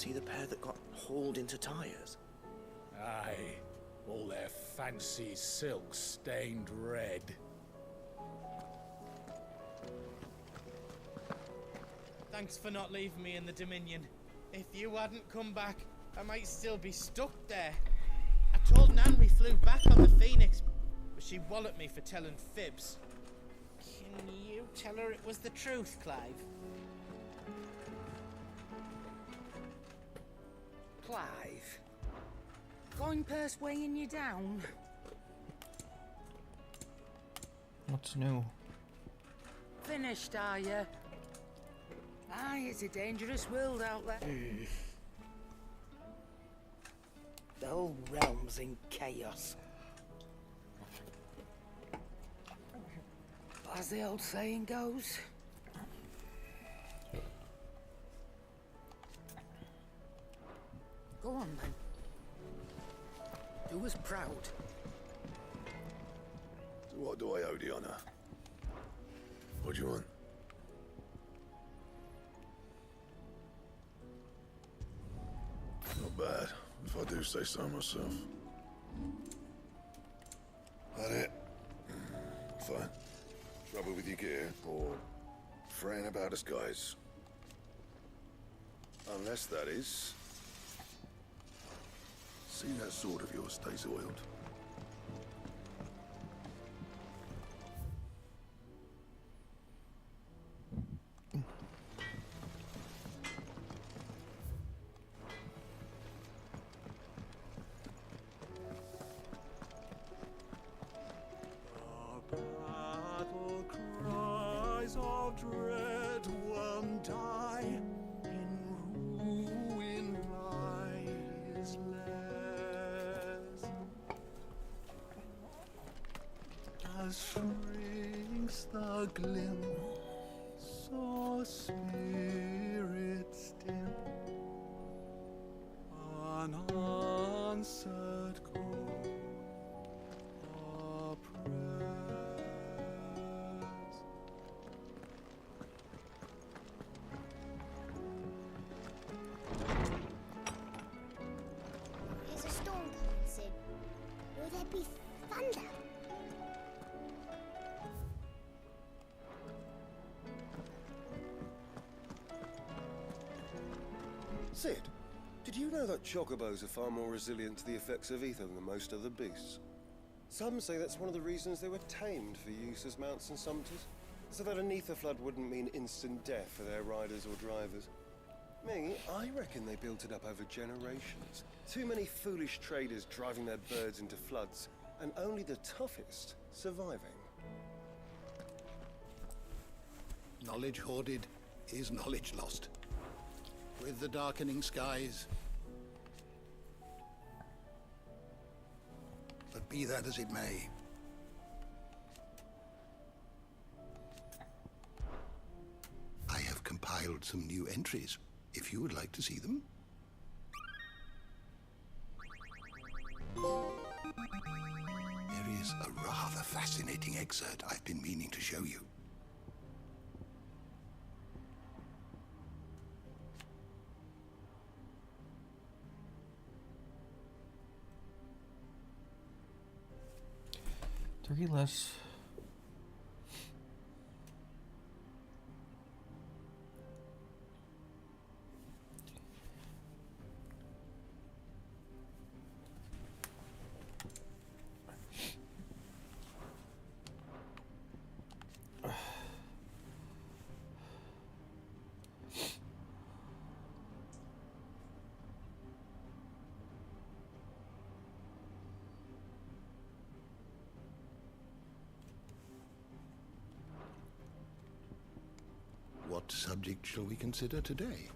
see the pair that got hauled into tyres? Aye, all their fancy silks stained red. Thanks for not leaving me in the Dominion. If you hadn't come back, I might still be stuck there. I told Nan we flew back on the Phoenix, but she walloped me for telling fibs. Can you tell her it was the truth, Clive? Clive? Going purse weighing you down? What's new? Finished, are you? Aye, it's a dangerous world out there. The whole realm's in chaos. As the old saying goes. Go on, then. Do us proud. So what do I owe the honour? What do you want? Not bad, if I do say so myself. That it? Fine. Trouble with your gear, or fraying about us guys? Unless that is... See that sword of yours stays oiled. Battle cries of dread, one die in ruin lies less. As shrinks the glim, so spirits dim, unanswered call. There's a storm coming, Sid. Will there be thunder? Sid, did you know that chocobos are far more resilient to the effects of ether than most other beasts? Some say that's one of the reasons they were tamed for use as mounts and sumpters, so that an ether flood wouldn't mean instant death for their riders or drivers. Me, I reckon they built it up over generations. Too many foolish traders driving their birds into floods, and only the toughest surviving. Knowledge hoarded is knowledge lost. With the darkening skies. But be that as it may, I have compiled some new entries, if you would like to see them. There is a rather fascinating excerpt I've been meaning to show you. Three less. What subject shall we consider today?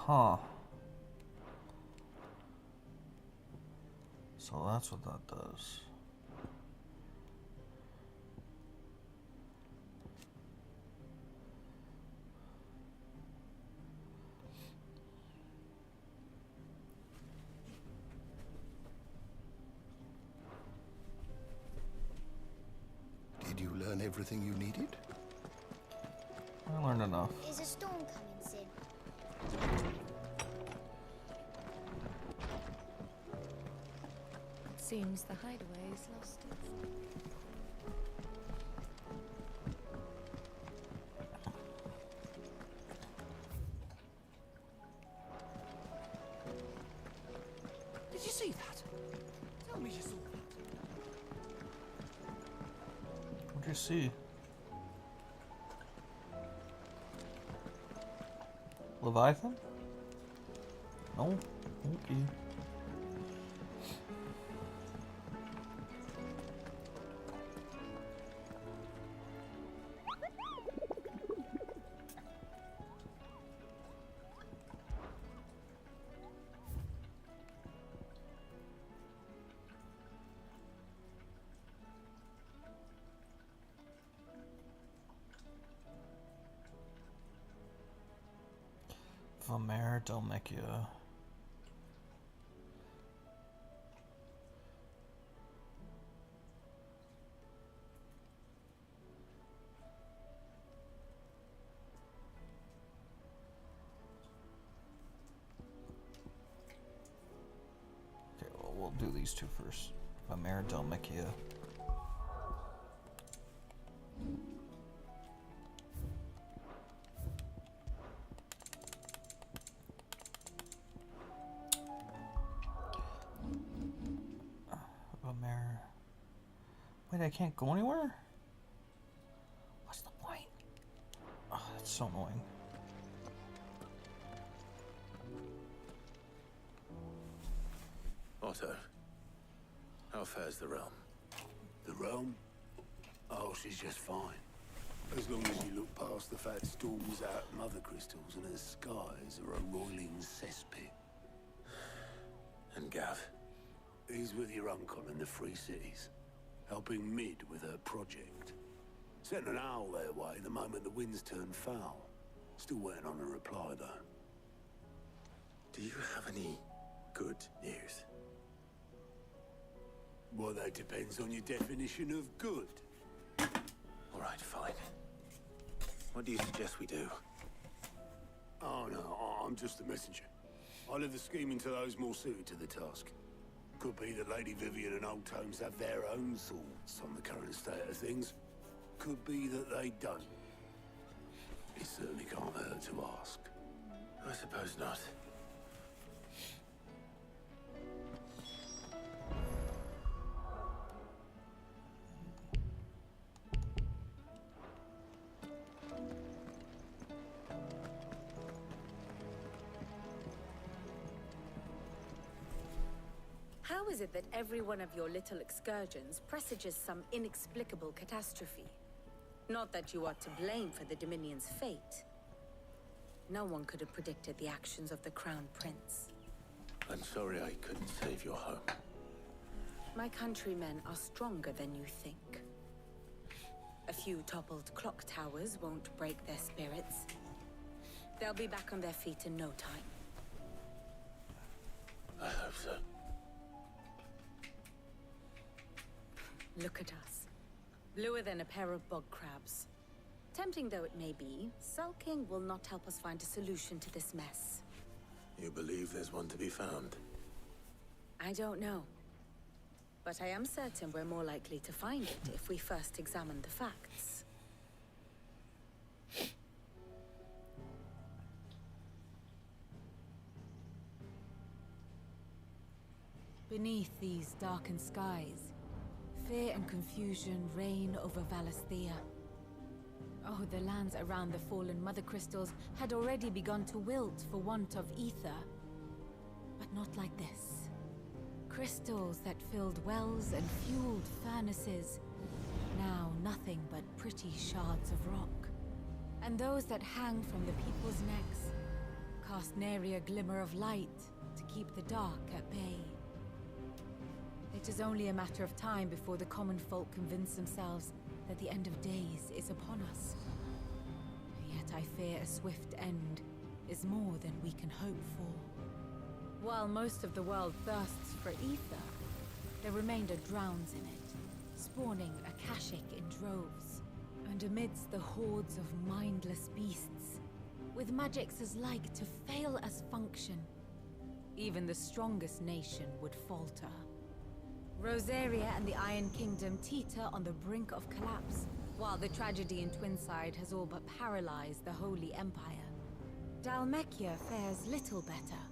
Huh. So that's what that does. Did you learn everything you needed? I learned enough. Is a storm coming, Sid? Seems the hideaway is lost its... Did you see that? Tell me you saw that. What'd you see? Leviathan? No? Okay. Vamer Delmechia. Okay, well, we'll do these two first. Vamer Delmechia. Wait, I can't go anywhere? What's the point? Oh, that's so annoying. Otto, how fares the realm? The realm? Oh, she's just fine. As long as you look past the fat storms out mother crystals and her skies are a roiling cesspit. And Gav? He's with your uncle in the Free Cities, helping Mid with her project. Sent an owl their way the moment the winds turned foul. Still waiting on a reply, though. Do you have any good news? Well, that depends on your definition of good. All right, fine. What do you suggest we do? Oh, no, I'm just a messenger. I leave the scheming to those more suited to the task. Could be that Lady Vivian and Old Tomes have their own thoughts on the current state of things. Could be that they don't. It certainly can't hurt to ask. I suppose not. How is it that every one of your little excursions presages some inexplicable catastrophe? Not that you are to blame for the Dominion's fate. No one could have predicted the actions of the Crown Prince. I'm sorry I couldn't save your home. My countrymen are stronger than you think. A few toppled clock towers won't break their spirits. They'll be back on their feet in no time. I hope so. Look at us. Bluer than a pair of bog crabs. Tempting though it may be, sulking will not help us find a solution to this mess. You believe there's one to be found? I don't know. But I am certain we're more likely to find it if we first examine the facts. Beneath these darkened skies, fear and confusion reign over Valisthea. Oh, the lands around the fallen mother crystals had already begun to wilt for want of ether. But not like this. Crystals that filled wells and fueled furnaces. Now nothing but pretty shards of rock. And those that hang from the people's necks, cast nary a glimmer of light to keep the dark at bay. It is only a matter of time before the common folk convince themselves that the end of days is upon us. Yet I fear a swift end is more than we can hope for. While most of the world thirsts for ether, the remainder drowns in it, spawning Akashic in droves. And amidst the hordes of mindless beasts, with magics as like to fail as function, even the strongest nation would falter. Rosaria and the Iron Kingdom teeter on the brink of collapse, while the tragedy in Twinside has all but paralyzed the Holy Empire. Dalmekia fares little better.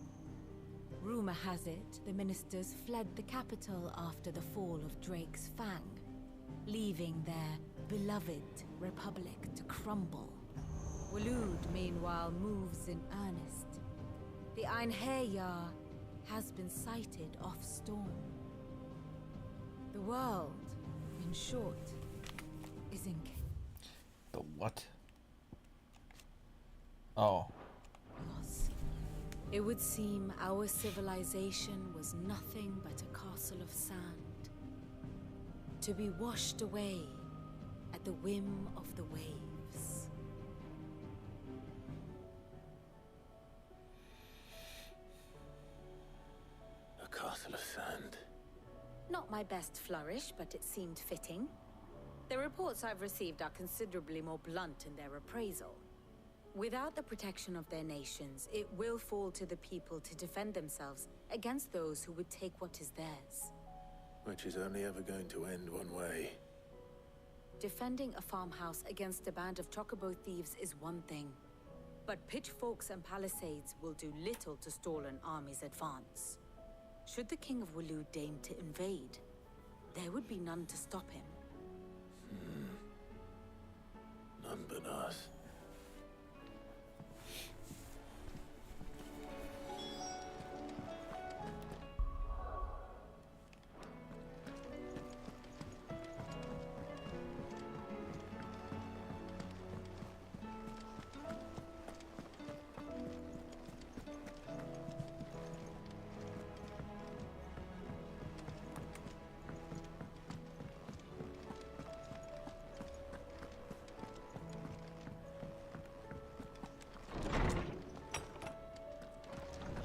Rumor has it the ministers fled the capital after the fall of Drake's Fang, leaving their beloved republic to crumble. Waloed, meanwhile, moves in earnest. The Einherjar has been sighted off Storm. The world, in short, is in... The what? Oh. Loss. It would seem our civilization was nothing but a castle of sand, to be washed away at the whim of the waves. A castle of sand. Not my best flourish, but it seemed fitting. The reports I've received are considerably more blunt in their appraisal. Without the protection of their nations, it will fall to the people to defend themselves against those who would take what is theirs. Which is only ever going to end one way. Defending a farmhouse against a band of chocobo thieves is one thing, but pitchforks and palisades will do little to stall an army's advance. Should the King of Waloed deign to invade, there would be none to stop him. None but us.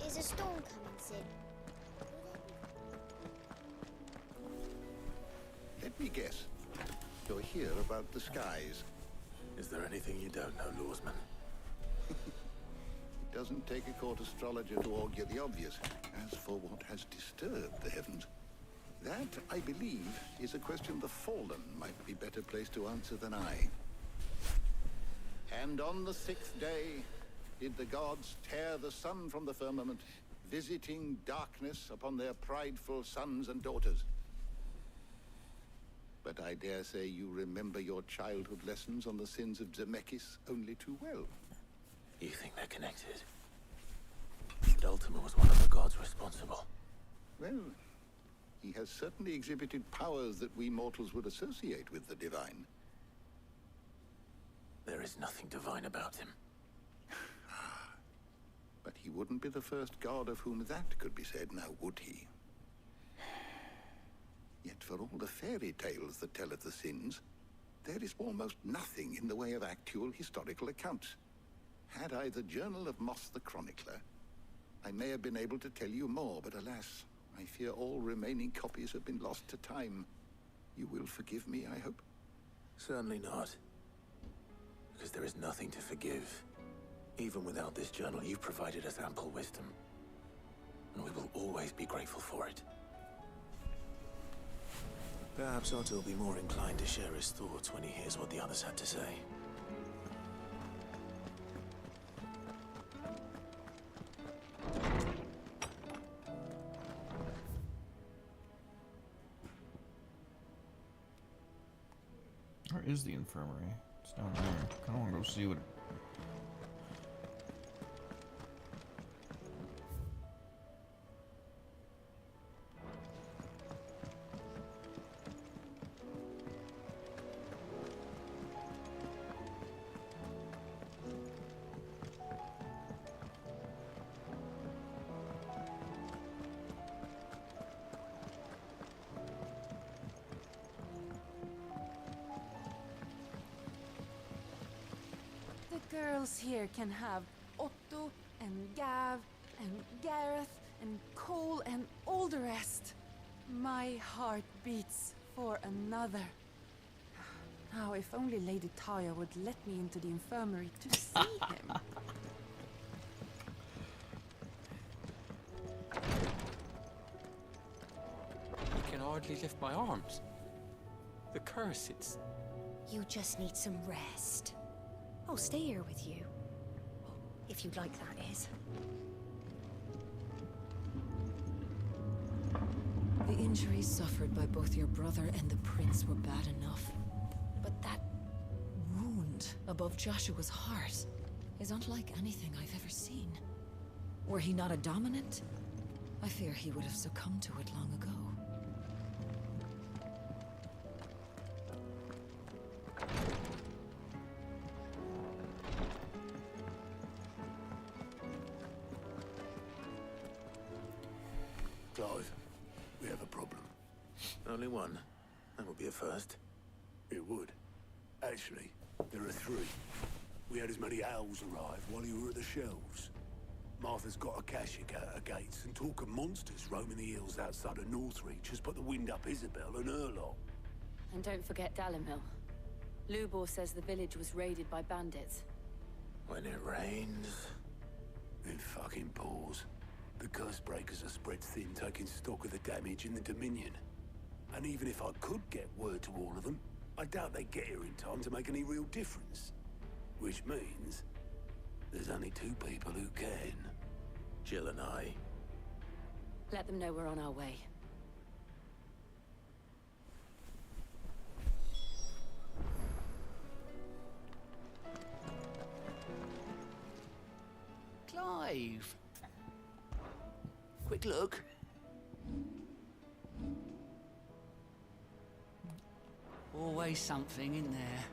Is a storm coming, Sid? Let me guess. You're here about the skies. Is there anything you don't know, Lawsman? It doesn't take a court astrologer to augur the obvious. As for what has disturbed the heavens, that, I believe, is a question the Fallen might be better placed to answer than I. And on the 6th day did the gods tear the sun from the firmament, visiting darkness upon their prideful sons and daughters. But I dare say you remember your childhood lessons on the sins of Zemeckis only too well. You think they're connected? But Ultima was one of the gods responsible. Well, he has certainly exhibited powers that we mortals would associate with the divine. There is nothing divine about him. But he wouldn't be the first god of whom that could be said, now would he? Yet for all the fairy tales that tell of the sins, there is almost nothing in the way of actual historical accounts. Had I the Journal of Moss the Chronicler, I may have been able to tell you more, but alas, I fear all remaining copies have been lost to time. You will forgive me, I hope? Certainly not. Because there is nothing to forgive. Even without this journal, you've provided us ample wisdom. And we will always be grateful for it. Perhaps Otto will be more inclined to share his thoughts when he hears what the others had to say. Where is the infirmary? It's down there. I kind of want to go see what... girls here can have Otto and Gav and Gareth and Cole and all the rest. My heart beats for another. Now, if only Lady Taya would let me into the infirmary to see him. I can hardly lift my arms. The curse, it's... You just need some rest. I'll stay here with you. If you'd like, that is. The injuries suffered by both your brother and the prince were bad enough. But that wound above Joshua's heart is unlike anything I've ever seen. Were he not a dominant, I fear he would have succumbed to it long ago. Clive, we have a problem. Only one. That would be a first. It would. Actually, there are three. We had as many owls arrive while you were at the shelves. Martha's got a Kashik at her gates, and talk of monsters roaming the hills outside of Northreach has put the wind up Isabel and her lot. And don't forget Dalimil. Lubor says the village was raided by bandits. When it rains... It fucking pours. The curse breakers are spread thin, taking stock of the damage in the Dominion. And even if I could get word to all of them, I doubt they'd get here in time to make any real difference. Which means... there's only two people who can. Jill and I. Let them know we're on our way. Clive! Quick look. Always something in there.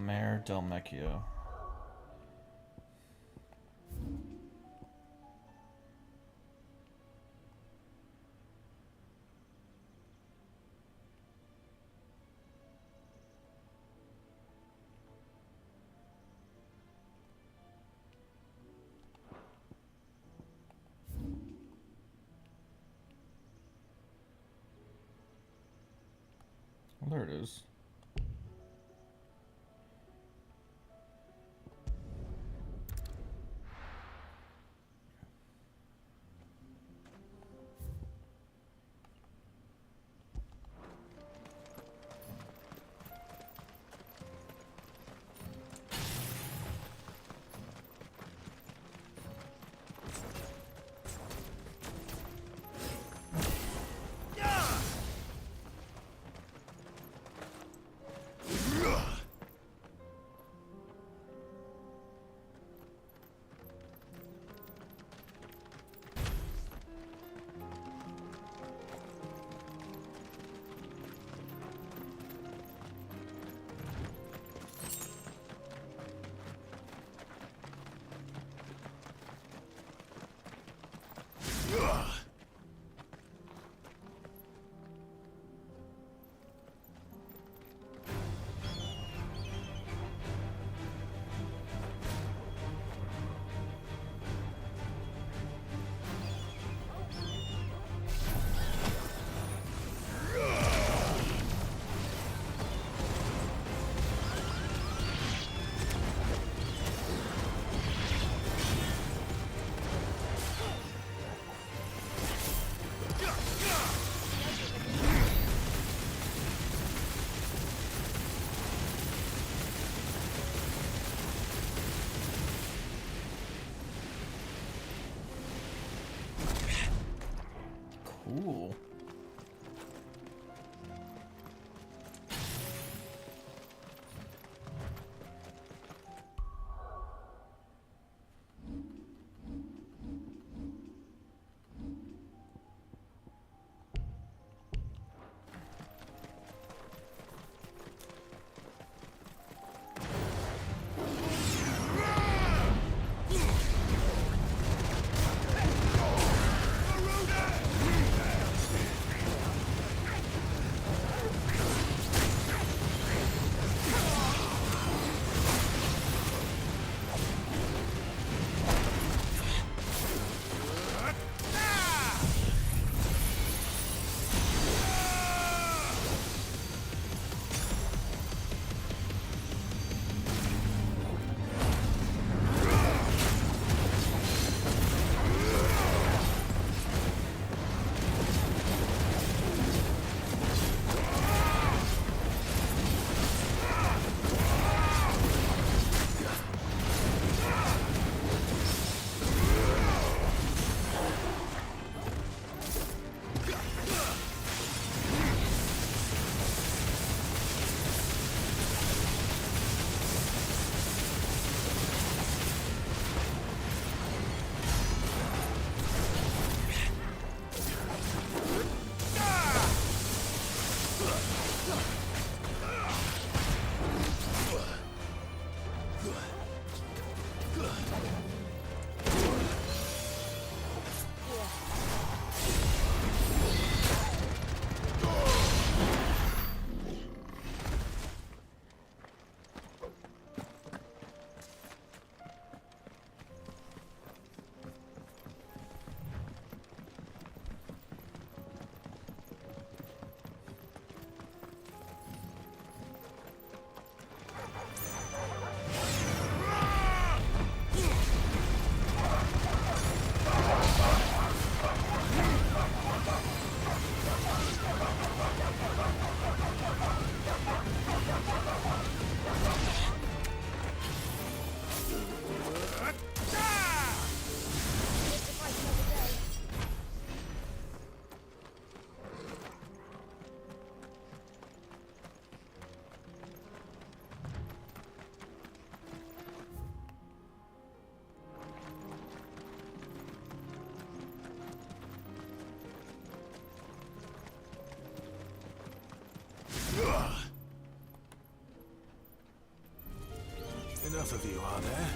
Mayor Del Mecchio. Well, there it is. Enough of you, are there?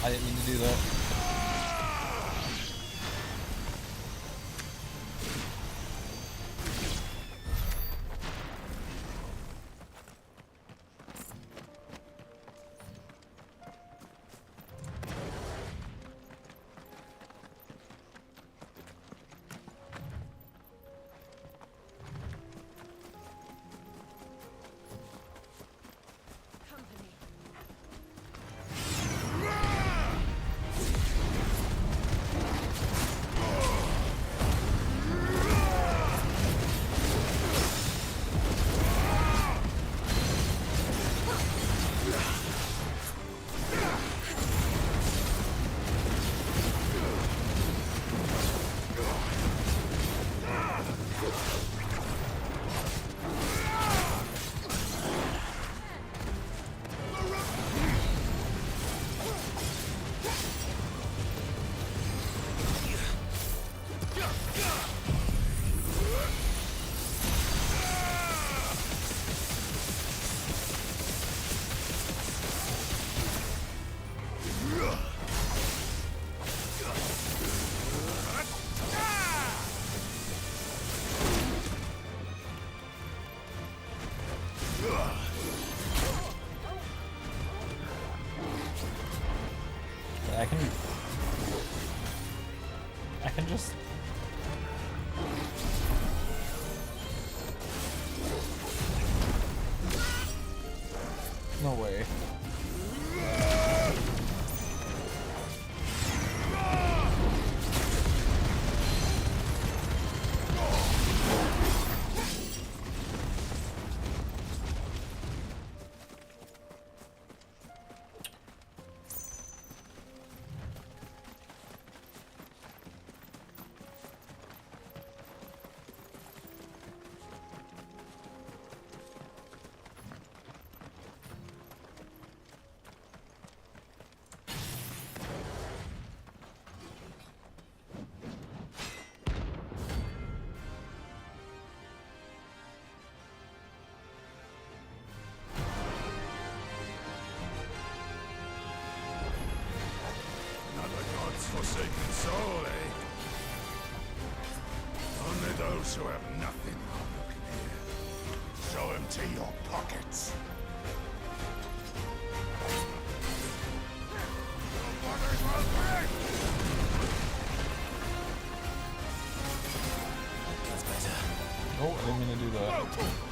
I didn't mean to do that. I can just... No way. all, eh? Only those who have nothing are looking here. So empty your pockets. That's better. Oh, I didn't mean to do that.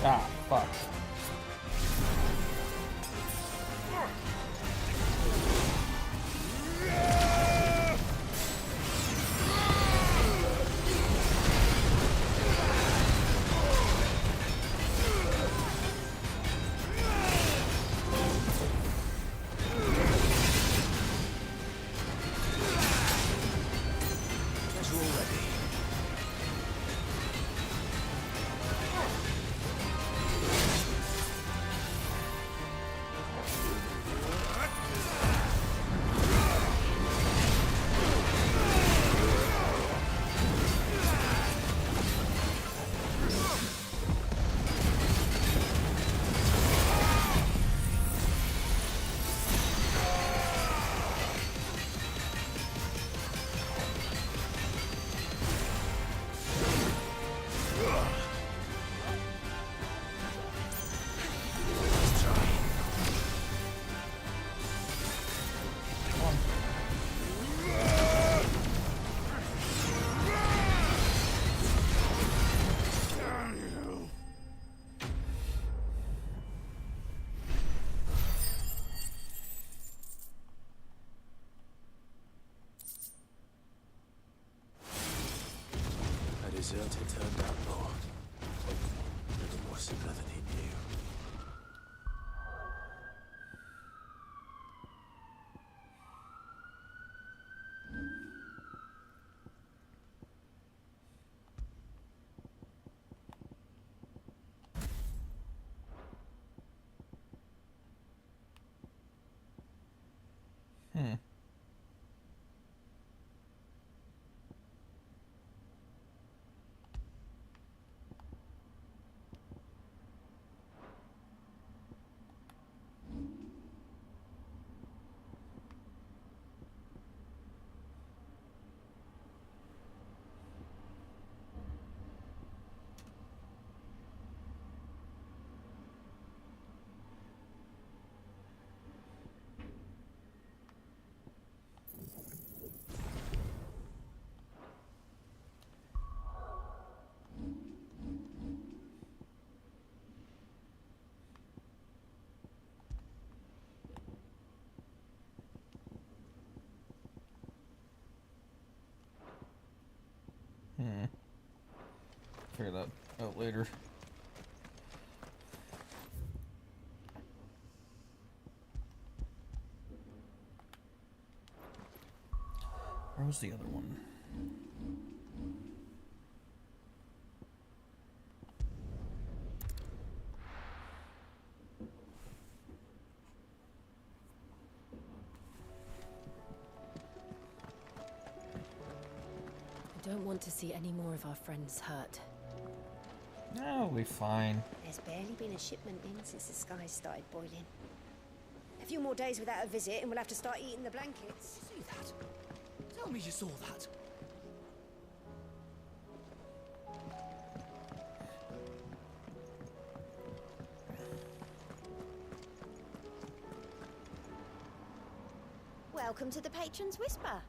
Ah, fuck. Deserter turned outlaw. A little more similar than he knew. Figure that out later. Where was the other one? I don't want to see any more of our friends hurt. No, we'll be fine. There's barely been a shipment in since the skies started boiling. A few more days without a visit and we'll have to start eating the blankets. See that? Tell me you saw that. Welcome to the Patron's Whisper.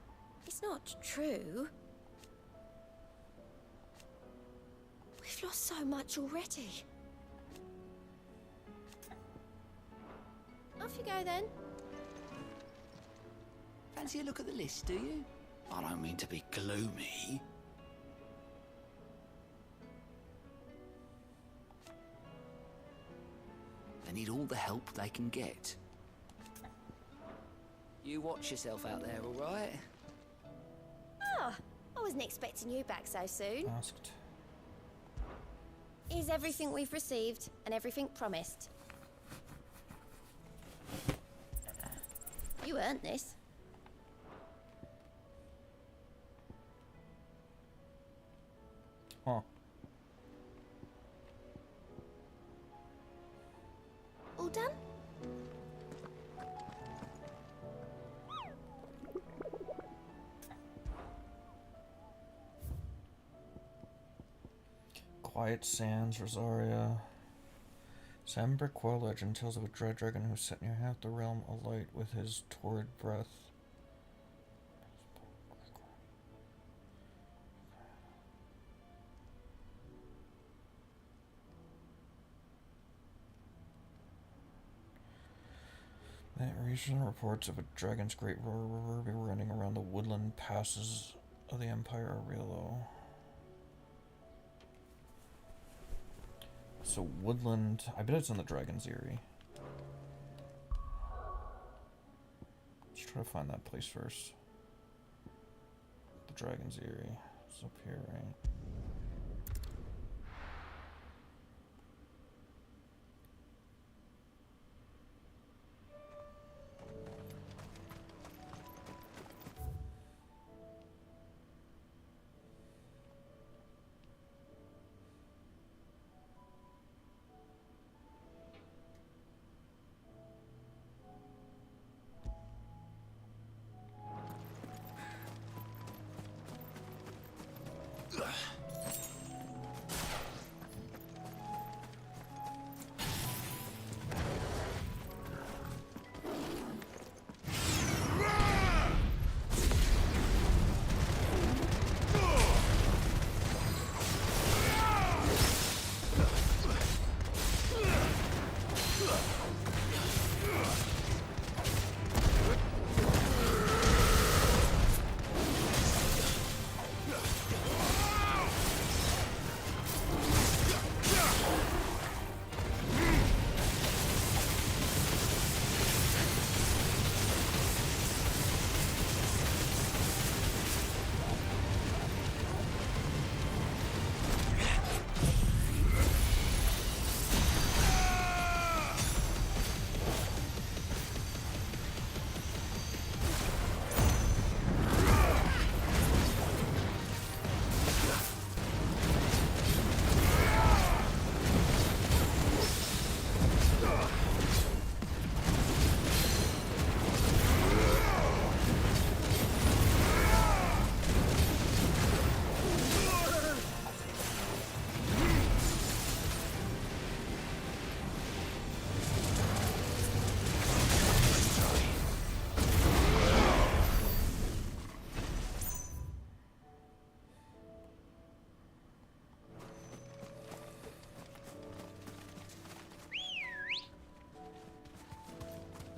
It's not true. We've lost so much already. Off you go then. Fancy a look at the list, do you? I don't mean to be gloomy. They need all the help they can get. You watch yourself out there, all right? Ah, I wasn't expecting you back so soon. Asked. Is everything we've received and everything promised? You earned this. Huh. All done? Quiet Sands, Rosaria. Sam Brickquell legend tells of a dread dragon who set near half the realm alight with his torrid breath. That region reports of a dragon's great roar be running around the woodland passes of the Empire are real low. So woodland, I bet it's in the Dragon's Eyrie. Let's try to find that place first. The Dragon's Eyrie. It's up here, right?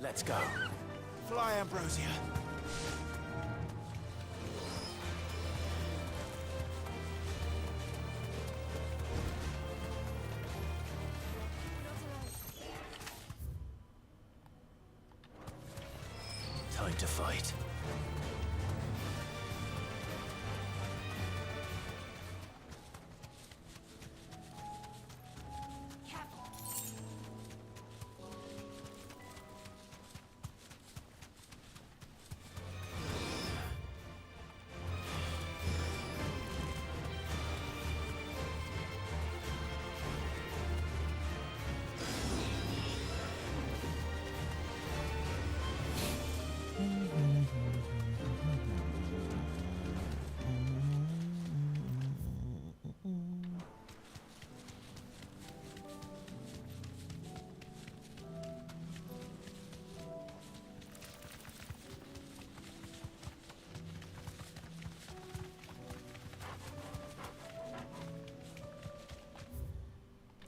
Let's go. Fly, Ambrosia. to fight.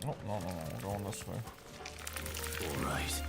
Oh, no, we're going this way. All right.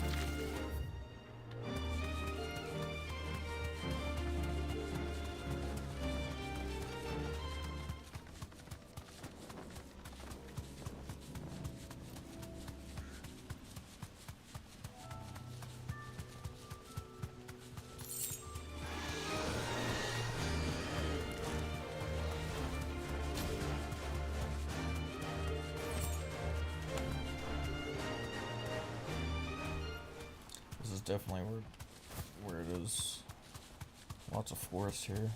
This is definitely where it is. Lots of forest here.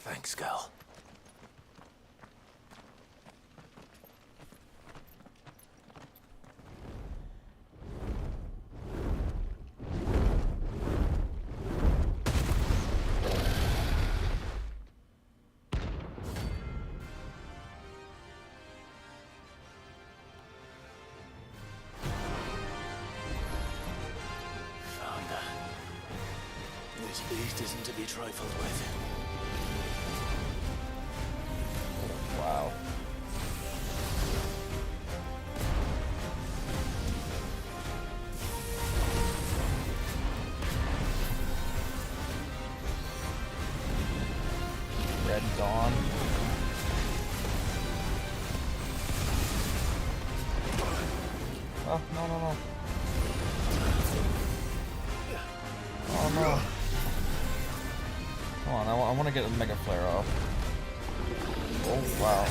Thanks, Gal. Found her. This beast isn't to be trifled with. Wow. Red Dawn. Oh, no. Oh, no. Come on, I want to get a Mega Flare off. Oh, wow.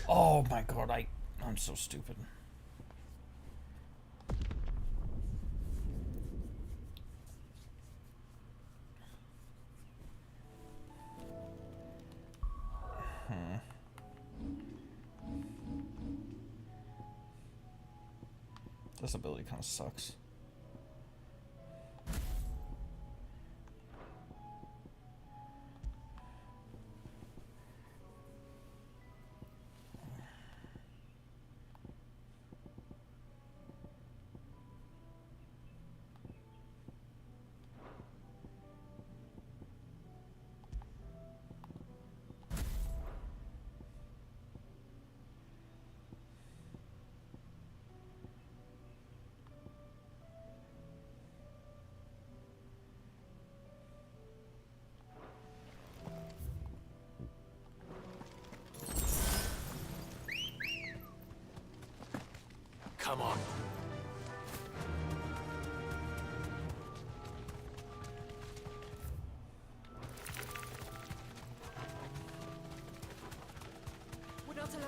Oh my god, I'm so stupid. This ability kind of sucks. Come on. We're not alone.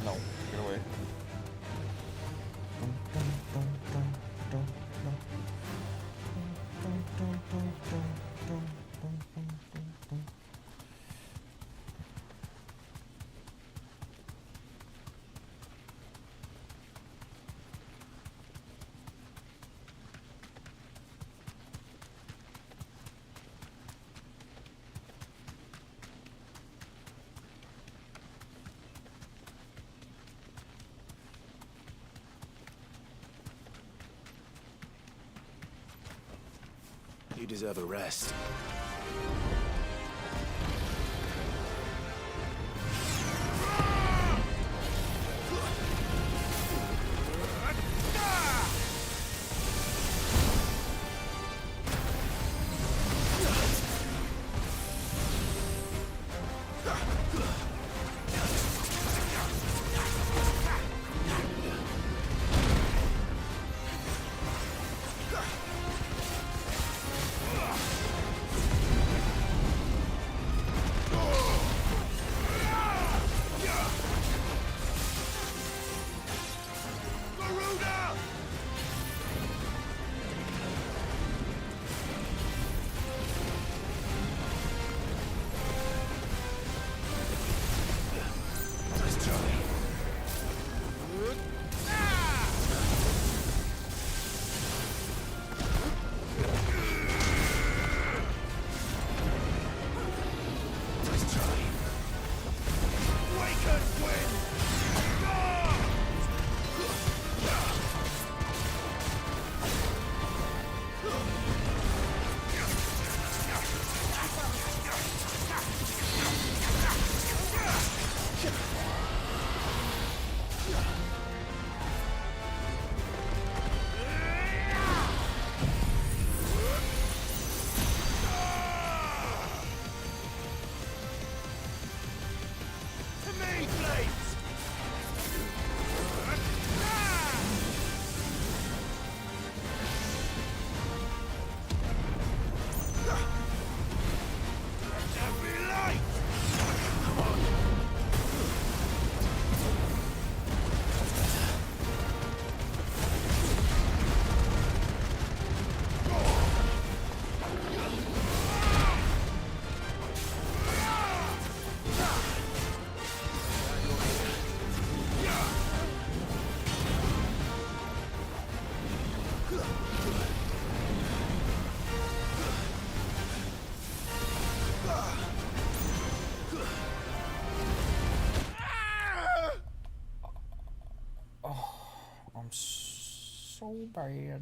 No, get away. You deserve a rest. So bad.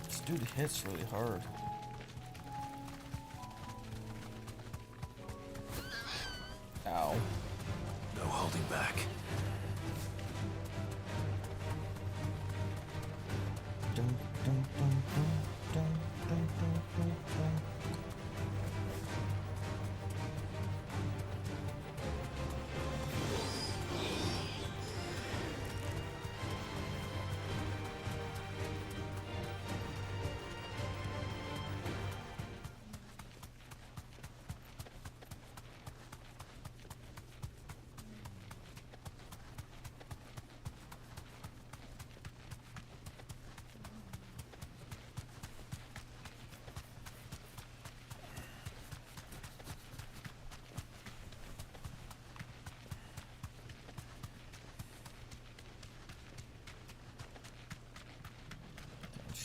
This dude hits really hard. Ow.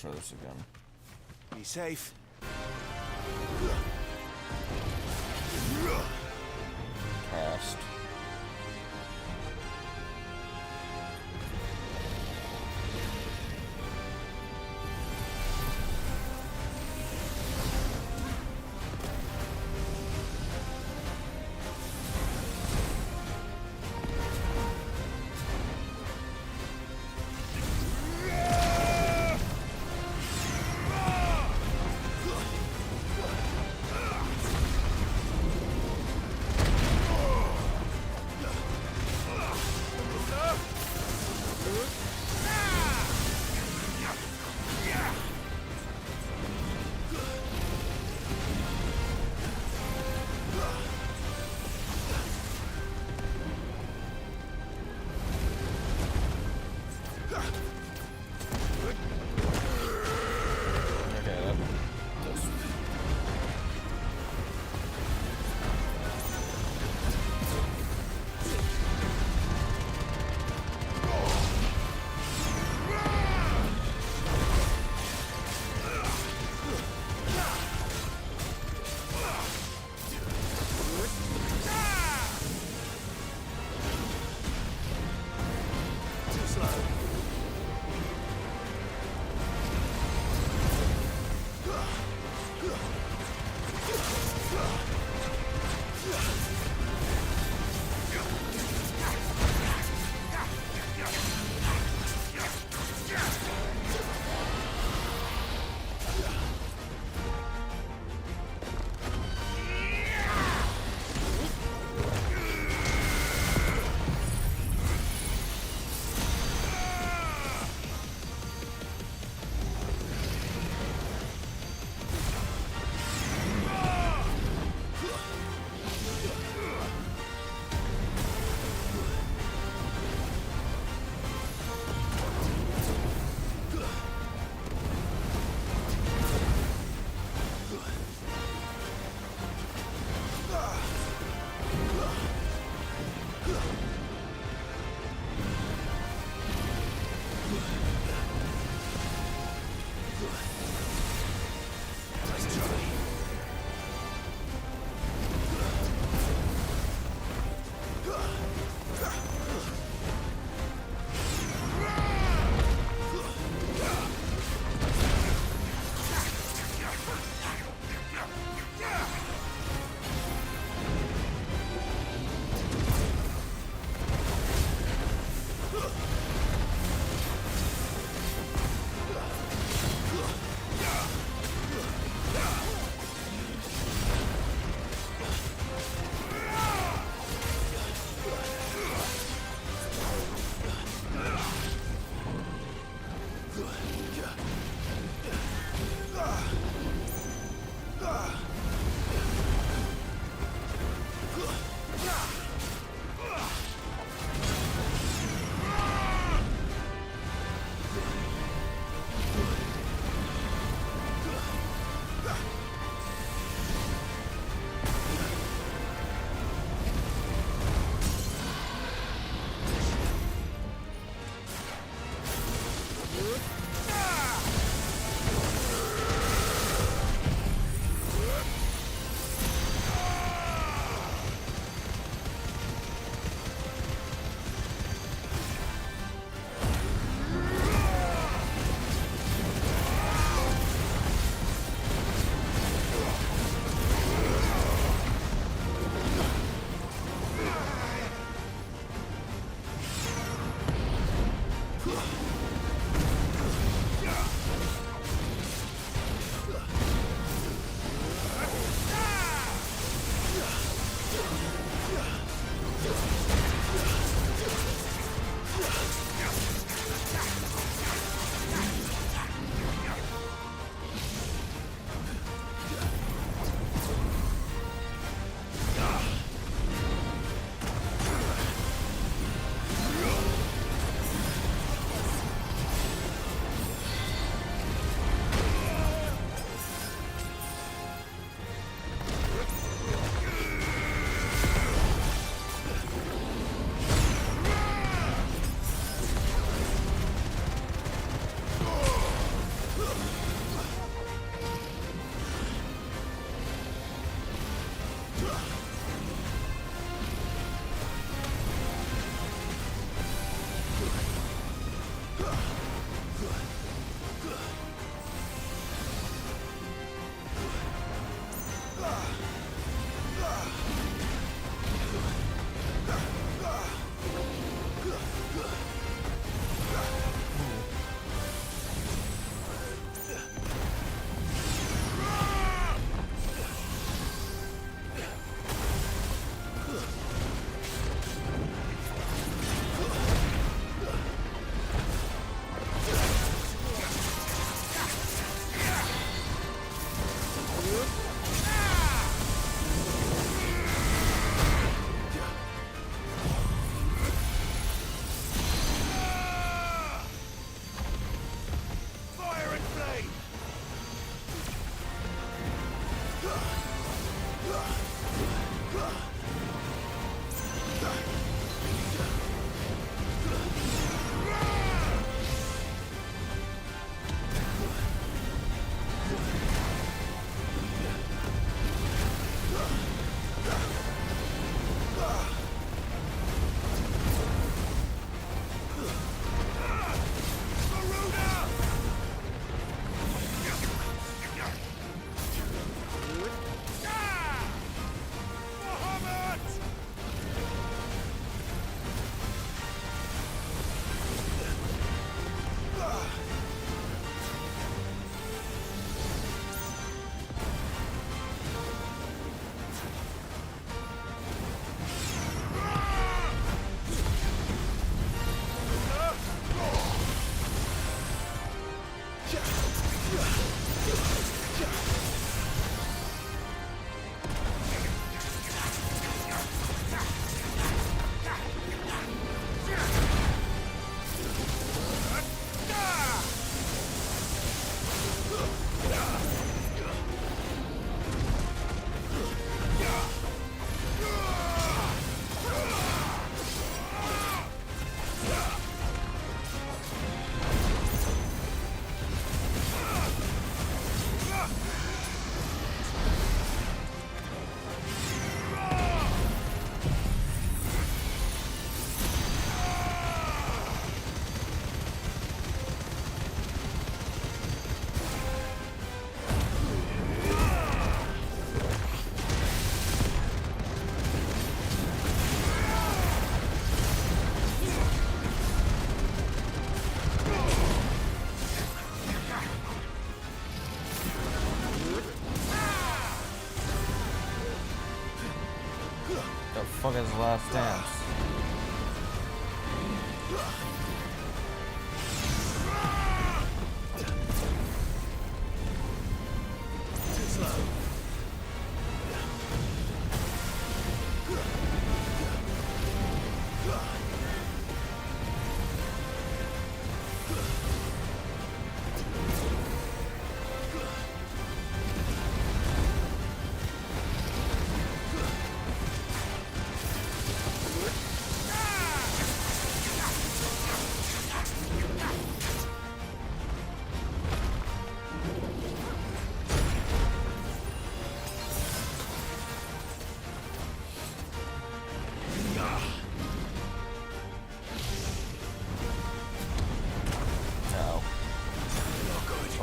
try this again. Be safe. Cast. Fuck is Last Dance? Too slow.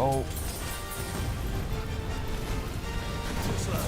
Oh. Too slow.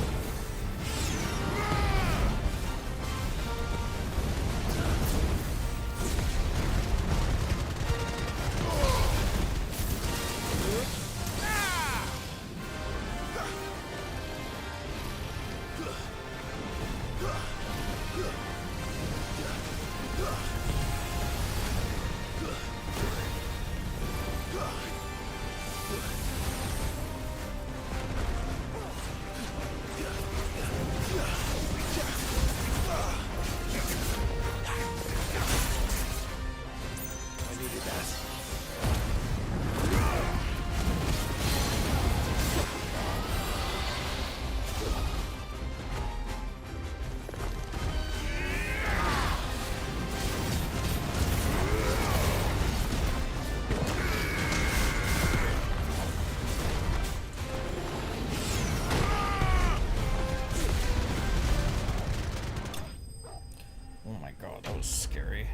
Oh my god, that was scary.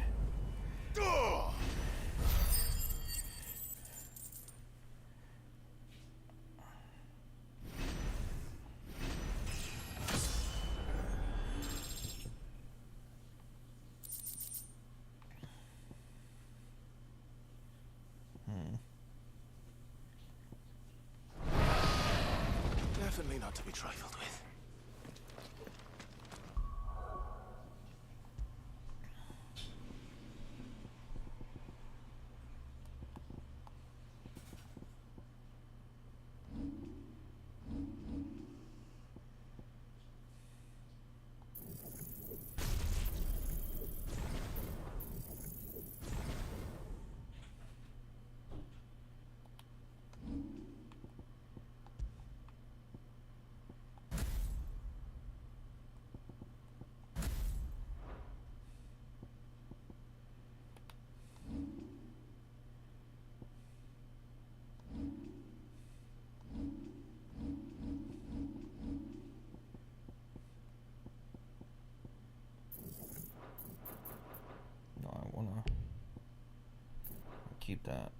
Definitely not to be trifled with. No, I wanna keep that.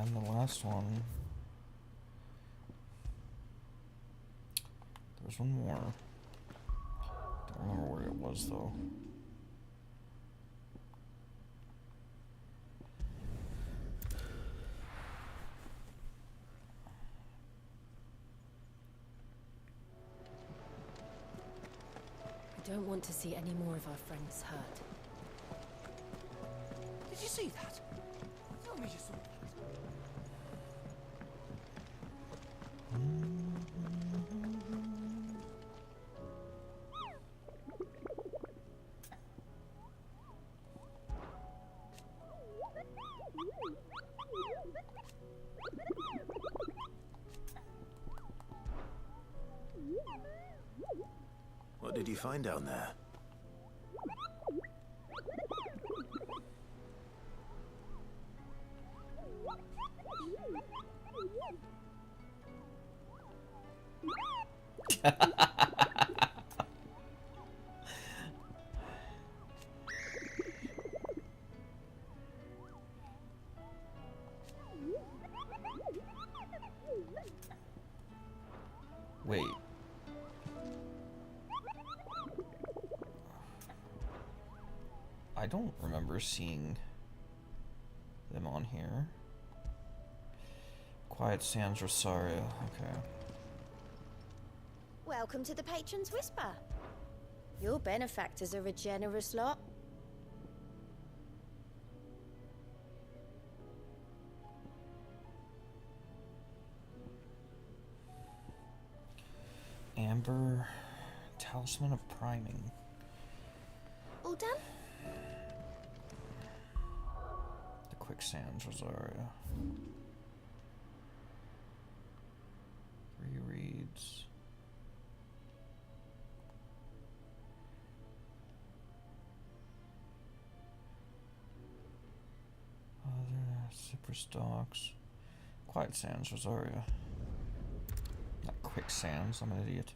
And the last one. There was one more. Don't remember where it was though. I don't want to see any more of our friends hurt. Did you see that? Tell me you saw that. What did you find down there? Wait. I don't remember seeing them on here. Quiet Sands Rosaria, okay. Welcome to the Patron's Whisper. Your benefactors are a generous lot. Amber, Talisman of Priming. All done? The Quicksands Rosaria. 3 reads. Other Cypress Docks. Quiet Sands Rosaria. Not Quicksands, I'm an idiot.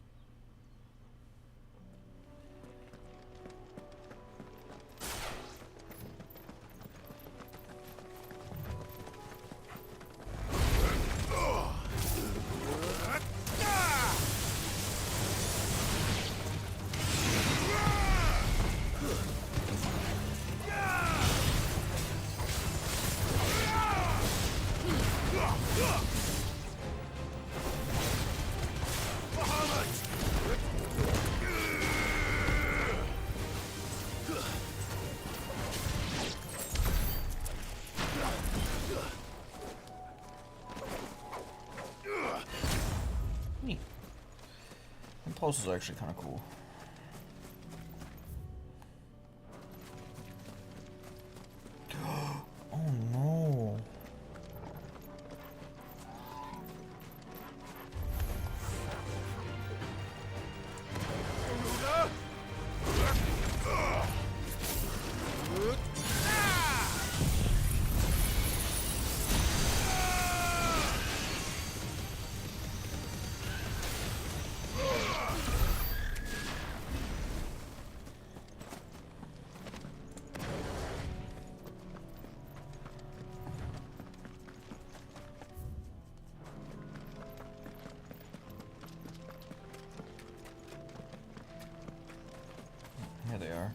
Neat. Impulses are actually kind of cool. Oh no. Here they are.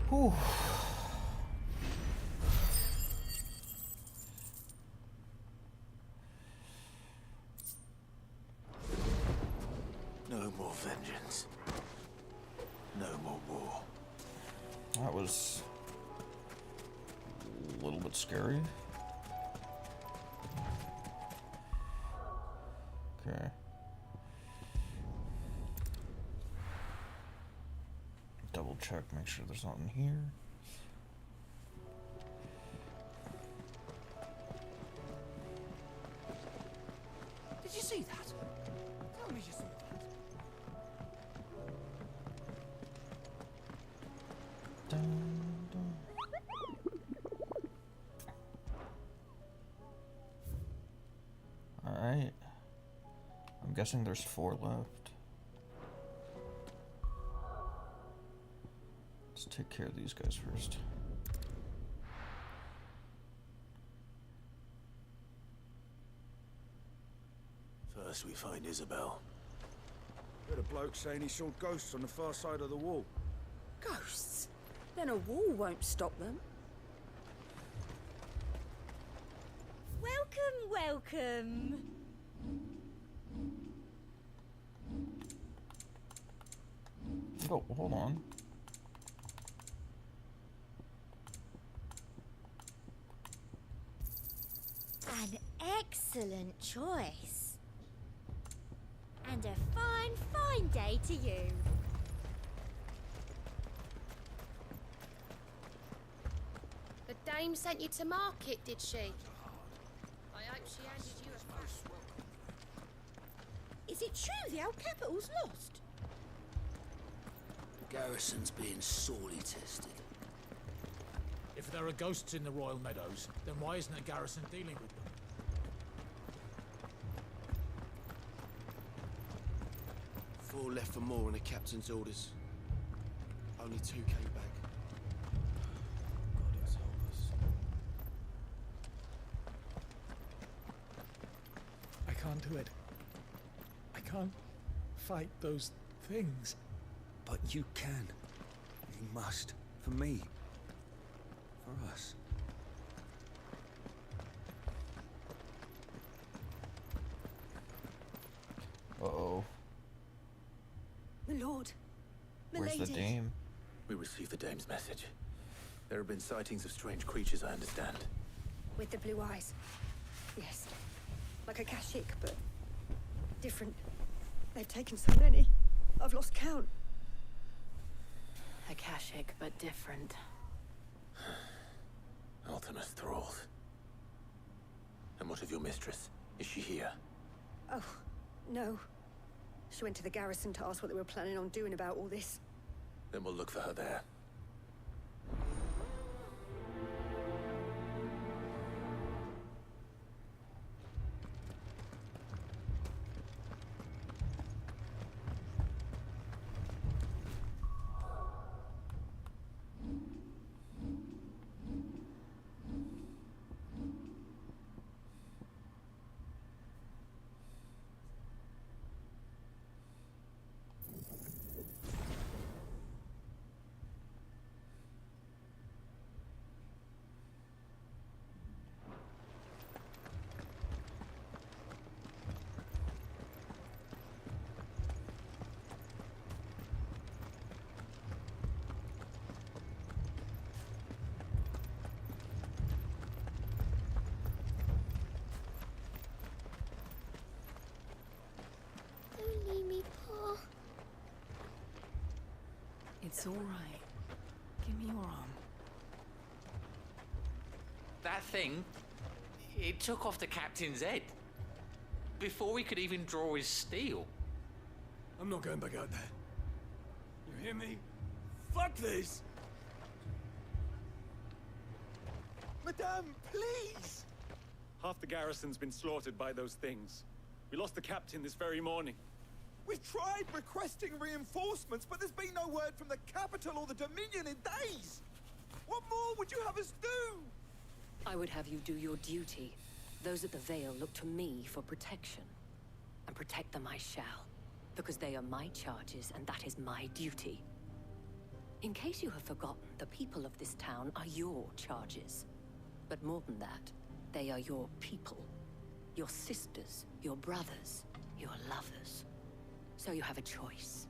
Whew. No more vengeance. No more war. That was a little bit scary. Okay. Double check, make sure there's nothing here. Did you see that? Tell me you saw that. Alright. I'm guessing there's 4 left. Let's take care of these guys first. First we find Isabel. Heard a bloke saying he saw ghosts on the far side of the wall. Ghosts? Then a wall won't stop them. Welcome, welcome. Oh, hold on. An excellent choice. And a fine, fine day to you. The dame sent you to market, did she? I hope she handed you a fast. Is it true the old capital's lost? The garrison's being sorely tested. If there are ghosts in the Royal Meadows, then why isn't the garrison dealing with them? 4 left for more on the captain's orders. Only 2 came back. God, it's hopeless. I can't do it. I can't fight those things. But you can. You must. For me. For us. Uh-oh. My lord. My Where's lady. the dame? We received the dame's message. There have been sightings of strange creatures, I understand. With the blue eyes. Yes. Like a Kashik, but different. They've taken so many. I've lost count. Akashic, but different. Ultimus thralls. And what of your mistress? Is she here? Oh, no. She went to the garrison to ask what they were planning on doing about all this. Then we'll look for her there. It's all right. Give me your arm. That thing, it took off the captain's head. Before he could even draw his steel. I'm not going back out there. You hear me? Fuck this! Madame, please! Half the garrison's been slaughtered by those things. We lost the captain this very morning. We've tried requesting reinforcements, but there's been no word from the capital or the Dominion in days. What more would you have us do? I would have you do your duty. Those at the Vale look to me for protection. And protect them I shall. Because they are my charges, and that is my duty. In case you have forgotten, the people of this town are your charges. But more than that, they are your people. Your sisters, your brothers, your lovers. So you have a choice.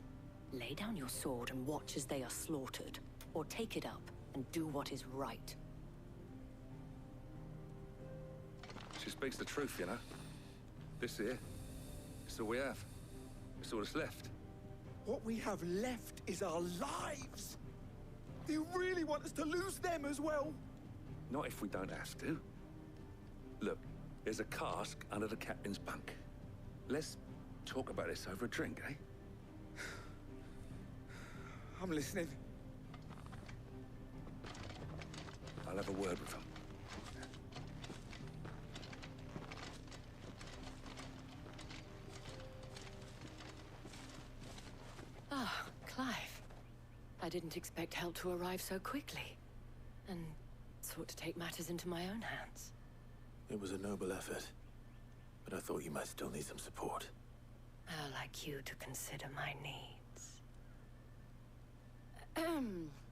Lay down your sword and watch as they are slaughtered, or take it up and do what is right. She speaks the truth, you know. This here, it's all we have. It's all that's left. What we have left is our lives. Do you really want us to lose them as well? Not if we don't have to. Look, there's a cask under the captain's bunk. Let's talk about this over a drink, eh? I'm listening. I'll have a word with him. Ah, Clive. I didn't expect help to arrive so quickly. And sought to take matters into my own hands. It was a noble effort, but I thought you might still need some support. I'd like you to consider my needs.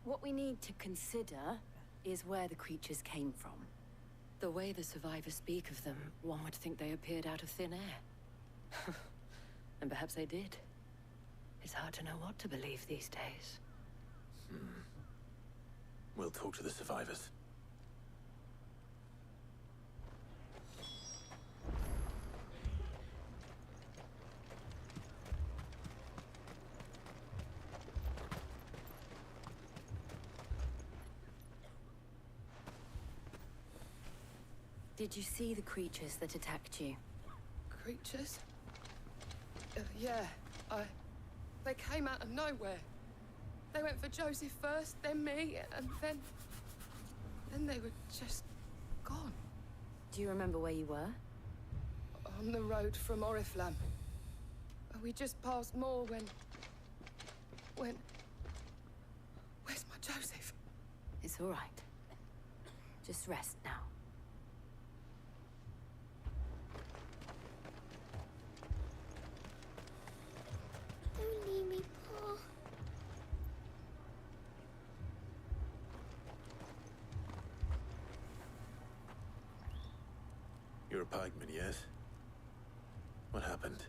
What we need to consider is where the creatures came from. The way the survivors speak of them, one would think they appeared out of thin air. And perhaps they did. It's hard to know what to believe these days. We'll talk to the survivors. Did you see the creatures that attacked you? Creatures? Yeah, they came out of nowhere. They went for Joseph first, then me, and then they were just gone. Do you remember where you were? On the road from Oriflamme. We just passed Moor when... Where's my Joseph? It's all right. Just rest now. Don't leave me, Pa. You're a pikeman, yes? What happened?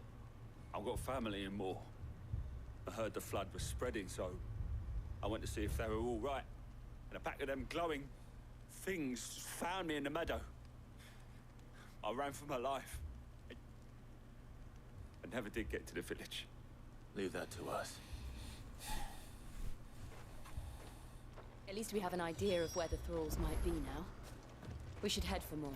I've got family in Moor. I heard the flood was spreading, so I went to see if they were all right. And a pack of them glowing things found me in the meadow. I ran for my life. I never did get to the village. Leave that to us. At least we have an idea of where the thralls might be now. We should head for more.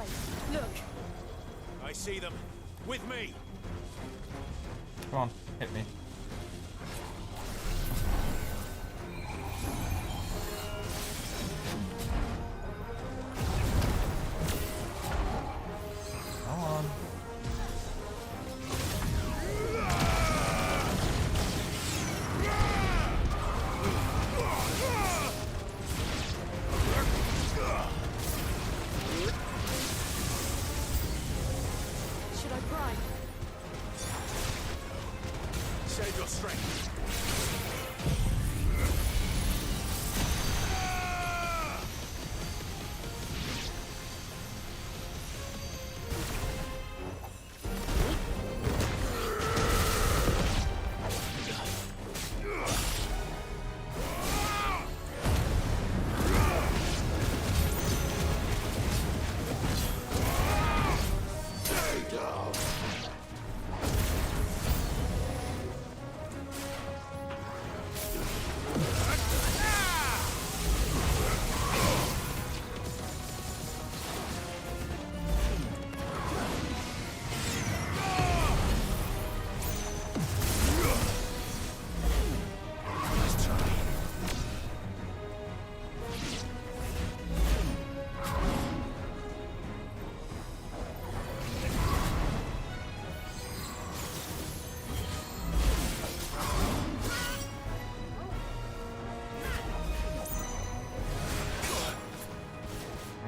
alive. Look. I see them. With me. Come on, hit me. Come on. Should I cry? Save your strength.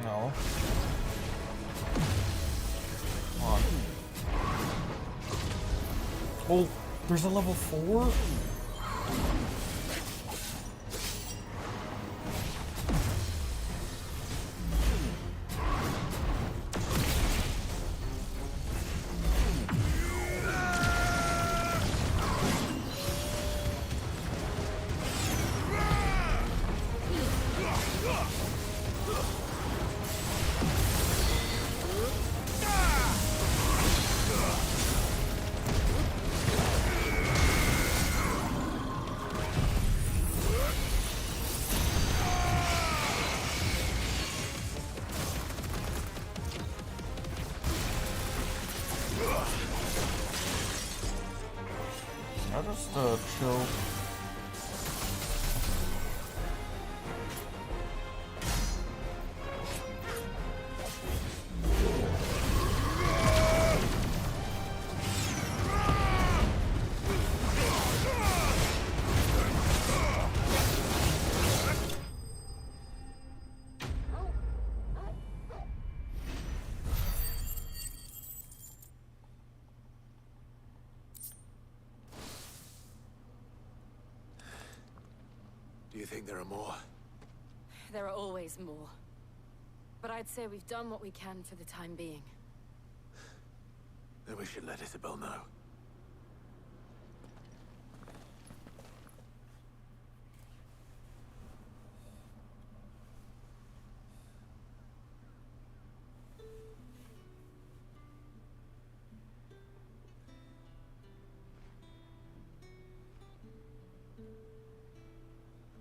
No. Come on. Oh, there's a level 4? I'll just chill. Do you think there are more? There are always more. But I'd say we've done what we can for the time being. Then we should let Isabel know.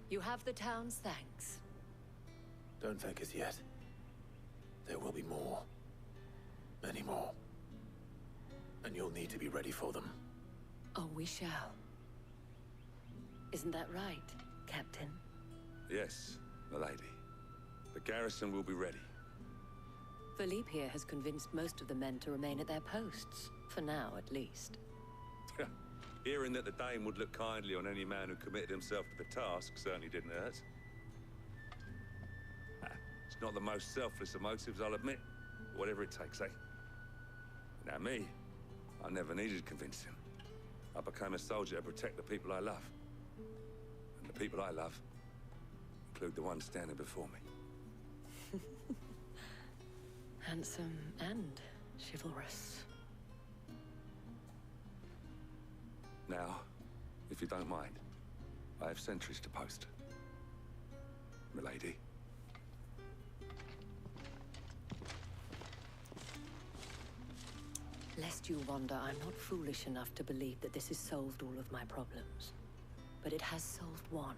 You have the town's thanks. Don't thank us yet. There will be more. Many more. And you'll need to be ready for them. Oh, we shall. Isn't that right, Captain? Yes, milady. The garrison will be ready. Philippe here has convinced most of the men to remain at their posts. For now, at least. Hearing that the Dane would look kindly on any man who committed himself to the task certainly didn't hurt. It's not the most selfless of motives, I'll admit. Whatever it takes, eh? Now me, I never needed convincing. I became a soldier to protect the people I love. And the people I love include the ones standing before me. Handsome and chivalrous. Now, if you don't mind, I have sentries to post. Milady. Lest you wonder, I'm not foolish enough to believe that this has solved all of my problems. But it has solved one,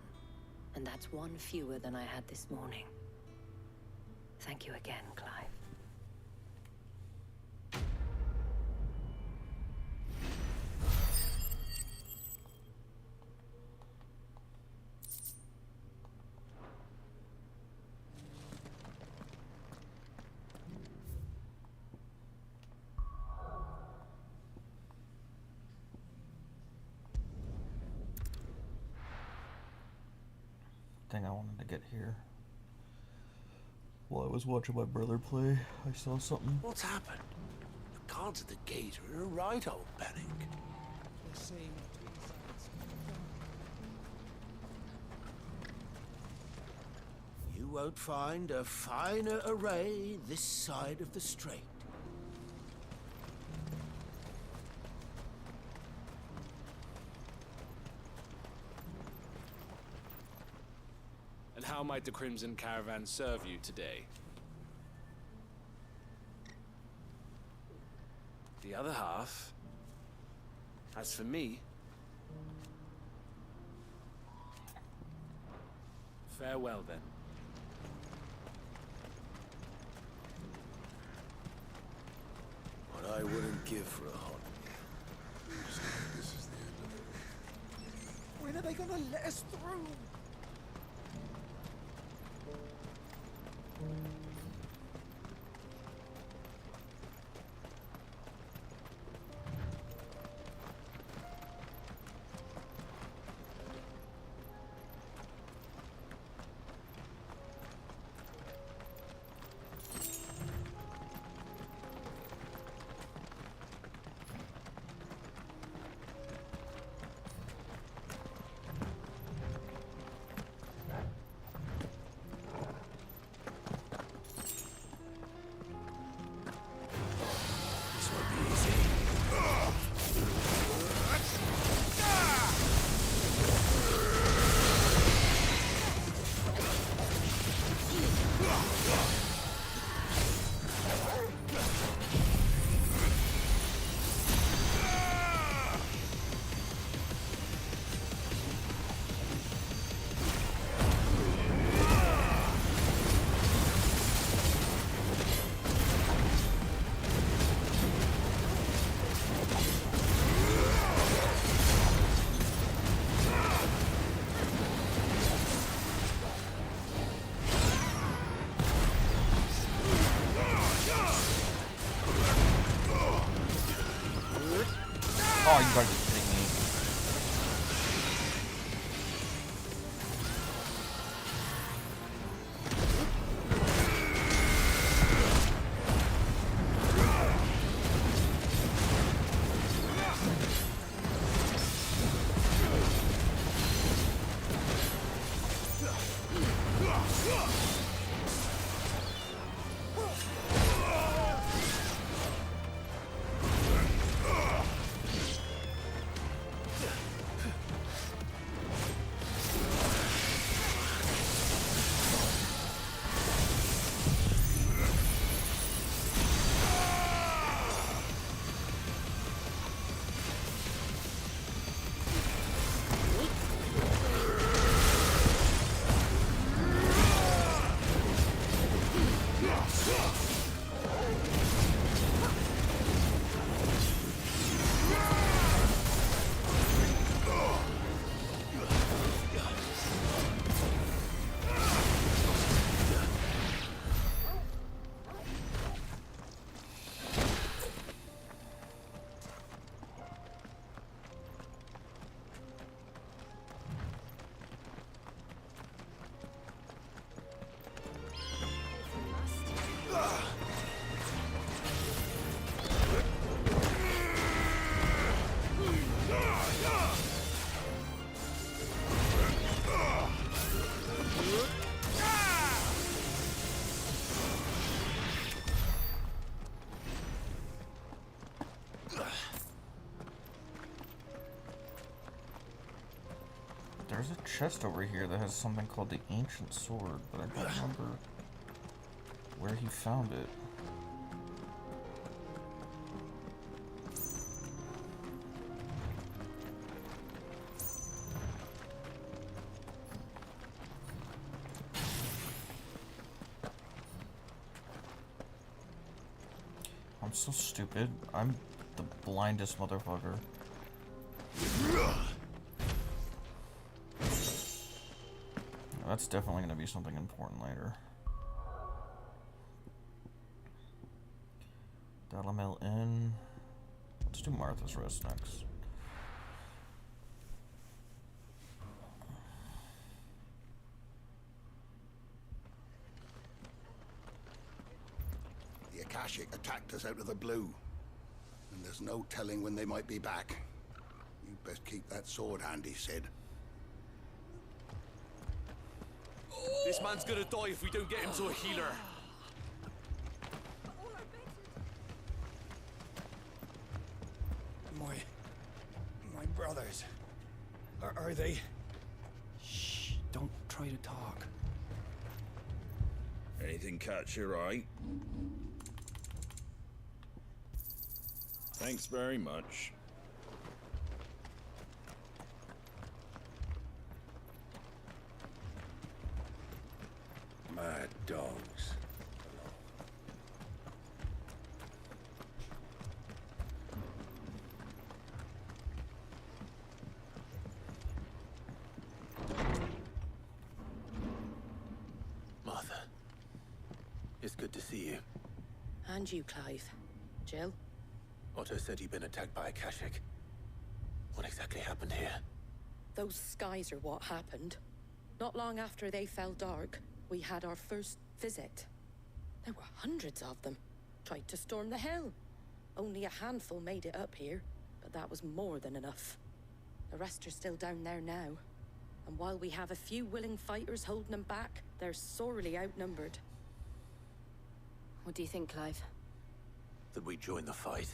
and that's one fewer than I had this morning. Thank you again, Clive. thing I wanted to get here. While I was watching my brother play, I saw something. What's happened? The guards at the gate are in a right old panic. They're saying You won't find a finer array this side of the strait. And how might the Crimson Caravan serve you today? The other half. As for me, farewell then. What I wouldn't give for a hot meal. This is the end of it. When are they gonna let us through? Oh, you gotta be kidding me. There's a chest over here that has something called the Ancient Sword, but I don't remember where he found it. I'm so stupid. I'm the blindest motherfucker. That's definitely going to be something important later. Dalamel Inn. Let's do Martha's Rest next. Akashic attacked us out of the blue. And there's no telling when they might be back. You best keep that sword handy, Sid. This man's gonna die if we don't get him to a healer. My brothers. Are they? Shh, don't try to talk. Anything catch your eye? Thanks very much. Mad dogs. Martha, it's good to see you. And you, Clive. Jill? Otto said you'd been attacked by Akashic. What exactly happened here? Those skies are what happened. Not long after they fell dark, we had our first visit. There were hundreds of them. Tried to storm the hill. Only a handful made it up here, but that was more than enough. The rest are still down there now. And while we have a few willing fighters holding them back, they're sorely outnumbered. What do you think, Clive? That we join the fight?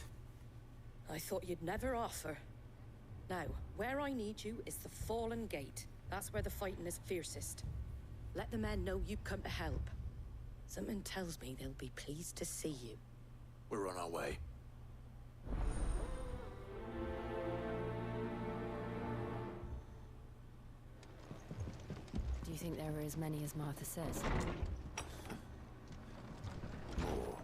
I thought you'd never offer. Now, where I need you is the Fallen Gate. That's where the fighting is fiercest. Let the men know you've come to help. Something tells me they'll be pleased to see you. We're on our way. Do you think there are as many as Martha says? More.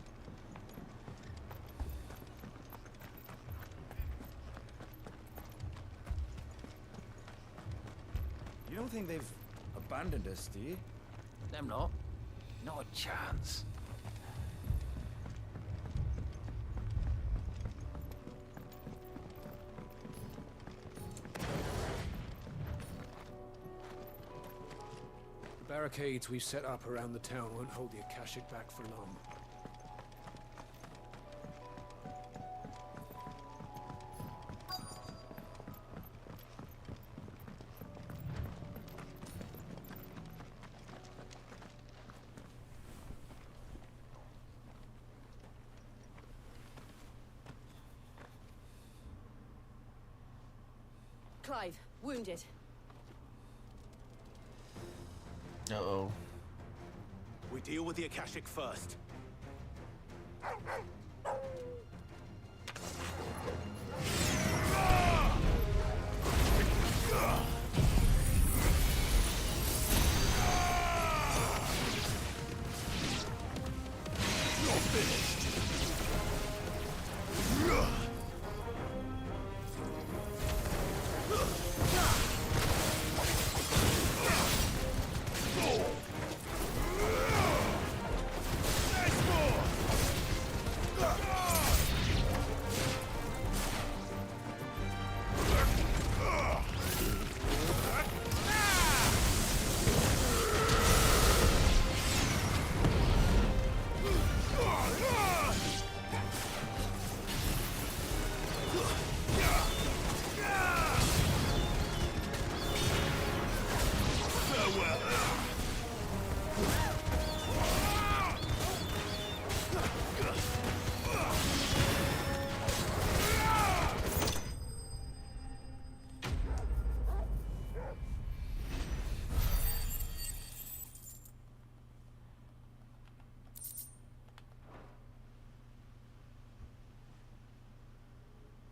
You don't think they've abandoned us, do you? Them not. Not a chance. The barricades we've set up around the town won't hold the Akashic back for long. Clive, wounded. Uh-oh. We deal with the Akashic first. You're finished.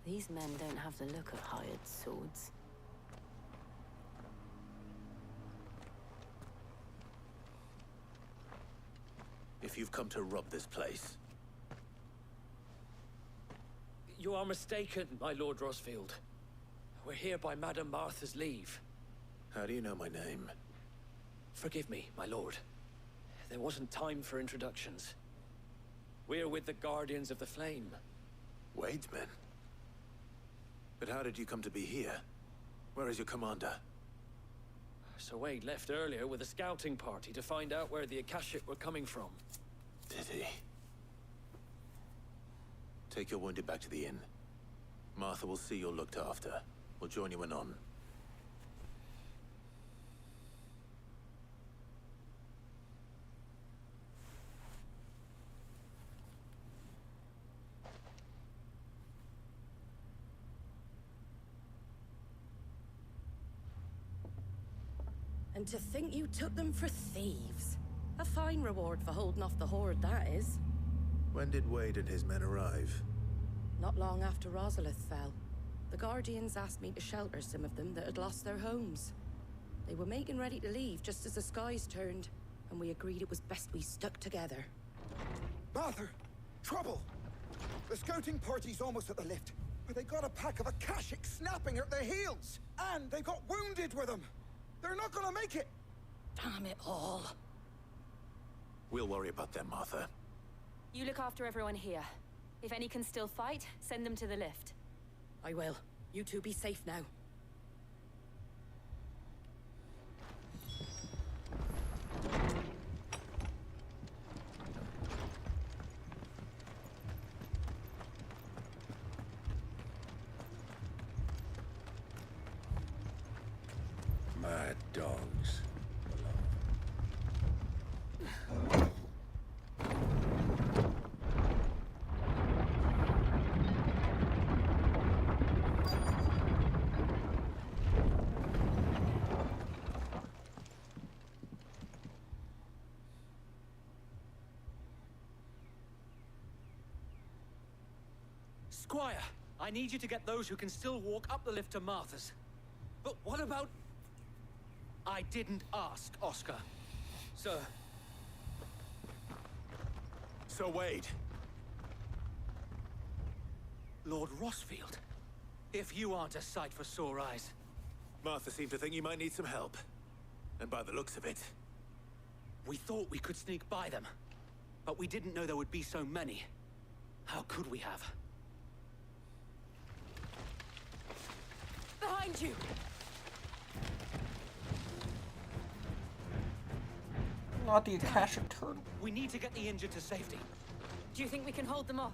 These men don't have the look of hired swords. If you've come to rob this place, You are mistaken, my Lord Rosfield. We're here by Madame Martha's leave. how do you know my name? Forgive me, my lord. There wasn't time for introductions. We're with the Guardians of the Flame. Wade's men? But how did you come to be here? Where is your commander? Sir Wade left earlier with a scouting party to find out where the Akashic were coming from. Did he? Take your wounded back to the inn. Martha will see you're looked after. We'll join you anon. And to think you took them for thieves. A fine reward for holding off the horde, that is. When did Wade and his men arrive? Not long after Rosalith fell. The Guardians asked me to shelter some of them that had lost their homes. They were making ready to leave just as the skies turned, and we agreed it was best we stuck together. Martha! Trouble! The scouting party's almost at the lift, but they got a pack of Akashic snapping at their heels! And they got wounded with them! They're not gonna make it! Damn it all. We'll worry about them, Martha. You look after everyone here. If any can still fight, send them to the lift. I will. You two be safe now. Mad dogs. Squire, I need you to get those who can still walk up the lift to Martha's. But what about... I didn't ask, Oscar. Sir. Sir Wade. Lord Rossfield. If you aren't a sight for sore eyes. Martha seemed to think you might need some help. And by the looks of it... We thought we could sneak by them. But we didn't know there would be so many. How could we have? Behind you! Not the Akashic turtle. We need to get the injured to safety. Do you think we can hold them off?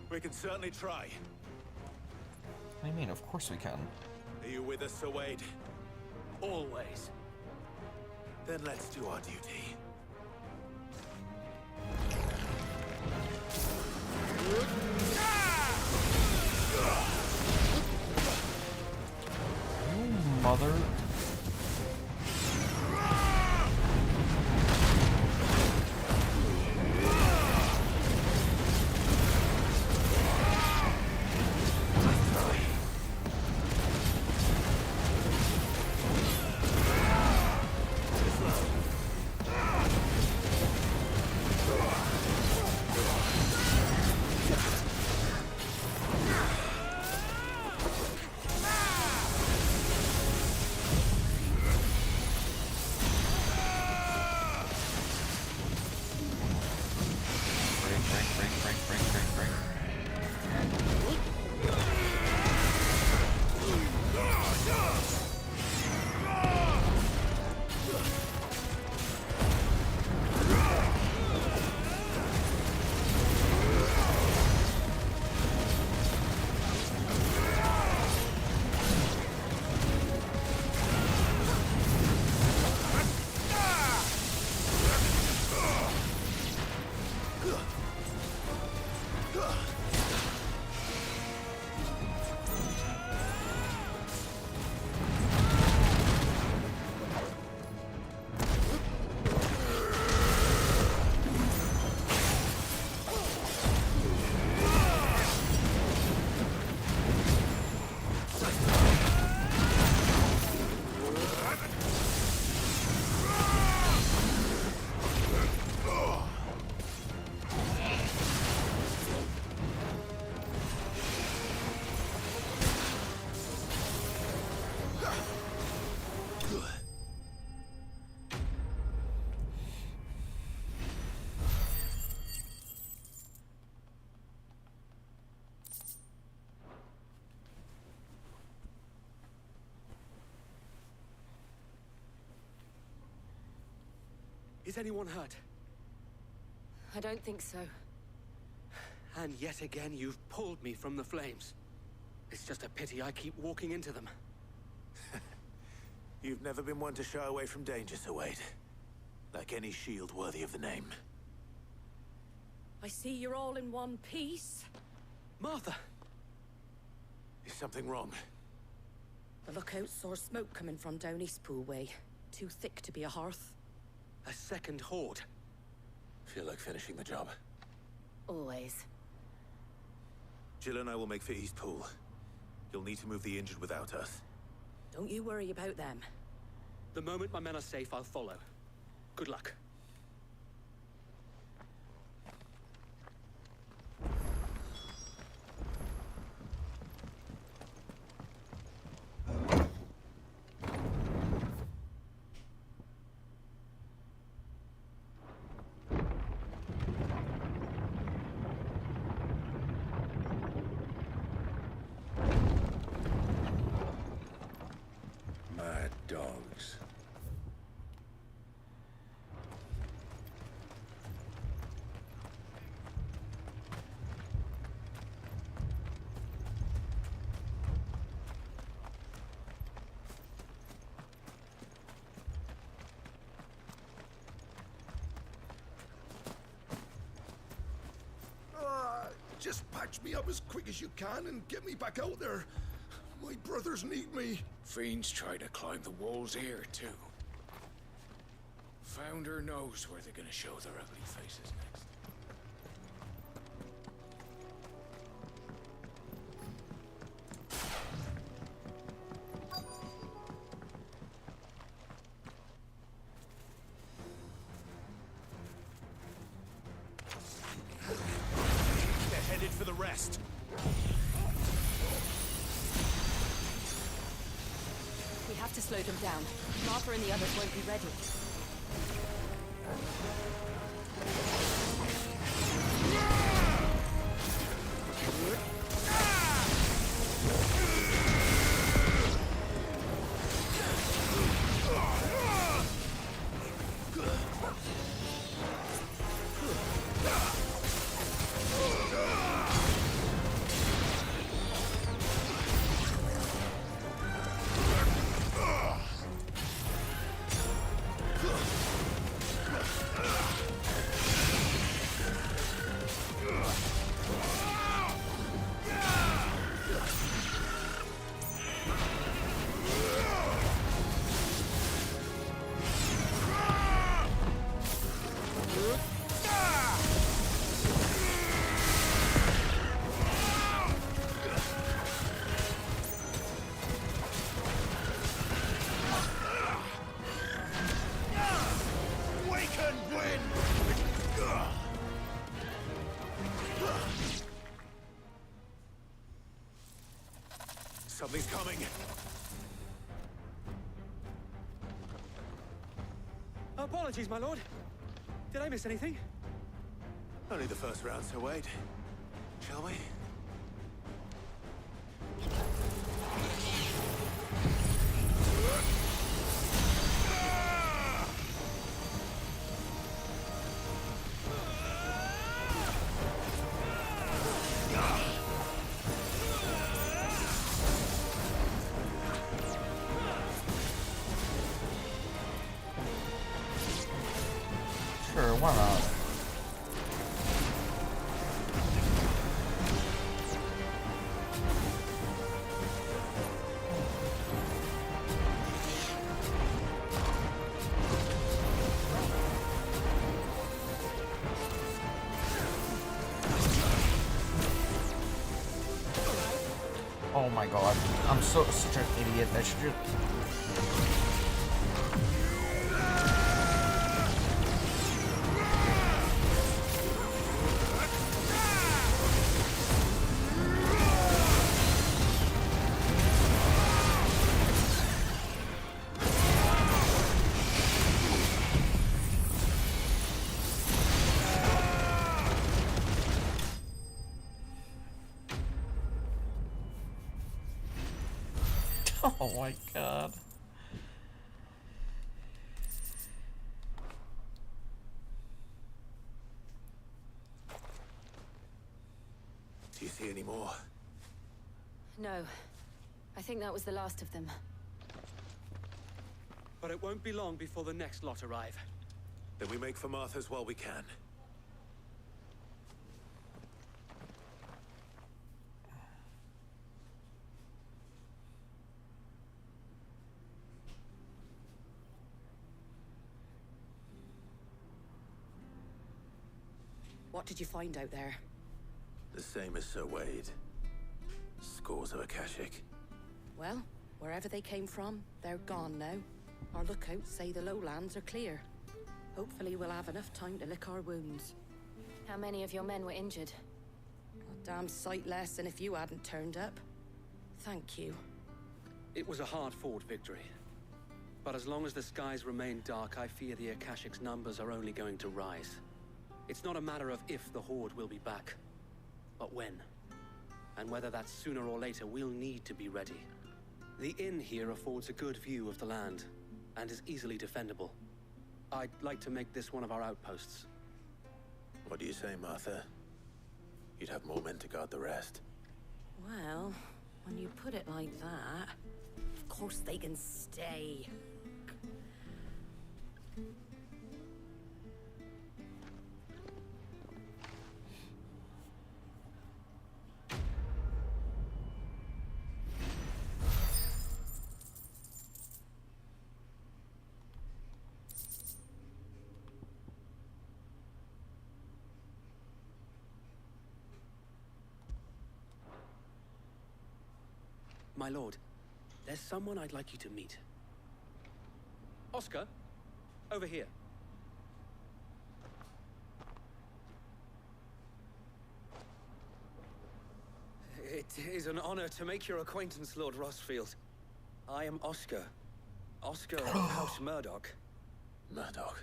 We can certainly try. I mean, of course we can. Are you with us, Sir Wade? Always. Then let's do our duty. You mother... Is anyone hurt? I don't think so. And yet again, you've pulled me from the flames. It's just a pity I keep walking into them. You've never been one to shy away from danger, Sir Wade. Like any shield worthy of the name. I see you're all in one piece. Martha! Is something wrong? The lookout saw smoke coming from down Eastpool way. Too thick to be a hearth. A second horde. Feel like finishing the job. Always. Jill and I will make for Eastpool. You'll need to move the injured without us. Don't you worry about them. The moment my men are safe, I'll follow. Good luck. Mad dogs. Just patch me up as quick as you can and get me back out there. My brothers need me. Fiends try to climb the walls here, too. Founder knows where they're gonna show their ugly faces next. They're headed for the rest. We have to slow them down. Martha and the others won't be ready. Something's coming. Apologies, my lord. Did I miss anything? Only the first round, Sir Wade. Shall we? Sure, why not? Oh my god, I'm such an idiot. I should just... Oh my god. Do you see any more? No. I think that was the last of them. But it won't be long before the next lot arrive. Then we make for Martha's while we can. What did you find out there? The same as Sir Wade. Scores of Akashic. Well, wherever they came from, they're gone now. Our lookouts say the lowlands are clear. Hopefully we'll have enough time to lick our wounds. How many of your men were injured? A damn sight less than if you hadn't turned up. Thank you. It was a hard-fought victory. But as long as the skies remain dark, I fear the Akashic's numbers are only going to rise. It's not a matter of if the Horde will be back, but when. And whether that's sooner or later, we'll need to be ready. The inn here affords a good view of the land, and is easily defendable. I'd like to make this one of our outposts. What do you say, Martha? You'd have more men to guard the rest. Well, when you put it like that, of course they can stay. My lord, there's someone I'd like you to meet. Oscar, over here. It is an honor to make your acquaintance, Lord Rosfield. I am Oscar. Oscar of House Murdoch. Murdoch?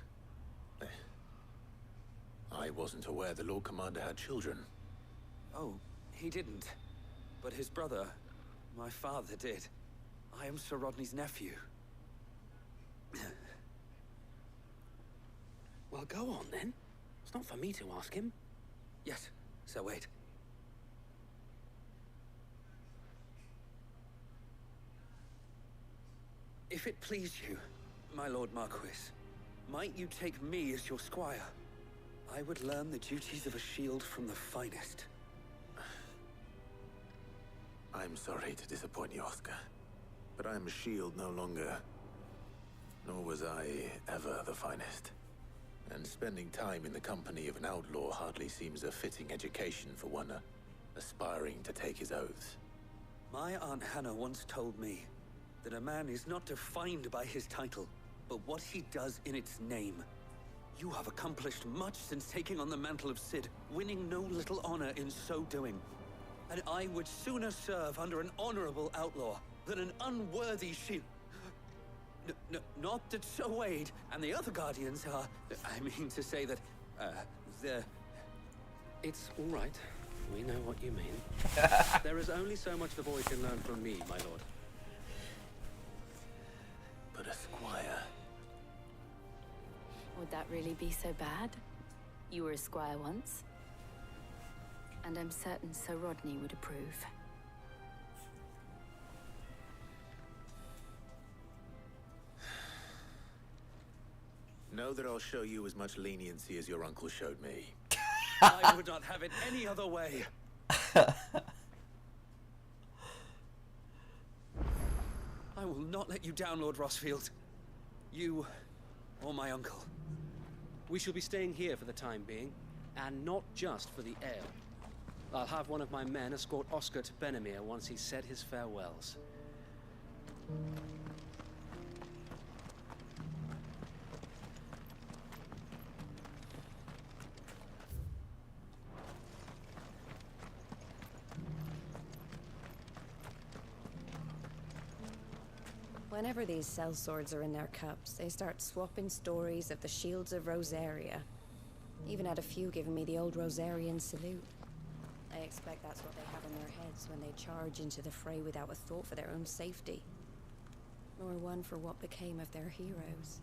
I wasn't aware the Lord Commander had children. Oh, he didn't. But his brother, my father, did. I am Sir Rodney's nephew. Well, go on then. It's not for me to ask him. Yes, Sir Wade. If it please you, my Lord Marquis, might you take me as your squire? I would learn the duties of a shield from the finest. I'm sorry to disappoint you, Oscar, but I'm a shield no longer. Nor was I ever the finest. And spending time in the company of an outlaw hardly seems a fitting education for one aspiring to take his oaths. My Aunt Hannah once told me that a man is not defined by his title, but what he does in its name. You have accomplished much since taking on the mantle of Cid, winning no little honor in so doing. And I would sooner serve under an honorable outlaw than an unworthy shield. Not that Sir Wade and the other Guardians are... I mean to say that, they're... It's all right. We know what you mean. There is only so much the boy can learn from me, my lord. But a squire... Would that really be so bad? You were a squire once. And I'm certain Sir Rodney would approve. Know that I'll show you as much leniency as your uncle showed me. I would not have it any other way. I will not let you down, Lord Rosfield. You or my uncle. We shall be staying here for the time being, and not just for the ale. I'll have one of my men escort Oscar to Benamir once he's said his farewells. Whenever these sellswords are in their cups, they start swapping stories of the shields of Rosaria. Even had a few giving me the old Rosarian salute. I expect that's what they have in their heads when they charge into the fray without a thought for their own safety. Nor one for what became of their heroes.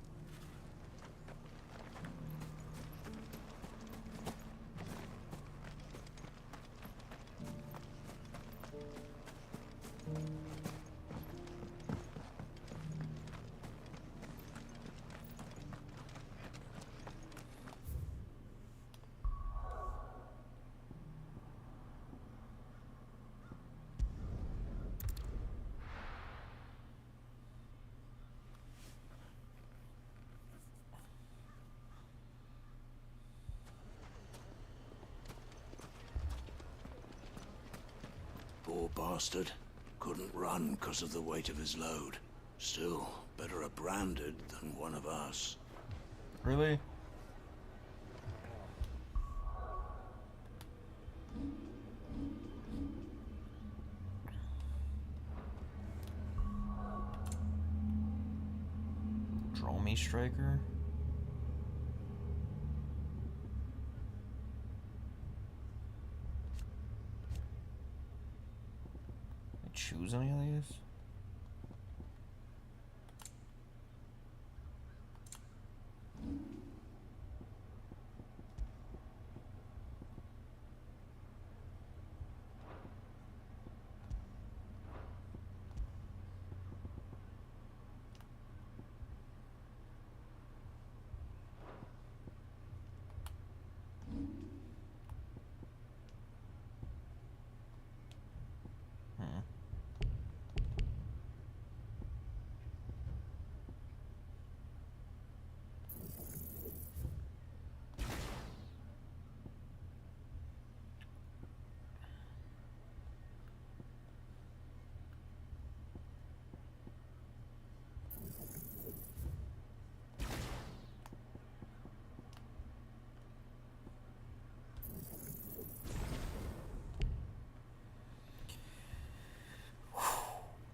Poor bastard. Couldn't run because of the weight of his load. Still, better a branded than one of us. Really? Dromy Striker? Choose any of these?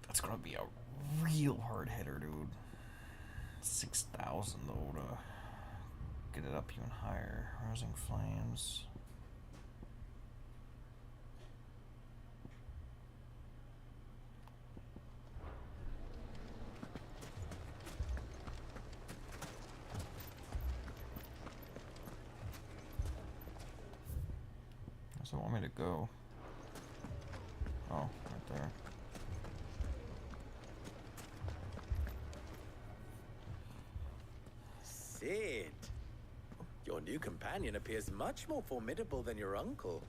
That's gonna be a real hard hitter, dude. 6,000 though to get it up even higher. Rousing Flames. Does it want me to go? Oh, right there. Sid, your new companion appears much more formidable than your uncle.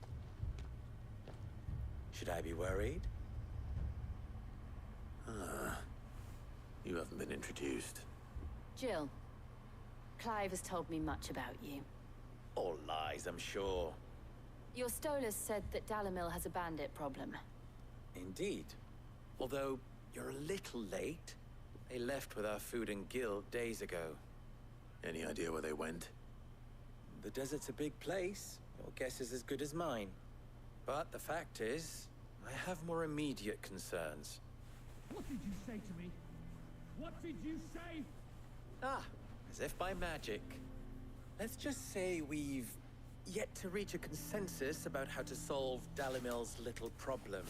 Should I be worried? You haven't been introduced. Jill, Clive has told me much about you. All lies, I'm sure. Your Stolas said that Dalamil has a bandit problem. Indeed. Although, you're a little late. They left with our food and guild days ago. Any idea where they went? The desert's a big place. Your guess is as good as mine. But the fact is, I have more immediate concerns. What did you say to me? What did you say? Ah, as if by magic. Let's just say we've yet to reach a consensus about how to solve Dalimil's little problem.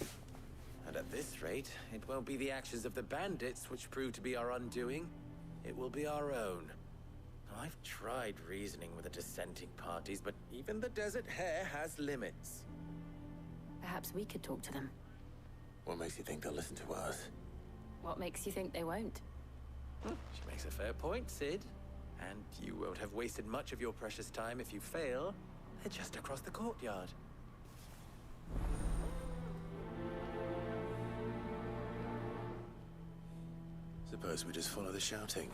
And at this rate, it won't be the actions of the bandits which prove to be our undoing. It will be our own. Now, I've tried reasoning with the dissenting parties, but even the Desert Hare has limits. Perhaps we could talk to them. What makes you think they'll listen to us? What makes you think they won't? She makes a fair point, Sid. And you won't have wasted much of your precious time if you fail. They're just across the courtyard. Suppose we just follow the shouting.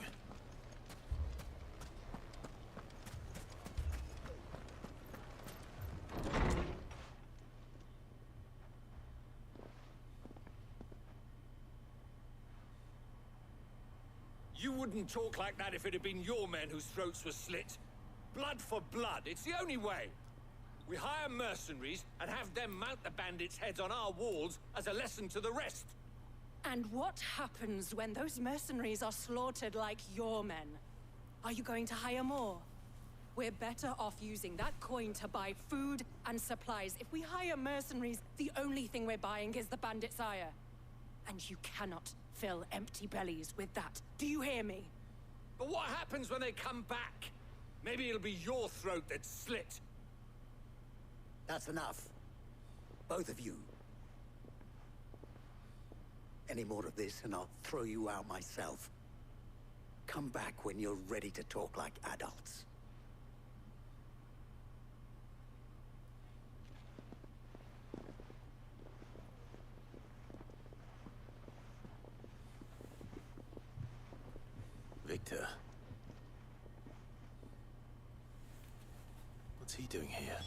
You wouldn't talk like that if it had been your men whose throats were slit. Blood for blood, it's the only way. We hire mercenaries and have them mount the bandits' heads on our walls as a lesson to the rest. And what happens when those mercenaries are slaughtered like your men? Are you going to hire more? We're better off using that coin to buy food and supplies. If we hire mercenaries, the only thing we're buying is the bandits' ire. And you cannot fill empty bellies with that. Do you hear me? But what happens when they come back? Maybe it'll be your throat that's slit. That's enough. Both of you. Any more of this and I'll throw you out myself. Come back when you're ready to talk like adults. Victor. What's he doing here?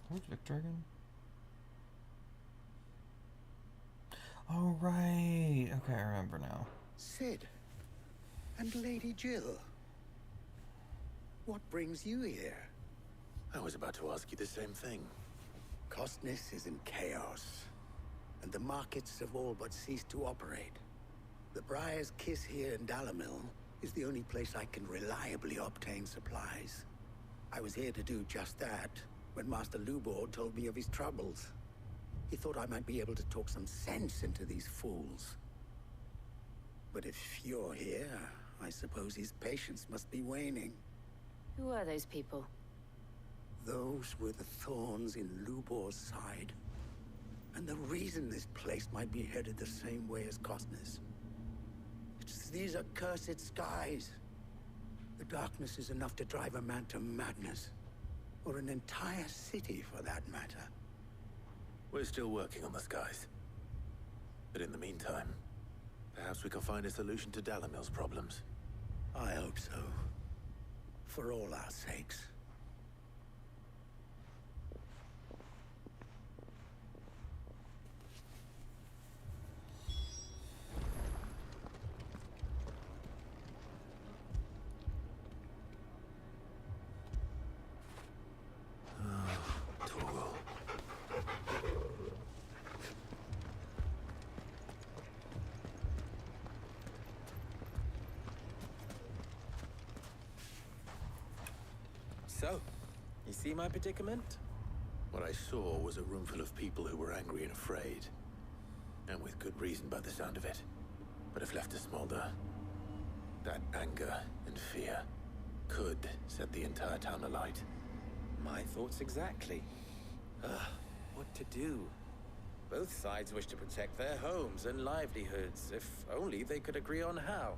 Who's Victor again? Oh, right. Okay, I remember now. Sid. And Lady Jill. What brings you here? I was about to ask you the same thing. Costness is in chaos, and the markets have all but ceased to operate. The Briar's Kiss here in Dalamil is the only place I can reliably obtain supplies. I was here to do just that when Master Lubor told me of his troubles. He thought I might be able to talk some sense into these fools. But if you're here, I suppose his patience must be waning. Who are those people? Those were the thorns in Lubor's side. And the reason this place might be headed the same way as Costness. It's these accursed skies. The darkness is enough to drive a man to madness. Or an entire city, for that matter. We're still working on the skies. But in the meantime, perhaps we can find a solution to Dalamil's problems. I hope so. For all our sakes. So, you see my predicament? What I saw was a room full of people who were angry and afraid. And with good reason by the sound of it. But if left to smolder, that anger and fear could set the entire town alight. My thoughts exactly. What to do? Both sides wish to protect their homes and livelihoods, if only they could agree on how.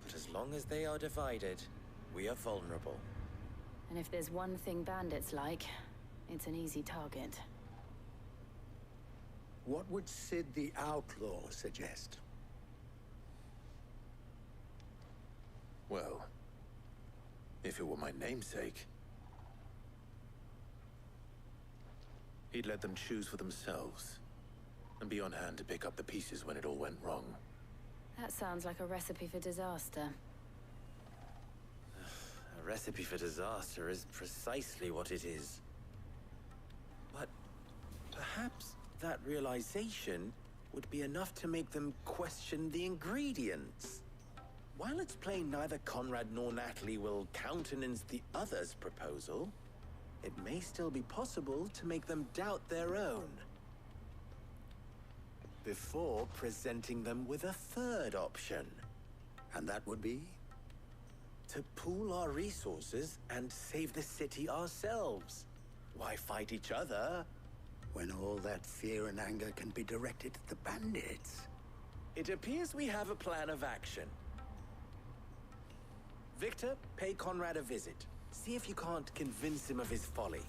But as long as they are divided, we are vulnerable. And if there's one thing bandits like, it's an easy target. What would Sid the Outlaw suggest? Well, if it were my namesake, he'd let them choose for themselves, and be on hand to pick up the pieces when it all went wrong. That sounds like a recipe for disaster. A recipe for disaster is precisely what it is. But perhaps that realization would be enough to make them question the ingredients. While it's plain neither Conrad nor Natalie will countenance the other's proposal, it may still be possible to make them doubt their own. Before presenting them with a third option. And that would be? To pool our resources and save the city ourselves. Why fight each other? When all that fear and anger can be directed at the bandits. It appears we have a plan of action. Victor, pay Conrad a visit. See if you can't convince him of his folly.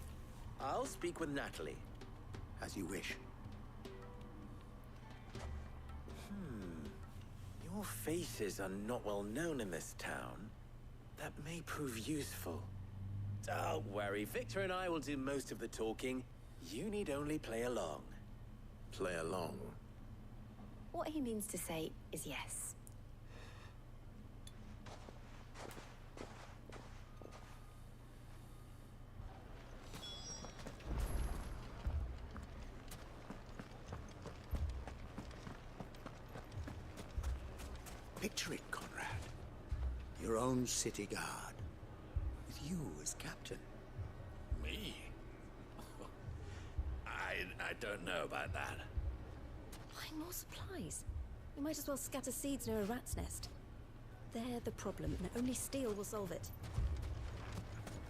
I'll speak with Natalie. As you wish. Your faces are not well known in this town. That may prove useful. Don't worry, Victor and I will do most of the talking. You need only play along. Play along? What he means to say is yes. Picture it, Conrad. Your own city guard. With you as captain. Me? I don't know about that. Why, more supplies? We might as well scatter seeds near a rat's nest. They're the problem, and only steel will solve it.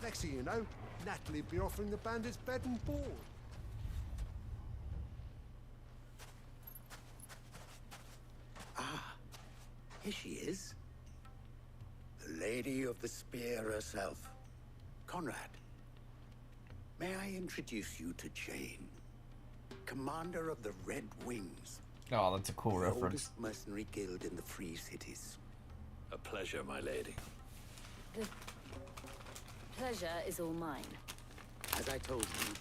Next thing you know, Natalie'd be offering the bandits bed and board. Ah, here she is. The Lady of the Spear herself. Conrad, may I introduce you to Jane, commander of the Red Wings. Oh, that's a cool the reference. oldest mercenary guild in the Free Cities. A pleasure, my lady. The pleasure is all mine. As I told you,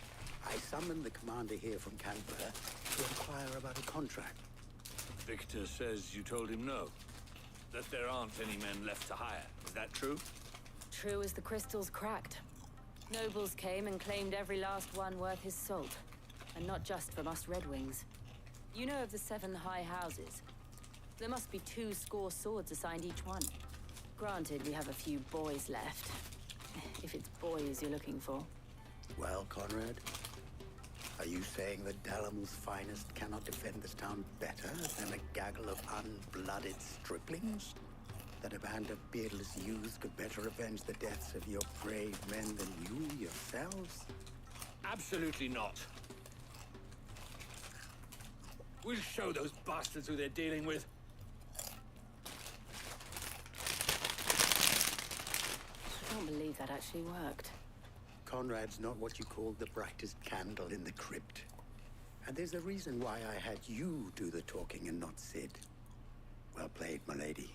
I summoned the commander here from Canberra to inquire about a contract. Victor says you told him no. That there aren't any men left to hire. Is that true? True as the crystals cracked. Nobles came and claimed every last one worth his salt. And not just from us Red Wings. You know of the 7 high houses. There must be 2 swords assigned each one. Granted, we have a few boys left. If it's boys you're looking for. Well, Conrad, are you saying that Dalamel's finest cannot defend this town better than a gaggle of unblooded striplings? That a band of beardless youths could better avenge the deaths of your brave men than you yourselves? Absolutely not. We'll show those bastards who they're dealing with. I can't believe that actually worked. Conrad's not what you call the brightest candle in the crypt. And there's a reason why I had you do the talking and not Sid. Well played, my lady.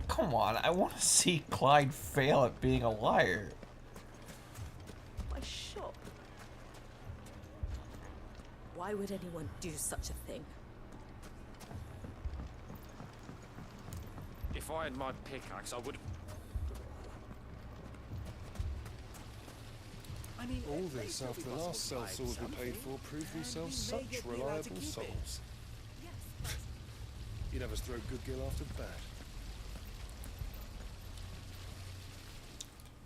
Come on, I want to see Clyde fail at being a liar. My shop? Why would anyone do such a thing? If I had my pickaxe, I would have... All this after the last sellswords we paid for proved themselves such reliable souls. You'd have us throw good gill after bad.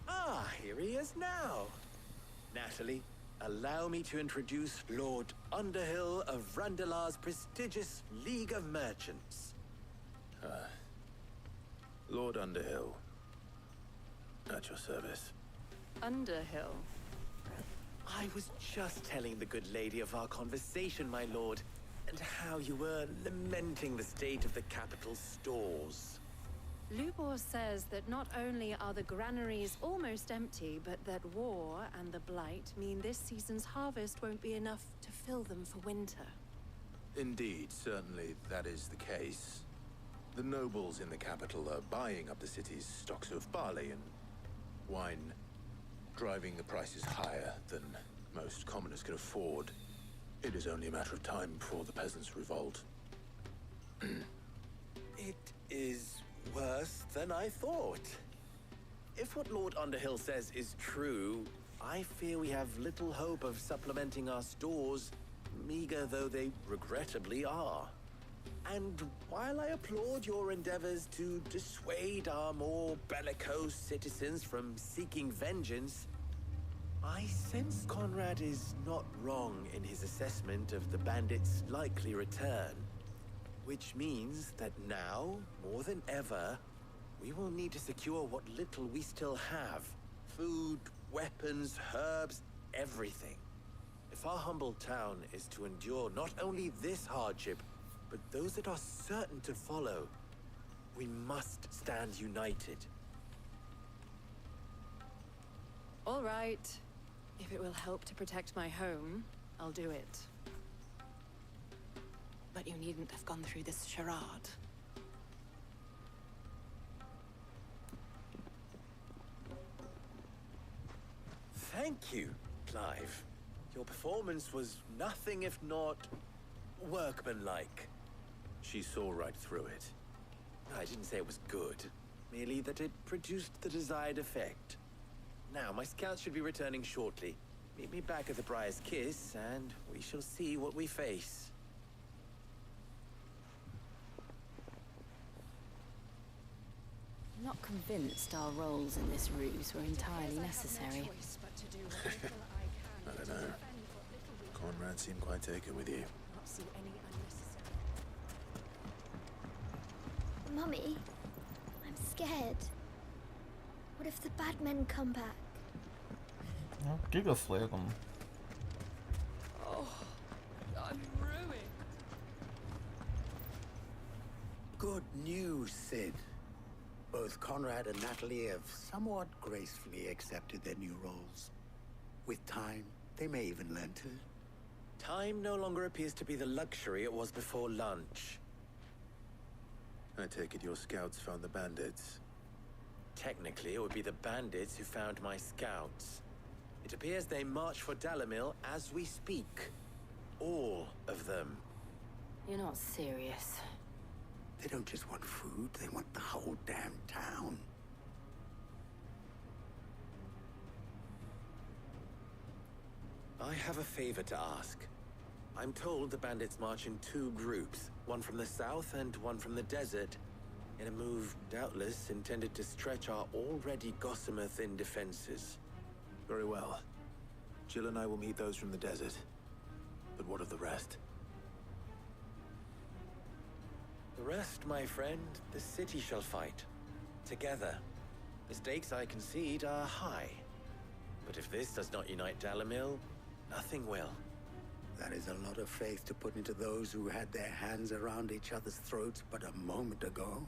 Ah, here he is now. Natalie, allow me to introduce Lord Underhill of Randalar's prestigious League of Merchants. Lord Underhill. At your service. Underhill? I was just telling the good lady of our conversation, my lord, and how you were lamenting the state of the capital stores. Lubor says that not only are the granaries almost empty, but that war and the Blight mean this season's harvest won't be enough to fill them for winter. Indeed, certainly that is the case. The nobles in the capital are buying up the city's stocks of barley and wine, driving the prices higher than most commoners can afford. It is only a matter of time before the peasants revolt. It is worse than I thought. If what Lord Underhill says is true, I fear we have little hope of supplementing our stores, meager though they regrettably are. And while I applaud your endeavors to dissuade our more bellicose citizens from seeking vengeance, I sense Conrad is not wrong in his assessment of the bandits' likely return. Which means that now, more than ever, we will need to secure what little we still have. Food, weapons, herbs, everything. If our humble town is to endure not only this hardship, but those that are certain to follow, we must stand united. All right. If it will help to protect my home, I'll do it. But you needn't have gone through this charade. Thank you, Clive. Your performance was nothing if not workmanlike. She saw right through it. I didn't say it was good, merely that it produced the desired effect. Now, my scouts should be returning shortly. Meet me back at the Briar's Kiss, and we shall see what we face. I'm not convinced our roles in this ruse were entirely necessary. I don't know. Conrad seemed quite taken with you. Mummy, I'm scared. What if the bad men come back? I'll Giga Flare them. Oh, I'm ruined. Good news, Sid. Both Conrad and Natalie have somewhat gracefully accepted their new roles. With time, they may even learn to. Time no longer appears to be the luxury it was before lunch. I take it your scouts found the bandits. Technically, it would be the bandits who found my scouts. It appears they march for Dalimil as we speak. All of them. You're not serious. They don't just want food, they want the whole damn town. I have a favor to ask. I'm told the bandits march in 2 groups, one from the south and one from the desert, in a move doubtless intended to stretch our already gossamer-thin defenses. Very well. Jill and I will meet those from the desert. But what of the rest? The rest, my friend, the city shall fight. Together. The stakes, I concede, are high. But if this does not unite Dalimil, nothing will. That is a lot of faith to put into those who had their hands around each other's throats but a moment ago.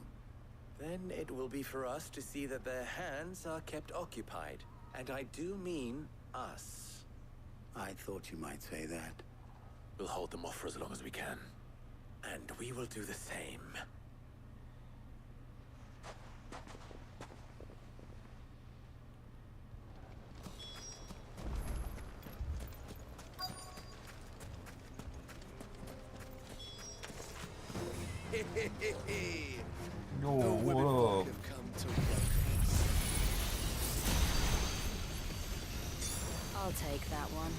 Then it will be for us to see that their hands are kept occupied. And I do mean us. I thought you might say that. We'll hold them off for as long as we can. And we will do the same. Yo, what up? I'll take that one.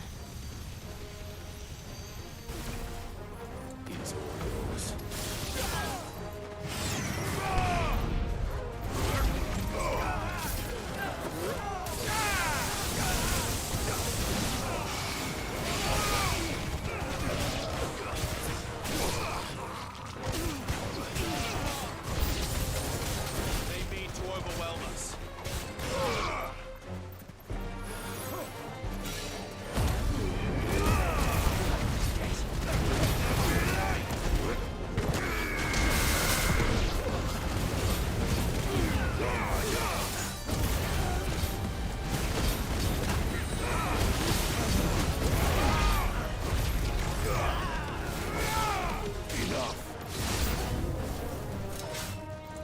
It's all yours. They mean to overwhelm us.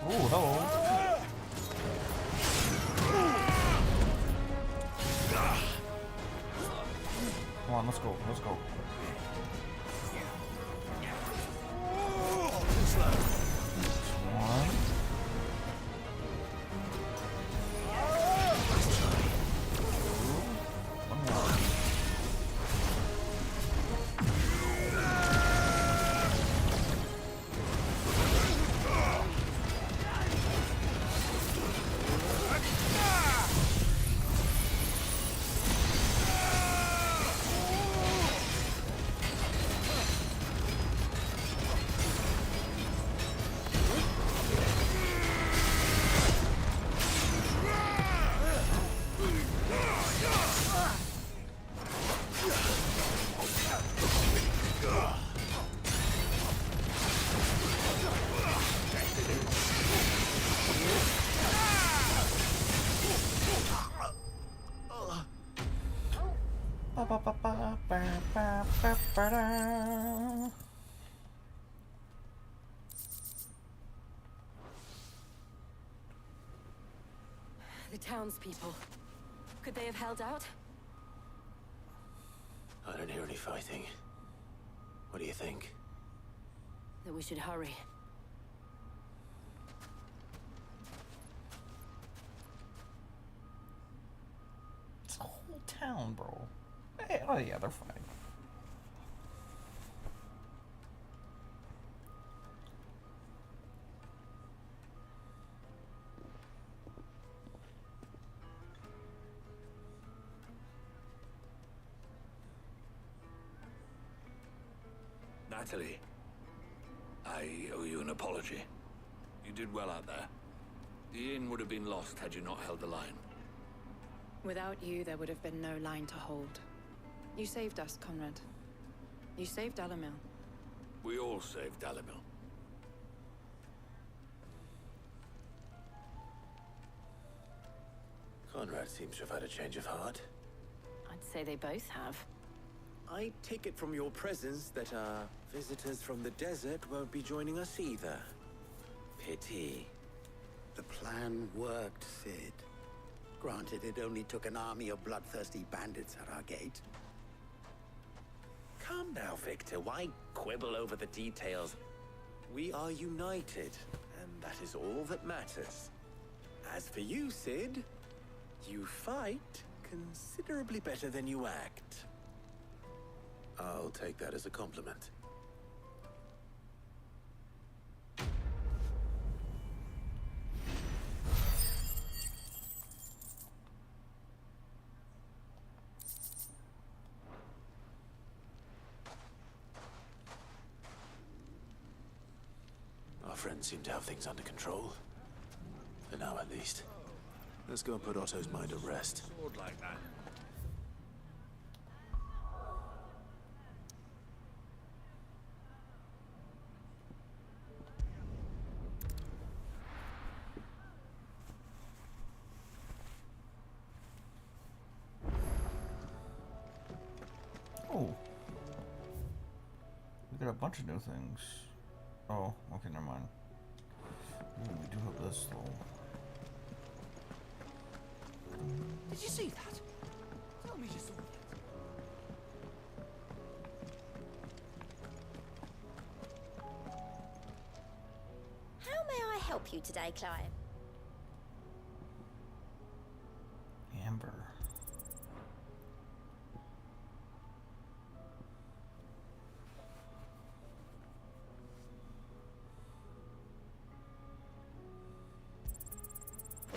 Oh, hello. Come on, let's go, let's go. One. The townspeople. Could they have held out? I don't hear any fighting. What do you think? That we should hurry. It's a whole town, bro. Hey, oh yeah, they're fine. Natalie, I owe you an apology. You did well out there. The inn would have been lost had you not held the line. Without you, there would have been no line to hold. You saved us, Conrad. You saved Dalimil. We all saved Dalimil. Conrad seems to have had a change of heart. I'd say they both have. I take it from your presence that our visitors from the desert won't be joining us either. pity. The plan worked, Sid. Granted, it only took an army of bloodthirsty bandits at our gate. Calm now, Victor. Why quibble over the details? We are united, and that is all that matters. As for you, Sid, you fight considerably better than you act. I'll take that as a compliment. Our friends seem to have things under control. For now, at least. Let's go and put Otto's mind at rest. Sword like that. Oh. We got a bunch of new things. Oh, okay, never mind. Ooh, we do have this though. Did you see that? Tell me you saw it. How may I help you today, Clive? Amber.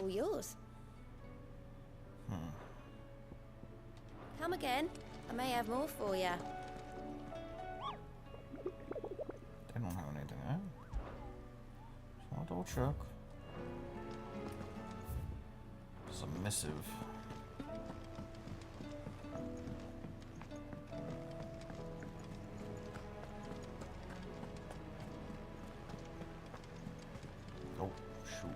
All yours. Come again. I may have more for you. They don't have anything, eh? So I'll double check. It's a missive. Oh, shoot.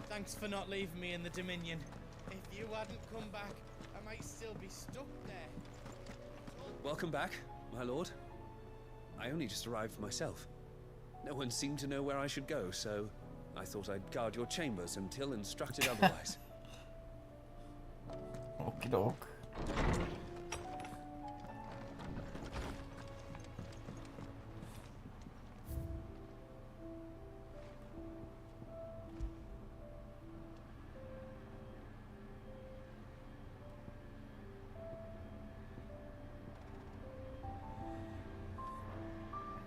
Thanks for not leaving me in the Dominion. If you hadn't come back, I might still be stuck there. Welcome back, my lord. I only just arrived myself. No one seemed to know where I should go, so I thought I'd guard your chambers until instructed otherwise. Okie doke.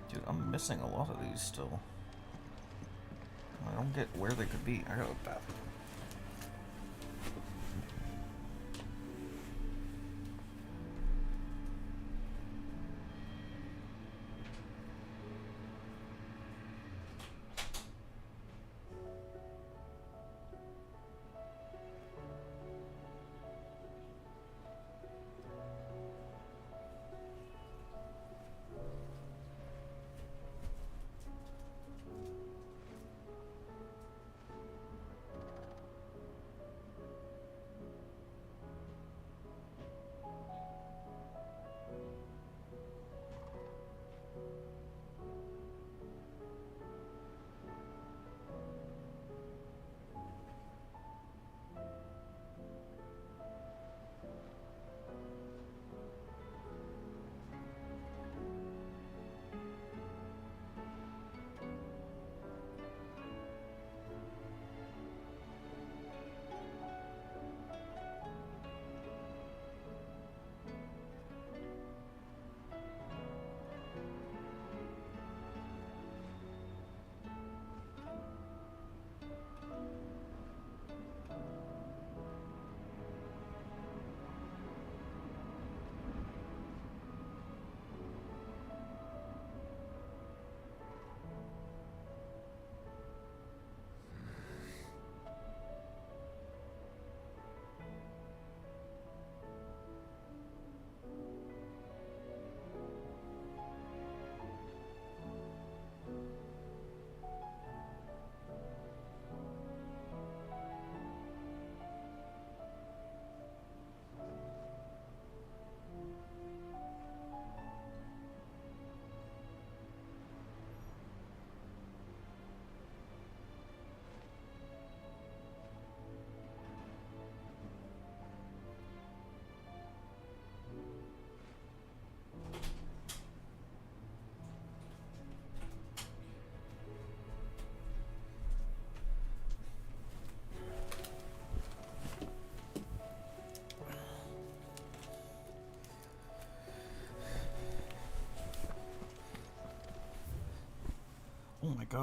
Dude, I'm missing a lot of these still. I don't get where they could be. I gotta look back.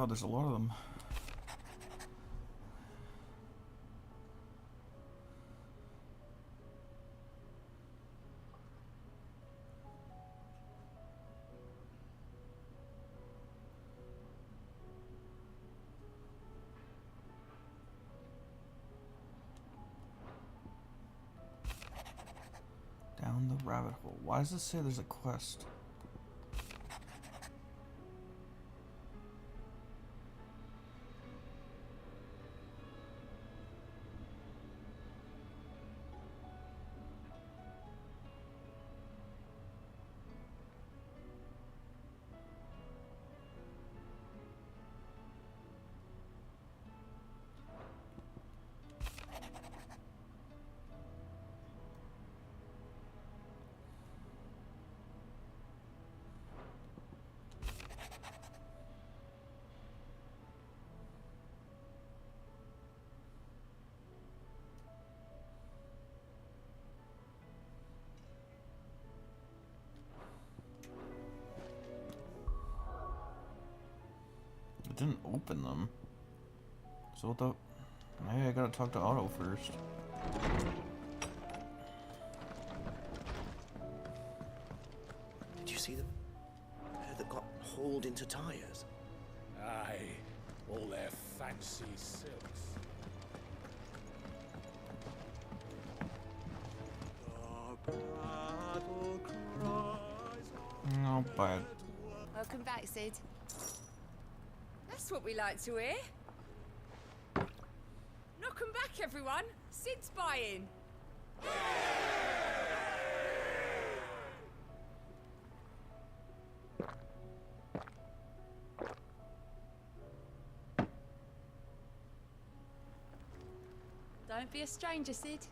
God, there's a lot of them. Down the rabbit hole. Why does it say there's a quest? It didn't open them. So what the... Maybe I gotta talk to Otto first. Did you see them? That got hauled into tires. Aye, all their fancy silks. No, bad. Welcome back, Sid. That's what we like to hear. Knock 'em back, everyone. Sid's buying. Don't be a stranger, Sid.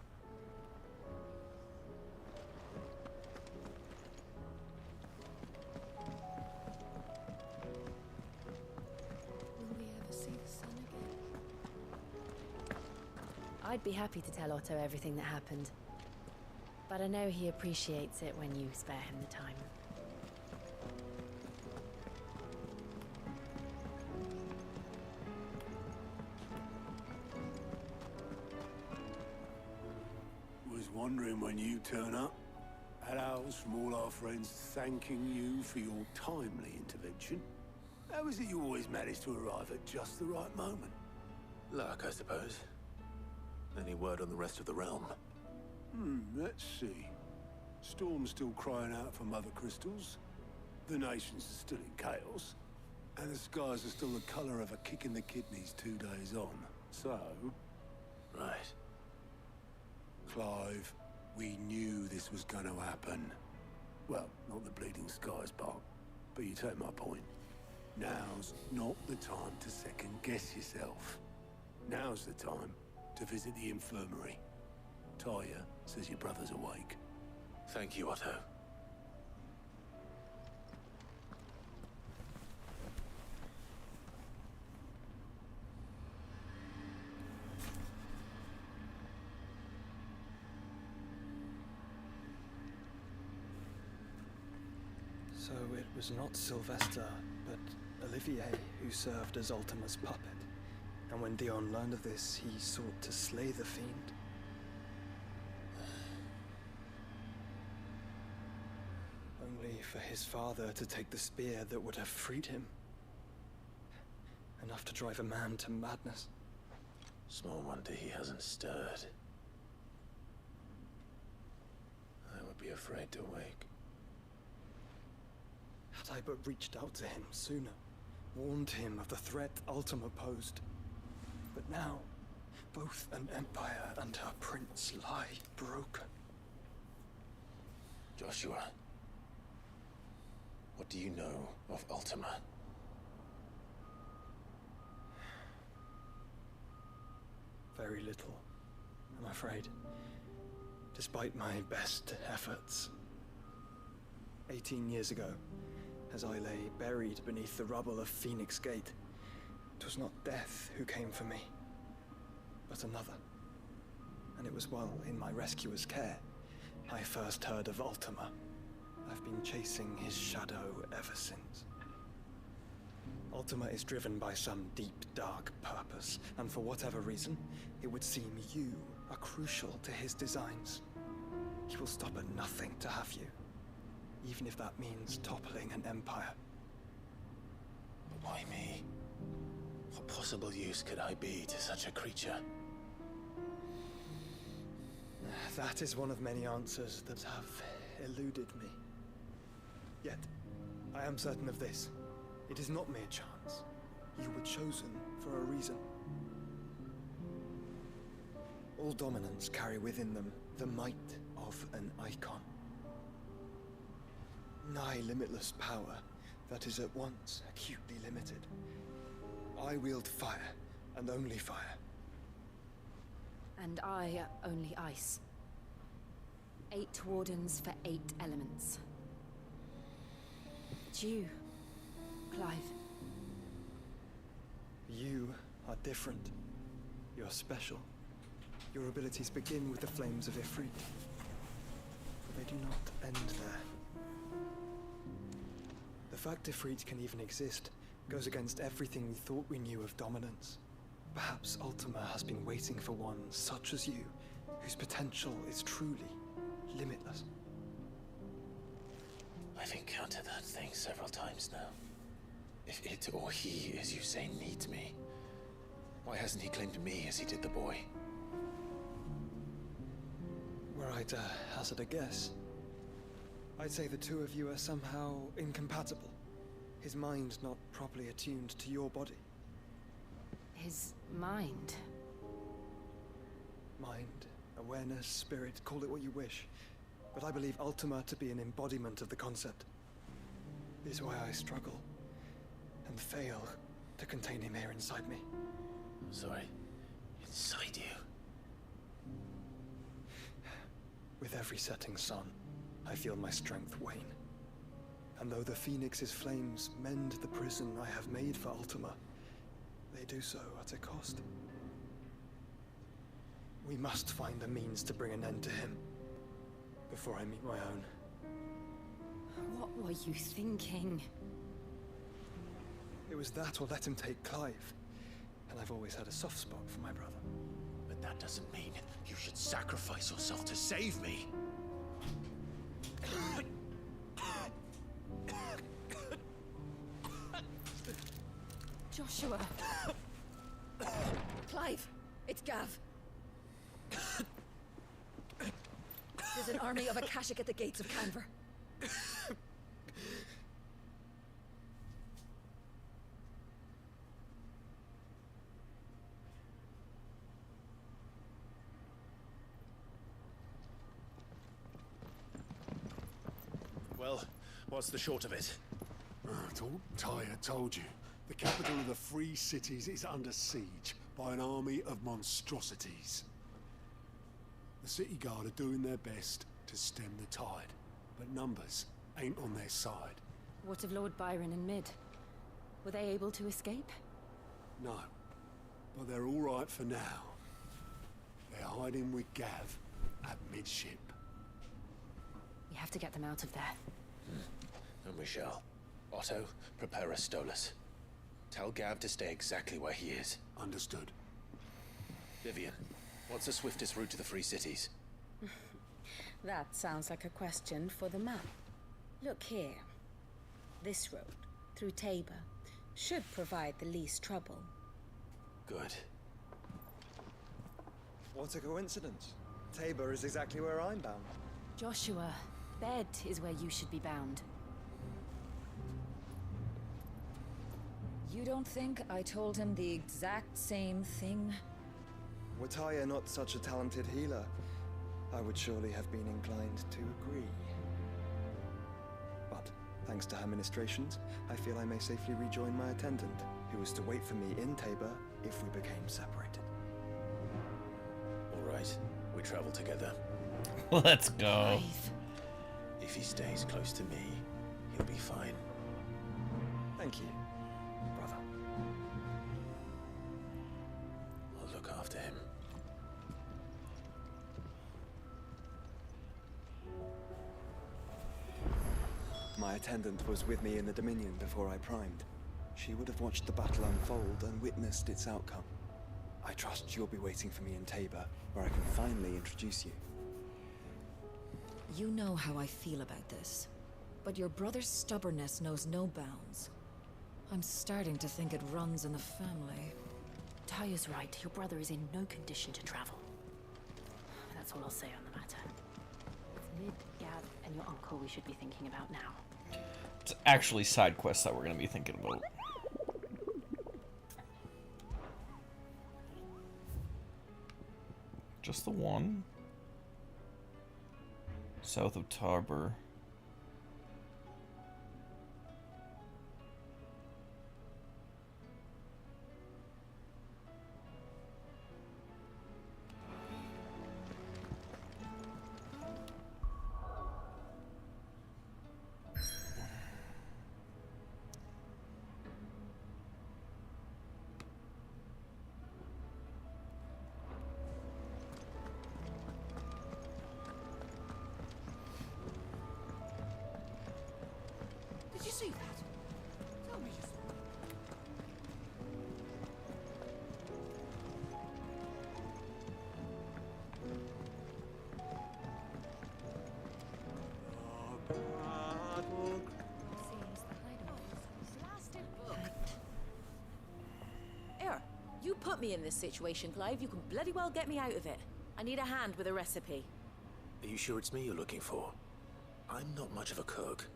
Will we ever see the sun again? I'd be happy to tell Otto everything that happened. But I know he appreciates it when you spare him the time. Was wondering when you turn up. Hellos from all our friends thanking you for your timely intervention. How is it you always manage to arrive at just the right moment? Luck, I suppose. Any word on the rest of the realm? Let's see. Storm's still crying out for mother crystals. The nations are still in chaos. And the skies are still the color of a kick in the kidneys 2 days on. So... Right. Clive, we knew this was going to happen. Well, not the bleeding skies part, but you take my point. Now's not the time to second-guess yourself. Now's the time to visit the infirmary. Talia says your brother's awake. Thank you, Otto. So it was not Sylvester, but Olivier who served as Ultima's puppet. And when Dion learned of this, he sought to slay the fiend. Only for his father to take the spear that would have freed him. Enough to drive a man to madness. Small wonder he hasn't stirred. I would be afraid to wake. Had I but reached out to him sooner, warned him of the threat Ultima posed. But now, both an empire and her prince lie broken. Joshua, what do you know of Ultima? Very little, I'm afraid. Despite my best efforts. 18 years ago, as I lay buried beneath the rubble of Phoenix Gate, it was not death who came for me, but another. And it was while in my rescuer's care, I first heard of Ultima. I've been chasing his shadow ever since. Ultima is driven by some deep, dark purpose, and for whatever reason, it would seem you are crucial to his designs. He will stop at nothing to have you, even if that means toppling an empire. But why me? What possible use could I be to such a creature? That is one of many answers that have eluded me. Yet, I am certain of this. It is not mere chance. You were chosen for a reason. All dominants carry within them the might of an icon. Nigh limitless power that is at once acutely limited. I wield fire, and only fire. And I only ice. 8 wardens for 8 elements. It's you, Clive. You are different. You're special. Your abilities begin with the flames of Ifrit. But they do not end there. The fact Ifrit can even exist goes against everything we thought we knew of dominance. Perhaps Ultima has been waiting for one such as you, whose potential is truly limitless. I've encountered that thing several times now. If it or he, as you say, needs me, why hasn't he claimed me as he did the boy? Were I to hazard a guess, I'd say the two of you are somehow incompatible. His mind not properly attuned to your body. His mind? Mind, awareness, spirit, call it what you wish. But I believe Ultima to be an embodiment of the concept. This is why I struggle and fail to contain him here inside me. Sorry, inside you? With every setting sun, I feel my strength wane. And though the Phoenix's flames mend the prison I have made for Ultima, they do so at a cost. We must find a means to bring an end to him before I meet my own. What were you thinking? It was that or let him take Clive. And I've always had a soft spot for my brother. But that doesn't mean you should sacrifice yourself to save me. Joshua. Clive, it's Gav. There's an army of Akashic at the gates of Canver. Well, what's the short of it? I thought Tyre told you. The capital of the Free Cities is under siege by an army of monstrosities. The city guard are doing their best to stem the tide, but numbers ain't on their side. What of Lord Byron and Mid? Were they able to escape? No, but they're all right for now. They're hiding with Gav at midship. We have to get them out of there. And we shall. Otto, prepare a Stolas. Tell Gav to stay exactly where he is. Understood. Vivian, what's the swiftest route to the Free Cities? That sounds like a question for the map. Look here. This road, through Tabor, should provide the least trouble. Good. What a coincidence. Tabor is exactly where I'm bound. Joshua, Bed is where you should be bound. You don't think I told him the exact same thing? Were Tyre not such a talented healer, I would surely have been inclined to agree. But, thanks to her ministrations, I feel I may safely rejoin my attendant, who was to wait for me in Tabor if we became separated. All right, we travel together. Let's go. If he stays close to me, he'll be fine. Thank you, brother. I'll look after him. My attendant was with me in the Dominion before I primed. She would have watched the battle unfold and witnessed its outcome. I trust you'll be waiting for me in Tabor, where I can finally introduce you. You know how I feel about this, but your brother's stubbornness knows no bounds. I'm starting to think it runs in the family. Taya's right. Your brother is in no condition to travel. That's all I'll say on the matter. It's Lid, Gav, and your uncle we should be thinking about now. It's actually side quests that we're going to be thinking about. Just the one. South of Tabor. Did you see that? Tell me you saw it. Here, you put me in this situation, Clive. You can bloody well get me out of it. I need a hand with a recipe. Are you sure it's me you're looking for? I'm not much of a cook.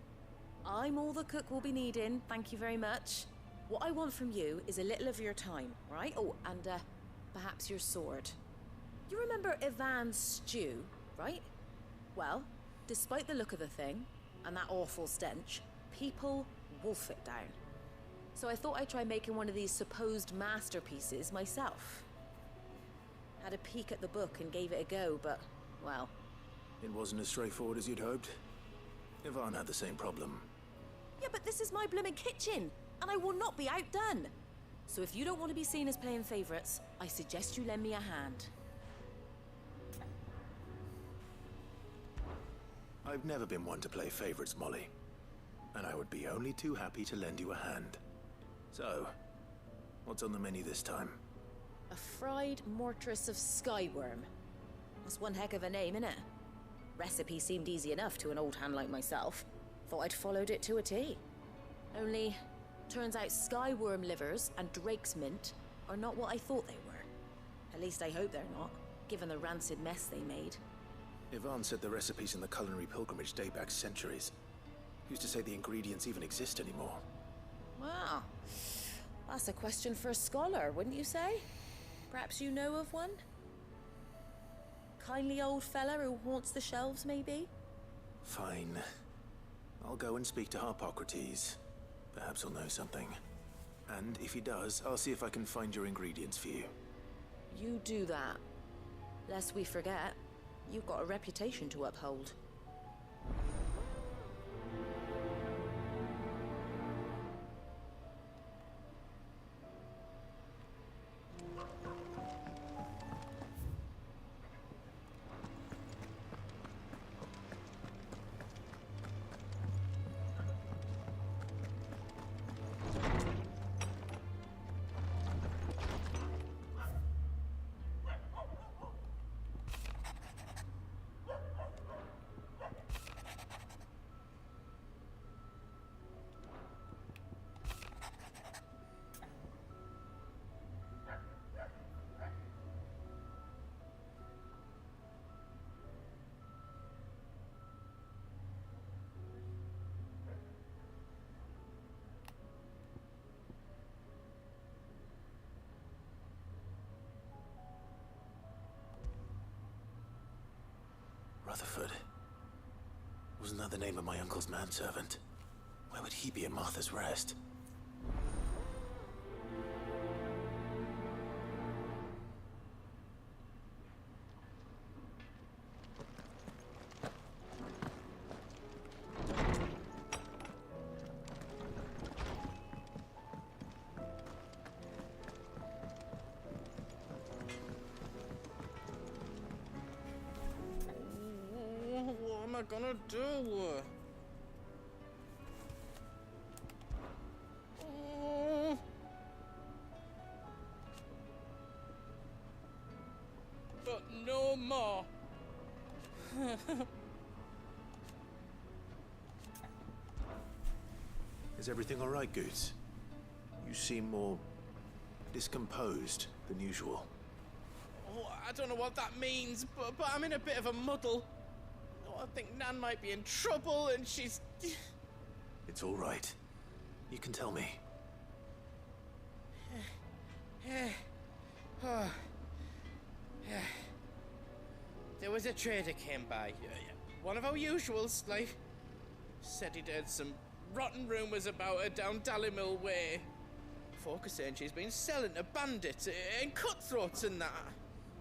I'm all the cook will be needing, thank you very much. What I want from you is a little of your time, right? Oh, and perhaps your sword. You remember Ivan's stew, right? Well, despite the look of the thing, and that awful stench, people wolf it down. So I thought I'd try making one of these supposed masterpieces myself. Had a peek at the book and gave it a go, but, well... It wasn't as straightforward as you'd hoped. Ivan had the same problem. Yeah, but this is my blimmin' kitchen, and I will not be outdone. So if you don't want to be seen as playing favorites, I suggest you lend me a hand. I've never been one to play favorites, Molly. And I would be only too happy to lend you a hand. So, what's on the menu this time? A fried mortress of skyworm. That's one heck of a name, innit? Recipe seemed easy enough to an old hand like myself. Thought I'd followed it to a T. Only, turns out skyworm livers and drake's mint are not what I thought they were. At least I hope they're not, given the rancid mess they made. Ivan said the recipes in the culinary pilgrimage date back centuries. Who's to say the ingredients even exist anymore? Wow. That's a question for a scholar, wouldn't you say? Perhaps you know of one? Kindly old fella who haunts the shelves, maybe? Fine. I'll go and speak to Harpocrates. Perhaps he'll know something. And if he does, I'll see if I can find your ingredients for you. You do that. Lest we forget, you've got a reputation to uphold. Rutherford. Wasn't that the name of my uncle's manservant? Where would he be at Martha's Rest? What am I gonna do? no more. Is everything all right, Goose? You seem more discomposed than usual. Oh, I don't know what that means, but I'm in a bit of a muddle. Oh, I think Nan might be in trouble, and she's... It's all right. You can tell me. Oh. There was a trader came by. One of our usuals, like. Said he'd heard some rotten rumours about her down Dalimil Way. Folk are saying she's been selling to bandits and cutthroats and that.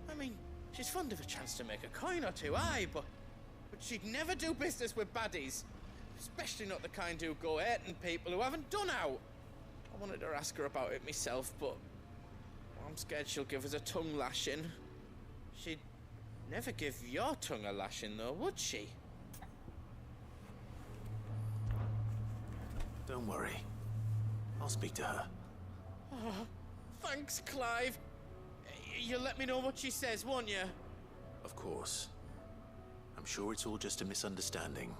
I mean, she's fond of a chance to make a coin or two, aye, but she'd never do business with baddies. Especially not the kind who go hurting people who haven't done out. I wanted to ask her about it myself, but I'm scared she'll give us a tongue lashing. She'd never give your tongue a lashing, though, would she? Don't worry. I'll speak to her. Oh, thanks, Clive. You'll let me know what she says, won't you? Of course. I'm sure it's all just a misunderstanding.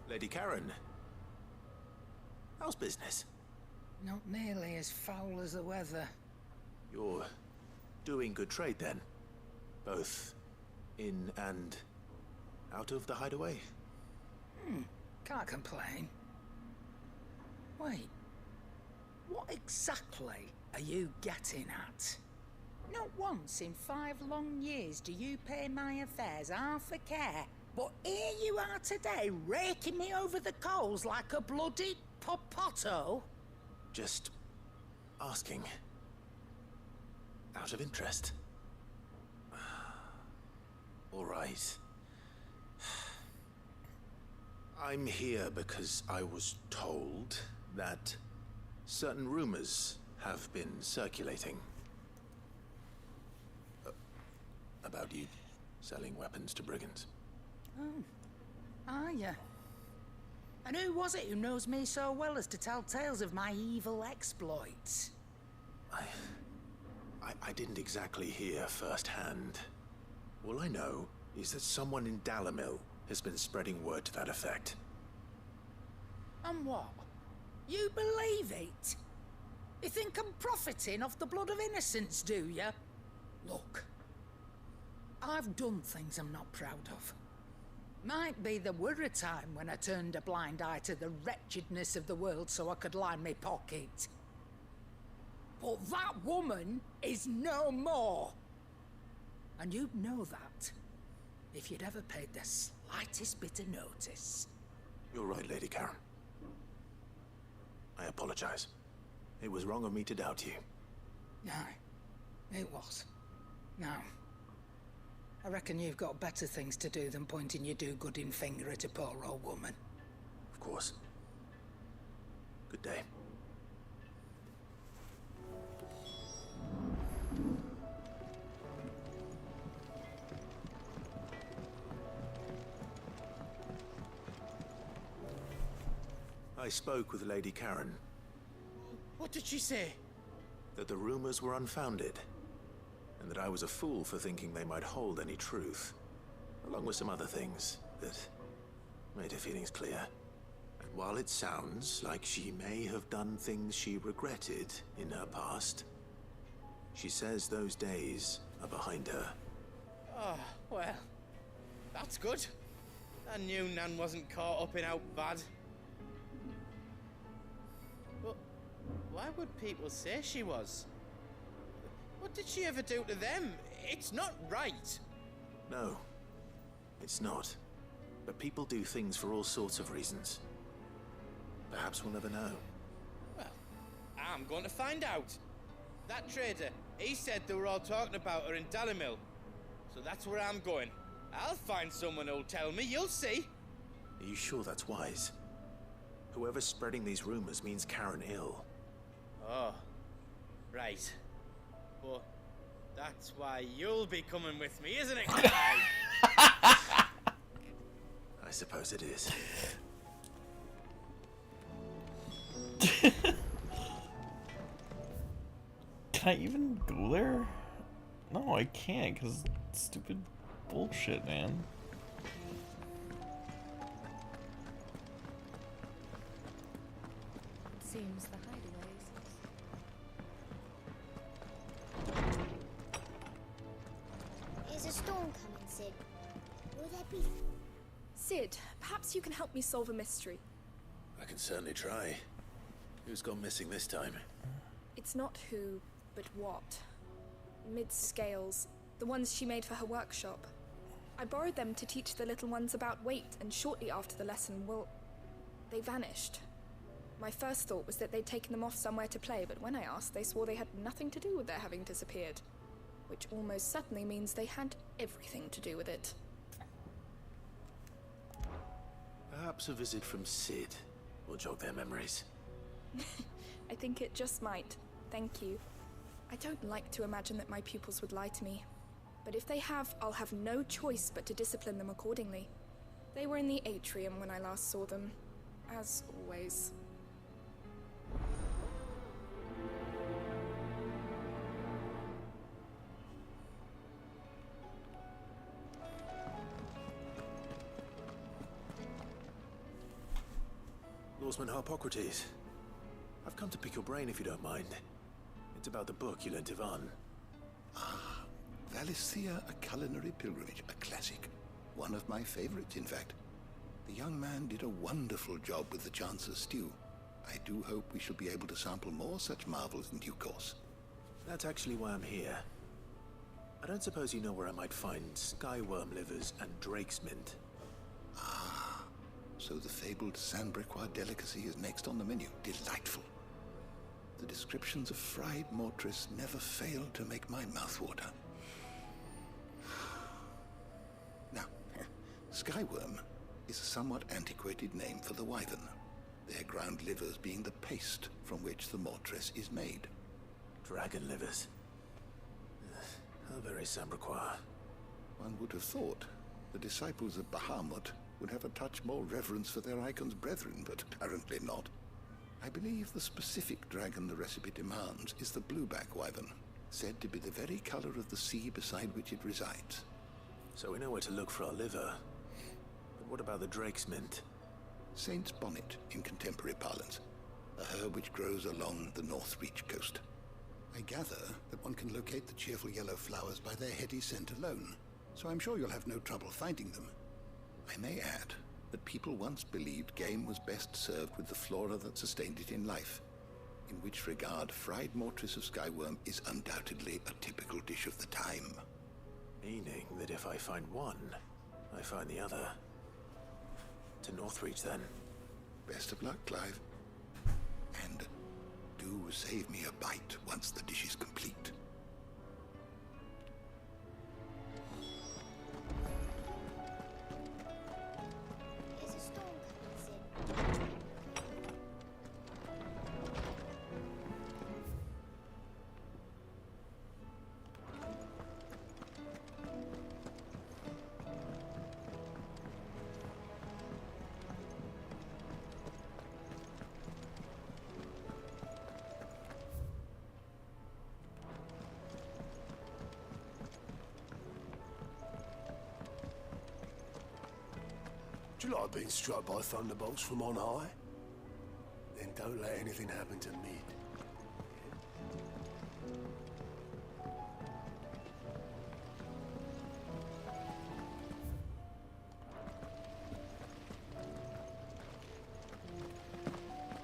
Lady Karen, how's business? Not nearly as foul as the weather. You're doing good trade then? Both in and out of the hideaway? Can't complain. Wait, what exactly are you getting at? Not once in 5 long years do you pay my affairs half a care. But here you are today, raking me over the coals like a bloody popoto. Just asking. Out of interest. All right. I'm here because I was told that certain rumors have been circulating. About you selling weapons to brigands. Oh, are ya? And who was it who knows me so well as to tell tales of my evil exploits? I didn't exactly hear firsthand. All I know is that someone in Dalimil has been spreading word to that effect. And what? You believe it? You think I'm profiting off the blood of innocents, do you? Look, I've done things I'm not proud of. Might be there were a time when I turned a blind eye to the wretchedness of the world so I could line my pocket. But that woman is no more. And you'd know that if you'd ever paid the slightest bit of notice. You're right, Lady Karen. I apologize. It was wrong of me to doubt you. Aye, it was. Now, I reckon you've got better things to do than pointing your do-gooding finger at a poor old woman. Of course. Good day. I spoke with Lady Karen. What did she say? That the rumors were unfounded, and that I was a fool for thinking they might hold any truth, along with some other things that made her feelings clear. And while it sounds like she may have done things she regretted in her past, she says those days are behind her. Oh, well, that's good. I knew Nan wasn't caught up in out bad. But why would people say she was? What did she ever do to them? It's not right. No, it's not. But people do things for all sorts of reasons. Perhaps we'll never know. Well, I'm going to find out. That trader, he said they were all talking about her in Dalimil. So that's where I'm going. I'll find someone who'll tell me, you'll see. Are you sure that's wise? Whoever's spreading these rumors means Karen ill. Oh, right. But That's why you'll be coming with me, isn't it, Clive? I suppose it is. Can I even go there? No, I can't, because stupid bullshit, man. Seems the hideaways. Is a storm coming, Sid? Will there be... Sid, perhaps you can help me solve a mystery. I can certainly try. Who's gone missing this time? It's not who, but what. Mid's scales, the ones she made for her workshop. I borrowed them to teach the little ones about weight, and shortly after the lesson, well, they vanished. My first thought was that they'd taken them off somewhere to play, but when I asked, they swore they had nothing to do with their having disappeared. Which almost certainly means they had everything to do with it. Perhaps a visit from Sid will jog their memories. I think it just might. Thank you. I don't like to imagine that my pupils would lie to me. But if they have, I'll have no choice but to discipline them accordingly. They were in the atrium when I last saw them. As always. Norseman Harpocrates. I've come to pick your brain if you don't mind. It's about the book you lent Ivan. Ah, Valisthea, A Culinary Pilgrimage, a classic. One of my favorites, in fact. The young man did a wonderful job with the Chance's stew. I do hope we shall be able to sample more such marvels in due course. That's actually why I'm here. I don't suppose you know where I might find skyworm livers and drake's mint. Ah, so the fabled Sandbrequois delicacy is next on the menu. Delightful. The descriptions of fried mortris never fail to make my mouth water. Now, skyworm is a somewhat antiquated name for the wyvern, their ground livers being the paste from which the mortris is made. Dragon livers. How very Sandbrequois. One would have thought the disciples of Bahamut would have a touch more reverence for their icon's brethren, but apparently not. I believe the specific dragon the recipe demands is the blueback wyvern, said to be the very color of the sea beside which it resides. So we know where to look for our liver. But what about the drake's mint? Saint's bonnet in contemporary parlance, a herb which grows along the North Reach coast. I gather that one can locate the cheerful yellow flowers by their heady scent alone, so I'm sure you'll have no trouble finding them. I may add that people once believed game was best served with the flora that sustained it in life, in which regard fried mortris of skyworm is undoubtedly a typical dish of the time. Meaning that if I find one, I find the other. To Northreach, then. Best of luck, Clive. And do save me a bite once the dish is complete. Is a storm coming, Sid? Do you like being struck by thunderbolts from on high? Then don't let anything happen to Mid.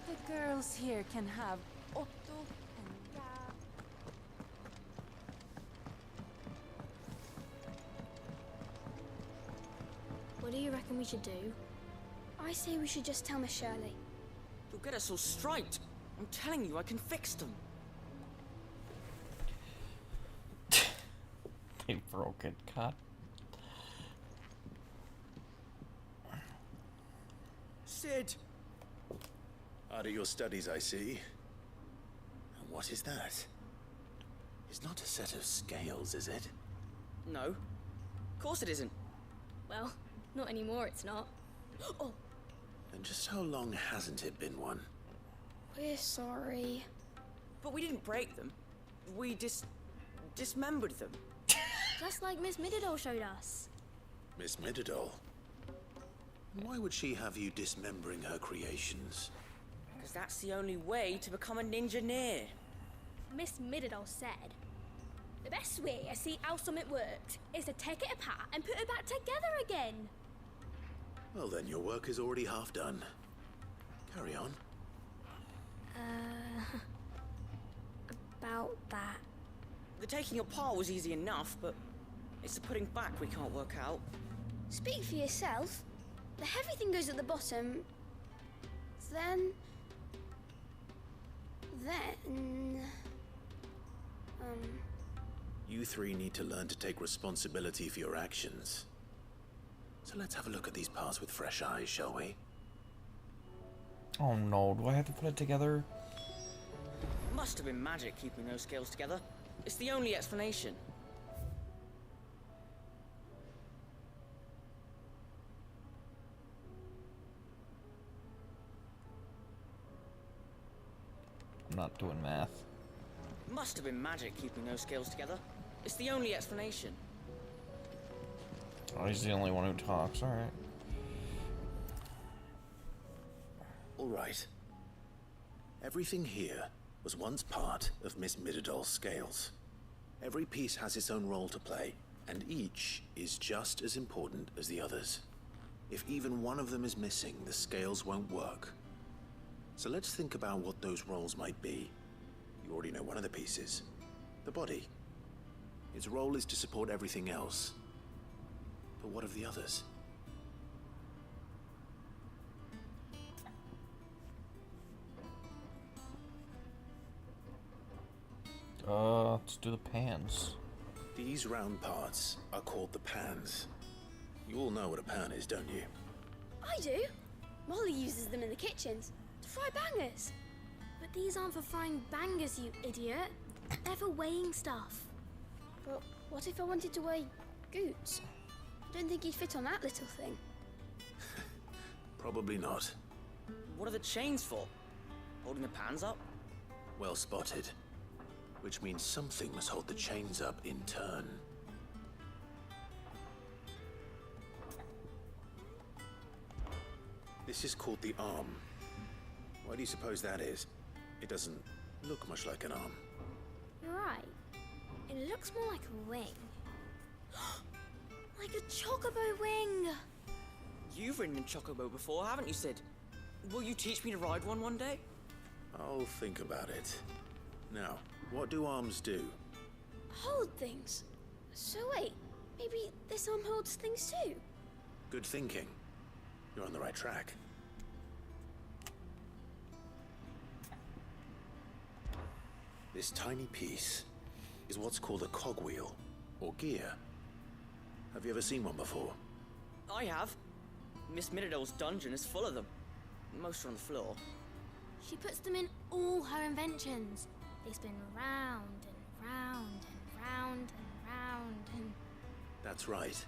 The girls here can have Otto and Gab. What do you reckon we should do? I say we should just tell Miss Shirley. You'll get us all striped. I'm telling you, I can fix them. They broke it, God. Sid! Out of your studies, I see. And what is that? is not a set of scales, is it? No. Of course it isn't. Well, not anymore, it's not. Oh, And just how long hasn't it been one? we're sorry. But we didn't break them. We dismembered them. Just like Miss Mididol showed us. Miss Mididol? Why would she have you dismembering her creations? Because that's the only way to become a ninja-neer. Miss Mididol said, the best way to see how something works is to take it apart and put it back together again. Well then, your work is already half done. Carry on. About that. The taking apart was easy enough, but it's the putting back we can't work out. Speak for yourself. The heavy thing goes at the bottom. Then... You three need to learn to take responsibility for your actions. So let's have a look at these parts with fresh eyes, shall we? Oh no, do I have to put it together? Must have been magic keeping those scales together. It's the only explanation. I'm not doing math. Must have been magic keeping those scales together. It's the only explanation. Oh, he's the only one who talks, alright. Alright. Everything here was once part of Miss Mididol's scales. Every piece has its own role to play, and each is just as important as the others. If even one of them is missing, the scales won't work. So let's think about what those roles might be. You already know one of the pieces. The body. Its role is to support everything else. But what of the others? Let's do the pans. These round parts are called the pans. You all know what a pan is, don't you? I do. Molly uses them in the kitchens to fry bangers. But these aren't for frying bangers, you idiot. They're for weighing stuff. But what if I wanted to weigh goods? I don't think he'd fit on that little thing. Probably not. What are the chains for? Holding the pans up? Well spotted. Which means something must hold the chains up in turn. This is called the arm. Why do you suppose that is? It doesn't look much like an arm. You're right. It looks more like a wing. Like a chocobo wing! You've ridden a chocobo before, haven't you, Sid? Will you teach me to ride one day? I'll think about it. Now, what do arms do? Hold things. So wait, maybe this arm holds things too? Good thinking. You're on the right track. This tiny piece is what's called a cogwheel, or gear. Have you ever seen one before? I have. Miss Mididol's dungeon is full of them. Most are on the floor. She puts them in all her inventions. They spin round and round and round and round and... That's right.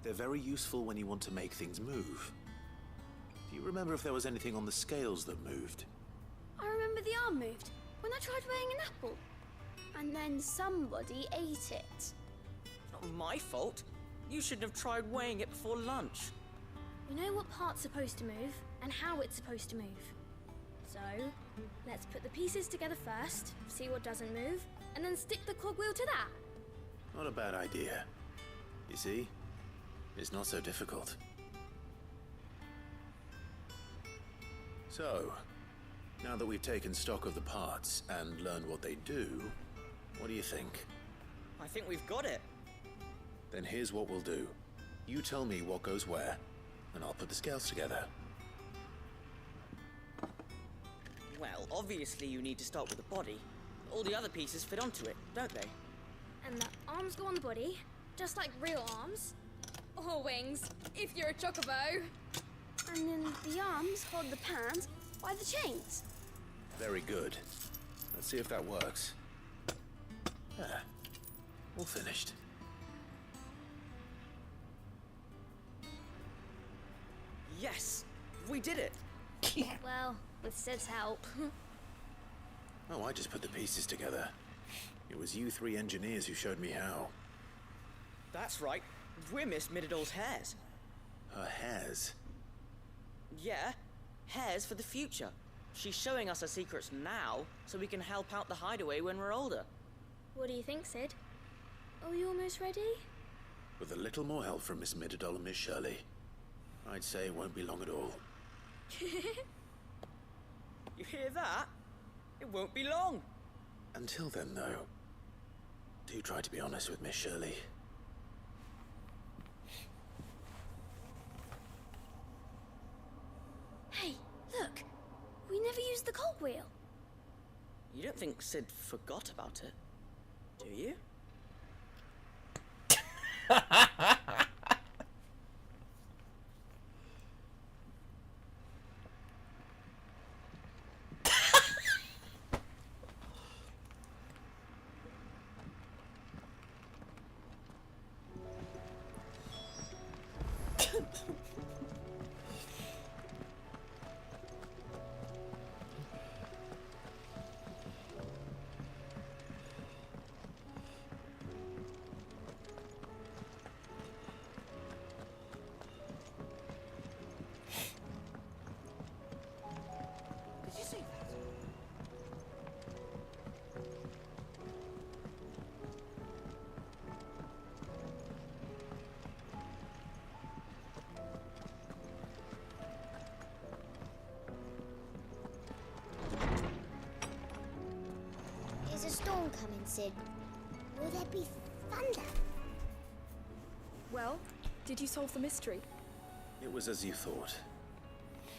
They're very useful when you want to make things move. Do you remember if there was anything on the scales that moved? I remember the arm moved when I tried weighing an apple. And then somebody ate it. Not my fault. You shouldn't have tried weighing it before lunch. We know what part's supposed to move and how it's supposed to move. So, let's put the pieces together first, see what doesn't move, and then stick the cogwheel to that. Not a bad idea. You see? It's not so difficult. So, now that we've taken stock of the parts and learned what they do, what do you think? I think we've got it. Then here's what we'll do. You tell me what goes where, and I'll put the scales together. Well, obviously you need to start with the body. All the other pieces fit onto it, don't they? And the arms go on the body, just like real arms. Or wings, if you're a chocobo. And then the arms hold the pans by the chains. Very good. Let's see if that works. There. All finished. Yes! We did it! Well, with Sid's help. Oh, I just put the pieces together. It was you three engineers who showed me how. That's right. We're Miss Mididol's hairs. Her hairs? Yeah, hairs for the future. She's showing us her secrets now, so we can help out the hideaway when we're older. What do you think, Sid? Are we almost ready? With a little more help from Miss Mididol and Miss Shirley, I'd say it won't be long at all. You hear that? It won't be long. Until then, though, do try to be honest with Miss Shirley. Hey, look! We never used the cogwheel. You don't think Sid forgot about it, do you? Did you see that? Is a storm coming, Sid? Will there be thunder? Well, did you solve the mystery? It was as you thought.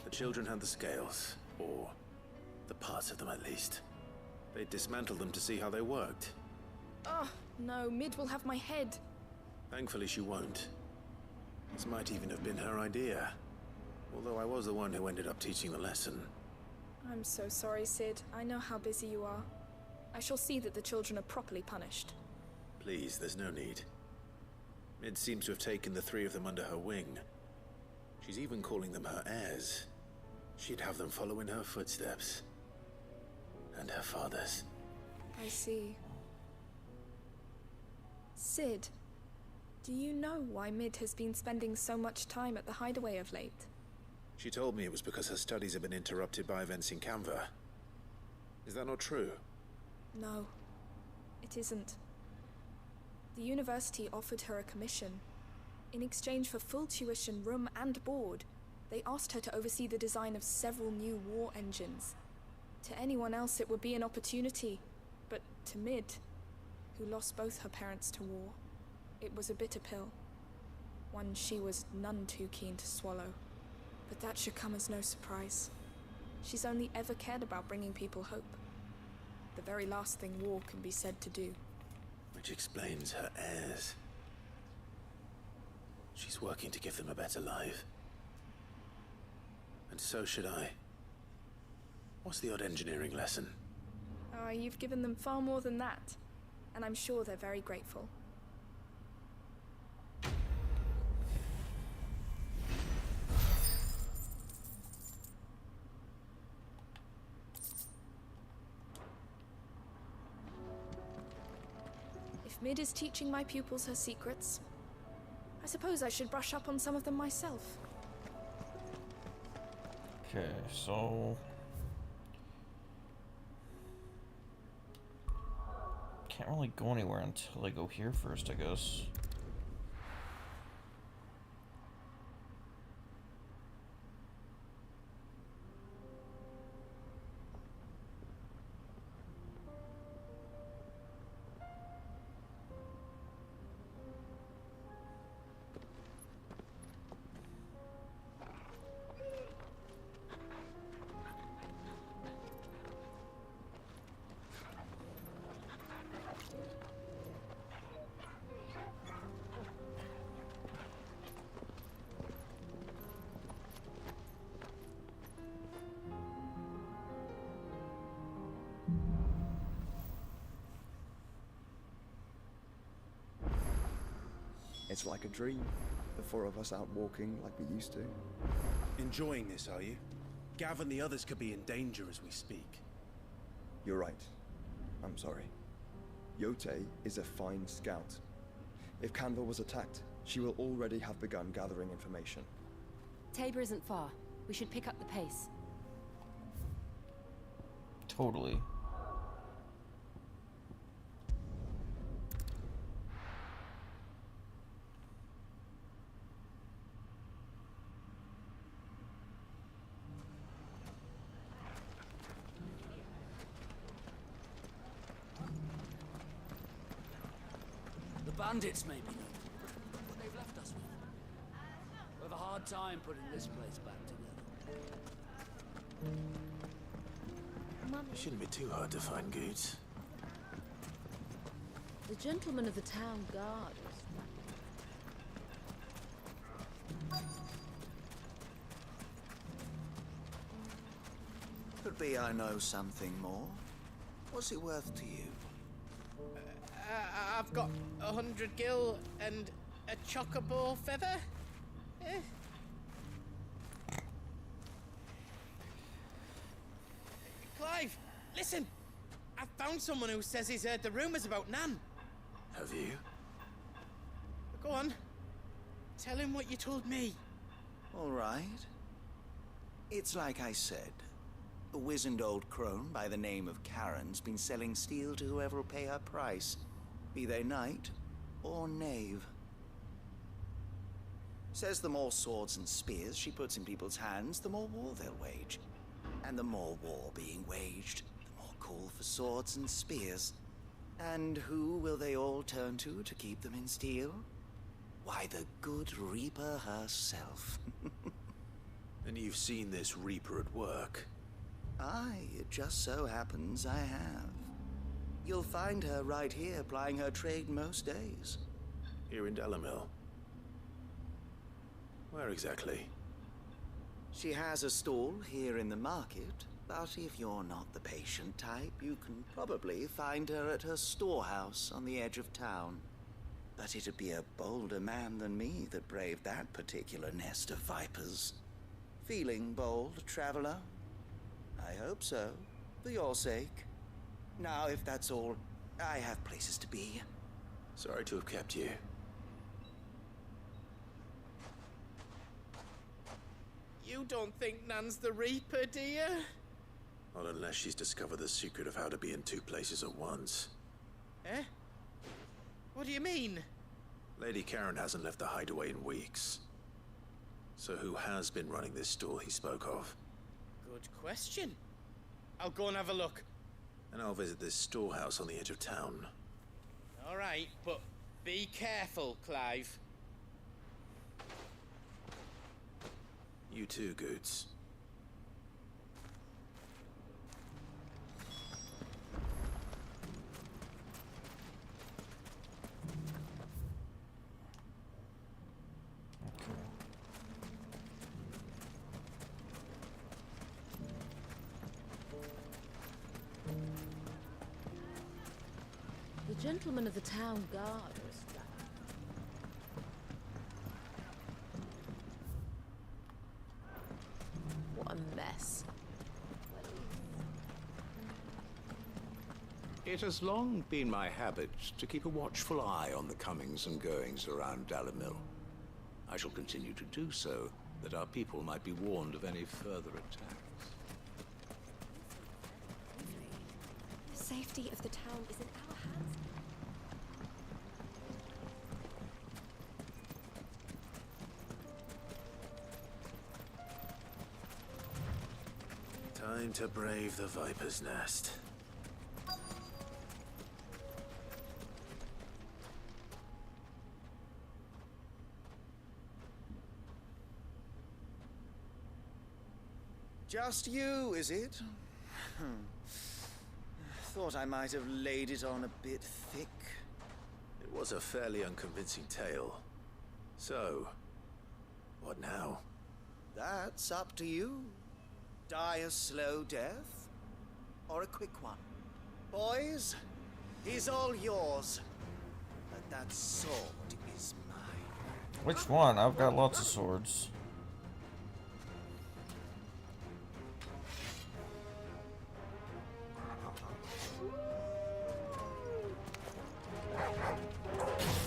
The children had the scales, or the parts of them at least. They dismantled them to see how they worked. Oh, no, Mid will have my head. Thankfully she won't. This might even have been her idea. Although I was the one who ended up teaching the lesson. I'm so sorry, Sid. I know how busy you are. I shall see that the children are properly punished. Please, there's no need. Mid seems to have taken the three of them under her wing. She's even calling them her heirs. She'd have them follow in her footsteps. And her father's. I see. Sid, do you know why Mid has been spending so much time at the hideaway of late? She told me it was because her studies have been interrupted by events in Canva. Is that not true? No, it isn't. The university offered her a commission. In exchange for full tuition, room and board, they asked her to oversee the design of several new war engines. To anyone else it would be an opportunity, but to Mid, who lost both her parents to war, it was a bitter pill. One she was none too keen to swallow. But that should come as no surprise. She's only ever cared about bringing people hope. The very last thing war can be said to do. Which explains her heirs. She's working to give them a better life. And so should I. What's the odd engineering lesson? Oh, you've given them far more than that. And I'm sure they're very grateful. If Mid is teaching my pupils her secrets, I suppose I should brush up on some of them myself. Okay, so... Can't really go anywhere until I go here first, I guess. It's like a dream. The four of us out walking like we used to. Enjoying this, are you? Gav and the others could be in danger as we speak. You're right. I'm sorry. Yote is a fine scout. If Canva was attacked, she will already have begun gathering information. Tabor isn't far. We should pick up the pace. Totally. The bandits may be known, what they've left us with. We have a hard time putting this place back together. It shouldn't be too hard to find goods. The gentleman of the town guard is... Could be I know something more. What's it worth to you? I've got 100 gil and a chocobo feather. Eh? Clive, listen! I found someone who says he's heard the rumours about Nan. Have you? Go on. Tell him what you told me. All right. It's like I said. A wizened old crone by the name of Karen's been selling steel to whoever will pay her price, be they knight or knave. Says the more swords and spears she puts in people's hands, the more war they'll wage. And the more war being waged, the more call for swords and spears. And who will they all turn to keep them in steel? Why, the good Reaper herself. And you've seen this Reaper at work? Aye, it just so happens I have. You'll find her right here plying her trade most days. Here in Dalimil? Where exactly? She has a stall here in the market, but if you're not the patient type, you can probably find her at her storehouse on the edge of town. But it'd be a bolder man than me that braved that particular nest of vipers. Feeling bold, traveler? I hope so, for your sake. Now, if that's all, I have places to be. Sorry to have kept you. You don't think Nan's the Reaper, do you? Not unless she's discovered the secret of how to be in two places at once. Eh? What do you mean? Lady Karen hasn't left the hideaway in weeks. So who has been running this stall he spoke of? Good question. I'll go and have a look. And I'll visit this storehouse on the edge of town. All right, but be careful, Clive. You too, Goods. The gentleman of the town guard is... What a mess. It has long been my habit to keep a watchful eye on the comings and goings around Dalimil. I shall continue to do so, that our people might be warned of any further attacks. The safety of the town is in our hands. Time to brave the Viper's Nest. Just you, is it? Thought I might have laid it on a bit thick. It was a fairly unconvincing tale. So, what now? That's up to you. Die a slow death, or a quick one. Boys, he's all yours. But that sword is mine. Which one? I've got lots of swords.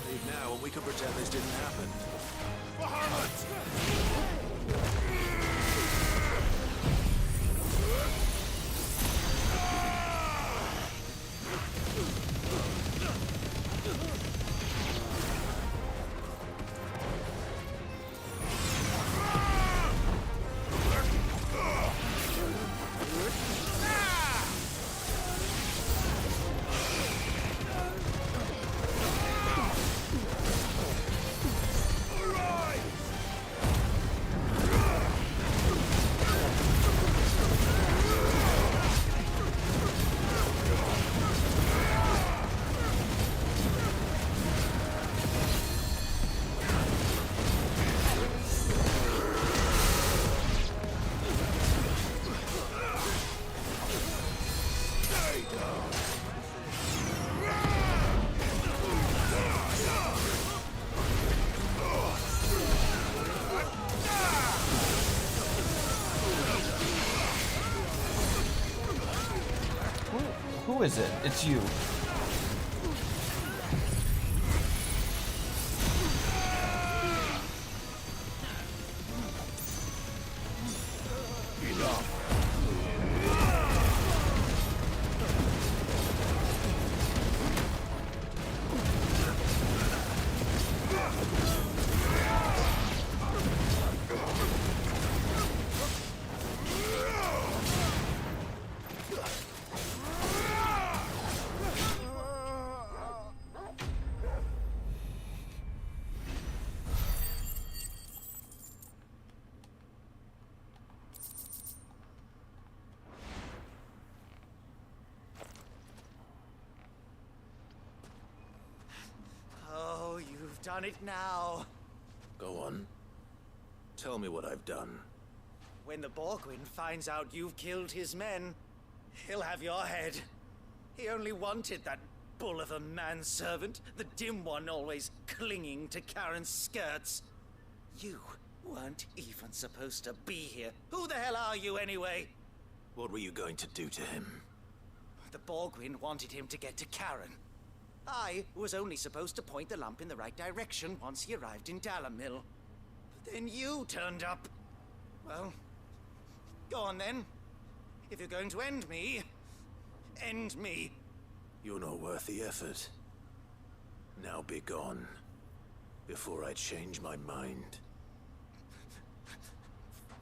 Leave now and we can pretend this didn't happen. Bahamut! Who is it? It's you. Oh, you've done it now. Go on. Tell me what I've done. When the Borgwyn finds out you've killed his men, he'll have your head. He only wanted that bull of a manservant, the dim one always clinging to Karen's skirts. You weren't even supposed to be here. Who the hell are you anyway? What were you going to do to him? The Borgwyn wanted him to get to Karen. I was only supposed to point the lamp in the right direction once he arrived in Dalamil. But then you turned up. Well, go on then. If you're going to end me, end me. You're not worth the effort. Now be gone, before I change my mind.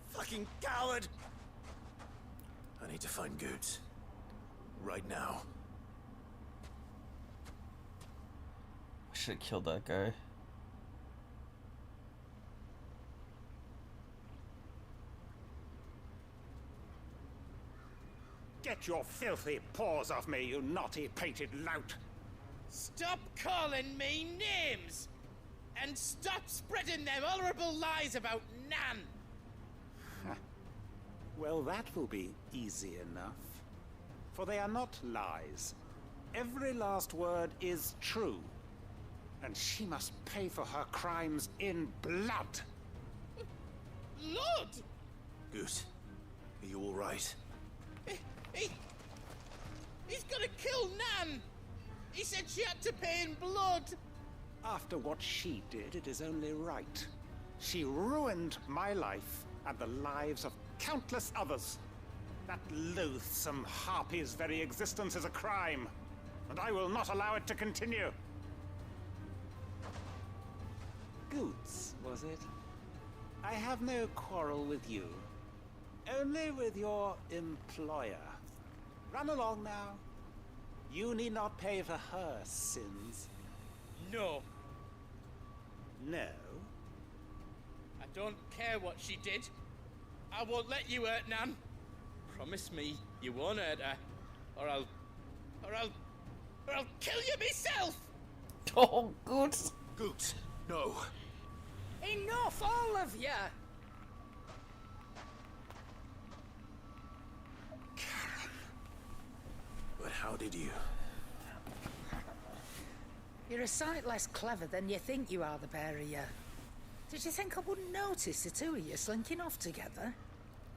Fucking coward! I need to find Goots. Right now. I should have killed that guy. Get your filthy paws off me, you naughty painted lout! Stop calling me names! And stop spreading them horrible lies about Nan! Well, that will be easy enough. For they are not lies. Every last word is true. And she must pay for her crimes in blood. Lord! Goose, are you all right? He's gonna kill Nan! He said she had to pay in blood! After what she did, it is only right. She ruined my life and the lives of countless others. That loathsome harpy's very existence is a crime, and I will not allow it to continue. Goots, was it? I have no quarrel with you. Only with your employer. Run along now. You need not pay for her sins. No. No? I don't care what she did. I won't let you hurt Nan. Promise me you won't hurt her, or I'll kill you myself! Oh, good. Goots, no. Enough, all of you! But how did you? You're a sight less clever than you think you are, the pair of you. Did you think I wouldn't notice the two of you slinking off together?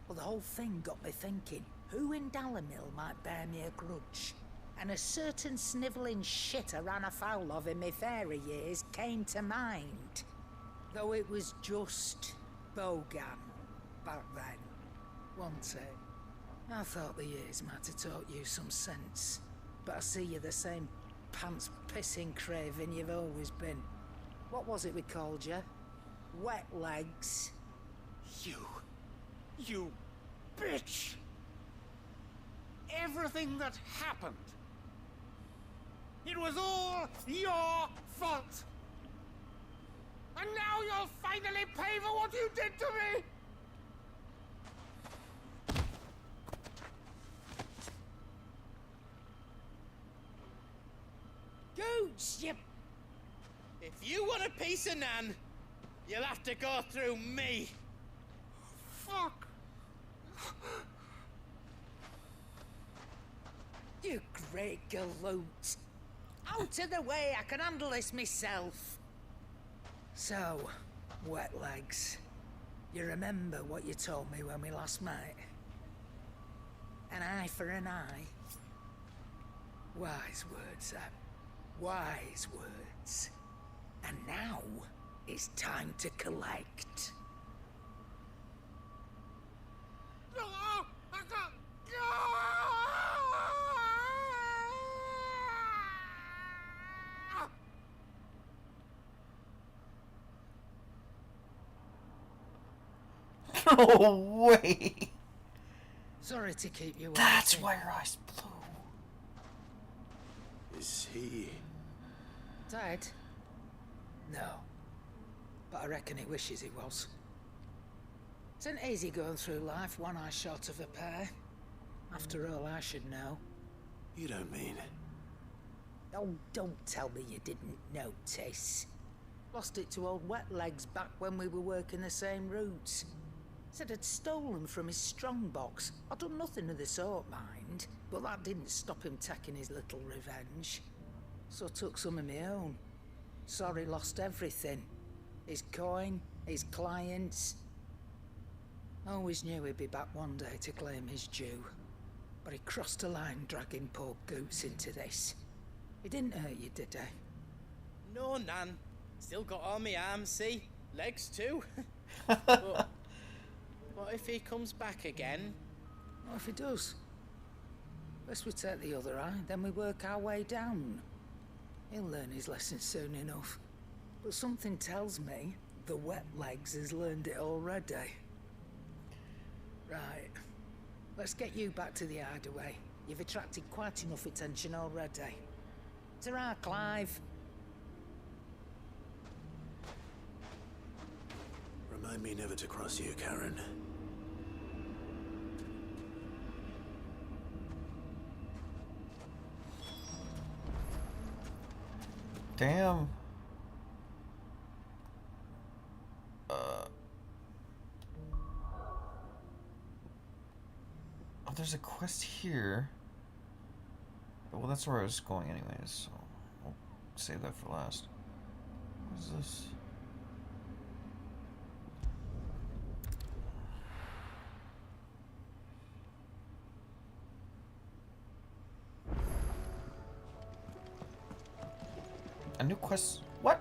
Well, the whole thing got me thinking, who in Dalimil might bear me a grudge? And a certain snivelling shit I ran afoul of in my fairy years came to mind. Though it was just Bogan back then, wasn't it? I thought the years might have taught you some sense, but I see you're the same pants-pissing craven you've always been. What was it we called you? Wet legs. You bitch! Everything that happened, it was all your fault! And now you'll finally pay for what you did to me! Gooch, you... If you want a piece of Nan, you'll have to go through me. Fuck! You great galoot. Out of the way, I can handle this myself. So, wet legs. You remember what you told me when we last met? An eye for an eye. Wise words, that. Wise words. And now, it's time to collect. No way! Sorry to keep you That's waiting. why your eyes blue. Is he... Dead? No. But I reckon he wishes he was. It isn't easy going through life one eye short of a pair. After all, I should know. You don't mean... Oh, don't tell me you didn't notice. Lost it to old Wet Legs back when we were working the same routes. Said I'd stolen from his strongbox. I'd done nothing of the sort, mind, but that didn't stop him taking his little revenge. So I took some of my own. Sorry, lost everything. His coin, his clients. Always knew he'd be back one day to claim his due. But he crossed a line dragging poor Goots into this. He didn't hurt you, did he? No, Nan. Still got all my arms, see? Legs too. But what if he comes back again? What if he does? First we take the other eye, then we work our way down. He'll learn his lesson soon enough. But something tells me the Wet Legs has learned it already. Right. Let's get you back to the hideaway. You've attracted quite enough attention already. Ta-ra, Clive. Remind me never to cross you, Karen. Damn. Oh, there's a quest here. Well, that's where I was going anyways, so I'll save that for last. What is this? A new quest? What?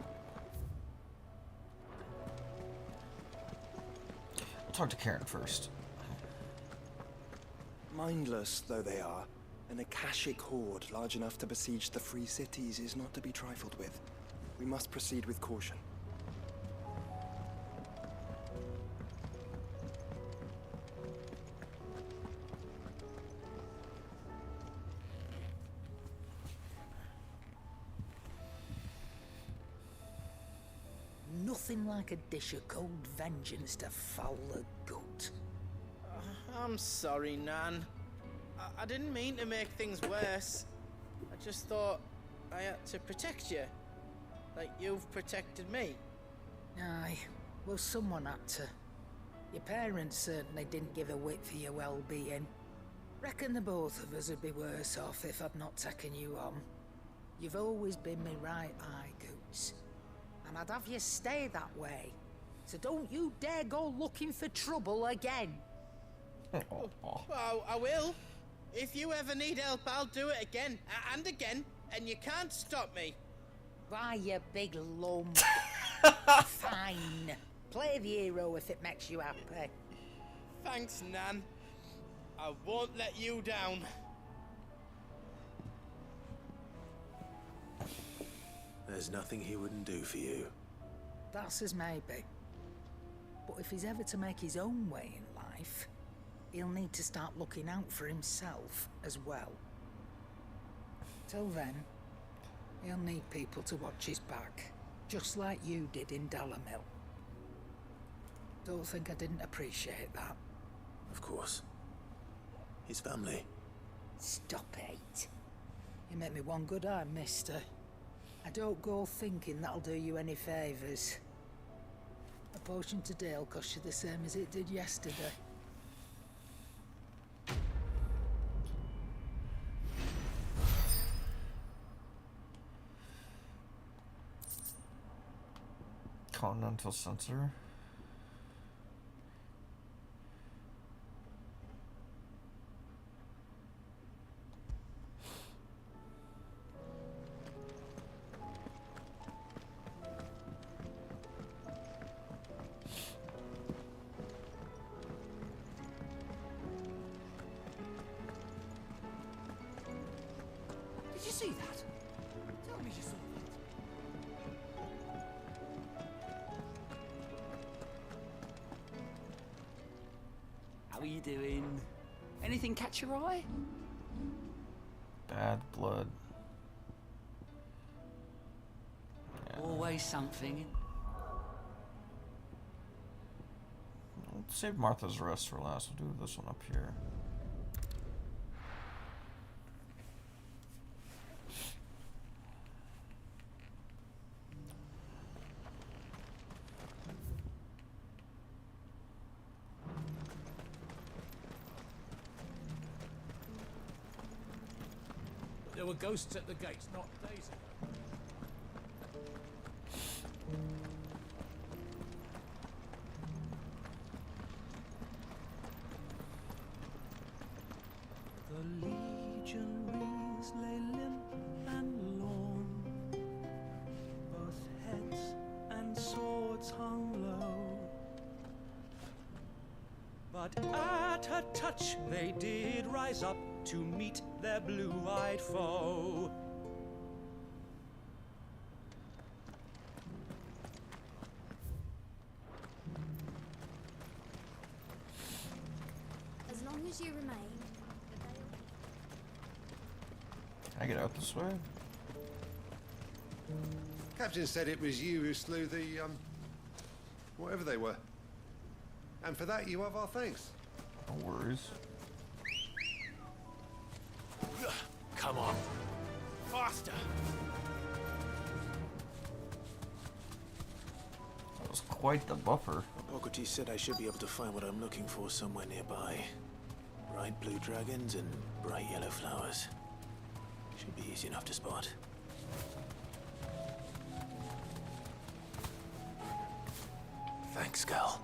I'll talk to Karen first. Mindless though they are, an Akashic horde large enough to besiege the free cities is not to be trifled with. We must proceed with caution. Nothing like a dish of cold vengeance to foul the gut. I'm sorry, Nan. I didn't mean to make things worse. I just thought I had to protect you. Like you've protected me. Aye, well someone had to. Your parents certainly didn't give a whit for your well-being. Reckon the both of us would be worse off if I'd not taken you on. You've always been me right eye, Goots. And I'd have you stay that way. So don't you dare go looking for trouble again. Well, I will. If you ever need help, I'll do it again and again, and you can't stop me. Why, you big lump. Fine. Play the hero if it makes you happy. Thanks, Nan. I won't let you down. There's nothing he wouldn't do for you. That's as maybe. But if he's ever to make his own way in life, he'll need to start looking out for himself as well. Till then, he'll need people to watch his back, just like you did in Dalimil. Don't think I didn't appreciate that. Of course. His family. Stop it. You make me one good eye, mister. I don't go thinking that'll do you any favours. A potion today'll cost you the same as it did yesterday. Continental sensor. Did you see that? Tell me you saw that. How are you doing? Anything catch your eye? Bad blood. Yeah. Always something. Let's save Martha's rest for last. We'll do this one up here. There were ghosts at the gates not days ago. The legionaries lay limp and lorn, both heads and swords hung low. But at her touch they did rise up to meet their blue-eyed foe. As long as you remain. Can I get out this way? Captain said it was you who slew the, whatever they were. And for that, you have our thanks. No worries. Come on. Faster! That was quite the buffer. Bogoti said I should be able to find what I'm looking for somewhere nearby. Bright blue dragons and bright yellow flowers. Should be easy enough to spot. Thanks, Gal.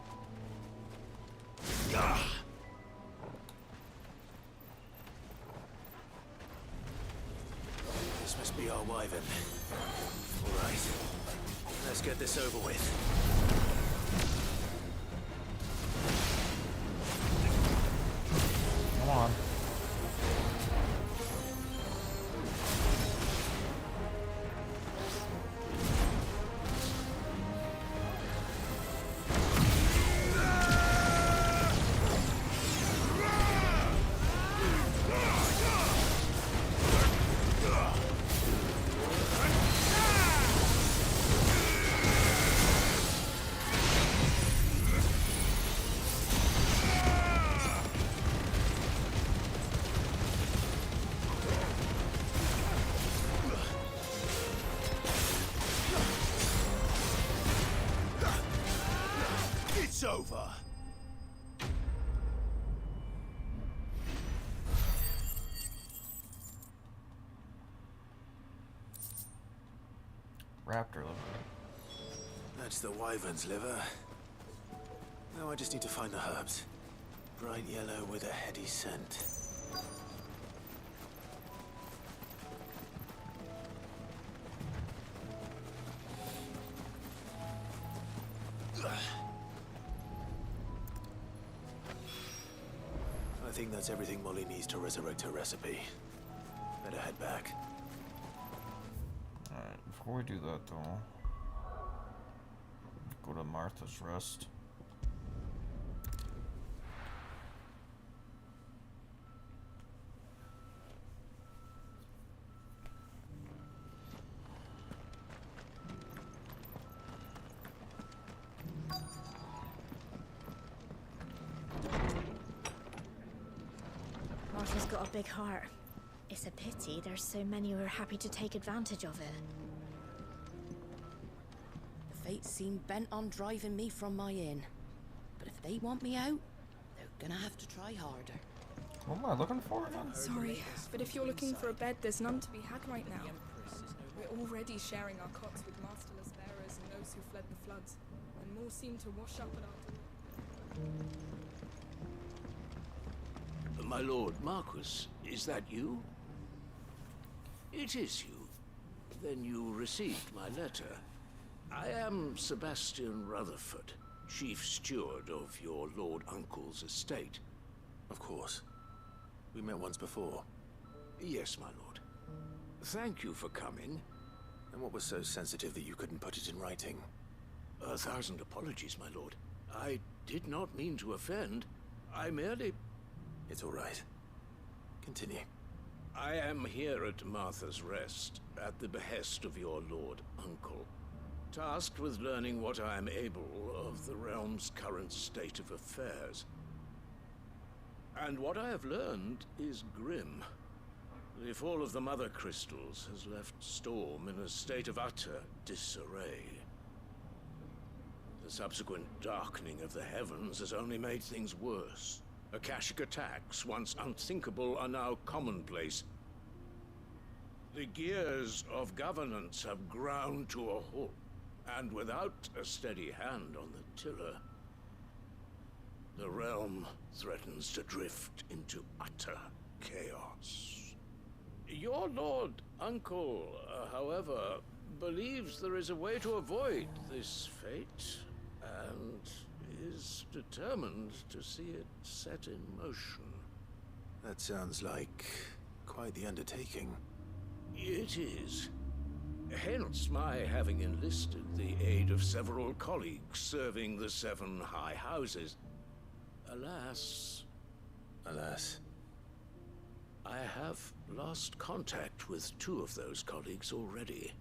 This must be our wyvern. All right. Let's get this over with. Come on. It's over. Raptor liver. That's the wyvern's liver. Now I just need to find the herbs. Bright yellow with a heady scent. I think that's everything Molly needs to resurrect her recipe. Better head back. Alright, before we do that though, go to Martha's Rest. Martha's got a big heart. It's a pity there's so many who are happy to take advantage of it. The fates seem bent on driving me from my inn. But if they want me out, they're gonna have to try harder. What am I looking for again? Sorry, but if you're looking for a bed, there's none to be had right now. We're already sharing our cots with masterless bearers and those who fled the floods, and more seem to wash up at our door. My lord Marquis, is that you? It is you. Then you received my letter. I am Sebastian Rutherford, chief steward of your lord uncle's estate. Of course. We met once before. Yes, my lord. Thank you for coming. And what was so sensitive that you couldn't put it in writing? 1,000 apologies, my lord. I did not mean to offend. I merely... It's all right. Continue. I am here at Martha's Rest, at the behest of your lord uncle, tasked with learning what I am able of the realm's current state of affairs. And what I have learned is grim. The fall of the Mother Crystals has left Storm in a state of utter disarray. The subsequent darkening of the heavens has only made things worse. Akashic attacks, once unthinkable, are now commonplace. The gears of governance have ground to a halt, and without a steady hand on the tiller, the realm threatens to drift into utter chaos. Your lord uncle, however, believes there is a way to avoid this fate, and is determined to see it set in motion. That sounds like quite the undertaking. It is. Hence my having enlisted the aid of several colleagues serving the 7 high houses. Alas... Alas? I have lost contact with 2 of those colleagues already.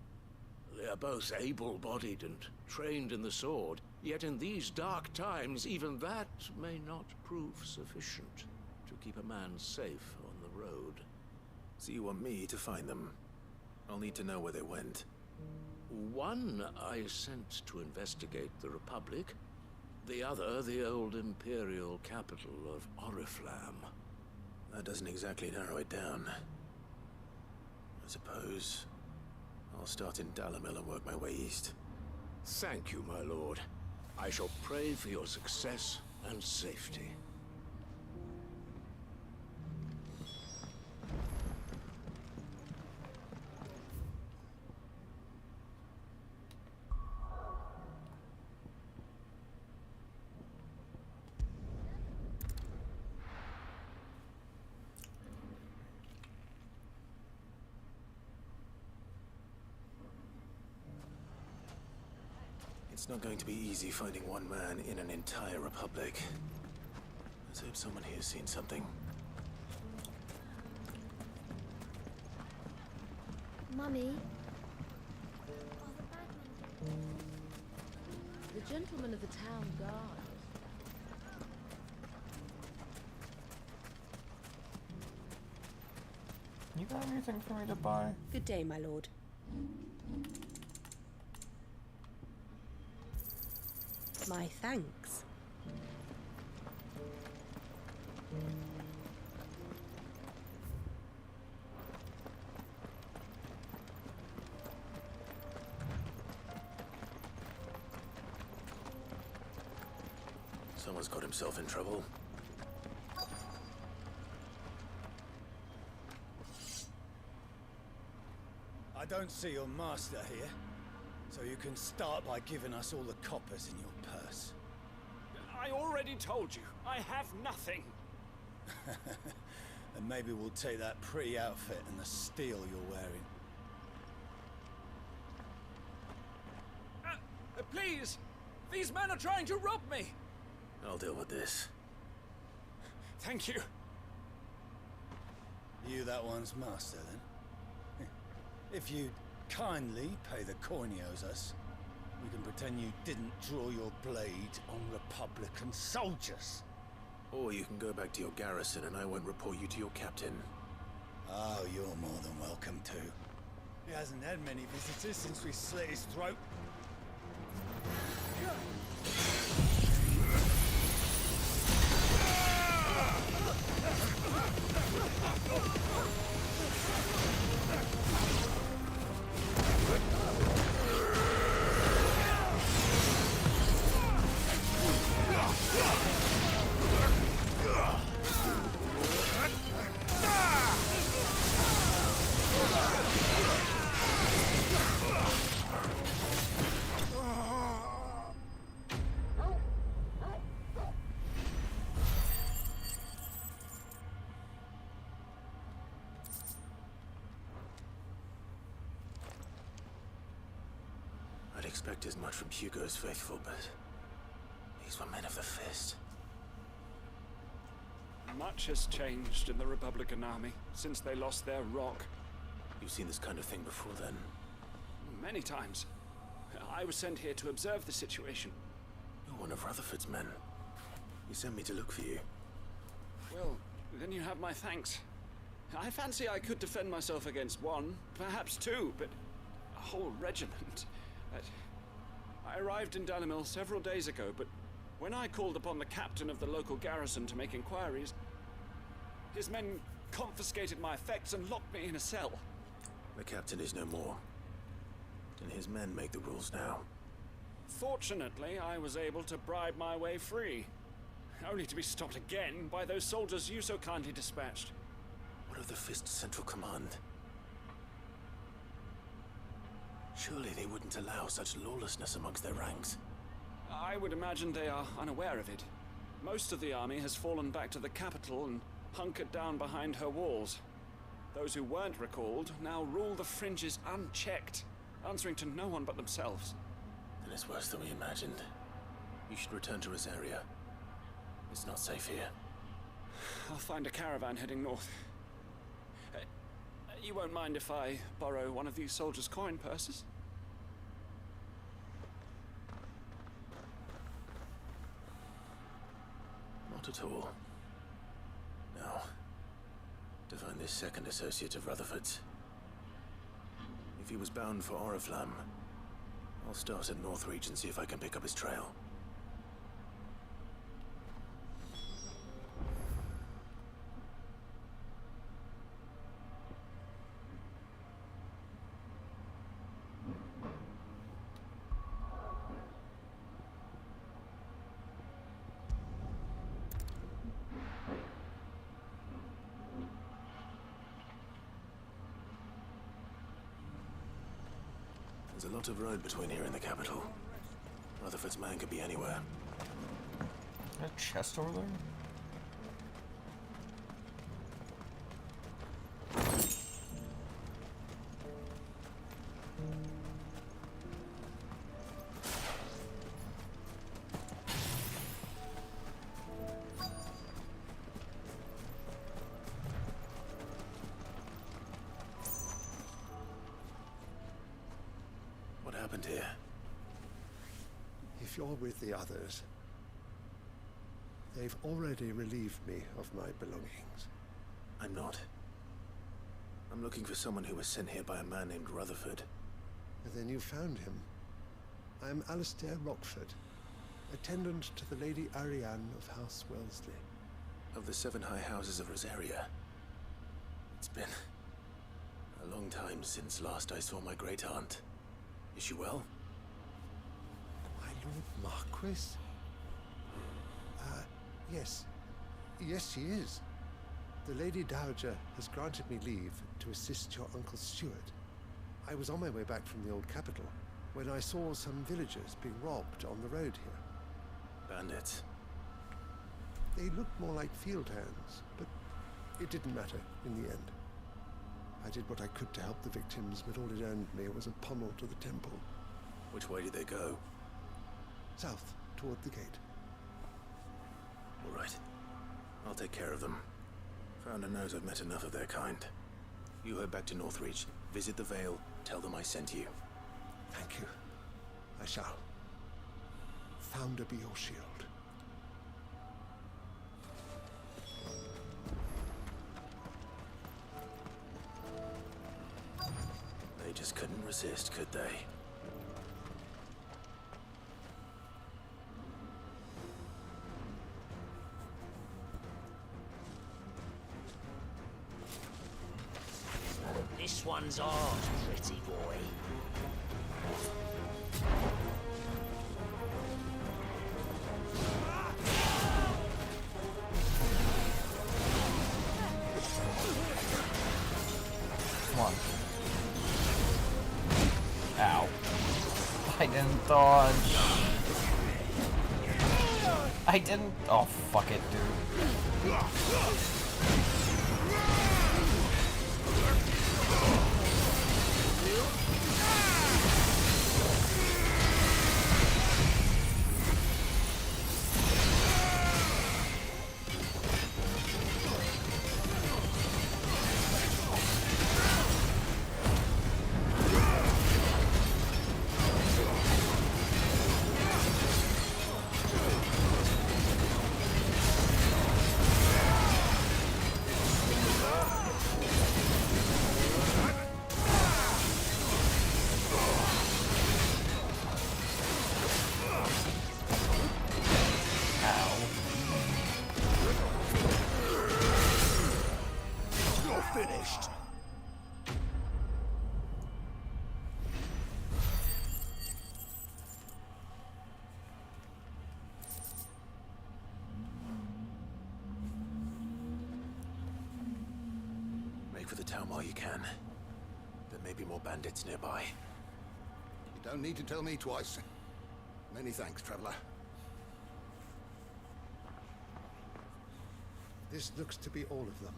They are both able-bodied and trained in the sword, yet in these dark times, even that may not prove sufficient to keep a man safe on the road. So you want me to find them? I'll need to know where they went. One I sent to investigate the Republic, the other the old Imperial capital of Oriflamme. That doesn't exactly narrow it down. I suppose I'll start in Dalimil and work my way east. Thank you, my lord. I shall pray for your success and safety. It's not going to be easy finding one man in an entire republic. Let's hope someone here's seen something. Mummy? The gentleman of the town guard. You got anything for me to buy? Good day, my lord. My thanks. Someone's got himself in trouble. I don't see your master here, so you can start by giving us all the coppers in your purse. I already told you, I have nothing. And maybe we'll take that pretty outfit and the steel you're wearing. Please! These men are trying to rob me! I'll deal with this. Thank you. You that one's master, then? If you'd kindly pay the coin he owes us, we can pretend you didn't draw your blade on Republican soldiers. Or you can go back to your garrison and I won't report you to your captain. Oh, you're more than welcome to. He hasn't had many visitors since we slit his throat. I'd expect as much from Hugo's faithful, but these were men of the fist. Much has changed in the Republican army since they lost their rock. You've seen this kind of thing before, then? Many times. I was sent here to observe the situation. You're one of Rutherford's men. He sent me to look for you. Well, then you have my thanks. I fancy I could defend myself against one, perhaps two, but a whole regiment. I arrived in Dalimil several days ago, but when I called upon the captain of the local garrison to make inquiries, his men confiscated my effects and locked me in a cell. The captain is no more. And his men make the rules now. Fortunately, I was able to bribe my way free, only to be stopped again by those soldiers you so kindly dispatched. What of the Fist's central command? Surely they wouldn't allow such lawlessness amongst their ranks. I would imagine they are unaware of it. Most of the army has fallen back to the capital and hunkered down behind her walls. Those who weren't recalled now rule the fringes unchecked, answering to no one but themselves. Then it's worse than we imagined. You should return to Rosaria. It's not safe here. I'll find a caravan heading north. You won't mind if I borrow one of these soldiers' coin purses? Not at all. Now, to find this second associate of Rutherford's. If he was bound for Oriflamme, I'll start at Northreach and see if I can pick up his trail. There's a lot of road between here and the capital. Rutherford's man could be anywhere. A chest over there? What happened here? If you're with the others, they've already relieved me of my belongings. I'm not. I'm looking for someone who was sent here by a man named Rutherford. And then you found him. I'm Alistair Rockford, attendant to the Lady Ariane of House Wellesley. Of the 7 high houses of Rosaria. It's been a long time since last I saw my great-aunt. Is she well? My Lord Marquis? Yes. Yes, she is. The Lady Dowager has granted me leave to assist your Uncle Stuart. I was on my way back from the old capital when I saw some villagers being robbed on the road here. Bandits? They looked more like field hands, but it didn't matter in the end. I did what I could to help the victims, but all it earned me was a pummel to the temple. Which way did they go? South, toward the gate. All right. I'll take care of them. Founder knows I've met enough of their kind. You head back to Northreach, visit the Vale, tell them I sent you. Thank you. I shall. Founder be your shield. They just couldn't resist, could they? This one's ours, pretty boy. Come on. Ow. I didn't dodge. I didn't. Oh, fuck it, dude. Finished. Make for the town while you can. There may be more bandits nearby. You don't need to tell me twice. Many thanks, traveler. This looks to be all of them.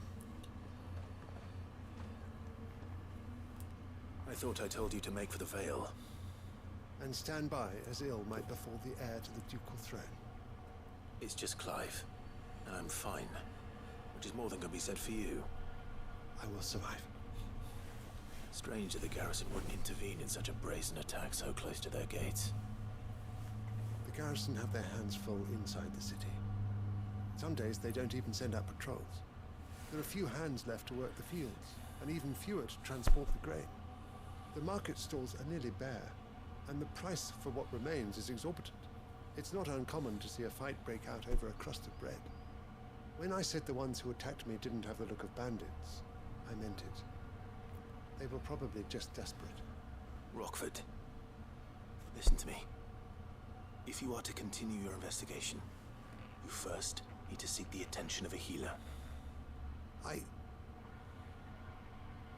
I thought I told you to make for the Vale. And stand by as ill might befall the heir to the ducal throne. It's just Clive, and I'm fine. Which is more than can be said for you. I will survive. Strange that the garrison wouldn't intervene in such a brazen attack so close to their gates. The garrison have their hands full inside the city. Some days they don't even send out patrols. There are few hands left to work the fields, and even fewer to transport the grain. The market stalls are nearly bare, and the price for what remains is exorbitant. It's not uncommon to see a fight break out over a crust of bread. When I said the ones who attacked me didn't have the look of bandits, I meant it. They were probably just desperate. Rockford, listen to me. If you are to continue your investigation, you first need to seek the attention of a healer.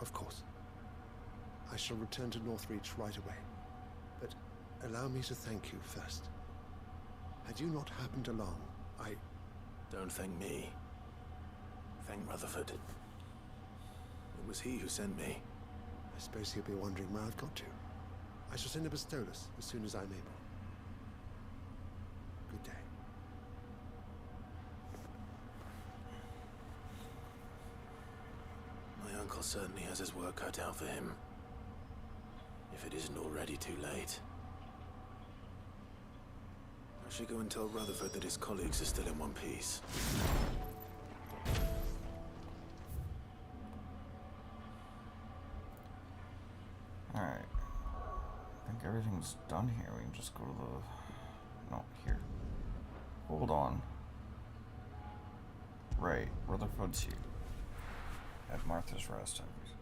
Of course. I shall return to Northreach right away. But allow me to thank you first. Had you not happened along, Don't thank me. Thank Rutherford. It was he who sent me. I suppose he'll be wondering where I've got to. I shall send him a stolus as soon as I'm able. Good day. My uncle certainly has his work cut out for him. If it isn't already too late. I should go and tell Rutherford that his colleagues are still in one piece. Alright. I think everything's done here. We can just go to the... No, here. Hold on. Right, Rutherford's here. At Martha's Rest, obviously.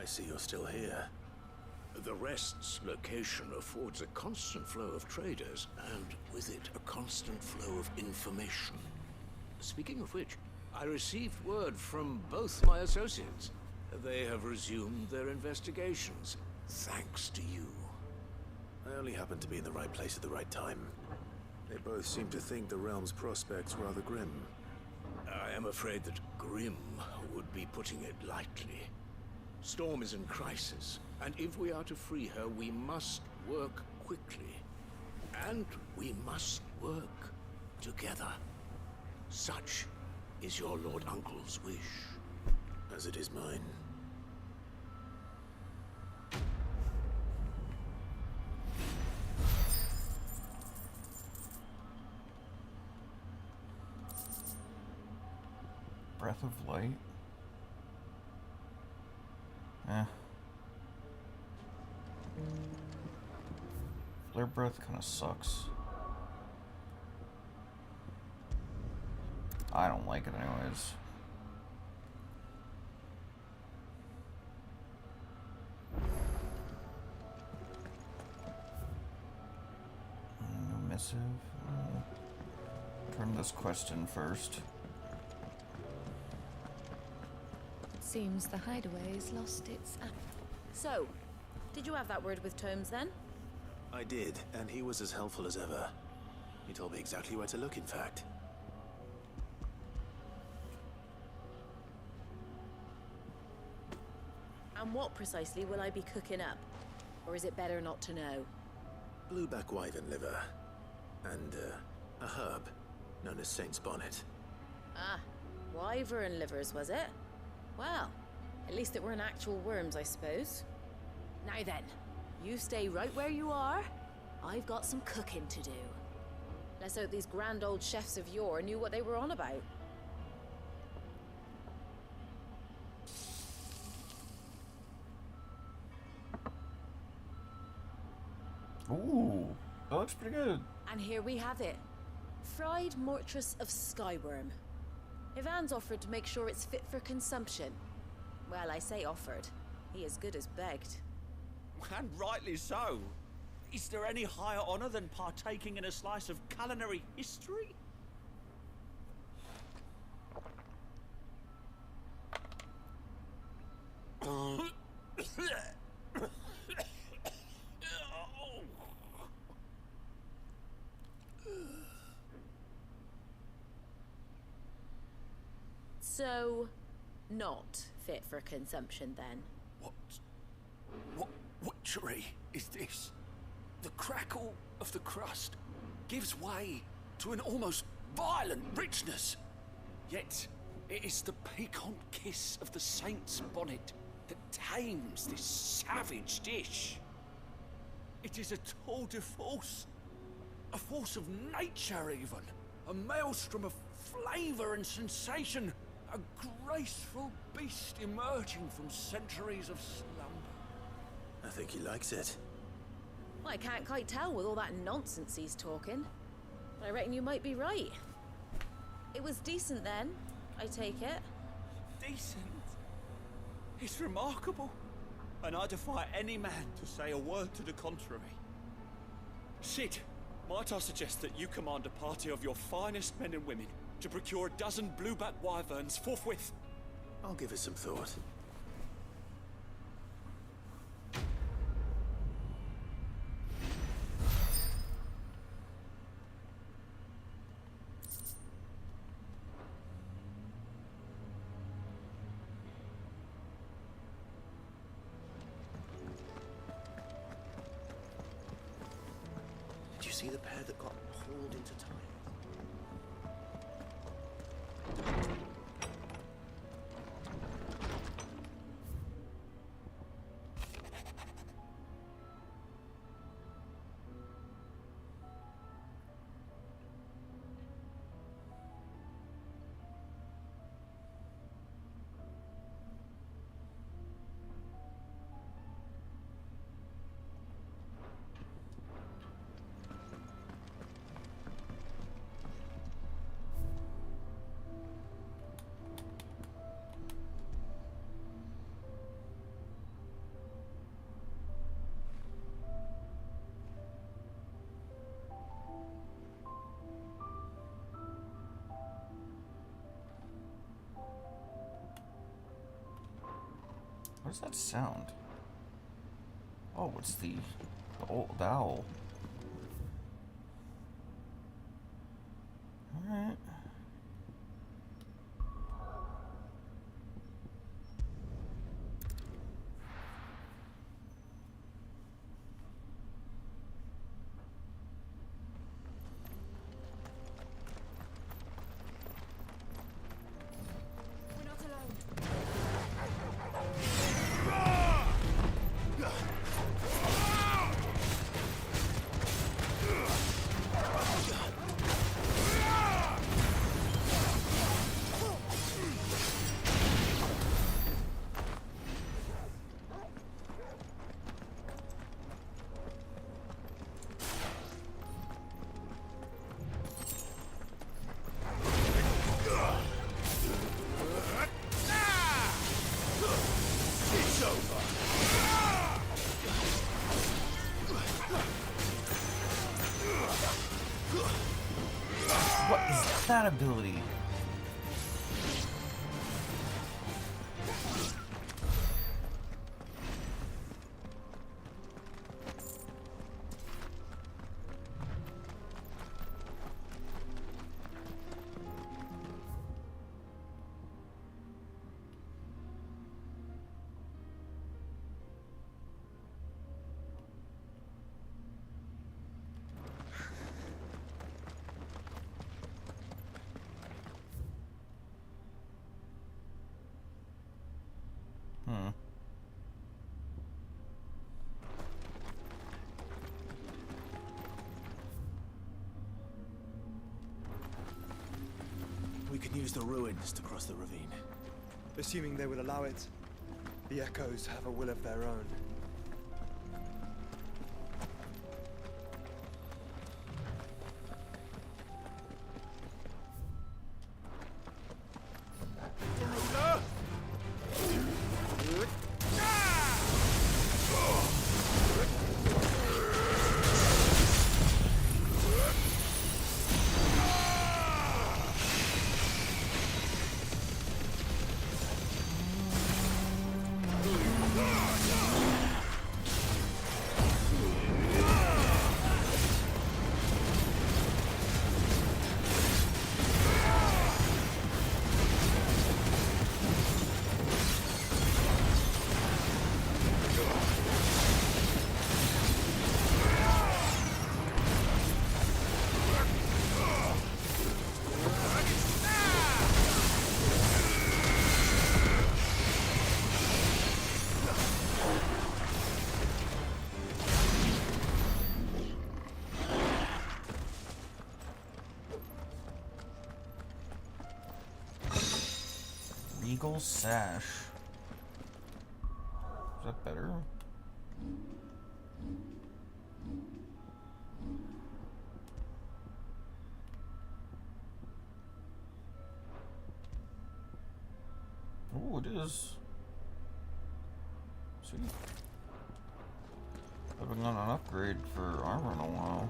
see you're still here. The Rest's location affords a constant flow of traders, and with it, a constant flow of information. Speaking of which, I received word from both my associates. They have resumed their investigations, thanks to you. I only happened to be in the right place at the right time. They both seem to think the realm's prospects rather grim. I am afraid that grim would be putting it lightly. Storm is in crisis, and if we are to free her, we must work quickly. And we must work together. Such is your Lord Uncle's wish. As it is mine. Breath of light. Flare breath kind of sucks. I don't like it anyways. No missive. Turn this quest in first. Seems the hideaway's lost its... So, did you have that word with Tomes then? I did, and he was as helpful as ever. He told me exactly where to look, in fact. And what precisely will I be cooking up? Or is it better not to know? Blueback wyvern liver. And, a herb known as Saint's Bonnet. Ah, wyvern livers, was it? Well, at least it weren't actual worms, I suppose. Now then, you stay right where you are. I've got some cooking to do. Let's hope these grand old chefs of yore knew what they were on about. Ooh, that looks pretty good. And here we have it. Fried mortress of skyworm. Ivan's offered to make sure it's fit for consumption. Well, I say offered. He as good as begged. And rightly so. Is there any higher honor than partaking in a slice of culinary history? So, not fit for consumption then? What witchery is this? The crackle of the crust gives way to an almost violent richness. Yet, it is the piquant kiss of the saint's bonnet that tames this savage dish. It is a tour de force. A force of nature, even. A maelstrom of flavor and sensation. A graceful beast emerging from centuries of slumber. I think he likes it. Well, I can't quite tell with all that nonsense he's talking. But I reckon you might be right. It was decent then, I take it. Decent? It's remarkable. And I defy any man to say a word to the contrary. Sid, might I suggest that you command a party of your finest men and women to procure a dozen blueback wyverns forthwith? I'll give it some thought. Did you see the pair that got hauled into time? What does that sound? Oh, it's the owl. Alright. What is that ability? We can use the ruins to cross the ravine. Assuming they will allow it. The echoes have a will of their own. Eagle Sash. Is that better? Oh, it is. Sweet. Haven't got an upgrade for armor in a while.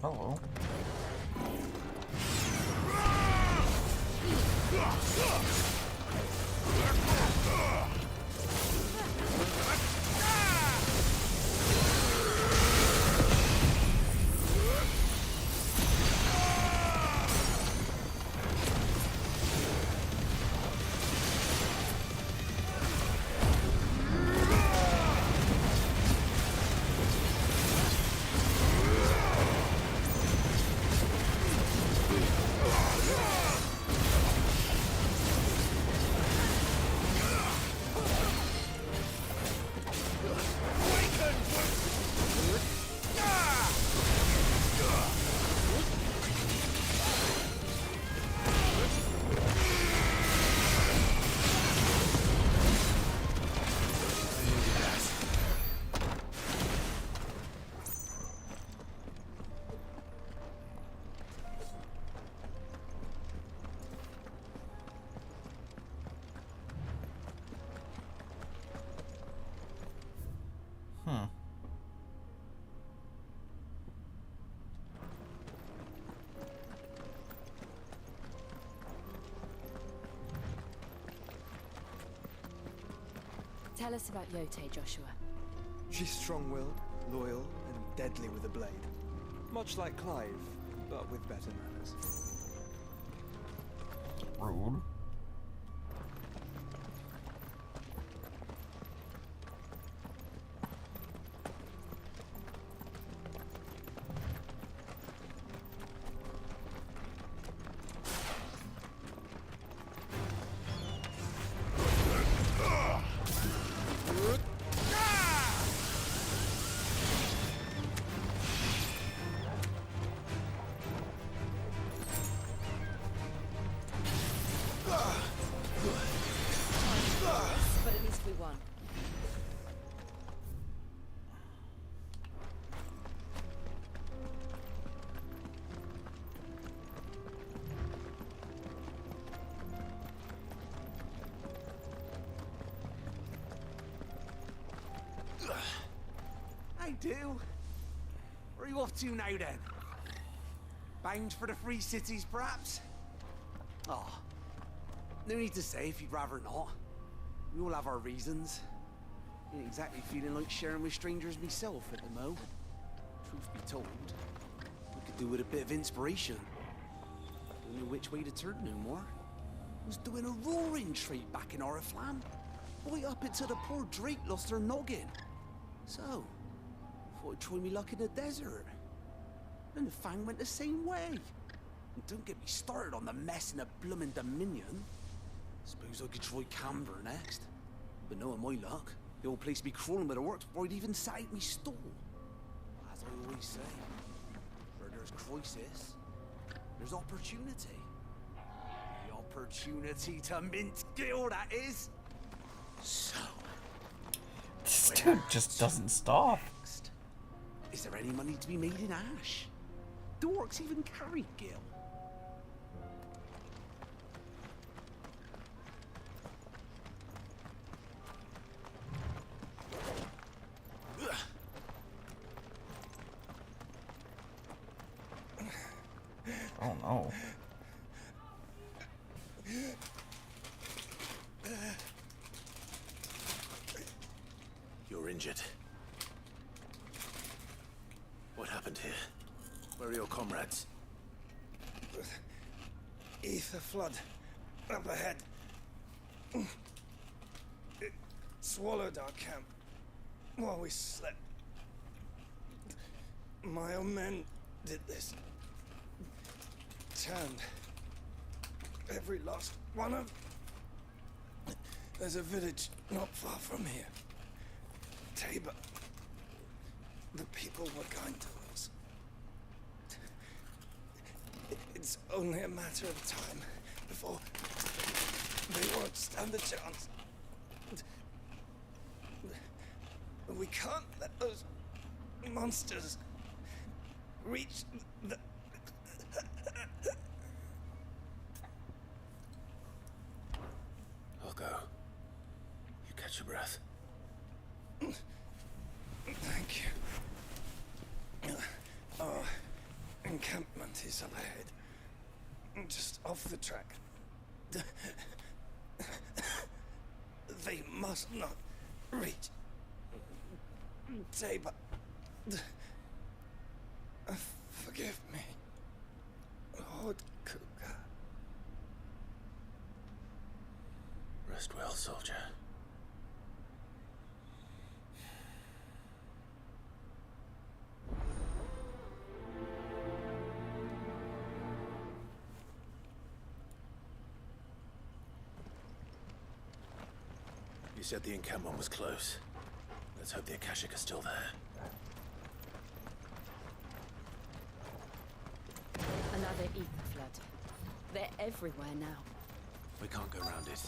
Hello. Tell us about Yote, Joshua. She's strong-willed, loyal, and deadly with a blade. Much like Clive, but with better manners. Rude. But at least we won. I do. Where are you off to now, then? Bound for the Free Cities, perhaps? Oh, no need to say if you'd rather not. We all have our reasons. Ain't exactly feeling like sharing with strangers myself at the mo. Truth be told, we could do with a bit of inspiration. Don't know which way to turn no more. Was doing a roaring trade back in Oriflamme. Right up until the poor Drake lost her noggin. So, thought I'd try me luck in the desert. And the Fang went the same way. And don't get me started on the mess in the bloomin' Dominion. Suppose I could try Canberra next. But knowing my luck, the old place be crawling with the works before I'd even sat out me stall. As I always say, where there's crisis, there's opportunity. The opportunity to mint Gil, that is. So, This dude just doesn't stop. next? Is there any money to be made in Ash? Do orcs even carry Gil? Oh no. You're injured. What happened here? Where are your comrades? Ether flood. Up ahead. It swallowed our camp while we slept. My own men did this. Turned every last one of. There's a village not far from here. Tabor. The people were kind to us. It's only a matter of time before they won't stand a chance. We can't let those monsters reach the... I'll go. You catch your breath. Thank you. Oh, is up ahead. Just off the track. They must not reach. Tabor. Forgive me. Lord Kuka. Rest well, soldier. You said the encampment was close. Let's hope the Akashic are still there. Another ether flood. They're everywhere now. We can't go around it.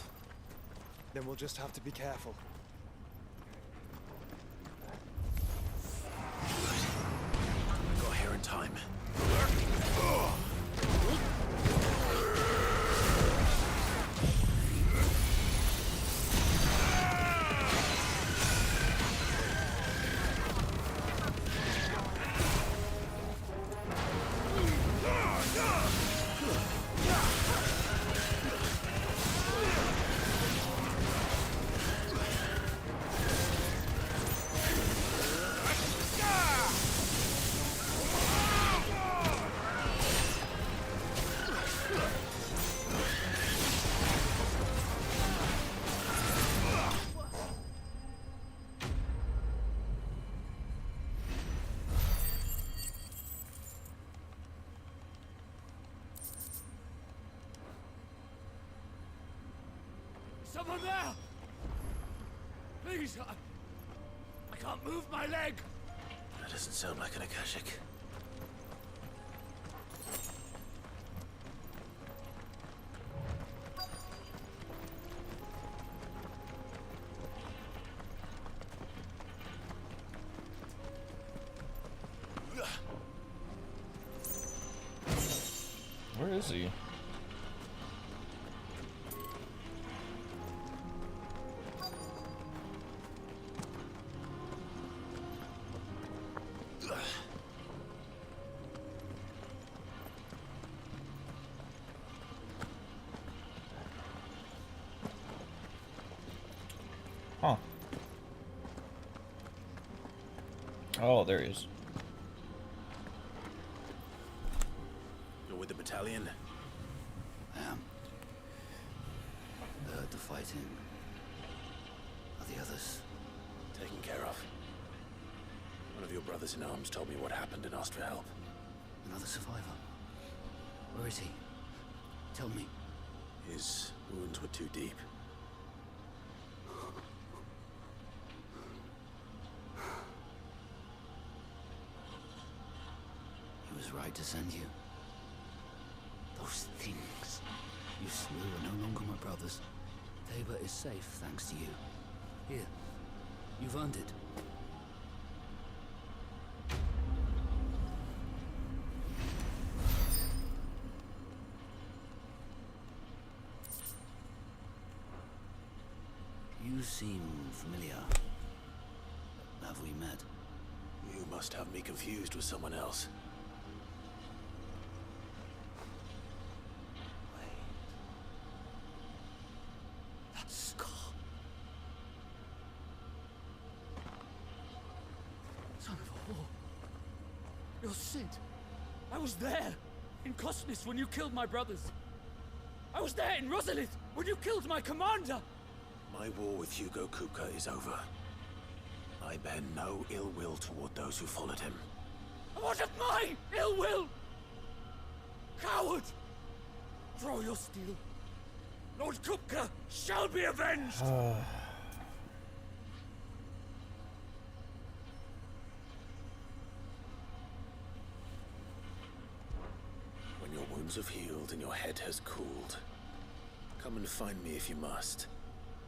Then we'll just have to be careful. We got here in time. Someone there! Please, I can't move my leg! That doesn't sound like an Akashic. Where is he? Huh. Oh, there he is. You're with the battalion? I am. The fighting. Are the others? Taken care of. One of your brothers in arms told me what happened and asked for help. Another survivor? Where is he? Tell me. His wounds were too deep. He was right to send you. Those things you slew are no longer my brothers. Tabor is safe thanks to you. Here, you've earned it. You seem familiar. Have we met? You must have me confused with someone else. That scar. Son of a whore. You're Sid. I was there in Cosmis when you killed my brothers. I was there in Rosalith when you killed my commander. My war with Hugo Kupka is over. I bear no ill will toward those who followed him. What of my ill will? Coward! Throw your steel. Lord Kupka shall be avenged! When your wounds have healed and your head has cooled, come and find me if you must.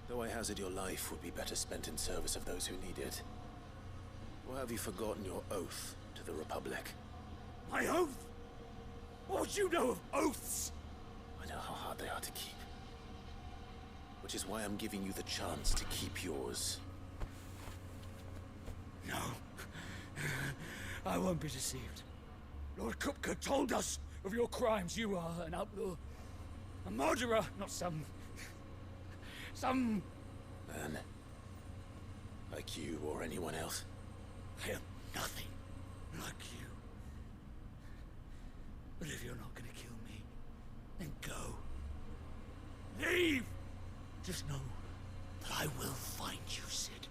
Though I hazard your life would be better spent in service of those who need it. Or have you forgotten your oath to the Republic? My oath? What would you know of oaths? I know how hard they are to keep. Which is why I'm giving you the chance to keep yours. No. I won't be deceived. Lord Kupka told us of your crimes. You are an outlaw. A murderer, not some man. Like you or anyone else. I am nothing like you. But if you're not gonna kill me, then go. Leave! Just know that I will find you, Sid.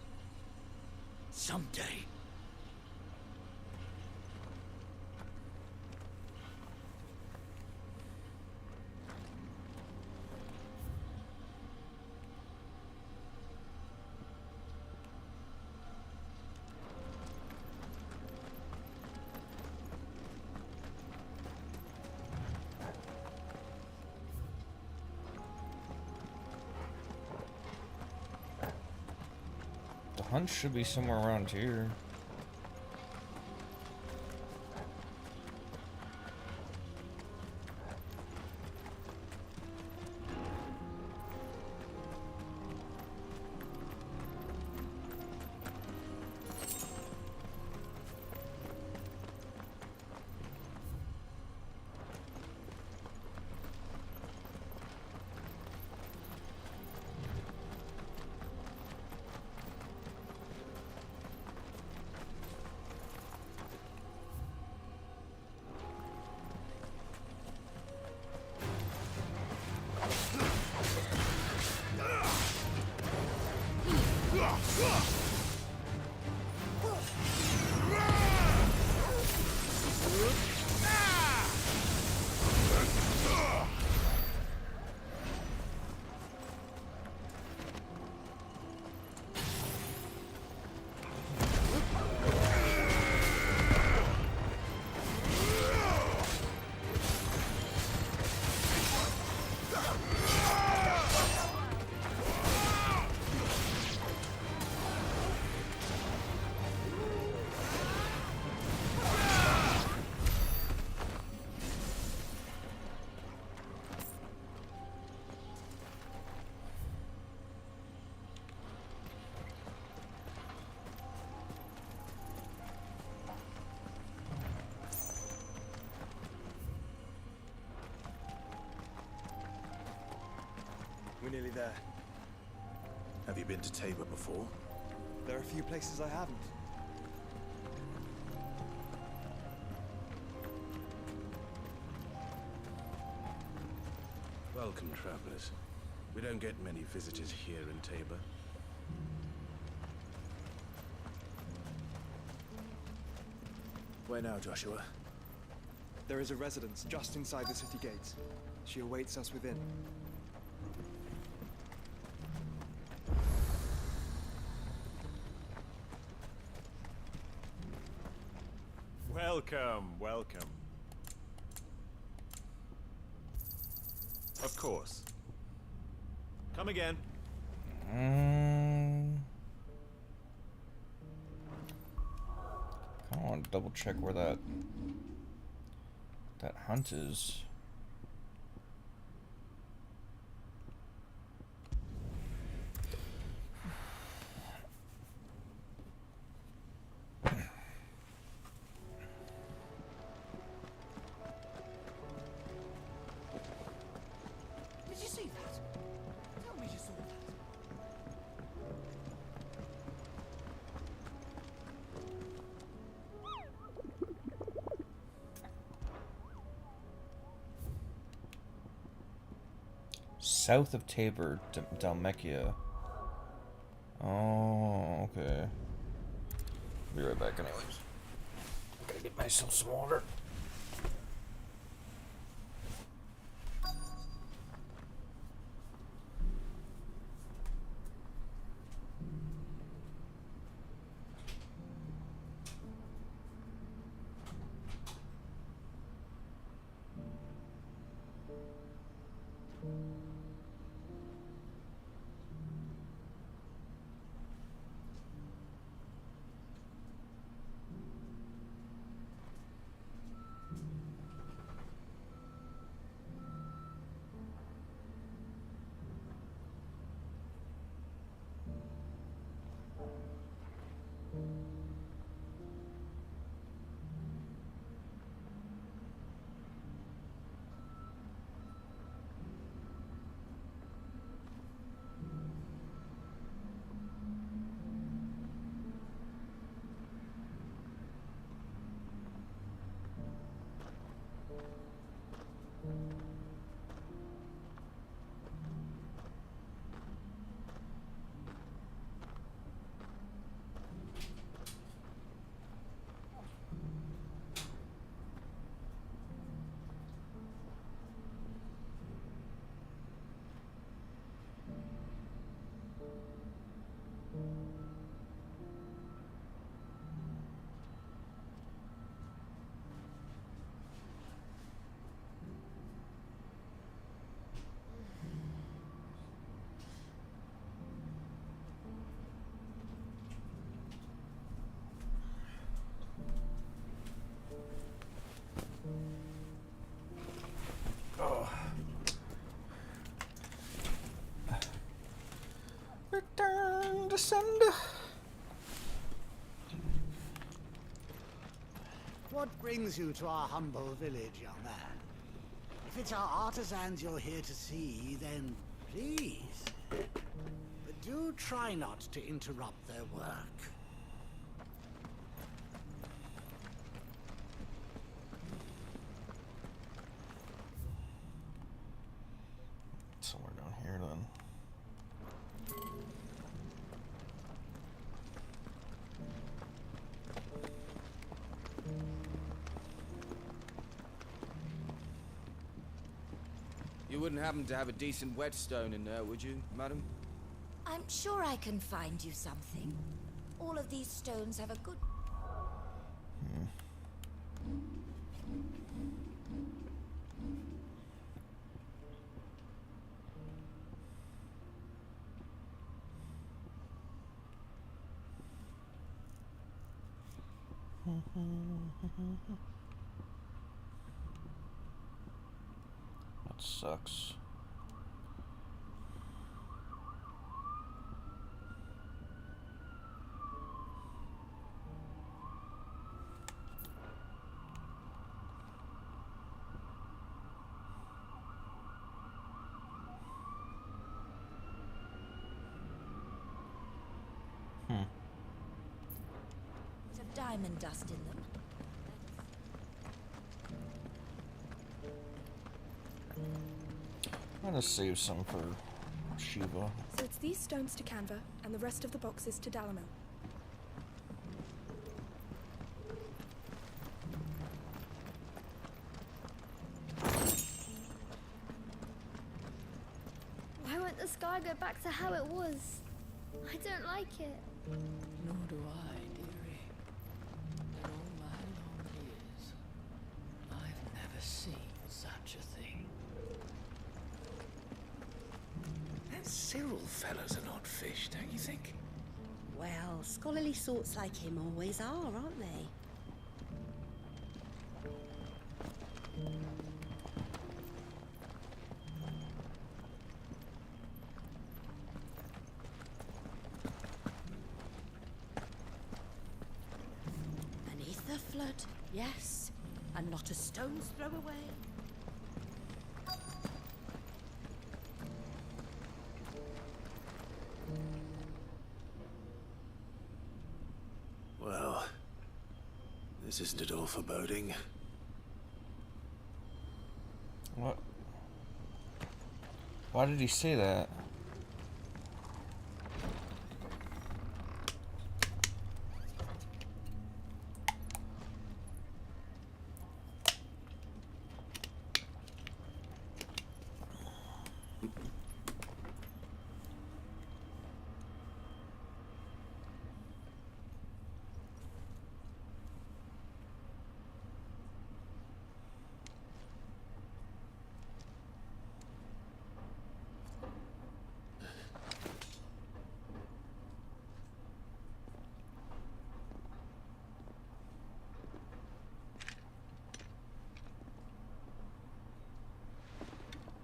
Someday. The hunt should be somewhere around here. We're nearly there. Have you been to Tabor before? There are a few places I haven't. Welcome, travelers. We don't get many visitors here in Tabor. Where now, Joshua? There is a residence just inside the city gates. She awaits us within. Welcome, welcome. Of course. Come again. I want to double check where that hunt is. Did you see that? Tell me you saw that. South of Tabor, Dalmekia. Oh, okay. Be right back anyways. Gotta get myself some water. What brings you to our humble village, young man? If it's our artisans you're here to see, then please. But do try not to interrupt their work. Somewhere down here then. You wouldn't happen to have a decent whetstone in there, would you, madam? I'm sure I can find you something. All of these stones have a good... That sucks. Bit of diamond dust in them. I'm gonna save some for Shiva. So it's these stones to Canva, and the rest of the boxes to Dalamil. Why won't the sky go back to how it was? I don't like it. Nor do I, dearie. In all my long years, I've never seen such a thing. That Cyril fellow's an odd fish, don't you think? Well, scholarly sorts like him always are, aren't they? Beneath the flood, yes, and not a stone's throw away. Well, this isn't at all foreboding. What? Why did he say that?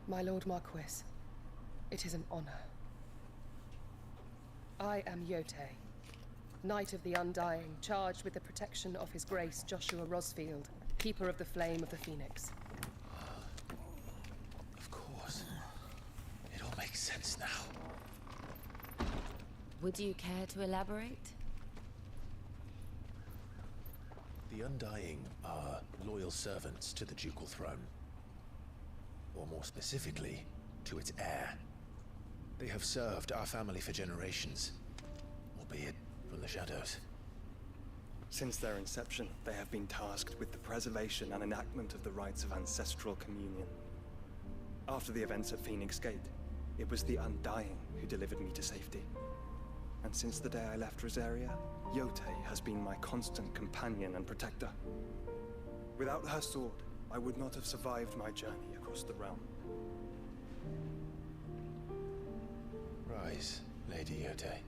My Lord Marquis, it is an honor. I am Yotei, Knight of the Undying, charged with the protection of His Grace Joshua Rosfield, Keeper of the Flame of the Phoenix. Of course. It all makes sense now. Would you care to elaborate? The Undying are loyal servants to the ducal throne. Or more specifically, to its heir. They have served our family for generations, albeit from the shadows. Since their inception, they have been tasked with the preservation and enactment of the rites of ancestral communion. After the events at Phoenix Gate, it was the Undying who delivered me to safety. And since the day I left Rosaria, Yotei has been my constant companion and protector. Without her sword, I would not have survived my journey across the realm. Rise, Lady Yotei.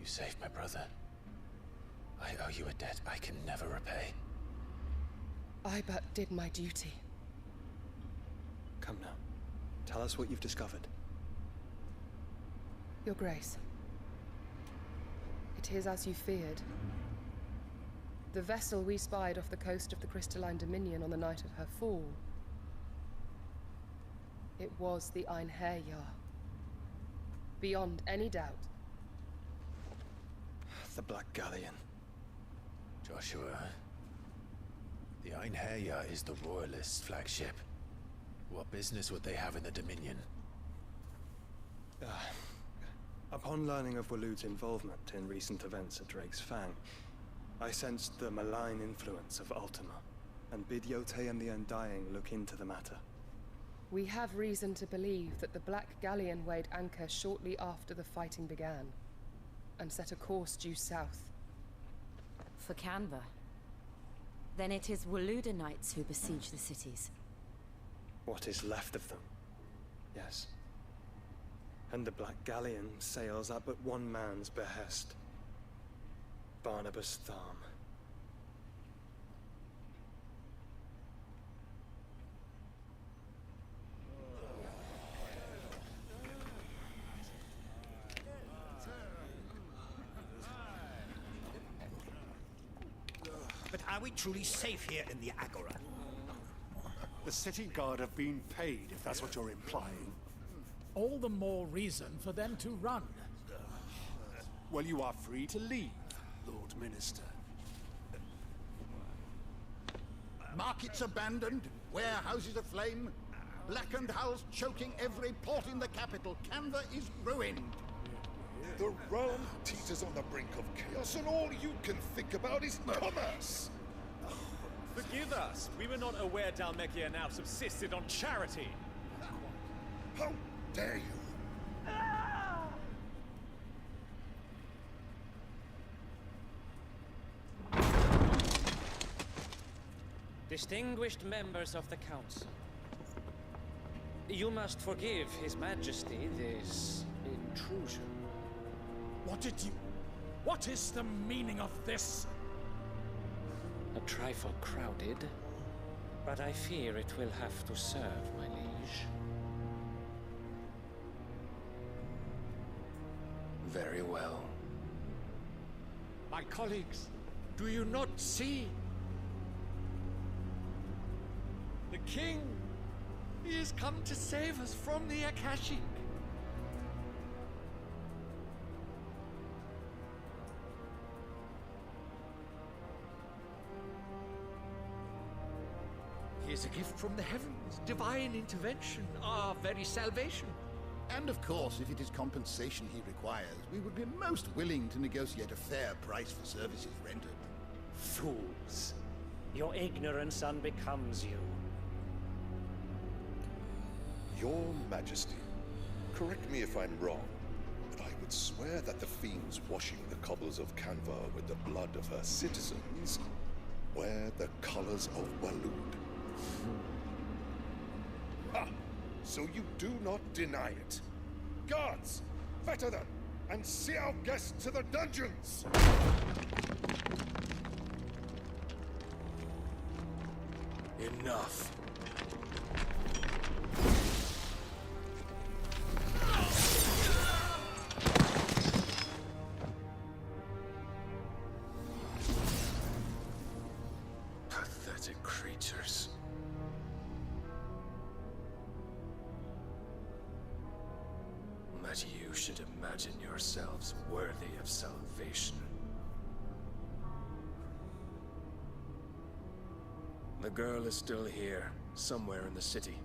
You saved my brother. I owe you a debt I can never repay. I but did my duty. Come now. Tell us what you've discovered. Your Grace. It is as you feared. The vessel we spied off the coast of the Crystalline Dominion on the night of her fall. It was the Einherjar. Beyond any doubt. The Black Galleon. Joshua, the Einherjar is the Royalist flagship. What business would they have in the Dominion? Upon learning of Waloed's involvement in recent events at Drake's Fang, I sensed the malign influence of Ultima, and bid Yote and the Undying look into the matter. We have reason to believe that the Black Galleon weighed anchor shortly after the fighting began, and set a course due south. For Canva. Then it is Waloeda Knights who besiege the cities. What is left of them, yes. And the Black Galleon sails at but one man's behest. Barnabas Tharm. But are we truly safe here in the Agora? The city guard have been paid, if that's what you're implying. All the more reason for them to run. Well, you are free to leave, Lord Minister. Markets abandoned, warehouses aflame, blackened hulls choking every port in the capital. Canva is ruined. The realm teeters on the brink of chaos, and all you can think about is commerce. Forgive us. We were not aware Dalmekia now subsisted on charity. How dare you? Distinguished members of the Council, you must forgive His Majesty this intrusion. What is the meaning of this? A trifle crowded, but I fear it will have to serve, my liege. Very well. My colleagues, do you not see? The king! He has come to save us from the Akashic. He is a gift from the heavens, divine intervention, our very salvation. And of course, if it is compensation he requires, we would be most willing to negotiate a fair price for services rendered. Fools. Your ignorance unbecomes you. Your Majesty, correct me if I'm wrong, but I would swear that the fiends washing the cobbles of Canva with the blood of her citizens wear the colors of Waloed. Ha! So you do not deny it. Guards, fetter them, and see our guests to the dungeons! Enough. Pathetic creatures. That you should imagine yourselves worthy of salvation. The girl is still here, somewhere in the city.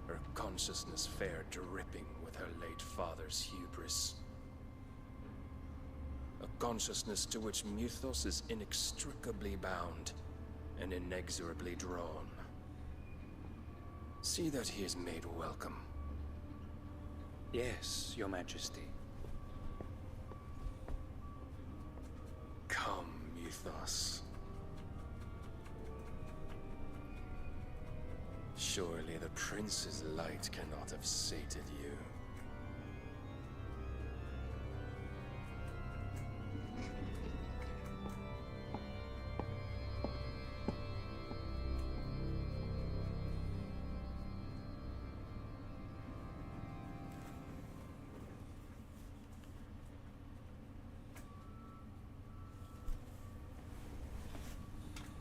Her consciousness fair dripping with her late father's hubris. A consciousness to which Mythos is inextricably bound and inexorably drawn. See that he is made welcome. Yes, Your Majesty. Come, Mythos. Surely the prince's light cannot have sated you.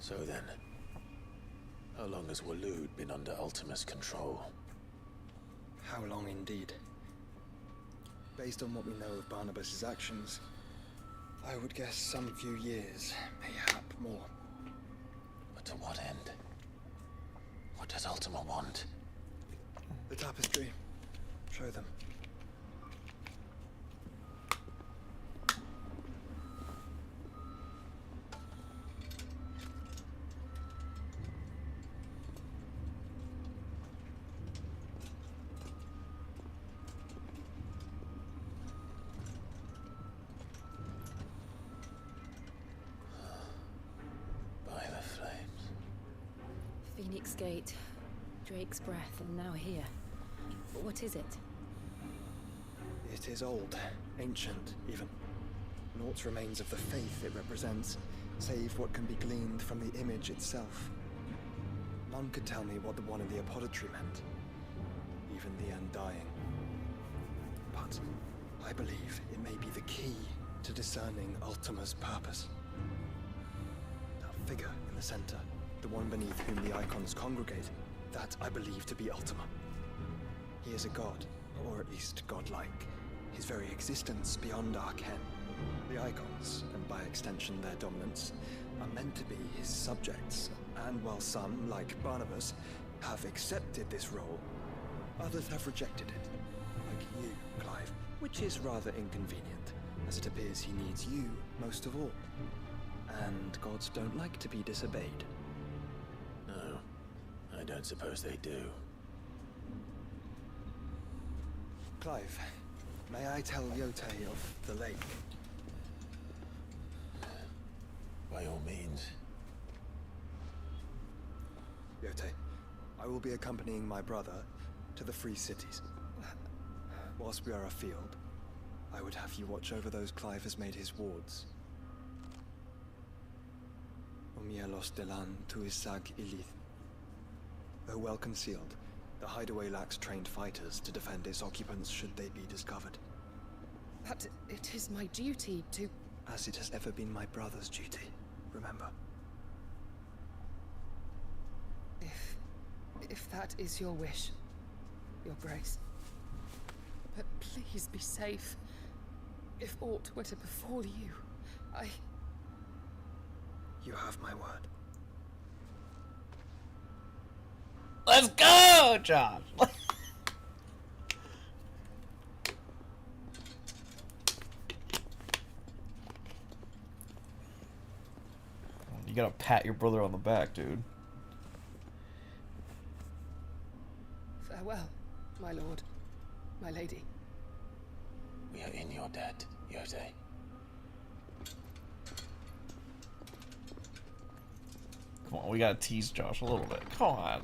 So then, how long has Waloed been under Ultima's control? How long indeed? Based on what we know of Barnabas's actions, I would guess some few years, mayhap more. But to what end? What does Ultima want? The tapestry. Show them. Phoenix Gate, Drake's Breath, and now here. What is it? It is old, ancient, even. Naught remains of the faith it represents, save what can be gleaned from the image itself. None could tell me what the one in the apothecary meant, even the Undying. But I believe it may be the key to discerning Ultima's purpose. That figure in the center, the one beneath whom the icons congregate, that I believe to be Ultima. He is a god, or at least godlike, his very existence beyond our ken. The icons, and by extension their dominance, are meant to be his subjects, and while some, like Barnabas, have accepted this role, others have rejected it, like you, Clive, which is rather inconvenient, as it appears he needs you most of all. And gods don't like to be disobeyed. No, I don't suppose they do. Clive, may I tell Yotei of the lake? By all means. Yotei, I will be accompanying my brother to the Free Cities. Whilst we are afield, I would have you watch over those Clive has made his wards. Omielos delan tuisag ilith. Though well concealed, the hideaway lacks trained fighters to defend its occupants should they be discovered. But it is my duty to... As it has ever been my brother's duty, remember. If that is your wish, Your Grace. But please be safe. If aught were to befall you, You have my word. Let's go, John! You gotta pat your brother on the back, dude. farewell, my lord, my lady. We are in your debt, Yotei. Come on, we gotta tease Josh a little bit. Come on.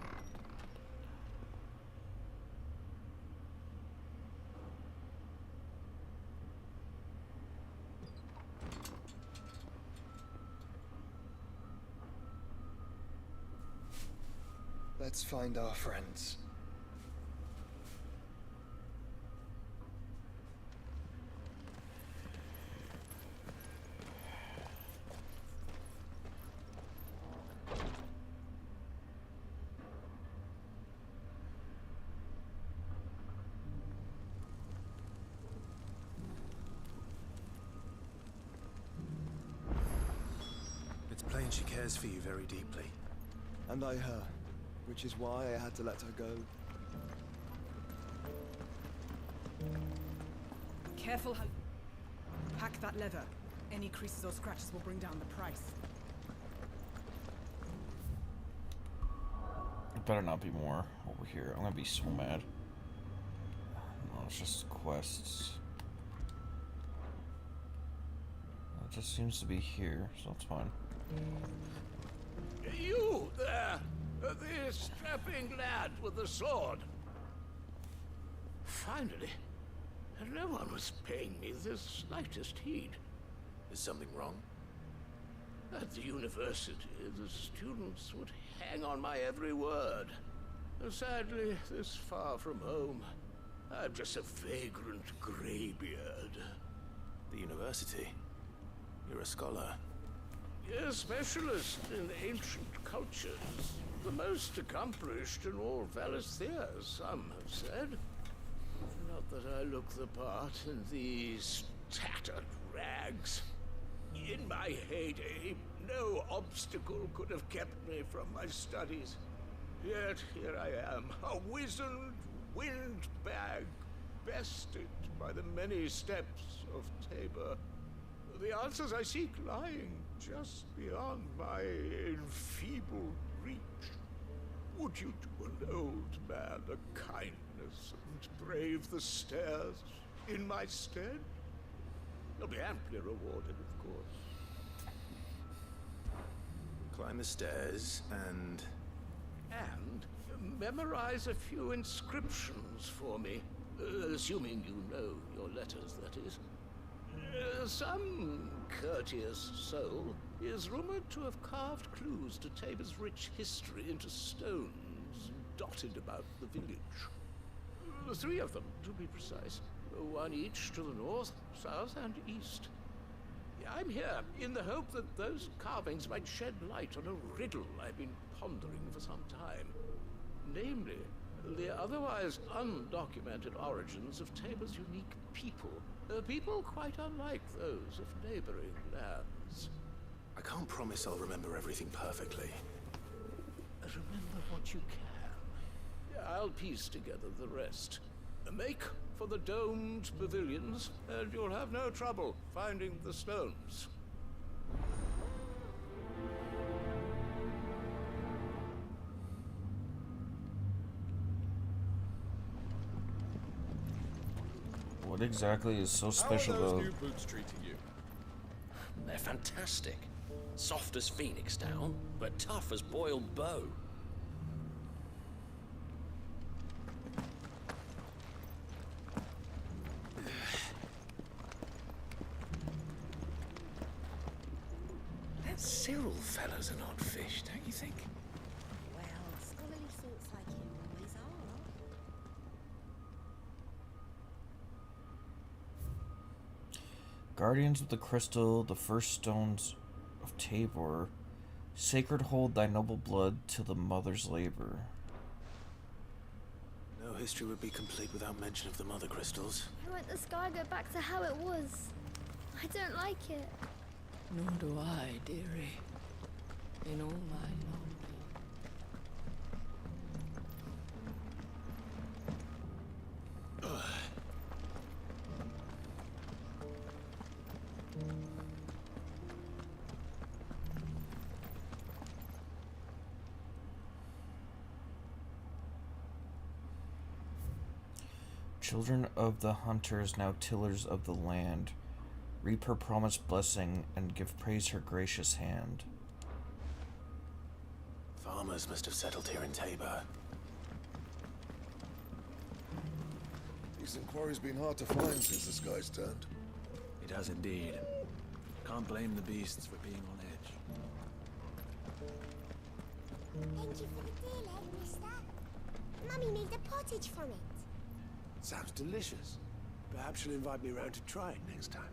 Let's find our friends. It's plain she cares for you very deeply. And I her. Which is why I had to let her go. Careful how... Pack that leather. Any creases or scratches will bring down the price. It better not be more over here. I'm gonna be so mad. No, it's just quests. It just seems to be here, so it's fine. You there! The strapping lad with the sword. Finally, no one was paying me the slightest heed. Is something wrong? At the university, the students would hang on my every word. Sadly, this far from home, I'm just a vagrant graybeard. The university? You're a scholar. A specialist in ancient cultures. The most accomplished in all Valisthea, some have said. Not that I look the part in these tattered rags. In my heyday, no obstacle could have kept me from my studies. Yet here I am, a wizened windbag, bested by the many steps of Tabor. The answers I seek lying just beyond my enfeebled reach. Would you do an old man a kindness and brave the stairs in my stead? You'll be amply rewarded, of course. Climb the stairs and memorize a few inscriptions for me. Assuming you know your letters, that is. Some courteous soul is rumored to have carved clues to Tabor's rich history into stones dotted about the village. 3 of them, to be precise. 1 each to the north, south, and east. I'm here in the hope that those carvings might shed light on a riddle I've been pondering for some time. Namely, the otherwise undocumented origins of Tabor's unique people. People quite unlike those of neighboring lands. I can't promise I'll remember everything perfectly. Remember what you can. I'll piece together the rest. Make for the domed pavilions, and you'll have no trouble finding the stones. What exactly is so special How are those about... new boots treating you? They're fantastic. Soft as phoenix down, but tough as boiled bow. That Cyril fella's an odd fish, don't you think? Well, scholarly sorts like him always are. Guardians of the Crystal, the first stones of Tabor. Sacred hold thy noble blood till the mother's labor. No history would be complete without mention of the Mother Crystals. I want the sky go back to how it was. I don't like it. Nor do I, dearie. In all my long Children of the hunters, now tillers of the land, reap her promised blessing and give praise her gracious hand. Farmers must have settled here in Tabor. Decent quarry's been hard to find since the sky's turned. It has indeed. Can't blame the beasts for being on edge. Thank you for the deal, eh, mister? Mummy made a pottage from it. Sounds delicious. Perhaps she'll invite me round to try it next time.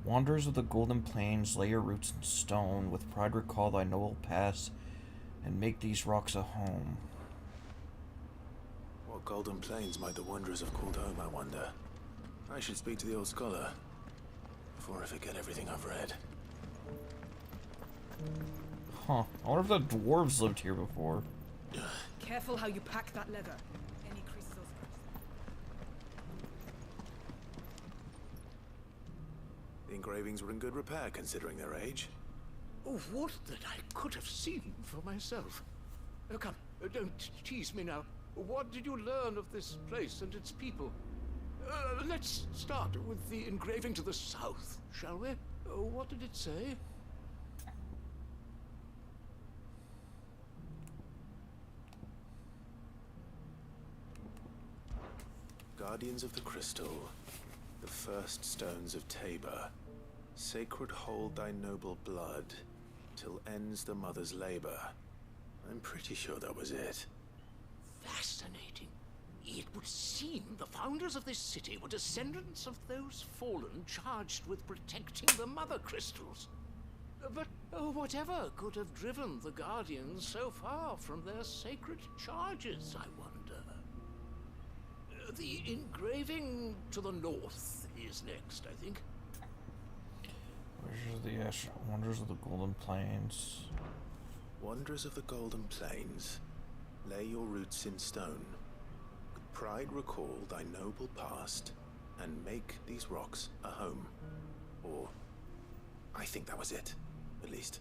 Wanderers of the golden plains, lay your roots in stone, with pride recall thy noble past, and make these rocks a home. What golden plains might the wanderers have called home, I wonder? I should speak to the old scholar before I forget everything I've read. Huh. I wonder if the dwarves lived here before. Careful how you pack that leather. Any creases or scratches. The engravings were in good repair considering their age. Oh, would that I could have seen for myself. Oh, come, don't tease me now. What did you learn of this place and its people? Let's start with the engraving to the south, shall we? What did it say? Guardians of the Crystal, the first stones of Tabor, sacred hold thy noble blood, till ends the mother's labor. I'm pretty sure that was it. Fascinating. It would seem the founders of this city were descendants of those fallen charged with protecting the mother crystals. But whatever could have driven the Guardians so far from their sacred charges, I wonder? The engraving to the north is next, I think. Wonders of the Golden Plains. Wonders of the Golden Plains, lay your roots in stone. With pride recall thy noble past, and make these rocks a home. Or, I think that was it, at least.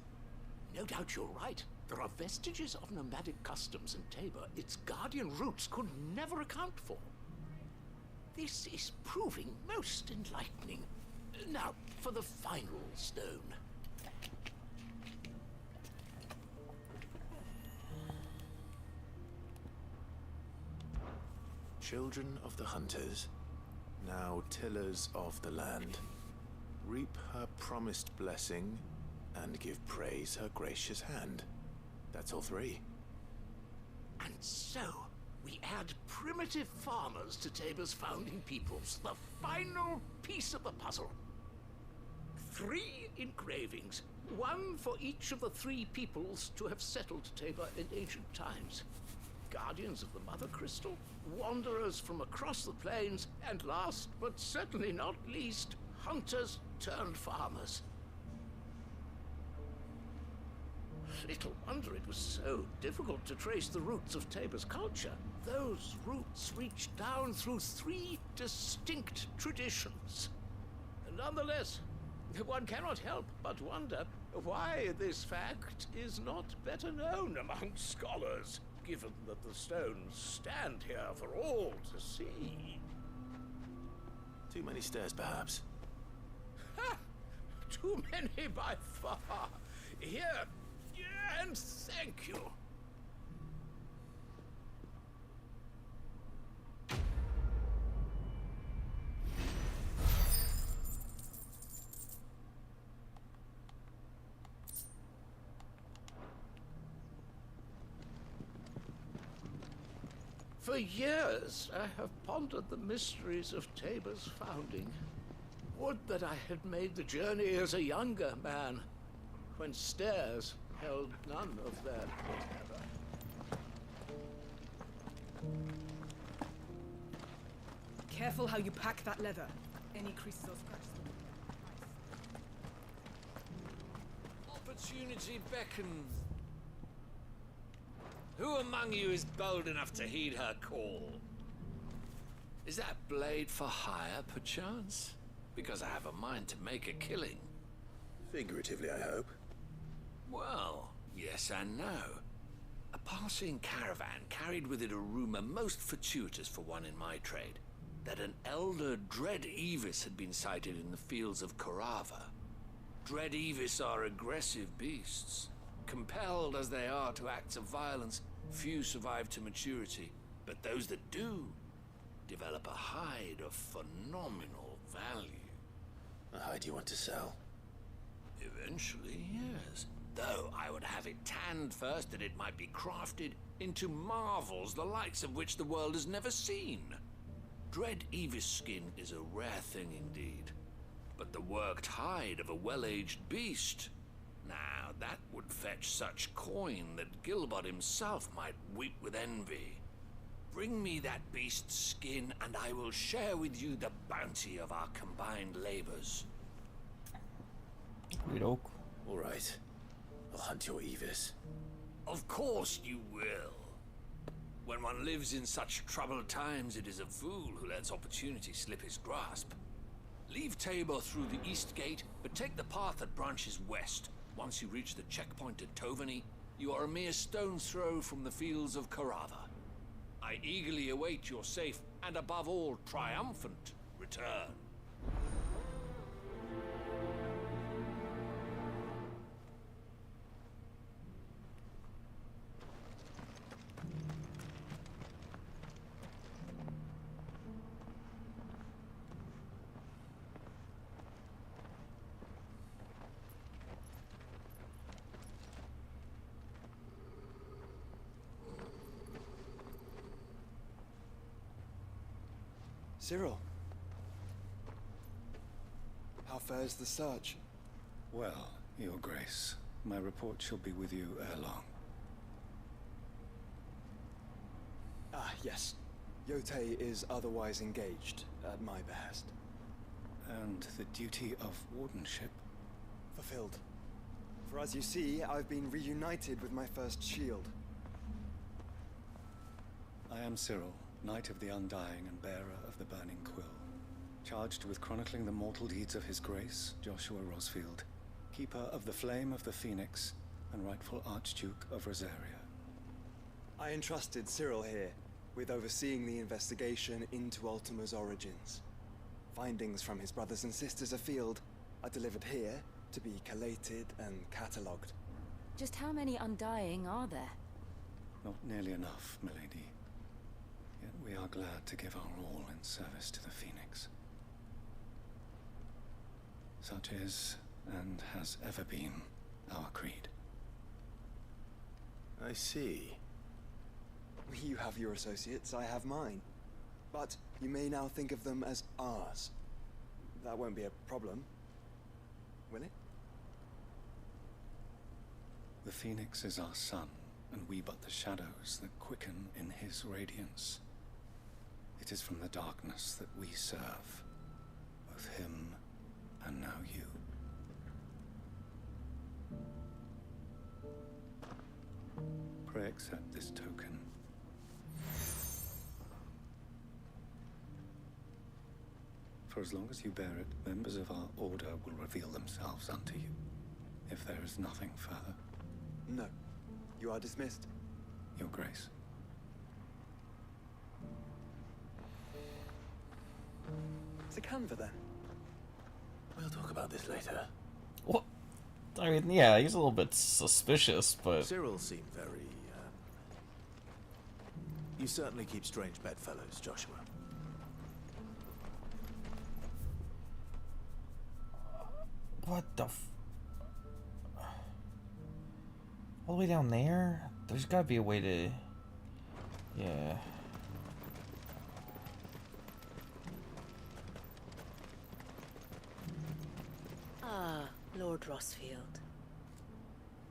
No doubt you're right. There are vestiges of nomadic customs in Tabor its guardian roots could never account for. This is proving most enlightening. Now, for the final stone. Children of the hunters, now tillers of the land, reap her promised blessing and give praise her gracious hand. That's all three. And so, we add primitive farmers to Tabor's founding peoples, the final piece of the puzzle. 3 engravings, one for each of the 3 peoples to have settled Tabor in ancient times. Guardians of the Mother Crystal, wanderers from across the plains, and last but certainly not least, hunters turned farmers. Little wonder it was so difficult to trace the roots of Tabor's culture. Those roots reach down through 3 distinct traditions. Nonetheless, one cannot help but wonder why this fact is not better known among scholars, given that the stones stand here for all to see. Too many stairs, perhaps. Ha! Too many by far. Here, and thank you. For years, I have pondered the mysteries of Tabor's founding. Would that I had made the journey as a younger man, when stairs held none of their terror. Careful how you pack that leather. Any creases or scratches. Opportunity beckons. Who among you is bold enough to heed her call? Is that blade for hire, perchance? Because I have a mind to make a killing. Figuratively, I hope. Well, yes and no. A passing caravan carried with it a rumor most fortuitous for one in my trade, that an elder Dread Evis had been sighted in the fields of Korava. Dread Evis are aggressive beasts. Compelled as they are to acts of violence, few survive to maturity, but those that do develop a hide of phenomenal value. A hide you want to sell? Eventually, yes. Though I would have it tanned first that it might be crafted into marvels the likes of which the world has never seen. Dread Evis skin is a rare thing indeed, but the worked hide of a well-aged beast, now that would fetch such coin that Gilbert himself might weep with envy. Bring me that beast's skin, and I will share with you the bounty of our combined labors. All right. I'll hunt your Evis. Of course you will. When one lives in such troubled times, it is a fool who lets opportunity slip his grasp. Leave Tabor through the east gate, but take the path that branches west. Once you reach the checkpoint at Tovany, you are a mere stone's throw from the fields of Korava. I eagerly await your safe, and above all, triumphant return. Cyril. How fares the search? Well, Your Grace, my report shall be with you ere long. Ah, yes. Yotei is otherwise engaged, at my behest. And the duty of wardenship? Fulfilled. For as you see, I've been reunited with my first shield. I am Cyril, Knight of the Undying and bearer of the Burning Quill, charged with chronicling the mortal deeds of His Grace, Joshua Rosfield, Keeper of the Flame of the Phoenix, and rightful Archduke of Rosaria. I entrusted Cyril here with overseeing the investigation into Ultima's origins. Findings from his brothers and sisters afield are delivered here to be collated and catalogued. Just how many Undying are there? Not nearly enough, milady. Yet we are glad to give our all in service to the Phoenix. Such is, and has ever been, our creed. I see. You have your associates, I have mine. But you may now think of them as ours. That won't be a problem, will it? The Phoenix is our sun, and we but the shadows that quicken in his radiance. It is from the darkness that we serve, both him and now you. Pray accept this token. For as long as you bear it, members of our order will reveal themselves unto you, if there is nothing further. No. You are dismissed. Your Grace. To Canva, then. We'll talk about this later. What? I mean, yeah, he's a little bit suspicious, but... Cyril seemed very, You certainly keep strange bedfellows, Joshua. What the all the way down there? There's gotta be a way to... Yeah. Ah, Lord Rosfield.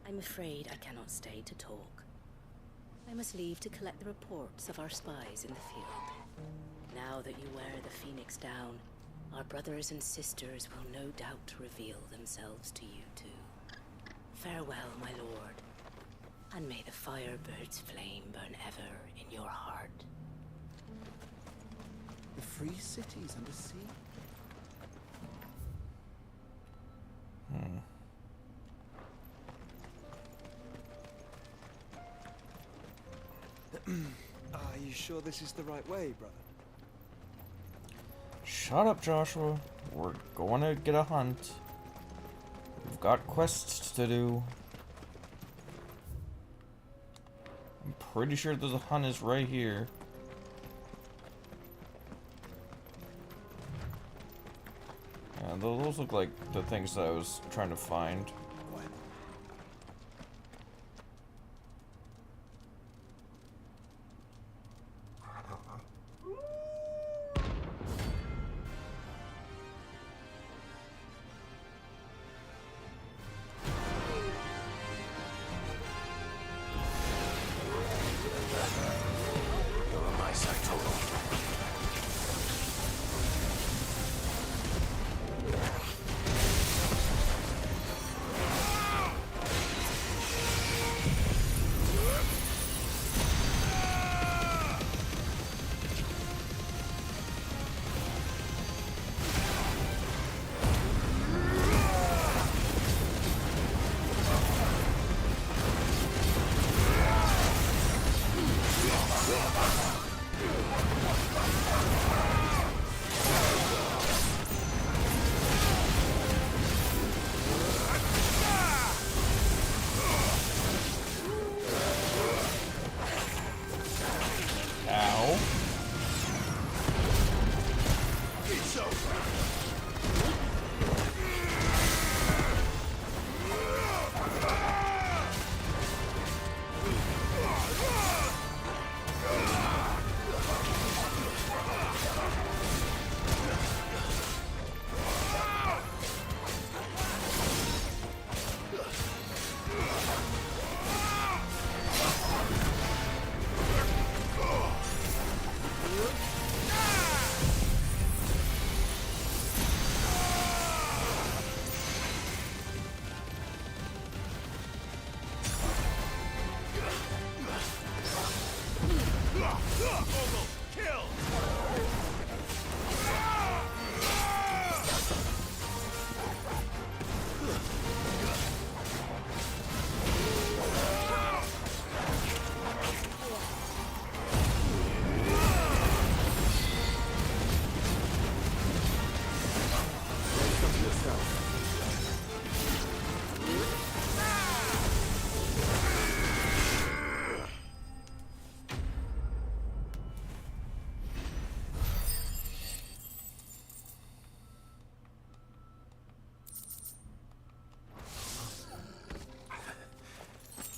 I'm afraid I cannot stay to talk. I must leave to collect the reports of our spies in the field. Now that you wear the Phoenix down, our brothers and sisters will no doubt reveal themselves to you too. Farewell, my lord, and may the Firebird's flame burn ever in your heart. The free cities under sea? Are you sure this is the right way, brother? Shut up, Joshua. We're going to get a hunt. We've got quests to do. I'm pretty sure the hunt is right here. Yeah, those look like the things that I was trying to find.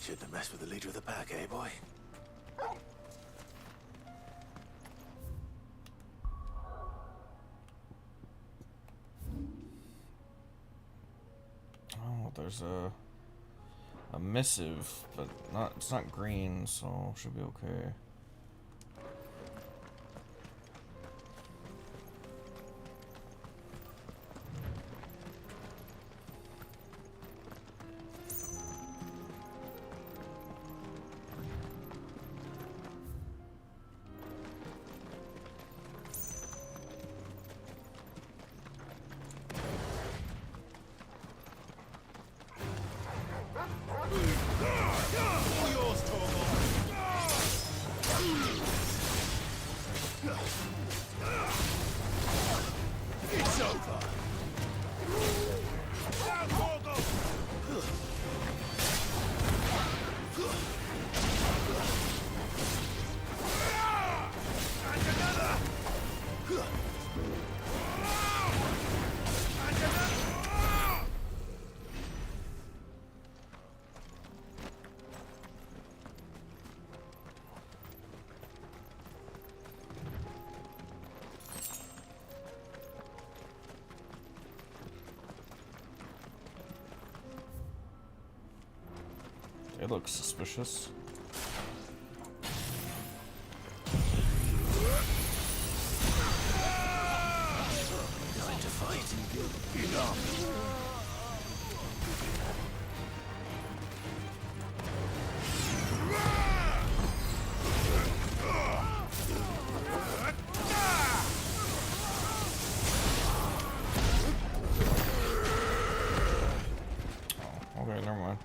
Shouldn't have messed with the leader of the pack, eh, boy? Oh, there's a missive, but it's not green, so should be okay. It's over. It looks suspicious. Time to fight. Enough. Oh, okay, never mind.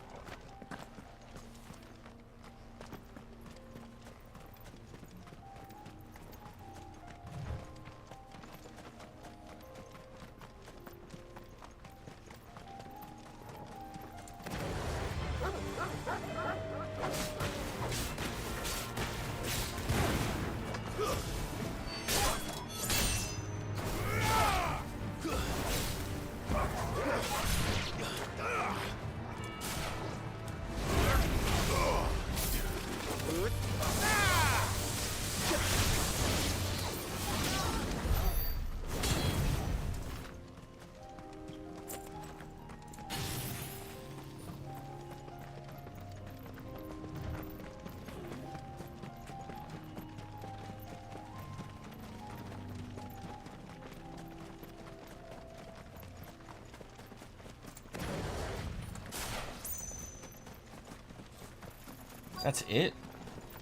That's it?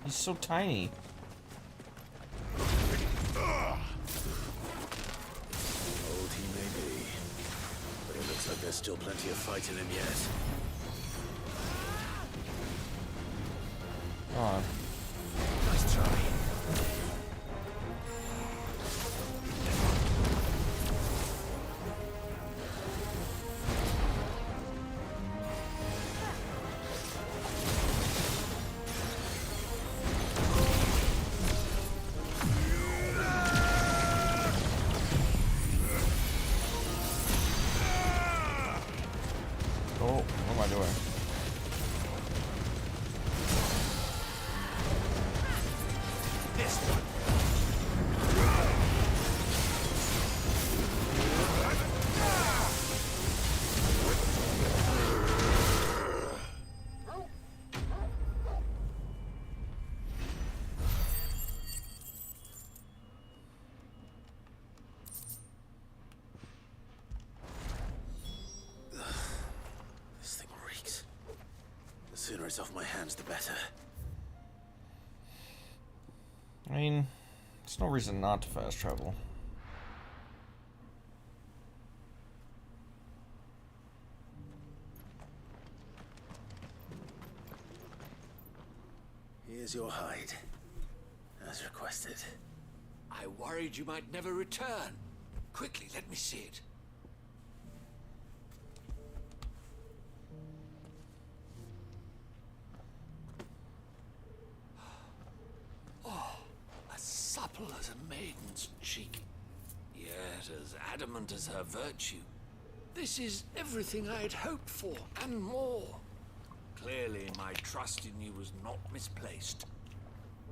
He's so tiny. Old he may be, but it looks like there's still plenty of fight in him yet. Come on. Nice try. Oh, what am I doing? This one. This thing reeks. The sooner it's off my hands, the better. I mean, there's no reason not to fast travel. Here's your hide, as requested. I worried you might never return. Quickly, let me see it. Oh, as supple as a maiden's cheek, yet as adamant as her virtue. This is everything I had hoped for, and more. Clearly, my trust in you was not misplaced.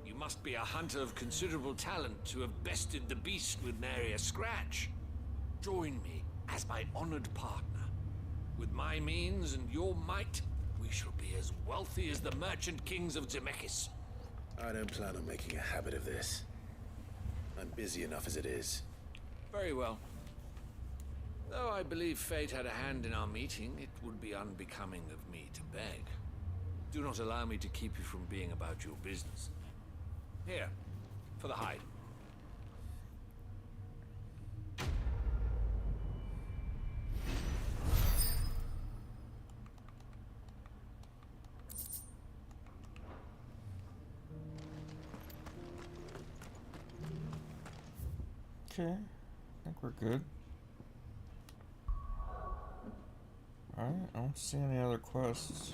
You must be a hunter of considerable talent to have bested the beast with nary a scratch. Join me as my honored partner. With my means and your might, we shall be as wealthy as the merchant kings of Zemeckis. I don't plan on making a habit of this. I'm busy enough as it is. Very well. Though I believe fate had a hand in our meeting, it would be unbecoming of me to beg. Do not allow me to keep you from being about your business. Here, for the hide. Okay, I think we're good. Alright, I don't see any other quests.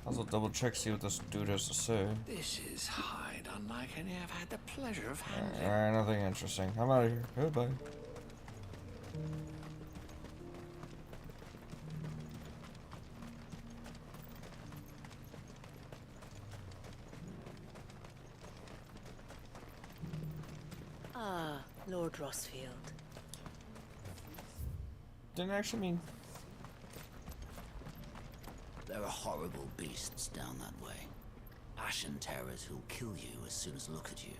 I'll double check, see what this dude has to say. This is hide unlike any I've had the pleasure of handling. Alright, nothing interesting. I'm out of here. Goodbye. Ah, Lord Rosfield. Didn't actually mean... There are horrible beasts down that way. Ashen terrors who'll kill you as soon as look at you.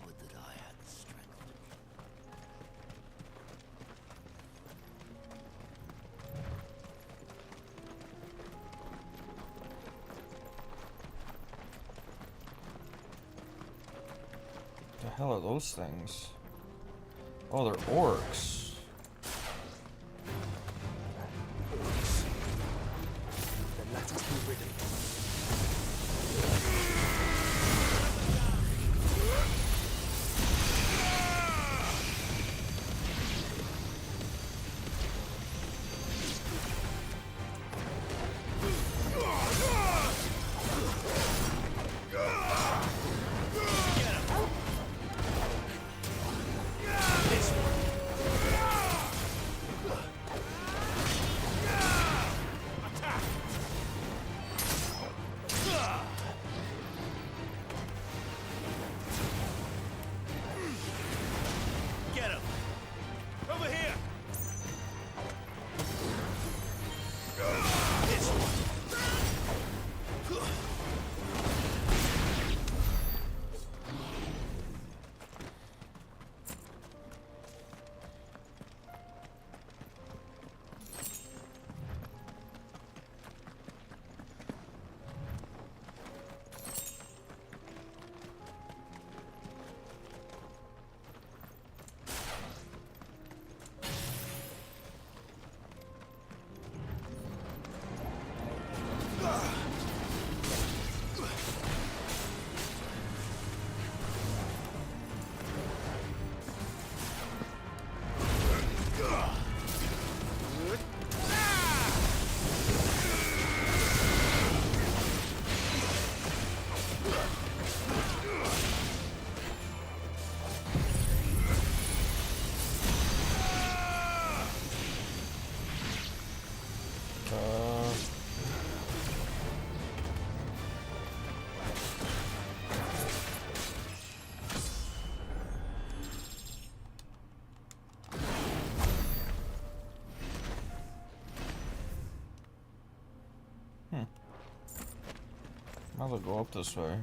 Would that I had the strength. The hell are those things? Oh, they're orcs. Let us be rid of it. I'll go up this way.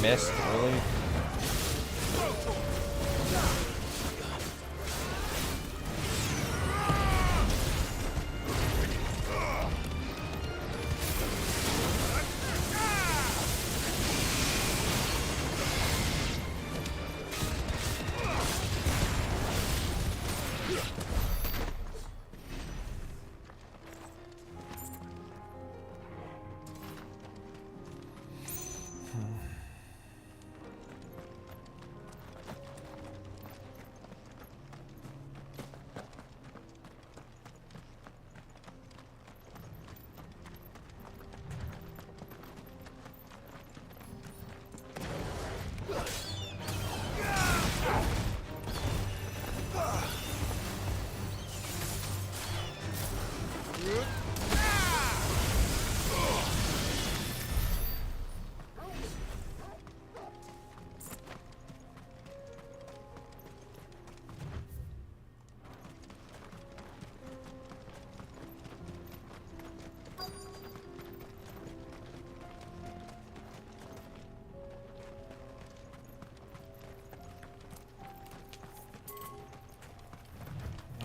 missed, really?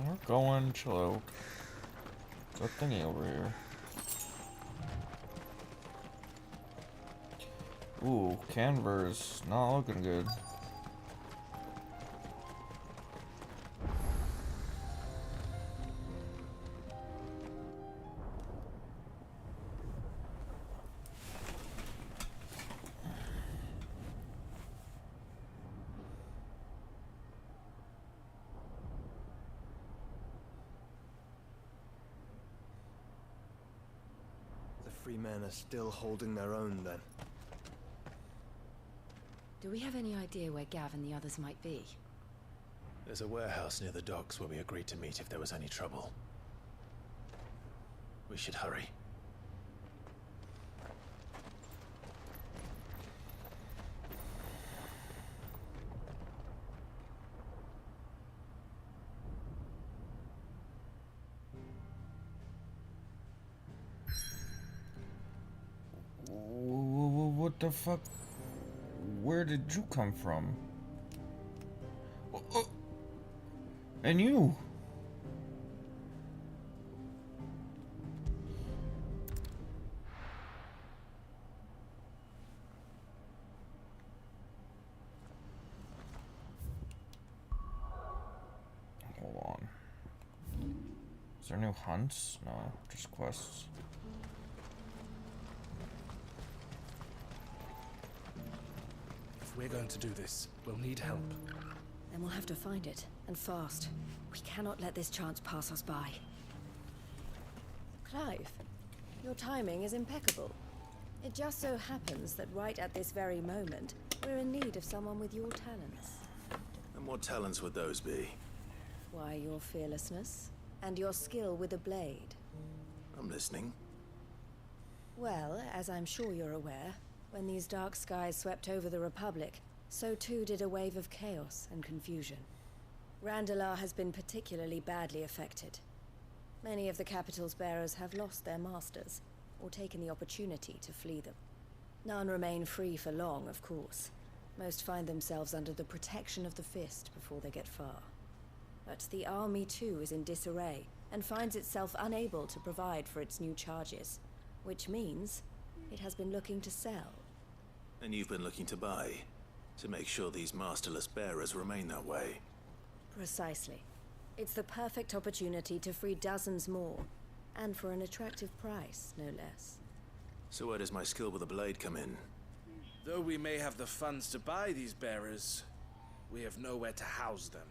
We're going chill. There's a thingy over here. Ooh, Canver's not looking good. Free men are still holding their own, then. Do we have any idea where Gav and the others might be? There's a warehouse near the docks where we agreed to meet if there was any trouble. We should hurry. What the fuck? Where did you come from? And you? Hold on. Is there new hunts? No, just quests. If we're going to do this, we'll need help. Then we'll have to find it, and fast. We cannot let this chance pass us by. Clive, your timing is impeccable. It just so happens that right at this very moment, we're in need of someone with your talents. And what talents would those be? Why, your fearlessness, and your skill with a blade. I'm listening. Well, as I'm sure you're aware, when these dark skies swept over the Republic, so too did a wave of chaos and confusion. Randalar has been particularly badly affected. Many of the capital's bearers have lost their masters, or taken the opportunity to flee them. None remain free for long, of course. Most find themselves under the protection of the Fist before they get far. But the army too is in disarray, and finds itself unable to provide for its new charges, which means it has been looking to sell. And you've been looking to buy, to make sure these masterless bearers remain that way. Precisely. It's the perfect opportunity to free dozens more, and for an attractive price, no less. So where does my skill with a blade come in? Though we may have the funds to buy these bearers, we have nowhere to house them.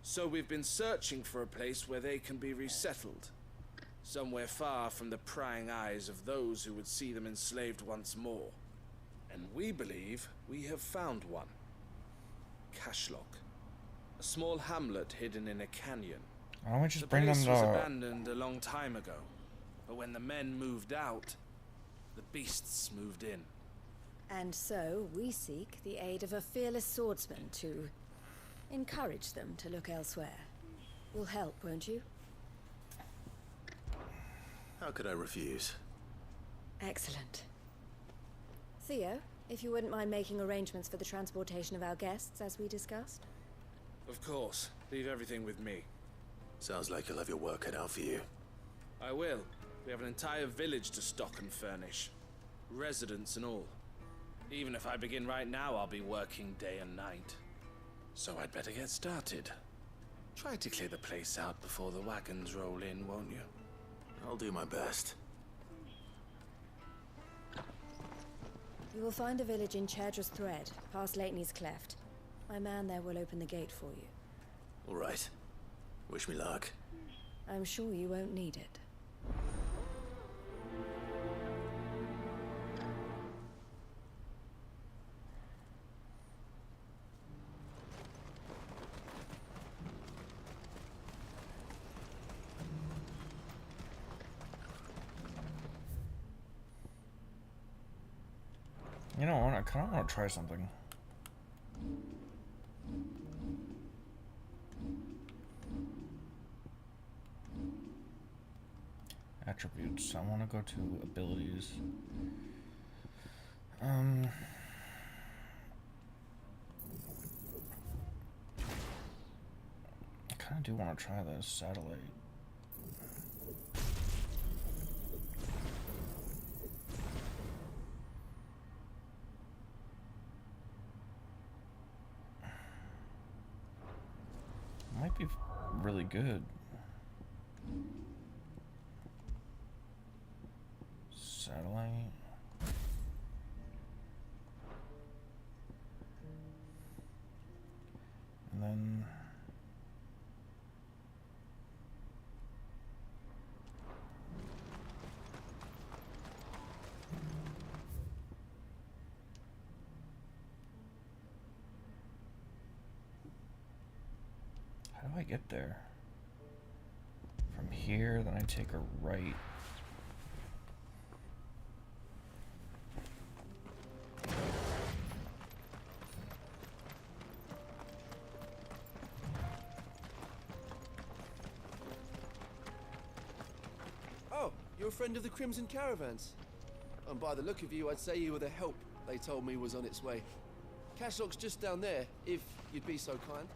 So we've been searching for a place where they can be resettled. Somewhere far from the prying eyes of those who would see them enslaved once more. And we believe we have found one. Cashlock. A small hamlet hidden in a canyon. Why don't we just The bring them place was to... abandoned a long time ago. But when the men moved out, the beasts moved in. And so, we seek the aid of a fearless swordsman to encourage them to look elsewhere. Will help, won't you? How could I refuse? Excellent. Theo, If you wouldn't mind making arrangements for the transportation of our guests, as we discussed. Of course. Leave everything with me. Sounds like you'll have your work cut out for you. I will. We have an entire village to stock and furnish. Residents and all. Even if I begin right now, I'll be working day and night. So I'd better get started. Try to clear the place out before the wagons roll in, won't you? I'll do my best. You will find a village in Chadra's Thread, past Lateney's Cleft. My man there will open the gate for you. All right. Wish me luck. I'm sure you won't need it. You know what? I kind of want to try something. Attributes. I want to go to abilities. I kind of do want to try this satellite. Might be really good. Satellite. And then how do I get there? From here, then I take a right. Oh, you're a friend of the Crimson Caravans. And by the look of you, I'd say you were the help they told me was on its way. Cashlock's just down there, if you'd be so kind.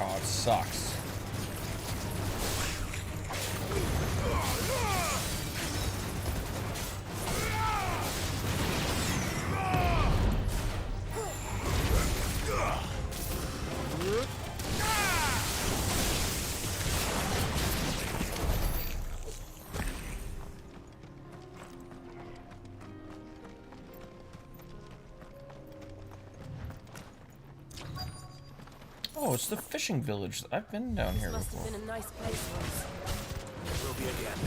Oh, it sucks. Oh, it's the fishing village. I've been down here Must before. have been a nice place once. Will be again.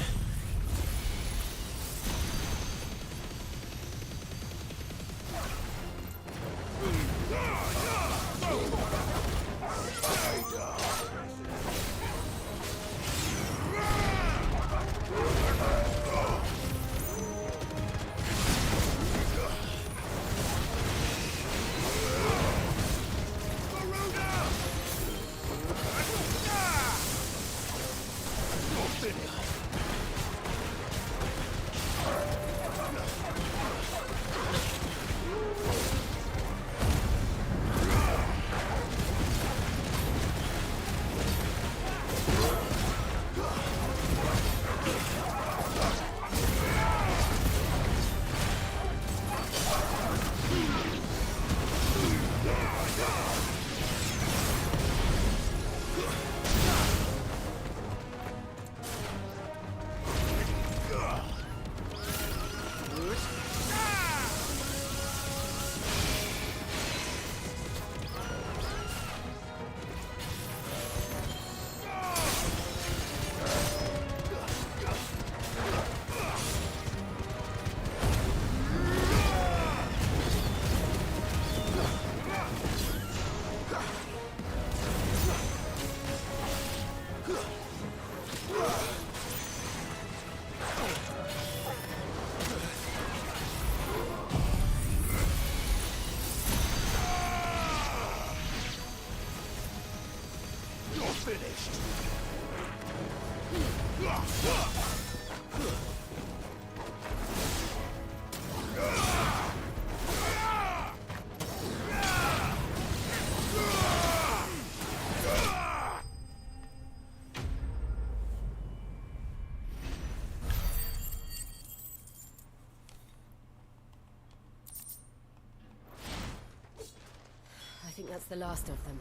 that's the last of them.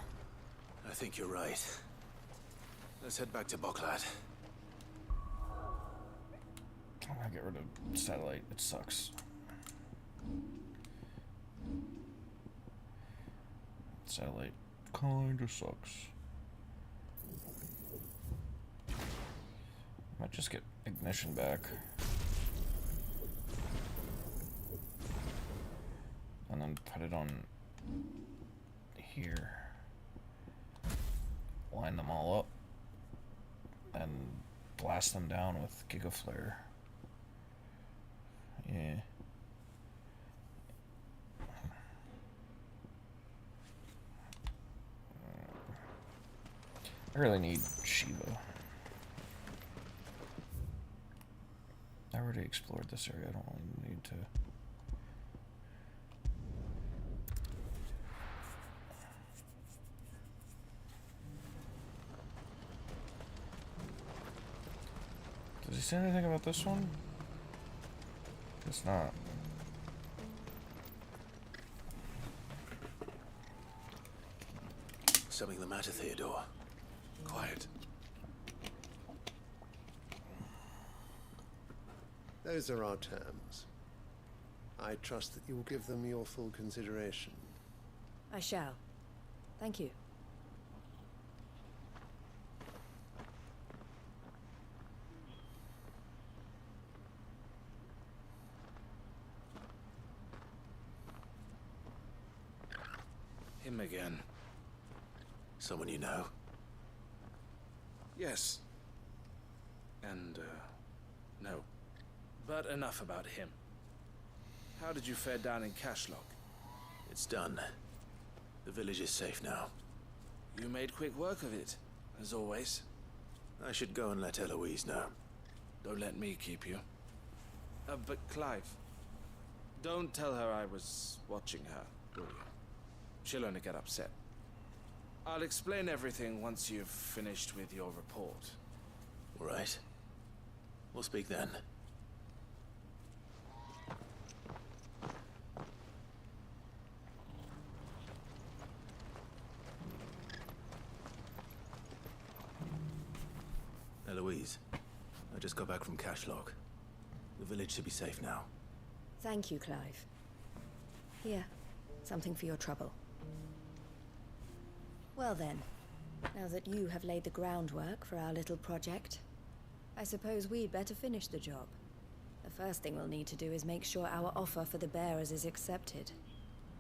I think you're right. Let's head back to Boklat. I'm gonna get rid of satellite. It sucks. Satellite kinda sucks. Might just get ignition back. And then put it on here. Line them all up. And blast them down with Gigaflare. Yeah. I really need Shiva. I already explored this area. I don't really need to. Does he say anything about this one? Guess not. Something the matter, Theodore? Quiet. Those are our terms. I trust that you will give them your full consideration. I shall. Thank you. Him again. Someone you know? Yes. And, no. But enough about him. How did you fare down in Cashlock? It's done. The village is safe now. You made quick work of it, as always. I should go and let Eloise know. Don't let me keep you. But Clive, don't tell her I was watching her, will you? She'll only get upset. I'll explain everything once you've finished with your report. All right. We'll speak then. Eloise, I just got back from Cashlock. The village should be safe now. Thank you, Clive. Here, something for your trouble. Well then, now that you have laid the groundwork for our little project, I suppose we'd better finish the job. The first thing we'll need to do is make sure our offer for the bearers is accepted.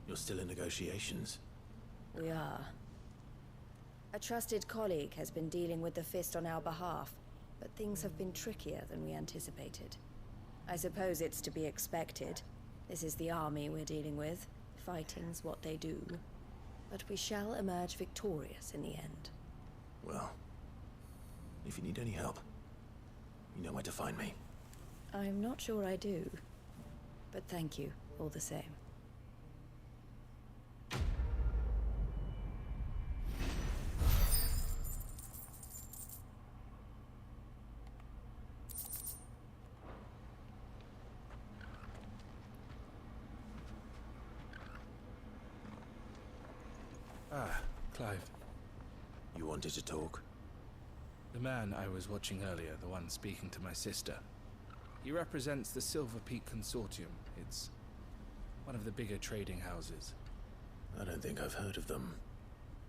You're still in negotiations? We are. A trusted colleague has been dealing with the Fist on our behalf, but things have been trickier than we anticipated. I suppose it's to be expected. This is the army we're dealing with. Fighting's what they do. But we shall emerge victorious in the end. Well, if you need any help, you know where to find me. I'm not sure I do, but thank you all the same. Ah, Clive. You wanted to talk? The man I was watching earlier, the one speaking to my sister. He represents the Silver Peak Consortium. It's one of the bigger trading houses. I don't think I've heard of them.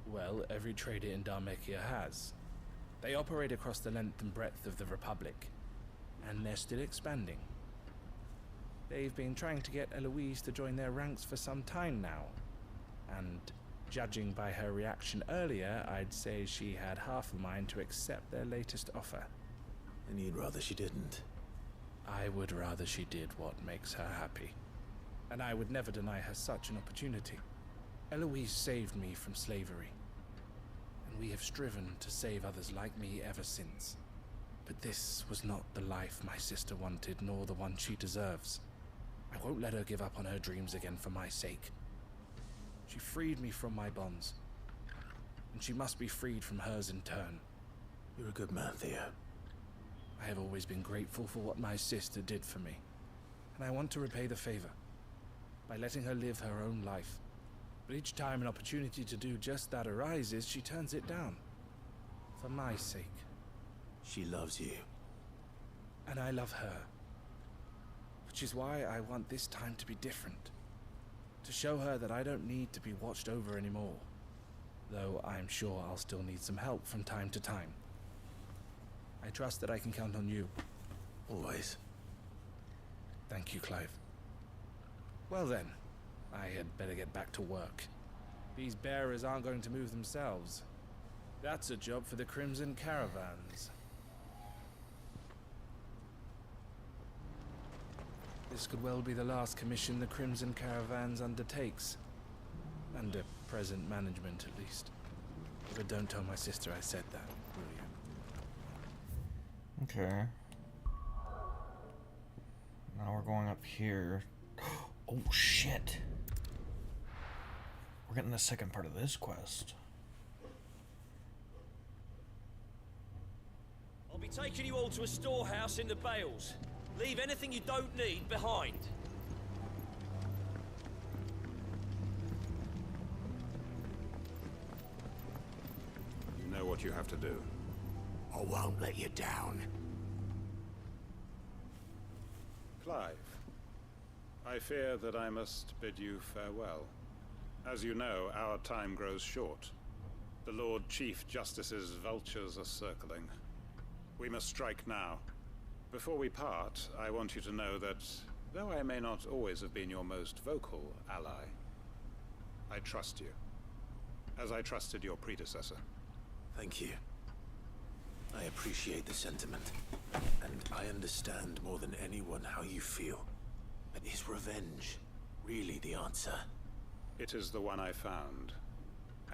Well, every trader in Dharmekia has. They operate across the length and breadth of the Republic, and they're still expanding. They've been trying to get Eloise to join their ranks for some time now, and judging by her reaction earlier, I'd say she had half a mind to accept their latest offer. And you'd rather she didn't? I would rather she did what makes her happy. And I would never deny her such an opportunity. Eloise saved me from slavery. And we have striven to save others like me ever since. But this was not the life my sister wanted, nor the one she deserves. I won't let her give up on her dreams again for my sake. She freed me from my bonds, and she must be freed from hers in turn. You're a good man, Theo. I have always been grateful for what my sister did for me, and I want to repay the favor by letting her live her own life But each time an opportunity to do just that arises, she turns it down. For my sake. She loves you. And I love her. Which is why I want this time to be different. To show her that I don't need to be watched over anymore. Though I'm sure I'll still need some help from time to time. I trust that I can count on you. Always. Thank you, Clive. Well then, I had better get back to work. These bearers aren't going to move themselves. That's a job for the Crimson Caravans. This could well be the last commission the Crimson Caravans undertakes. Under present management, at least. But don't tell my sister I said that, will you? Okay. Now we're going up here. Oh shit! We're getting the second part of this quest. I'll be taking you all to a storehouse in the Bales. Leave anything you don't need behind. You know what you have to do. I won't let you down. Clive, I fear that I must bid you farewell. As you know, our time grows short. The Lord Chief Justice's vultures are circling. We must strike now. Before we part, I want you to know that, though I may not always have been your most vocal ally, I trust you, as I trusted your predecessor. Thank you. I appreciate the sentiment, and I understand more than anyone how you feel. But is revenge really the answer? It is the one I found,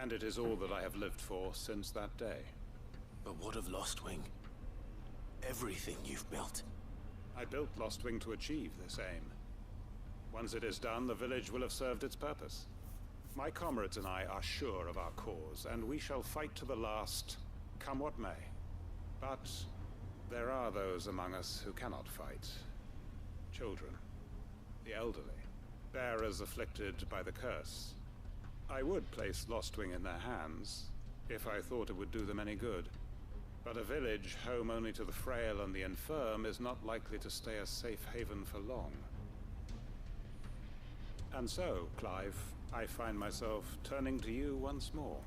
and it is all that I have lived for since that day. But what of Lostwing? Everything you've built. I built Lostwing to achieve this aim. Once it is done, the village will have served its purpose. My comrades and I are sure of our cause, and we shall fight to the last, come what may. But there are those among us who cannot fight. Children, the elderly, bearers afflicted by the curse. I would place Lostwing in their hands, if I thought it would do them any good. But a village home only to the frail and the infirm is not likely to stay a safe haven for long. And so, Clive, I find myself turning to you once more.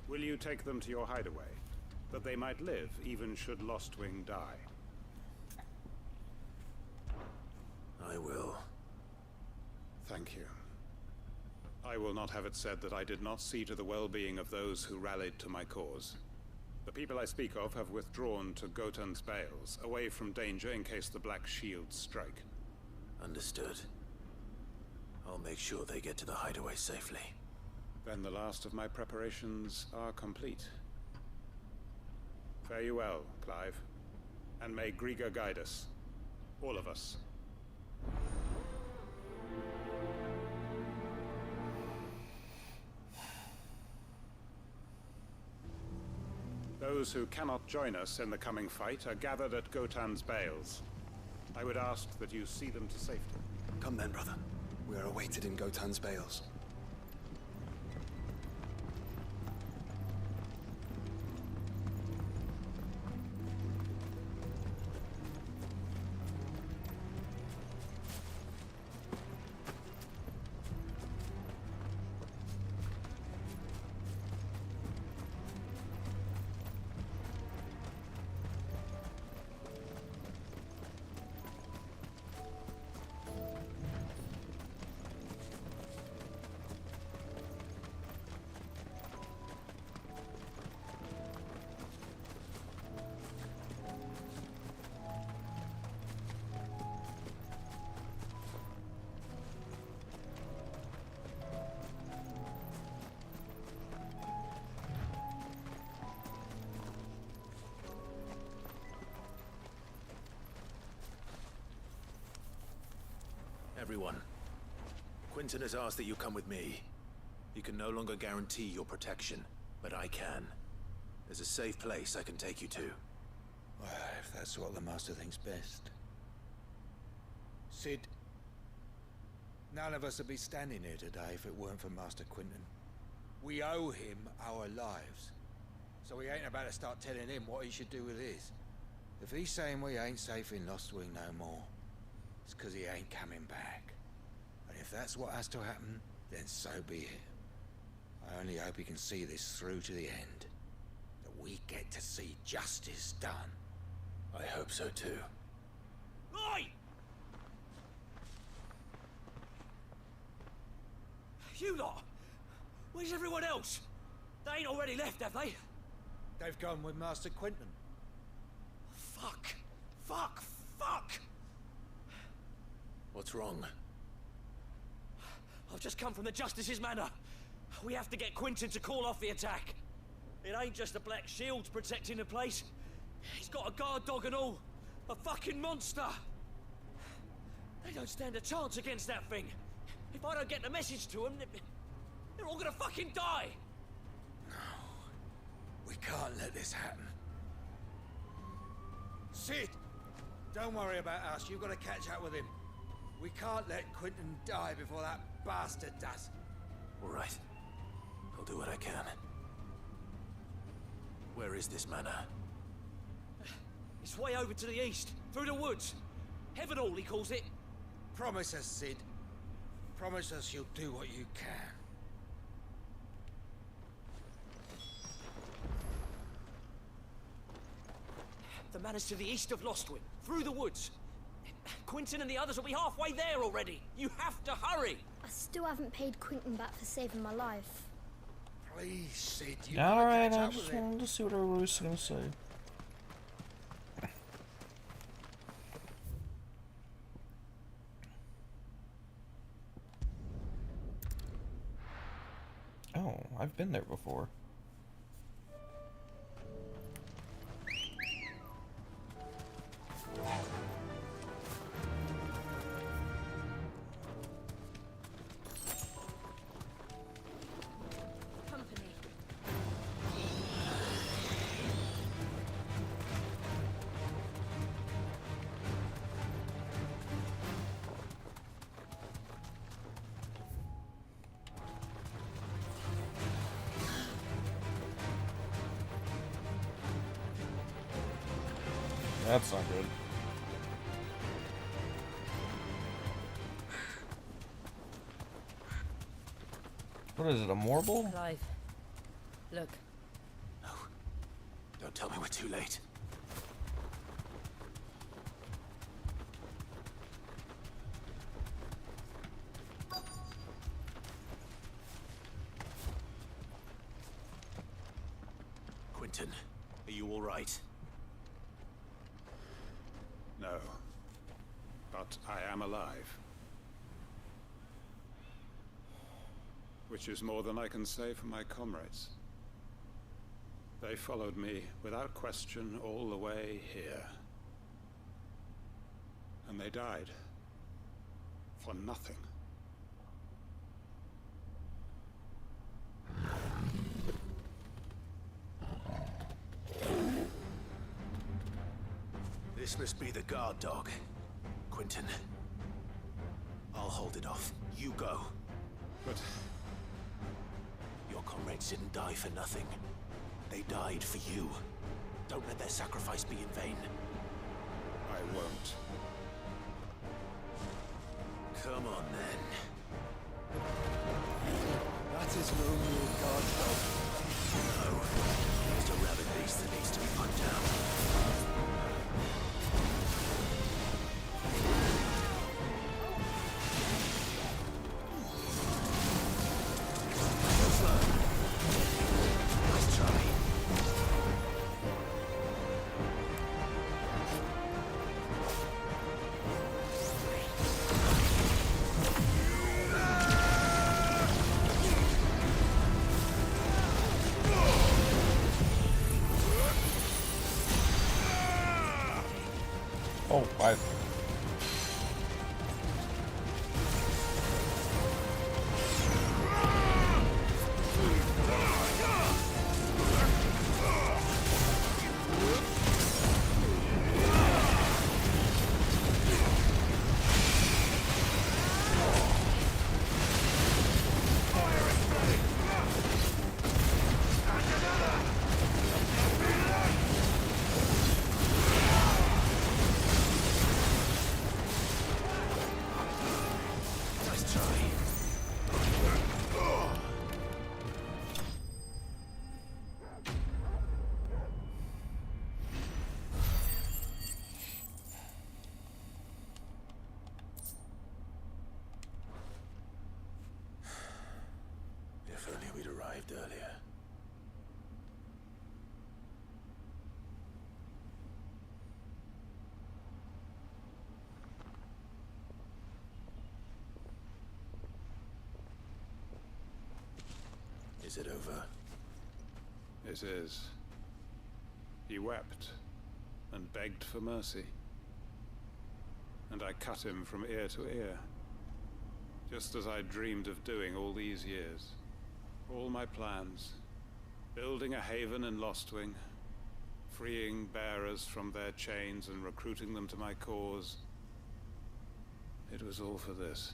Will you take them to your hideaway, that they might live even should Lostwing die? I will. Thank you. I will not have it said that I did not see to the well-being of those who rallied to my cause. The people I speak of have withdrawn to Gotan's Bales, away from danger in case the Black Shields strike. Understood. I'll make sure they get to the hideaway safely. Then the last of my preparations are complete. Fare you well, Clive. And may Griga guide us. All of us. Those who cannot join us in the coming fight are gathered at Gotan's Bales. I would ask that you see them to safety. Come then, brother. We are awaited in Gotan's Bales. Everyone, Quinton has asked that you come with me. He can no longer guarantee your protection, but I can. There's a safe place I can take you to. Well, if that's what the Master thinks best. Sid, None of us would be standing here today if it weren't for Master Quentin. We owe him our lives. So we ain't about to start telling him what he should do with his. If he's saying we ain't safe in Lostwing no more, it's 'cause he ain't coming back. And if that's what has to happen, then so be it. I only hope he can see this through to the end. That we get to see justice done. I hope so too. Oi! You lot! Where's everyone else? They ain't already left, have they? They've gone with Master Quentin. Fuck! Fuck! Fuck! What's wrong? I've just come from the Justice's manor. We have to get Quentin to call off the attack. It ain't just the Black Shields protecting the place. He's got a guard dog and all. A fucking monster! They don't stand a chance against that thing. If I don't get the message to them, they're all gonna fucking die! We can't let this happen. Sid! Don't worry about us. You've got to catch up with him. We can't let Quentin die before that bastard does. All right. I'll do what I can. Where is this manor? It's way over to the east, through the woods. Heaven Hall, he calls it. Promise us, Sid. Promise us you'll do what you can. The manor's to the east of Lostwing, through the woods. Quentin and the others will be halfway there already. You have to hurry. I still haven't paid Quentin back for saving my life. Please, Sid, you Alright, I just wanted to see what everybody was gonna say. Oh, I've been there before. That's not good. What is it, a marble? Clive, look. No. Don't tell me we're too late. Quentin, are you all right? No. But I am alive. Which is more than I can say for my comrades. They followed me without question all the way here. And they died. For nothing. This must be the guard dog. Quentin. I'll hold it off. You go. But... your comrades didn't die for nothing. They died for you. Don't let their sacrifice be in vain. I won't. Come on, then. That is no mere guard dog. No. It's a rabid beast that needs to be put down. Oh, I... Is it over? It is. He wept and begged for mercy. And I cut him from ear to ear, just as I dreamed of doing all these years. All my plans, building a haven in Lostwing, freeing bearers from their chains and recruiting them to my cause. It was all for this.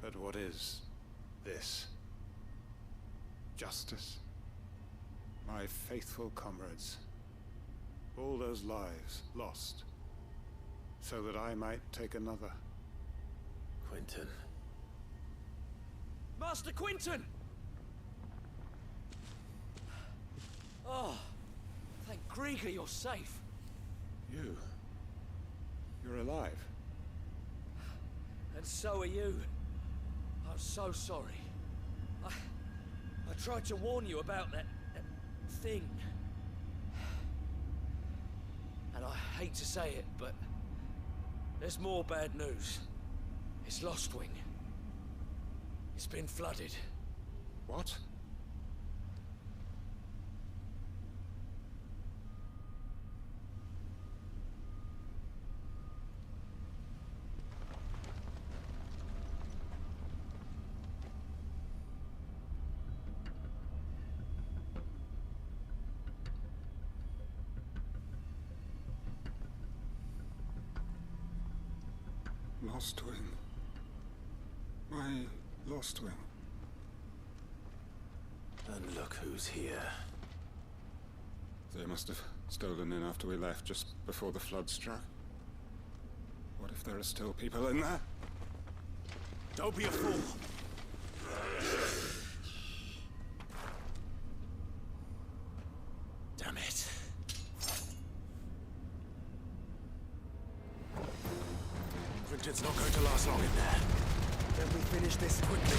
But what is this? Justice? My faithful comrades. All those lives lost, so that I might take another. Quentin. Master Quentin! Oh, thank Grieger you're safe. You're alive. And so are you. I'm so sorry. I tried to warn you about that thing. And I hate to say it, but there's more bad news. It's Lostwing. It's been flooded. What? Lostwing. My Lostwing. And look who's here. They must have stolen in after we left, just before the flood struck. What if there are still people in there? Don't be a fool! Damn it. Quentin's not going to last long in there. Then we finish this quickly.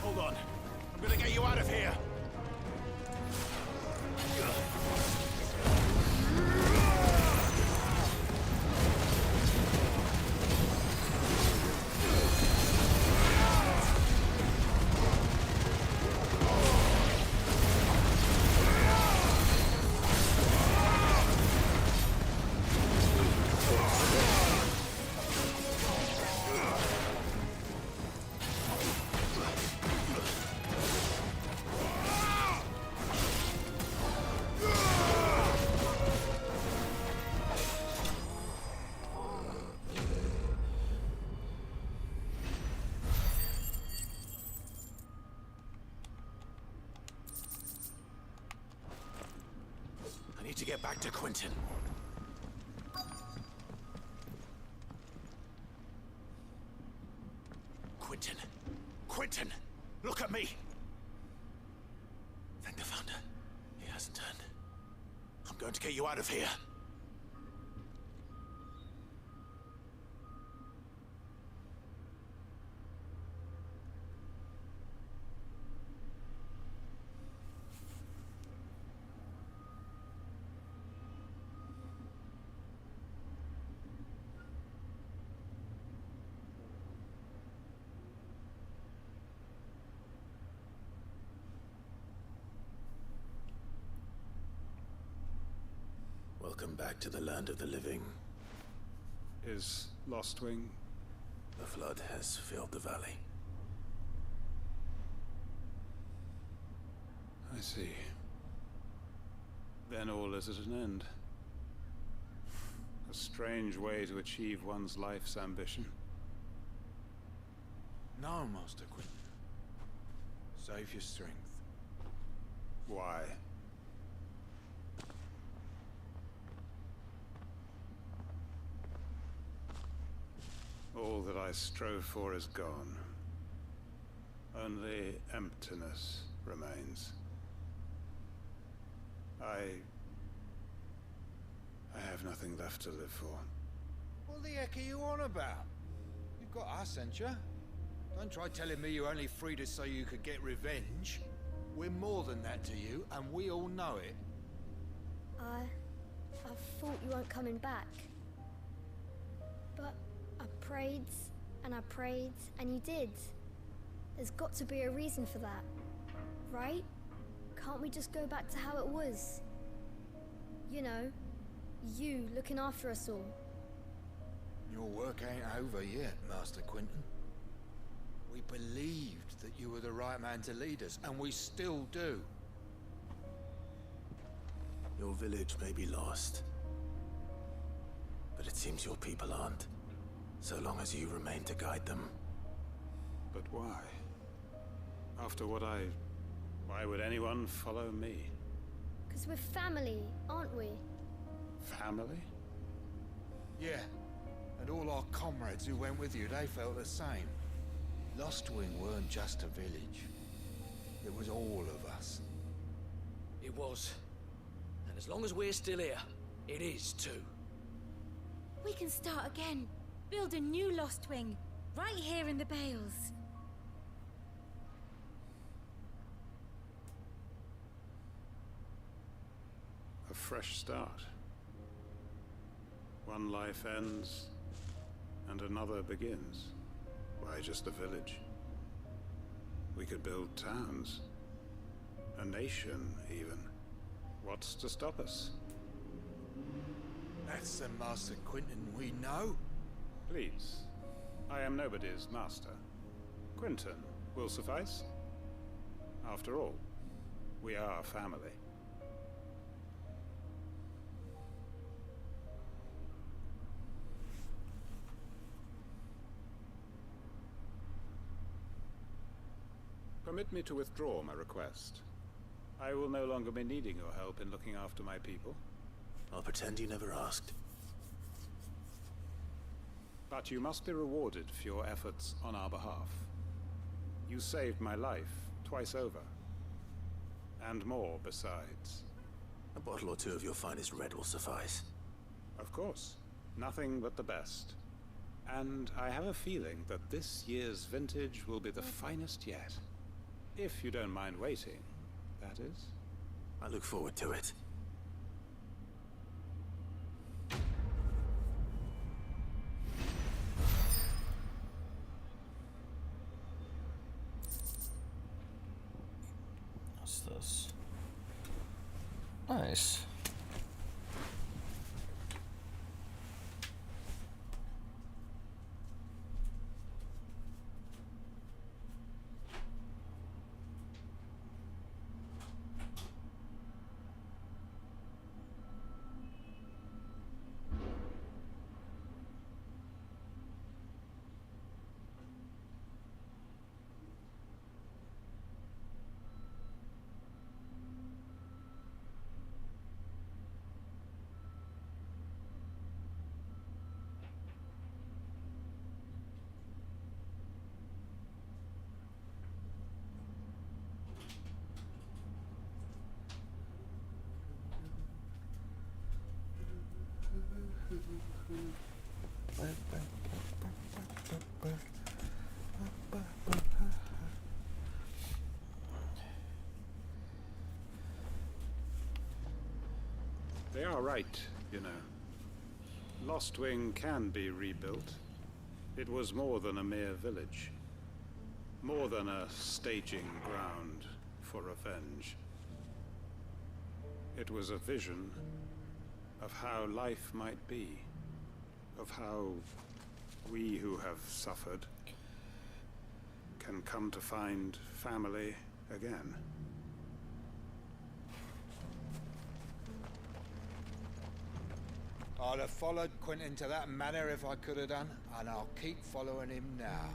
Hold on. I'm gonna get you out of here. I need to get back to Quentin. Quentin! Quentin! Look at me! Thank the Founder. He hasn't turned. I'm going to get you out of here. Welcome back to the land of the living. Is Lostwing? The flood has filled the valley. I see. then all is at an end. A strange way to achieve one's life's ambition. No, Master Quinton. Save your strength. Why? All that I strove for is gone. Only emptiness remains. I have nothing left to live for. What the heck are you on about? You've got us, ain't you? Don't try telling me you only freed us so you could get revenge. We're more than that to you, and we all know it. I thought you weren't coming back. But I prayed, and you did. There's got to be a reason for that, right? Can't we just go back to how it was? You know, you looking after us all. Your work ain't over yet, Master Quinton. We believed that you were the right man to lead us, and we still do. Your village may be lost, but it seems your people aren't, so long as you remain to guide them. But why? After what why would anyone follow me? 'Cause we're family, aren't we? Family? Yeah, and all our comrades who went with you, they felt the same. Lostwing weren't just a village. It was all of us. It was. And as long as we're still here, it is too. We can start again. Build a new Lost Wing, right here in the Bales. A fresh start. One life ends, and another begins. Why, just a village. We could build towns. A nation, even. What's to stop us? That's the Master Quinton we know. Please. I am nobody's master. Quinton will suffice. After all, we are family. Permit me to withdraw my request. I will no longer be needing your help in looking after my people. I'll pretend you never asked. But you must be rewarded for your efforts on our behalf. You saved my life twice over. And more besides. A bottle or two of your finest red will suffice. Of course. Nothing but the best. And I have a feeling that this year's vintage will be the finest yet. If you don't mind waiting, that is. I look forward to it. What's this? Nice. They are right, you know. Lostwing can be rebuilt. It was more than a mere village. More than a staging ground for revenge. It was a vision of how life might be. Of how we who have suffered can come to find family again. I'd have followed Quentin to that manor if I could have done, and I'll keep following him now.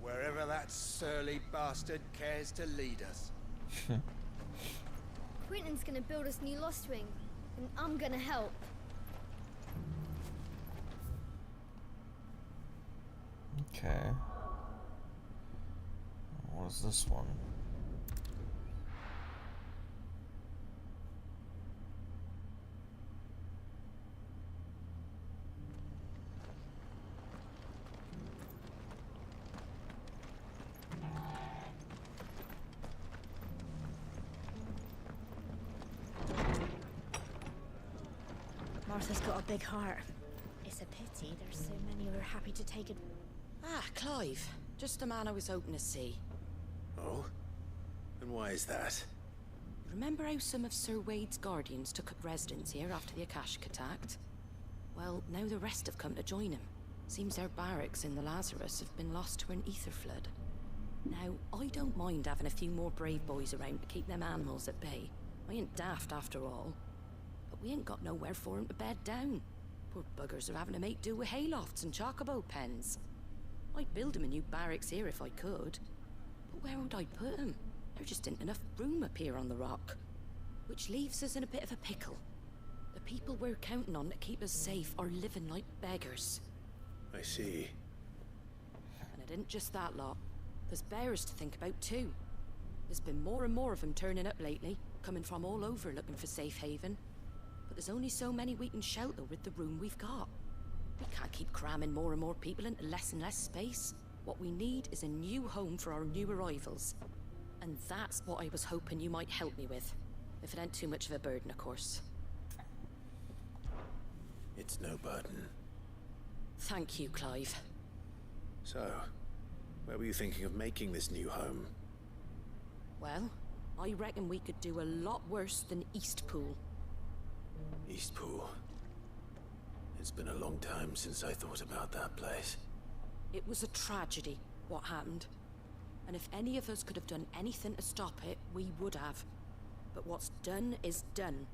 Wherever that surly bastard cares to lead us. Quentin's gonna build us new Lost Wing, and I'm gonna help. Okay. What is this one? Martha's got a big heart. It's a pity there's so many who are happy to take it. Ah, Clive. Just the man I was hoping to see. Oh? And why is that? Remember how some of Sir Wade's guardians took up residence here after the Akashic attacked? Well, now the rest have come to join him. Seems their barracks in the Lazarus have been lost to an ether flood. Now, I don't mind having a few more brave boys around to keep them animals at bay. I ain't daft after all. But we ain't got nowhere for 'em to bed down. Poor buggers are having to make do with haylofts and chocobo pens. I'd build 'em a new barracks here if I could. But where would I put 'em? There just isn't enough room up here on the rock. Which leaves us in a bit of a pickle. The people we're counting on to keep us safe are living like beggars. I see. And it isn't just that lot. There's bears to think about too. There's been more and more of them turning up lately, coming from all over looking for safe haven. But there's only so many we can shelter with the room we've got. We can't keep cramming more and more people into less and less space. What we need is a new home for our new arrivals. And that's what I was hoping you might help me with. If it ain't too much of a burden, of course. It's no burden. Thank you, Clive. So, where were you thinking of making this new home? Well, I reckon we could do a lot worse than Eastpool. Eastpool. It's been a long time since I thought about that place. It was a tragedy, what happened. And if any of us could have done anything to stop it, we would have. But what's done is done.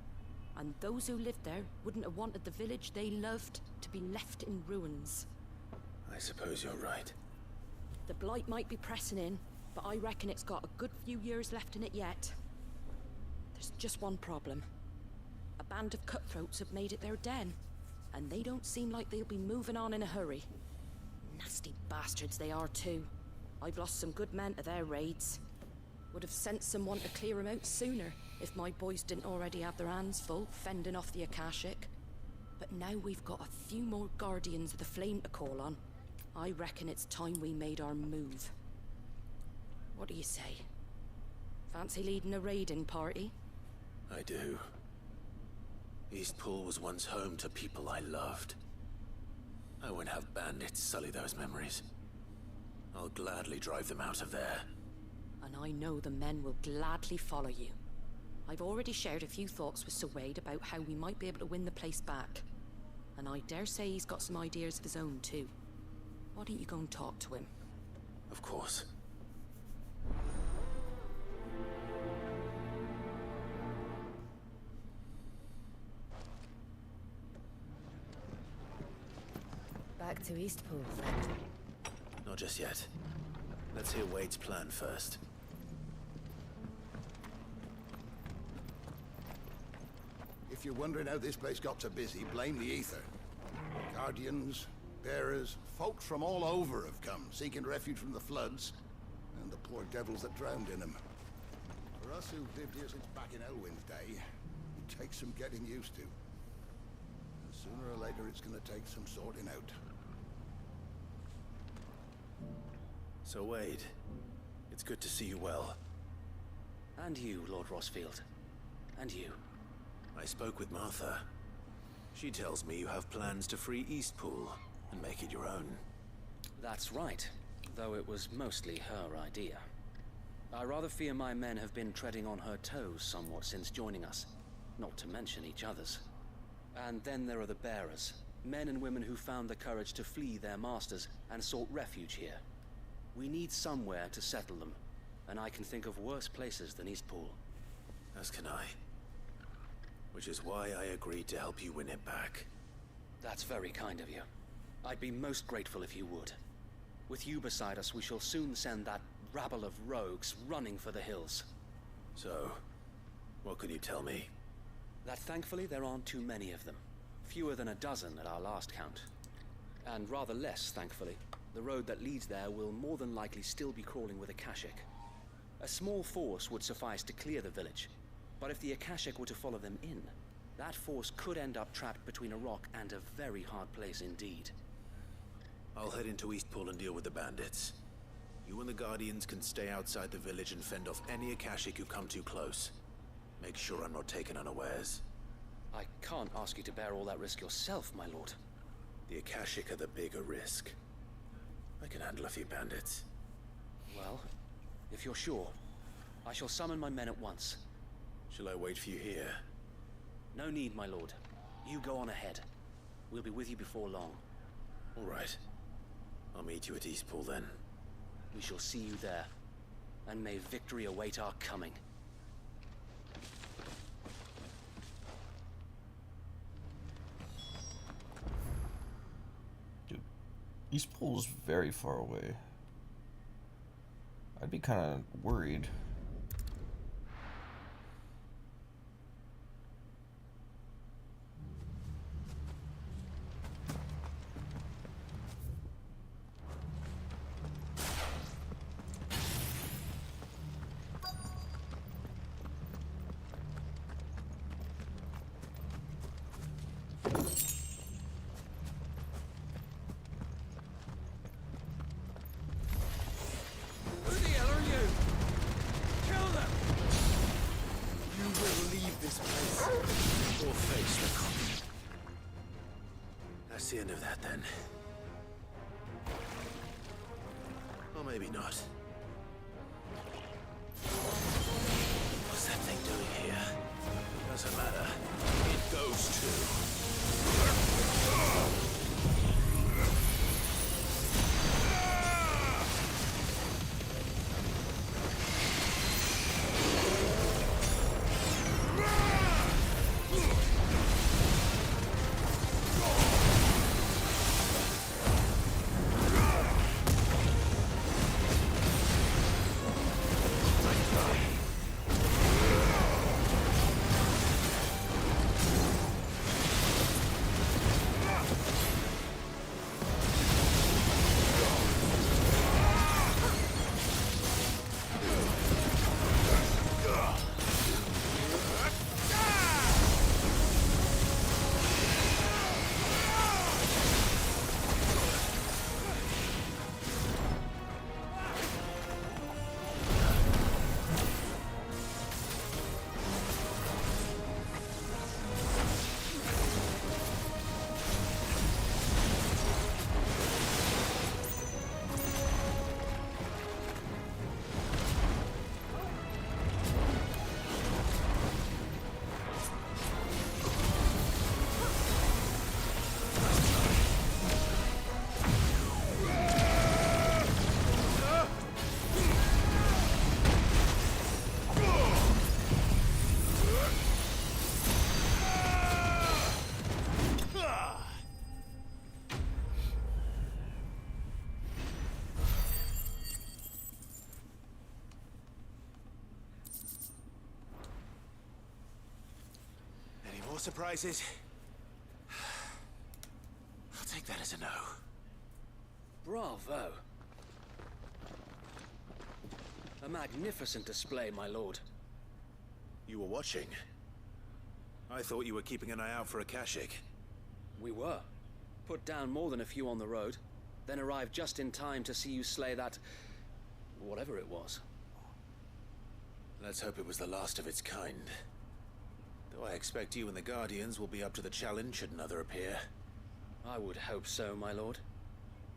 And those who lived there wouldn't have wanted the village they loved to be left in ruins. I suppose you're right. The blight might be pressing in, but I reckon it's got a good few years left in it yet. There's just one problem. A band of cutthroats have made it their den, and they don't seem like they'll be moving on in a hurry. Nasty bastards they are too. I've lost some good men to their raids. Would have sent someone to clear them out sooner if my boys didn't already have their hands full fending off the Akashic. But now we've got a few more guardians of the flame to call on. I reckon it's time we made our move. What do you say? Fancy leading a raiding party? I do. Eastpool was once home to people I loved. I won't have bandits sully those memories. I'll gladly drive them out of there. And I know the men will gladly follow you. I've already shared a few thoughts with Sir Wade about how we might be able to win the place back. And I dare say he's got some ideas of his own too. Why don't you go and talk to him? Of course. Back to Eastpool, then. Not just yet. Let's hear Wade's plan first. If you're wondering how this place got so busy, blame the ether. Guardians, bearers, folks from all over have come, seeking refuge from the floods, and the poor devils that drowned in them. For us who've lived here since back in Elwyn's day, it takes some getting used to. And sooner or later it's gonna take some sorting out. So Wade, it's good to see you well. And you, Lord Rosfield. And you. I spoke with Martha. She tells me you have plans to free Eastpool and make it your own. That's right, though it was mostly her idea. I rather fear my men have been treading on her toes somewhat since joining us, not to mention each other's. And then there are the bearers, men and women who found the courage to flee their masters and sought refuge here. We need somewhere to settle them, and I can think of worse places than Eastpool. As can I. Which is why I agreed to help you win it back. That's very kind of you. I'd be most grateful if you would. With you beside us, we shall soon send that rabble of rogues running for the hills. So, what can you tell me? That thankfully there aren't too many of them. Fewer than a dozen at our last count. And rather less, thankfully. The road that leads there will more than likely still be crawling with Akashic. A small force would suffice to clear the village, but if the Akashic were to follow them in, that force could end up trapped between a rock and a very hard place indeed. I'll head into Eastpool and deal with the bandits. You and the Guardians can stay outside the village and fend off any Akashic who come too close. Make sure I'm not taken unawares. I can't ask you to bear all that risk yourself, my lord. The Akashic are the bigger risk. I can handle a few bandits. Well, if you're sure, I shall summon my men at once. Shall I wait for you here? No need, my lord. You go on ahead. We'll be with you before long. All right. I'll meet you at Eastpool then. We shall see you there. And may victory await our coming. Eastpool's very far away. I'd be kind of worried. That's the end of that, then. Or maybe not. What's that thing doing here? Doesn't matter. It goes too. Surprises? I'll take that as a no. Bravo. A magnificent display, my lord. You were watching? I thought you were keeping an eye out for Akashic. We were. Put down more than a few on the road, then arrived just in time to see you slay that... whatever it was. Let's hope it was the last of its kind. Though I expect you and the Guardians will be up to the challenge should another appear. I would hope so, my lord.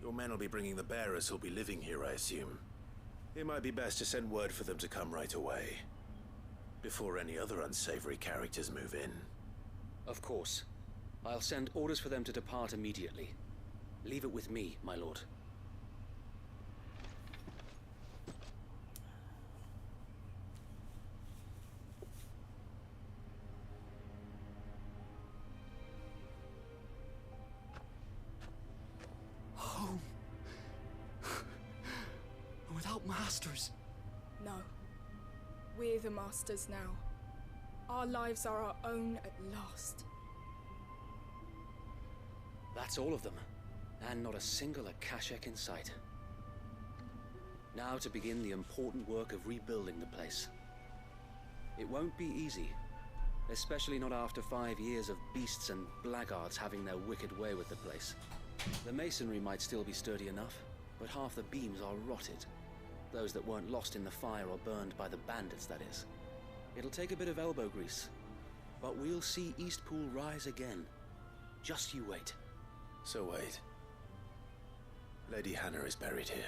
Your men will be bringing the bearers who'll be living here, I assume. It might be best to send word for them to come right away. Before any other unsavory characters move in. Of course. I'll send orders for them to depart immediately. Leave it with me, my lord. not masters. No. We're the masters now. Our lives are our own at last. That's all of them, and not a single Akashek in sight. Now to begin the important work of rebuilding the place. It won't be easy, especially not after 5 years of beasts and blackguards having their wicked way with the place. The masonry might still be sturdy enough, but half the beams are rotted. Those that weren't lost in the fire or burned by the bandits, that is. It'll take a bit of elbow grease, but we'll see Eastpool rise again. Just you wait. So wait. Lady Hannah is buried here.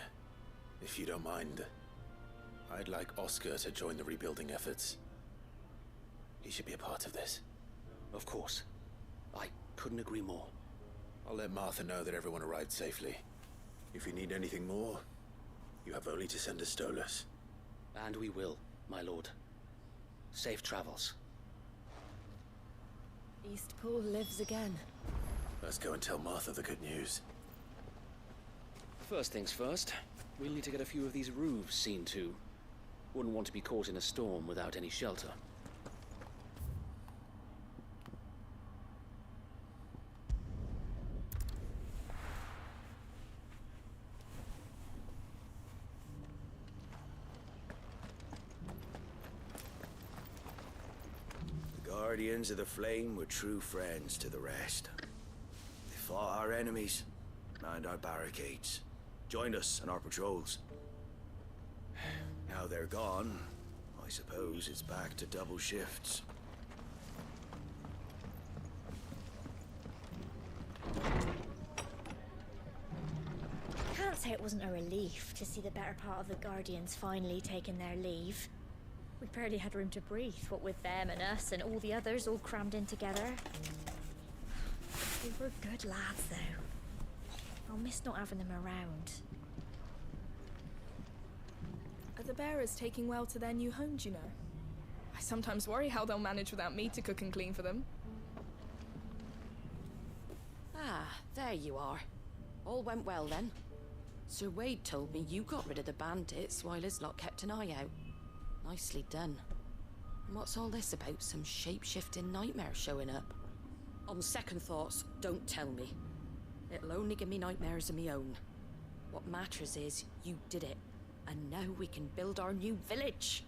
If you don't mind, I'd like Oscar to join the rebuilding efforts. He should be a part of this. Of course. I couldn't agree more. I'll let Martha know that everyone arrived safely. If you need anything more, you have only to send a Stolas. And we will, my lord. Safe travels. Eastpool lives again. Let's go and tell Martha the good news. First things first, we'll need to get a few of these roofs seen to. Wouldn't want to be caught in a storm without any shelter. Guardians of the Flame were true friends to the rest. They fought our enemies, manned our barricades, joined us on our patrols. Now they're gone, I suppose it's back to double shifts. Can't say it wasn't a relief to see the better part of the Guardians finally taking their leave. We barely had room to breathe, what with them and us and all the others all crammed in together. They were good lads, though. I'll miss not having them around. Are the bearers taking well to their new homes, you know? I sometimes worry how they'll manage without me to cook and clean for them. Ah, there you are. All went well then. Sir Wade told me you got rid of the bandits while his lot kept an eye out. Nicely done. And what's all this about some shape-shifting nightmare showing up? On second thoughts, don't tell me. It'll only give me nightmares of my own. What matters is you did it, and now we can build our new village.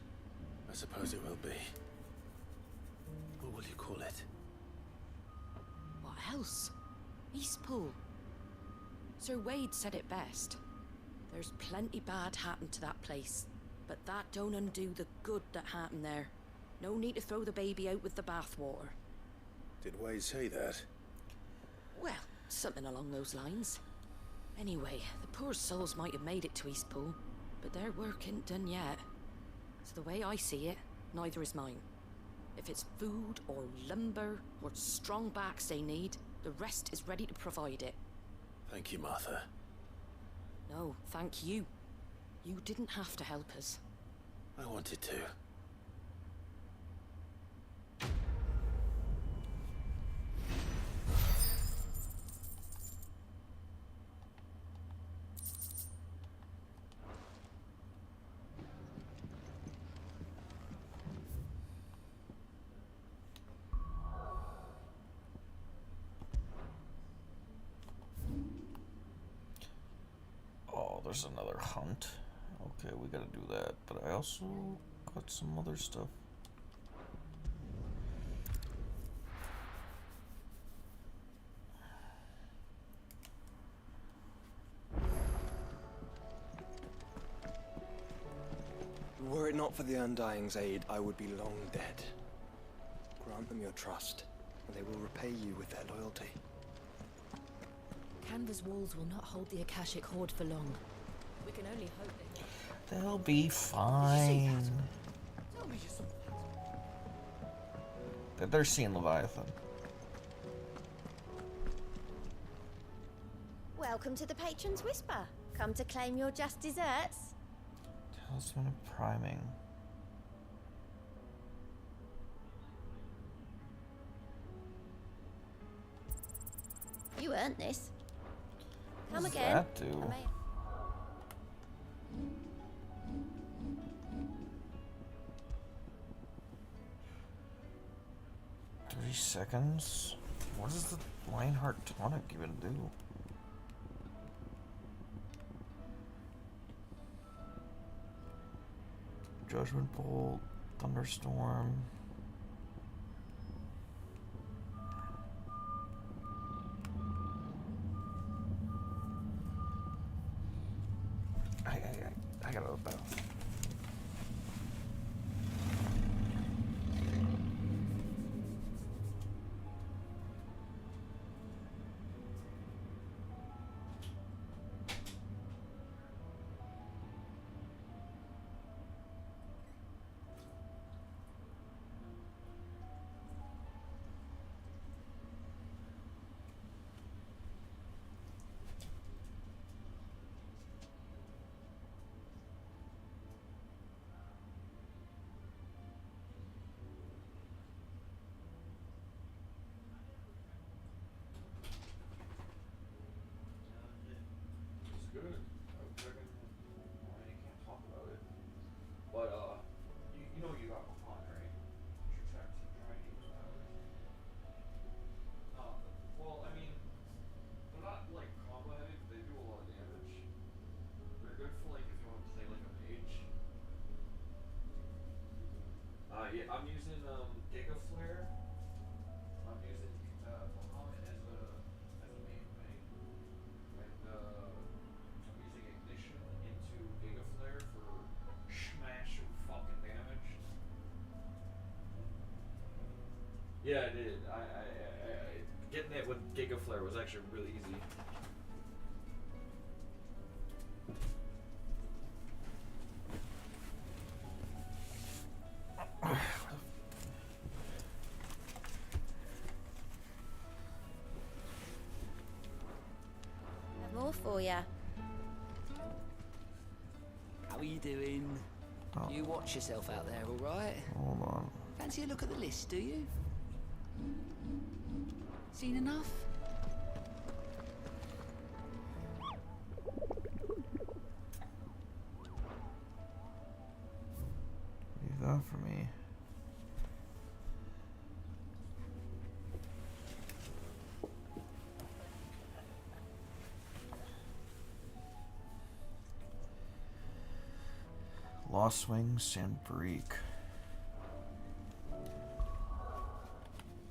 I suppose it will be. What will you call it? What else? Eastpool. Sir Wade said it best. There's plenty bad happened to that place, but that don't undo the good that happened there. No need to throw the baby out with the bathwater. Did Wade say that? Well, something along those lines. Anyway, the poor souls might have made it to Eastpool, but their work ain't done yet. So the way I see it, neither is mine. If it's food or lumber or strong backs they need, the rest is ready to provide it. Thank you, Martha. No, thank you. You didn't have to help us. I wanted to. Oh, there's another hunt. Okay, we gotta do that, but I also got some other stuff. Were it not for the Undying's aid, I would be long dead. Grant them your trust, and they will repay you with their loyalty. Canva's walls will not hold the Akashic Horde for long. We can only hope they... They'll be fine. They're seeing Leviathan. Welcome to the Patron's Whisper. Come to claim your just desserts. Talisman of priming. You earned this. Come What does again. that do? 30 seconds? What does the Lionheart tonic even do? Judgment Bolt, Thunderstorm. I gotta look that up. Good. I'm checking. I can't talk about it. But, you know you got behind, right? Your tech team trying to use powers. Well, I mean, they're not, like, combo heavy, but they do a lot of damage. They're good for, like, if you want to play, like, a mage. Yeah, I'm using, Giga Flare. I'm using, Bahamut as a main thing. And, I'm using Ignition into Giga Flare for smash and fucking damage. Yeah, I did. I getting it with Giga Flare was actually really easy. Have more for ya. How are you doing? You watch yourself out there, all right? Hold on. Fancy a look at the list, do you? Seen enough? Leave that for me. Lost Wings, Sandbreak.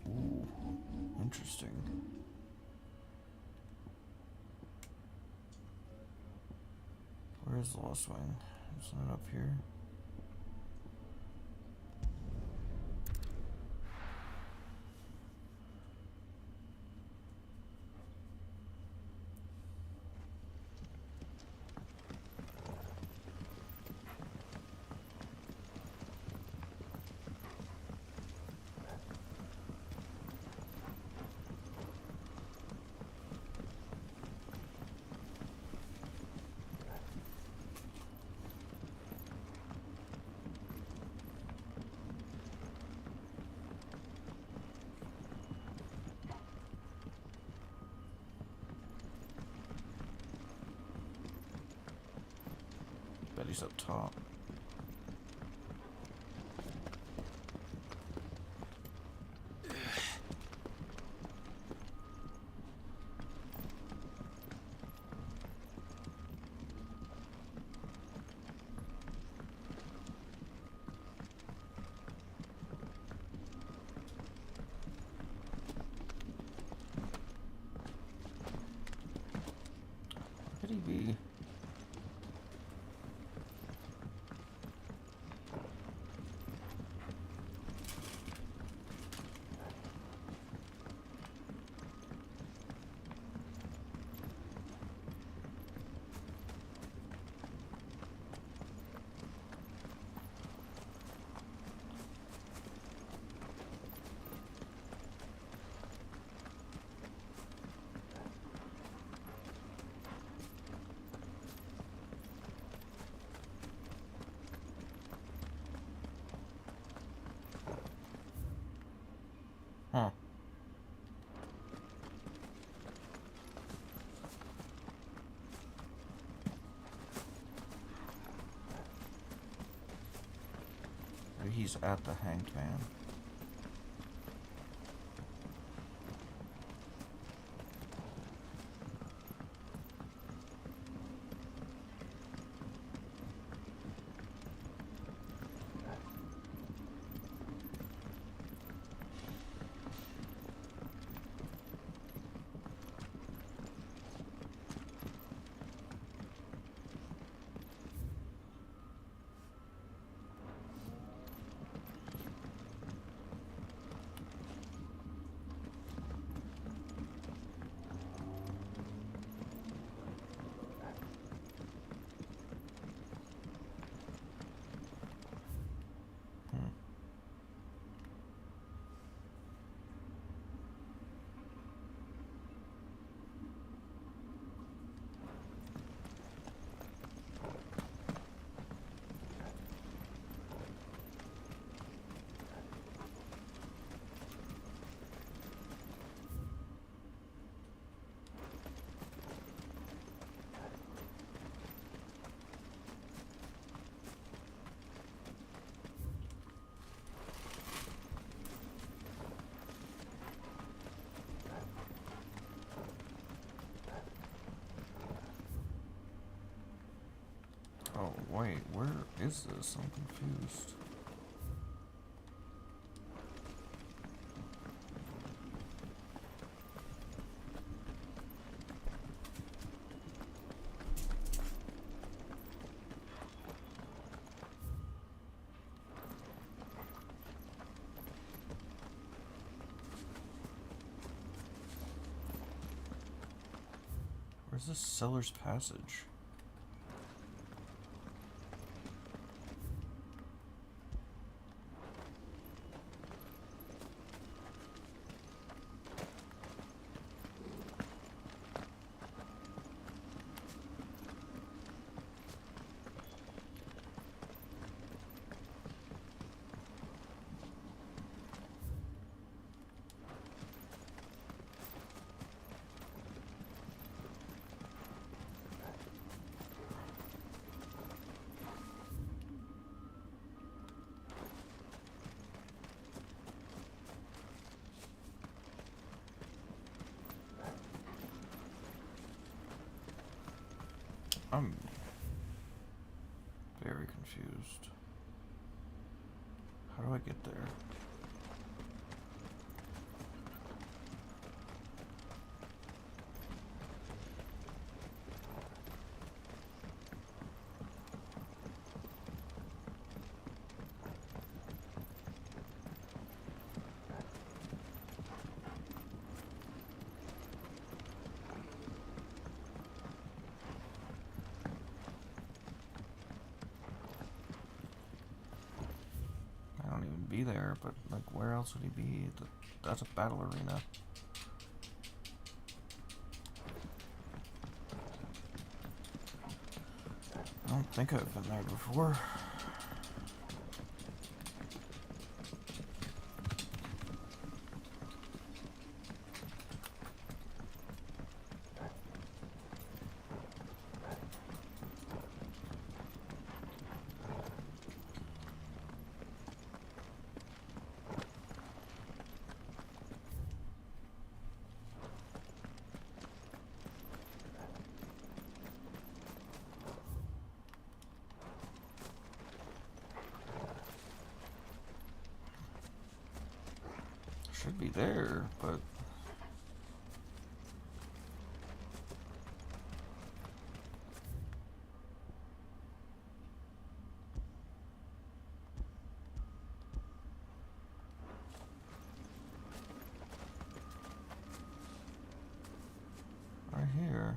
Ooh, interesting. Where is Lost Wing? Isn't it up here? Bet he's up top. Where could he be? Huh. Maybe he's at the Hanged Man. Wait, where is this? I'm confused. Where's this Seller's Passage? I'm very confused. How do I get there? Be there, but like where else would he be? That's a battle arena. I don't think I've been there before. Should be there, but right here.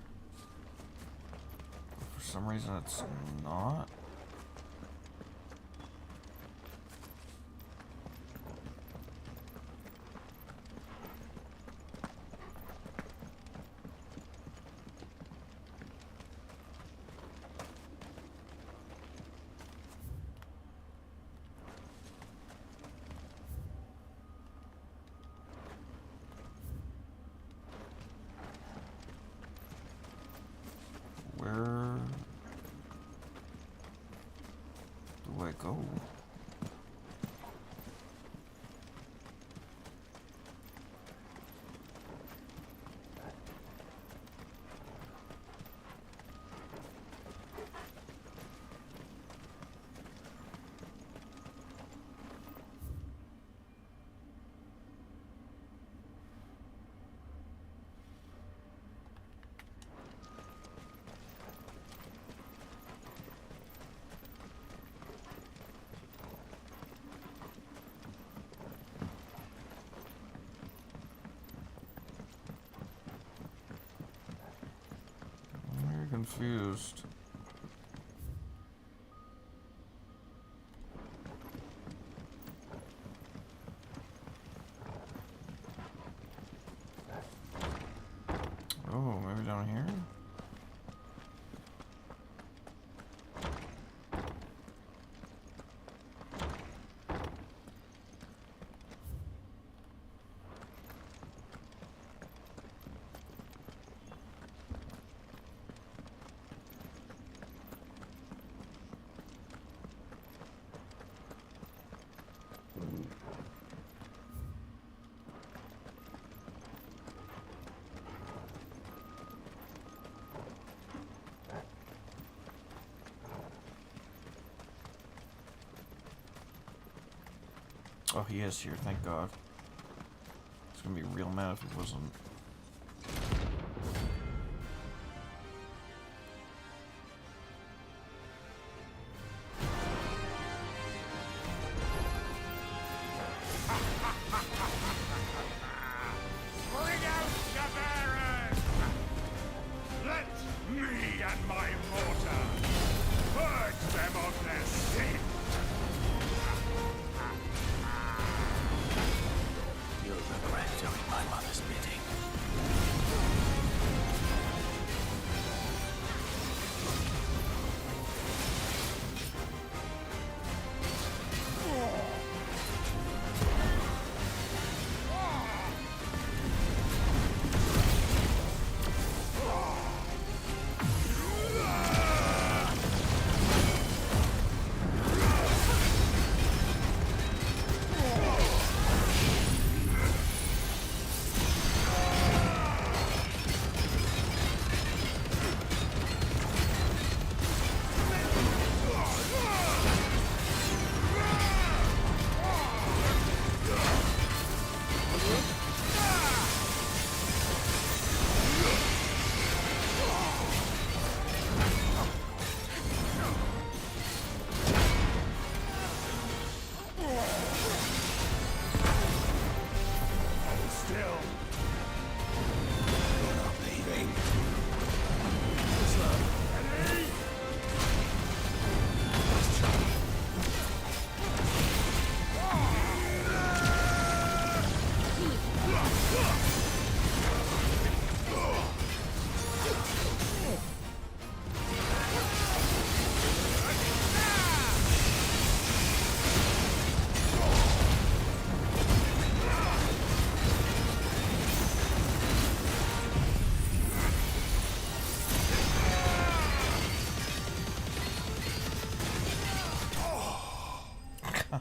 For some reason it's not. Where do I go? I'm very confused. Oh, maybe down here? Oh, he is here, thank God. It's gonna be real mad if he wasn't. Bring out the bearers! Let me and my mortar purge them of their sin! You'll regret doing my mother's bidding.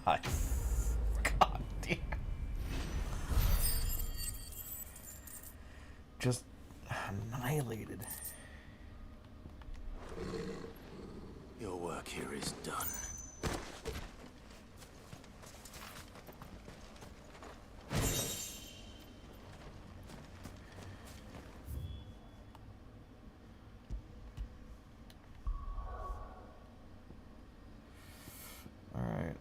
God. God damn. Just annihilated. Your work here is done. Alright,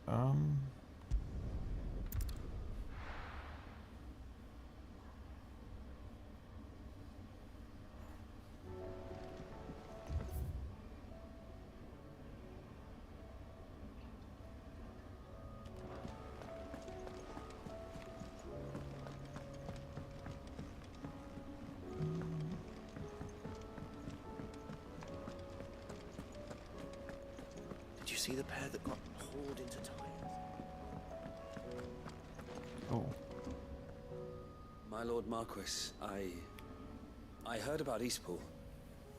Did you see the pair that got hauled into time? oh. My Lord Marquis, I heard about Eastpool.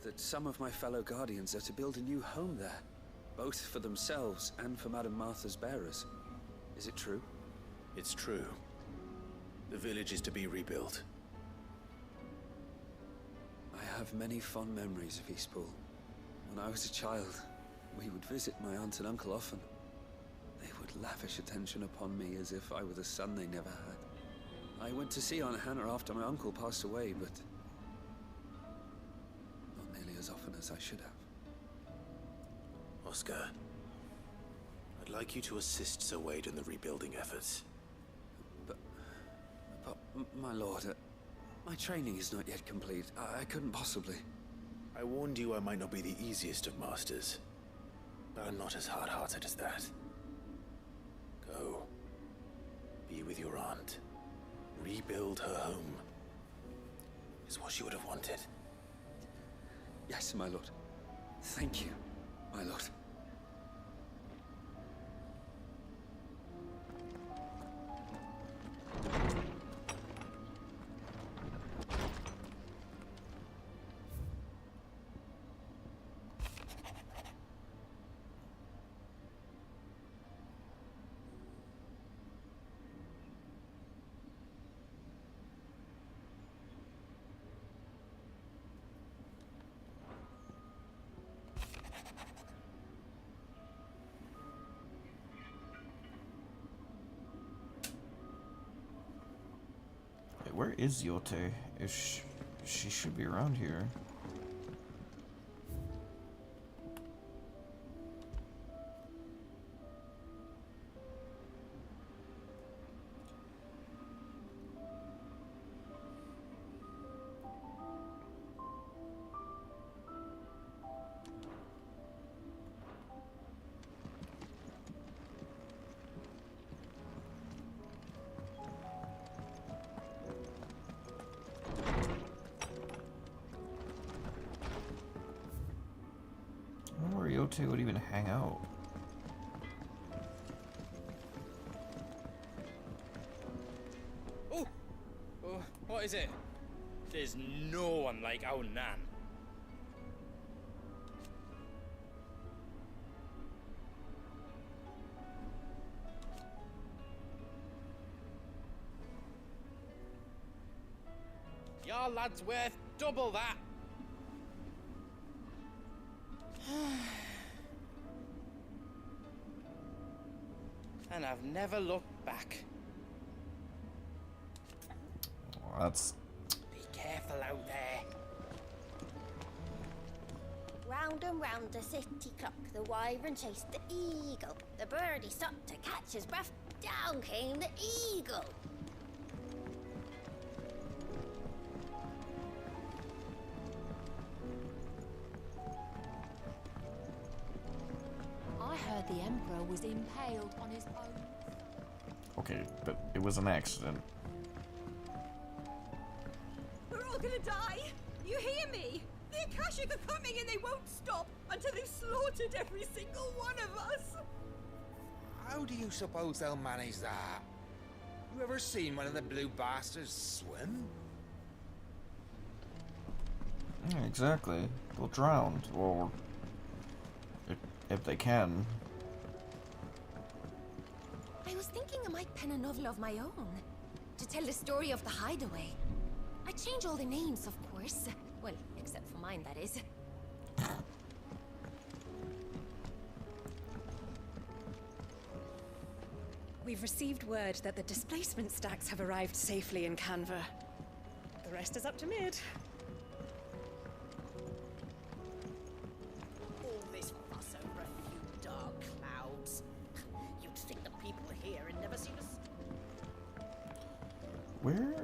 That some of my fellow Guardians are to build a new home there. Both for themselves and for Madame Martha's bearers. Is it true? It's true. The village is to be rebuilt. I have many fond memories of Eastpool. When I was a child, we would visit my aunt and uncle often. They would lavish attention upon me as if I were the son they never had. I went to see Aunt Hannah after my uncle passed away, but not nearly as often as I should have. Oscar, I'd like you to assist Sir Wade in the rebuilding efforts. But my lord, my training is not yet complete. I couldn't possibly. I warned you I might not be the easiest of masters, but I'm not as hard-hearted as that. Go. Be with your aunt. Rebuild her home. Is what she would have wanted. Yes, my lord. Thank you, my lord. where is Yote? She should be around here. I wonder where Yote would even hang out. Oh! Oh, what is it? There's no one like our Nan. Your lad's worth double that. And I've never looked back. Well, that's... Be careful out there. Round and round the city clock, the wyvern chased the eagle. The birdie stopped to catch his breath. Down came the eagle. I heard the Emperor was impaled on his own. Okay, but it was an accident. We're all gonna die! You hear me? The Akashic are coming and they won't stop until they've slaughtered every single one of us! How do you suppose they'll manage that? You ever seen one of the blue bastards swim? Yeah, exactly. They'll drown, or if they can. I was thinking I might pen a novel of my own to tell the story of the hideaway. I change all the names, of course. Well, except for mine, that is. We've received word that the displacement stacks have arrived safely in Canva. The rest is up to Mid. All this fuss over a few dark clouds. You'd think the people here had never seen us. Where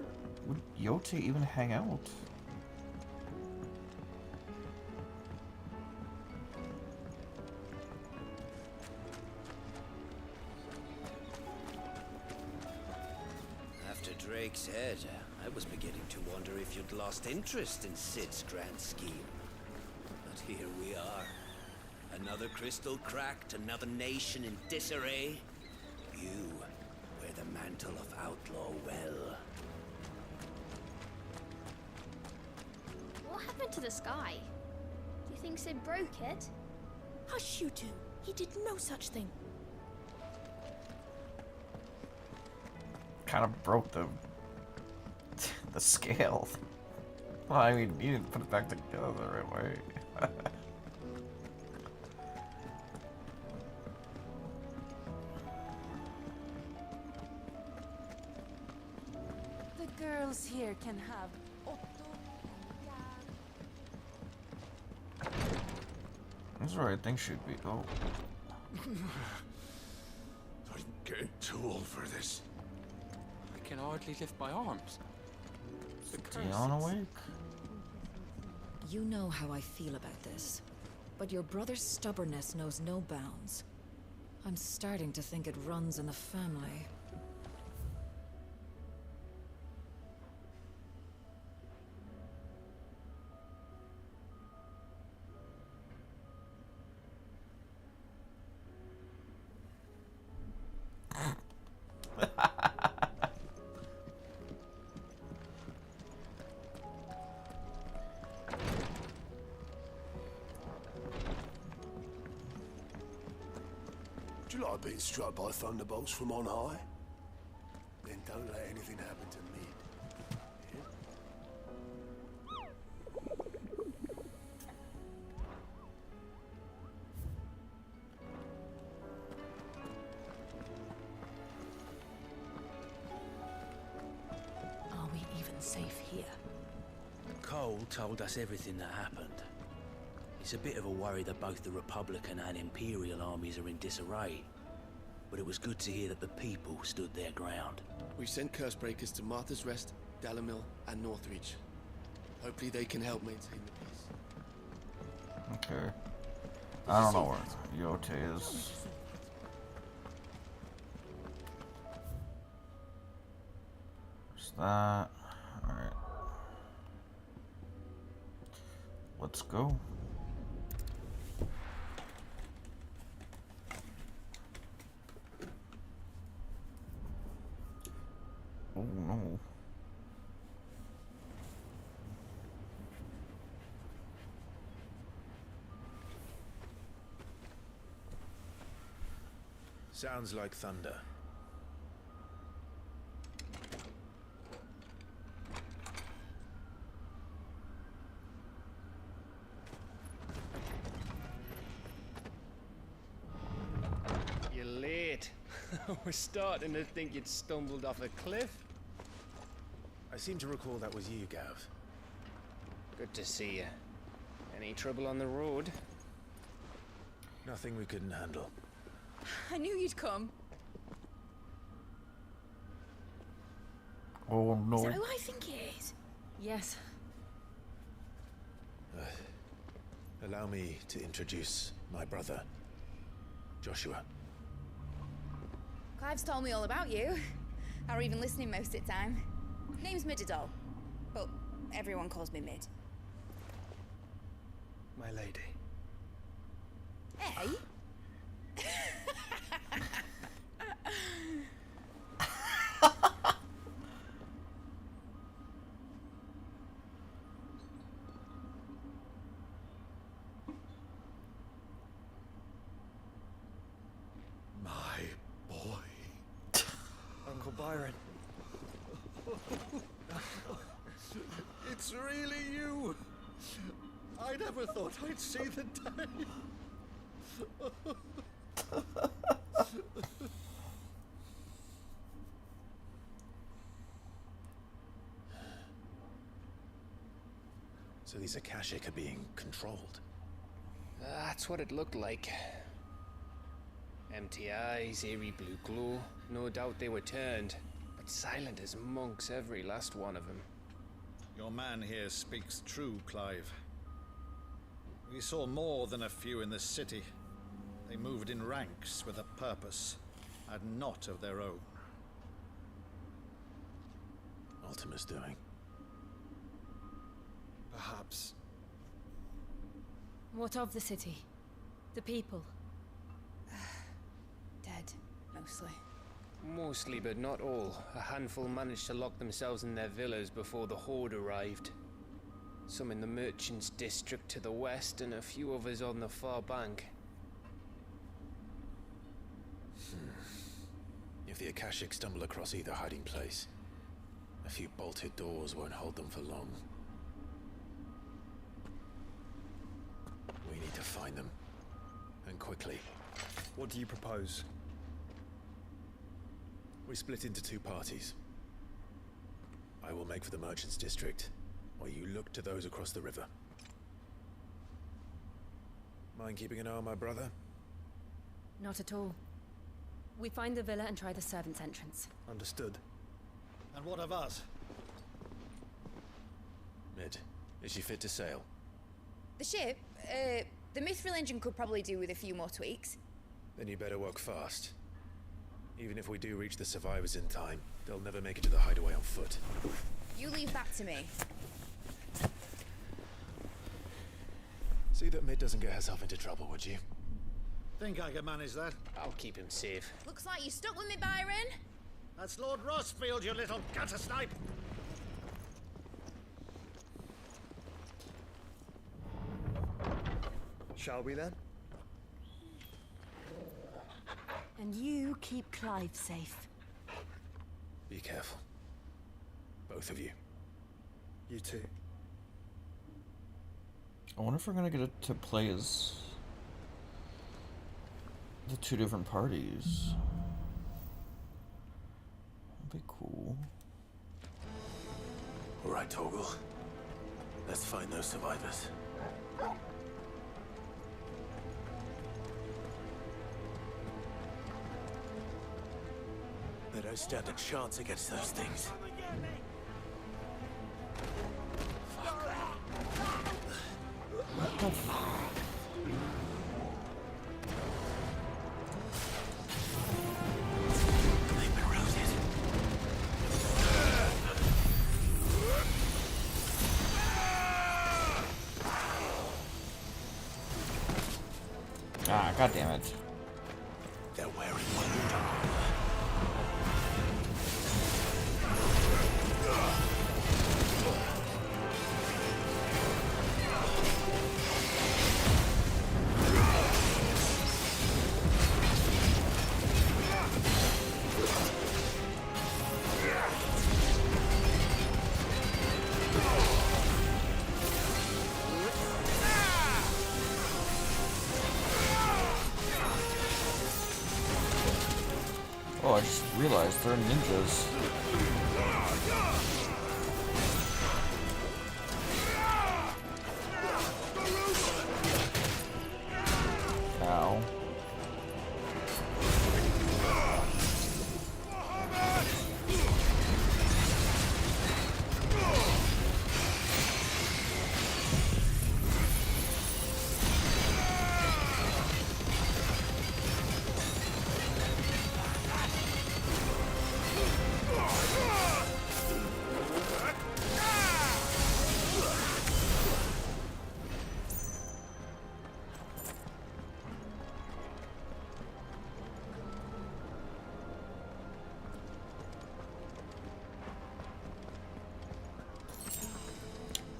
would Yote even hang out? After Drake's head, I was beginning to wonder if you'd lost interest in Sid's grand scheme. But here we are. Another crystal cracked, another nation in disarray. You wear the mantle of outlaw well. What happened to the sky? Do you think Sid broke it? Hush, you two. He did no such thing. Kind of broke the scale. Well, I mean, you didn't put it back together the right way. The girls here can have Otto and That's where I think she'd be. Oh. I'm getting too old for this. I can hardly lift my arms. Dion awake? You know how I feel about this, but your brother's stubbornness knows no bounds. I'm starting to think it runs in the family. Do you like being struck by thunderbolts from on high? Then don't let anything happen to me. Are we even safe here. Cole told us everything that happened. It's a bit of a worry that both the Republican and Imperial armies are in disarray. But it was good to hear that the people stood their ground. We've sent Cursebreakers to Martha's Rest, Dalamil, and Northreach. Hopefully they can help maintain the peace. Okay. I don't know where Yote is. There's that. Alright. Let's go. Oh no. Sounds like thunder. You're late. We're starting to think you'd stumbled off a cliff. I seem to recall that was you, Gav. Good to see you. Any trouble on the road? Nothing we couldn't handle. I knew you'd come. Oh no. Is that who I think it is? Yes. Allow me to introduce my brother, Joshua. Clive's told me all about you. Or even listening most of the time. Name's Midadol, but everyone calls me Mid. My lady. Hey? My boy. Uncle Byron. It's really you. I never thought I'd see the day. So these Akashic are being controlled. That's what it looked like. Empty eyes, eerie blue glow. No doubt they were turned, but silent as monks, every last one of them. Your man here speaks true, Clive. We saw more than a few in this city. They moved in ranks with a purpose, and not of their own. Ultima's doing. Perhaps. What of the city? The people? Dead, mostly. Mostly, but not all. A handful managed to lock themselves in their villas before the Horde arrived. Some in the Merchants' District to the west, and a few others on the far bank. If the Akashic stumble across either hiding place, a few bolted doors won't hold them for long. We need to find them, and quickly. What do you propose? We split into two parties. I will make for the Merchants' District, while you look to those across the river. Mind keeping an eye on my brother? Not at all. We find the villa and try the servants' entrance. Understood. And what of us? Mid, is she fit to sail? The ship, the Mithril engine could probably do with a few more tweaks. Then you better work fast. Even if we do reach the survivors in time, they'll never make it to the hideaway on foot. You leave that to me. See that Mid doesn't get herself into trouble, would you? Think I can manage that? I'll keep him safe. Looks like you stuck with me, Byron. That's Lord Rossfield, you little gutter snipe! Shall we then? And you keep Clive safe. Be careful. Both of you. You too. I wonder if we're gonna get it to play as the two different parties. That'd be cool. All right, Torgal. Let's find those survivors. They don't stand a chance against those things. What the fuck? Ah, god damn it. They're wearing one armor. Oh, I just realized they're ninjas. Ow.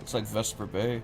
It's like Vesper Bay.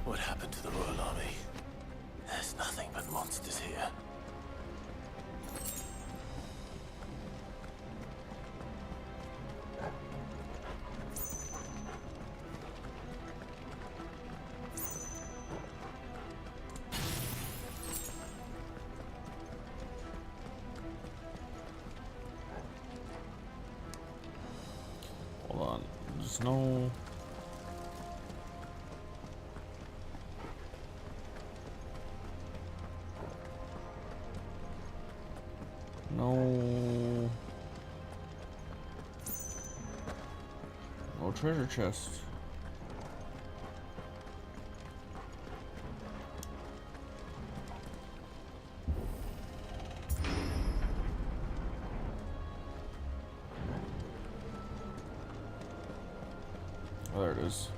What happened to the Royal Army? There's nothing but monsters here. Hold on. There's no... No treasure chest. Oh, there it is.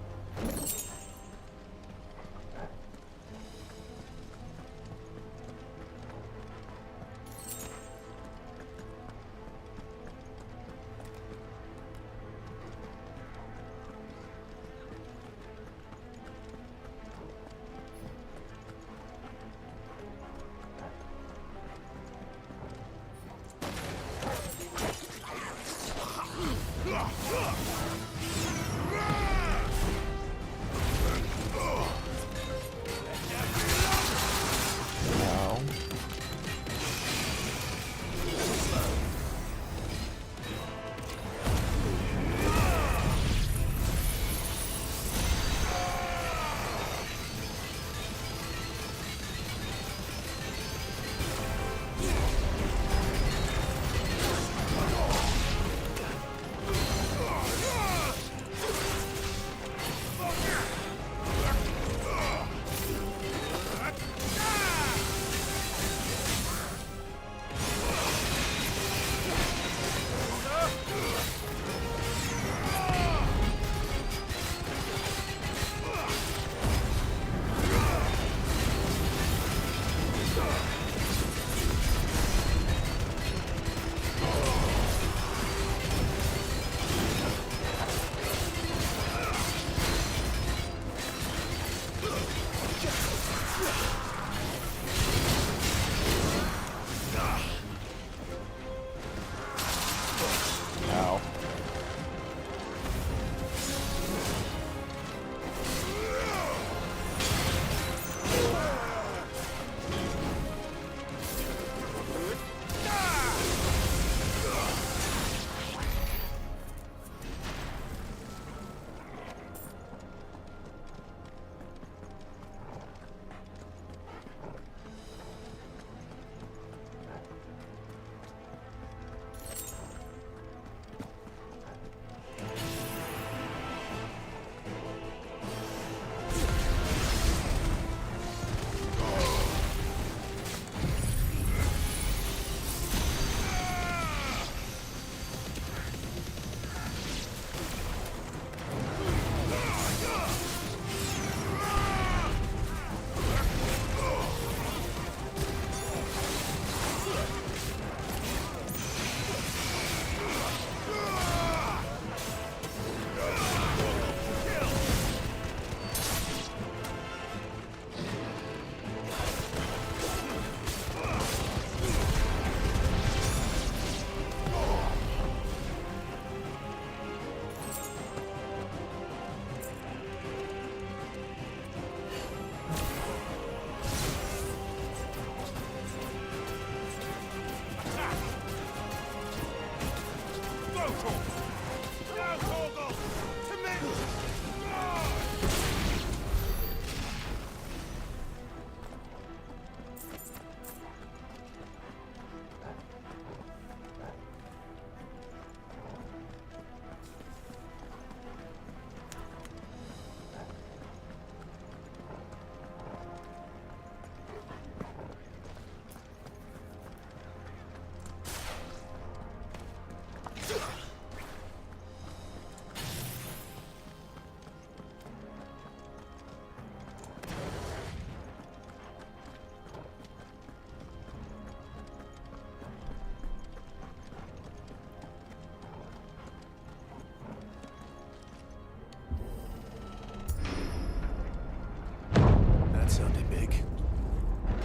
That sounded big.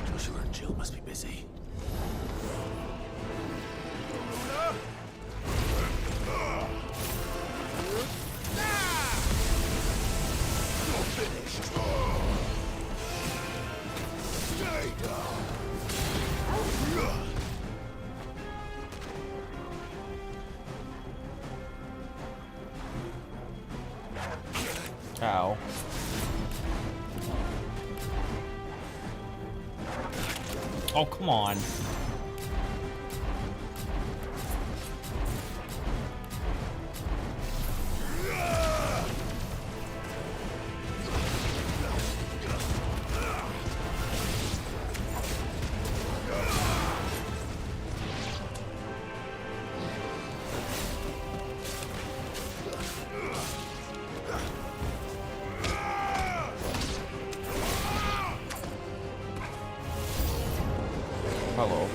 Joshua and Jill must be busy. You're finished. Stay down. Ow. Oh, come on. Hello.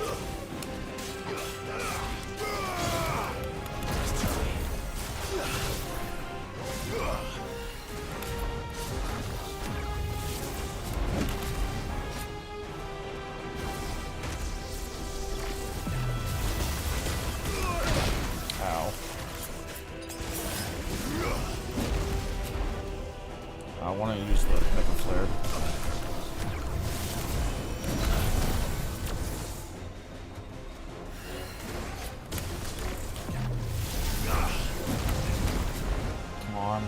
Ow. I want to use the Mega Flare. Come on.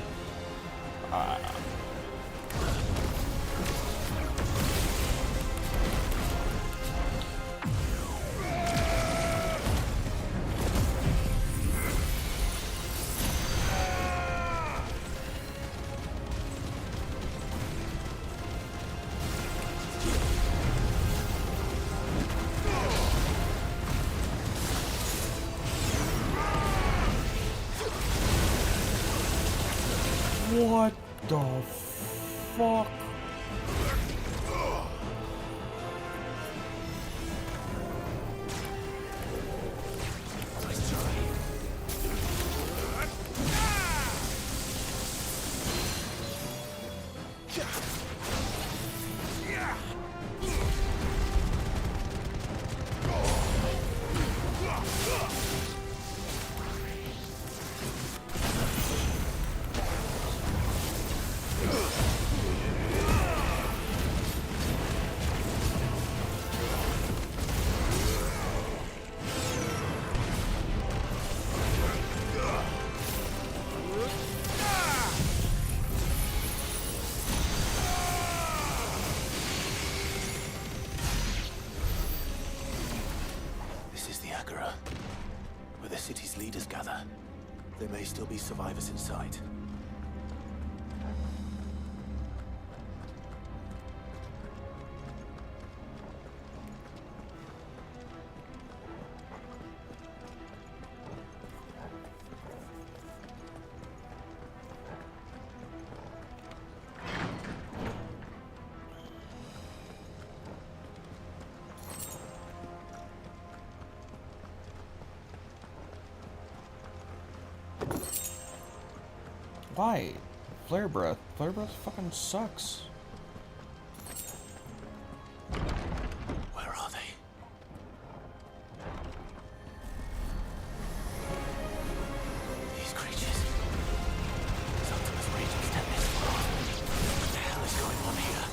What the fuck? where the city's leaders gather. There may still be survivors in sight. Why? Flare breath. Flare breath fucking sucks. Where are they? These creatures. Sometimes rage extend this far. What the hell is going on here?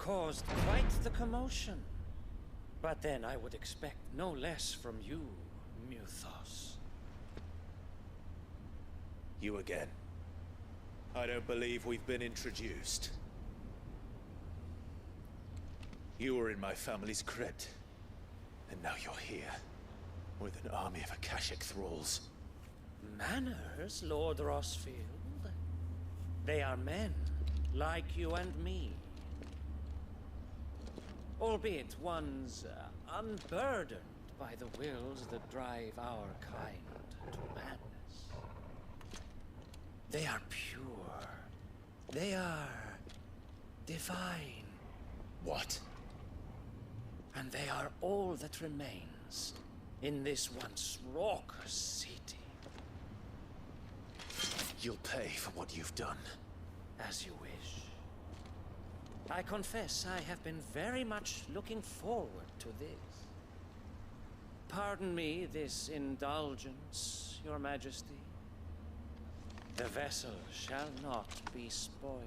caused quite the commotion. But then I would expect no less from you, Muthos. You again. I don't believe we've been introduced. You were in my family's crypt, and now you're here, with an army of Akashic thralls. Manners, Lord Rossfield? They are men, like you and me. Albeit ones unburdened by the wills that drive our kind to madness. They are pure. They are divine. What? And they are all that remains in this once raucous city. You'll pay for what you've done. As you wish. I confess I have been very much looking forward to this. Pardon me this indulgence, Your Majesty. The vessel shall not be spoiled.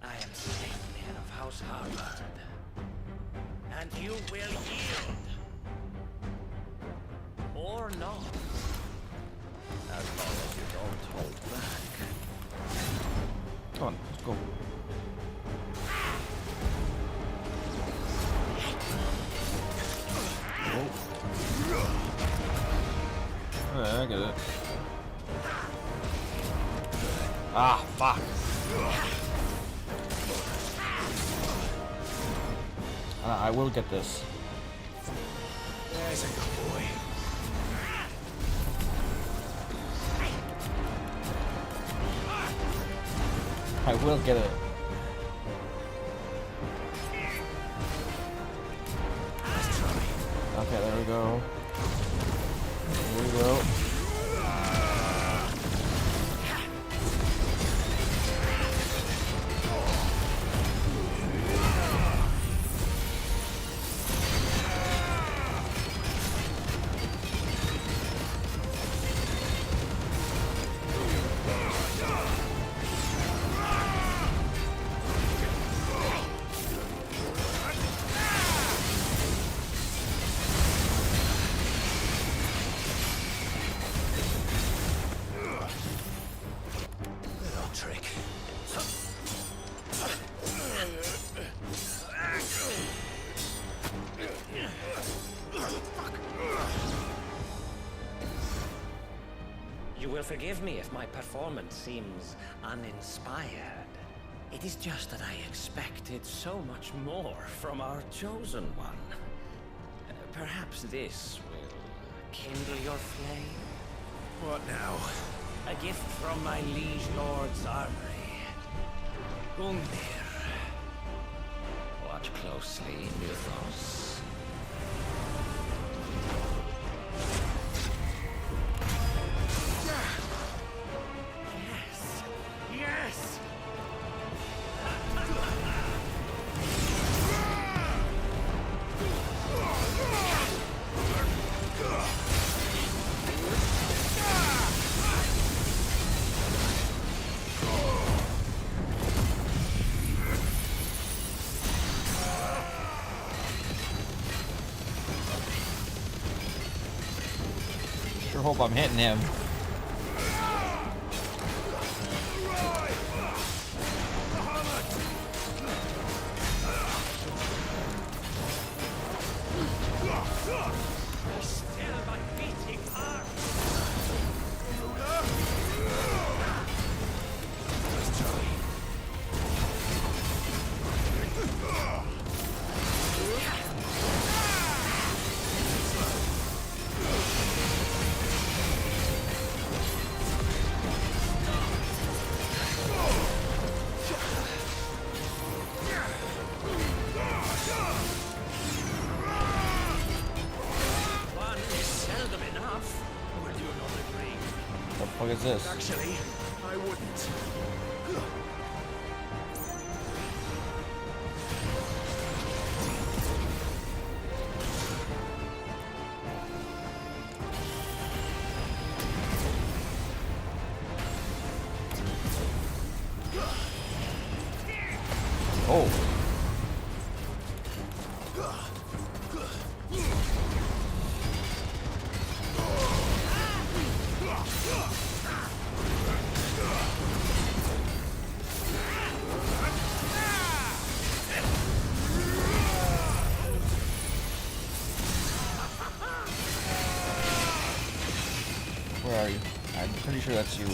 I am Saintmere of House Harvard, and you will yield. Or not. As long as you don't hold back. Come on, let's go. Oh. Yeah, I get it. Ah, fuck. I will get this. There's a good boy. I will get it. Okay, there we go. There we go. You will forgive me if my performance seems uninspired. It is just that I expected so much more from our chosen one. Perhaps this will kindle your flame? What now? A gift from my liege lord's armory. Gungnir. Watch closely, Muthos. Yes! Sure hope I'm hitting him. What is this? Actually, I wouldn't. Oh. Where are you? I'm pretty sure that's you.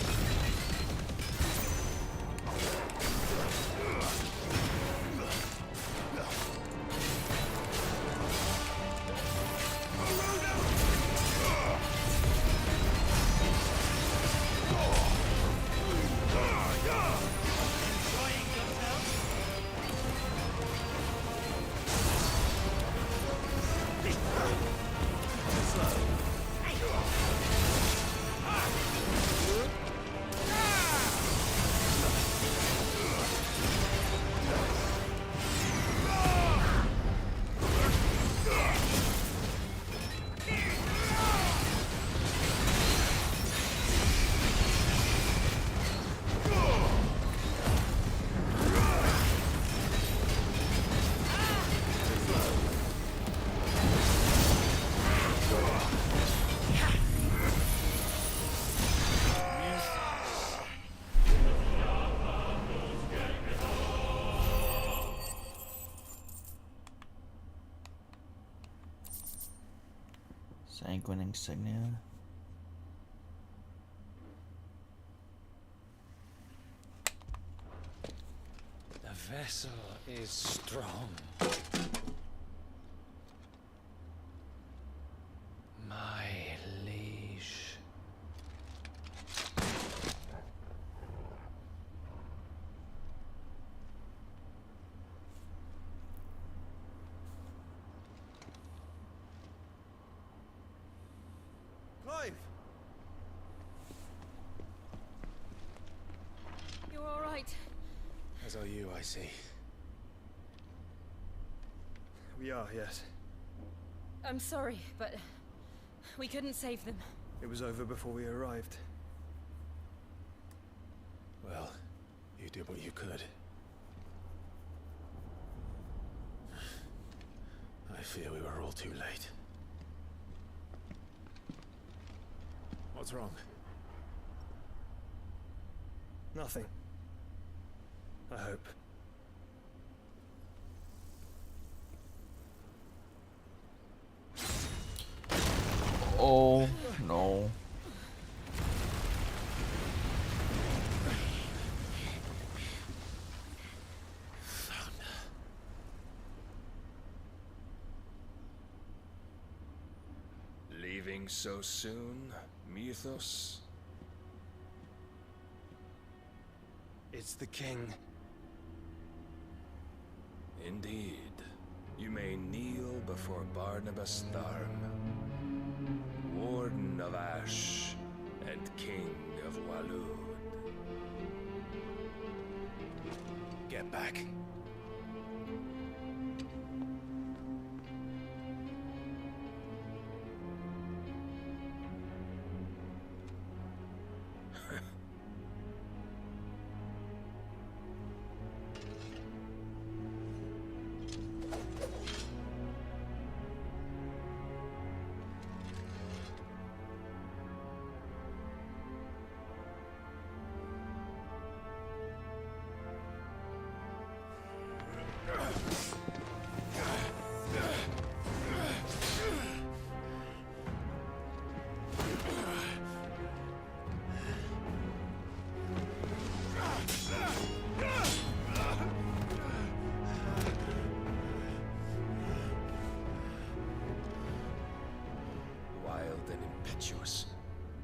Sanguine insignia. The vessel is strong. My liege. Clive! You're all right. As are you, I see. We are, yes. I'm sorry, but we couldn't save them. It was over before we arrived. Well, you did what you could. I fear we were all too late. What's wrong? Nothing. I hope. Oh no. Leaving so soon, Mythos? It's the king. Indeed. You may kneel before Barnabas Tharm, Warden of Ash and King of Walud. Get back.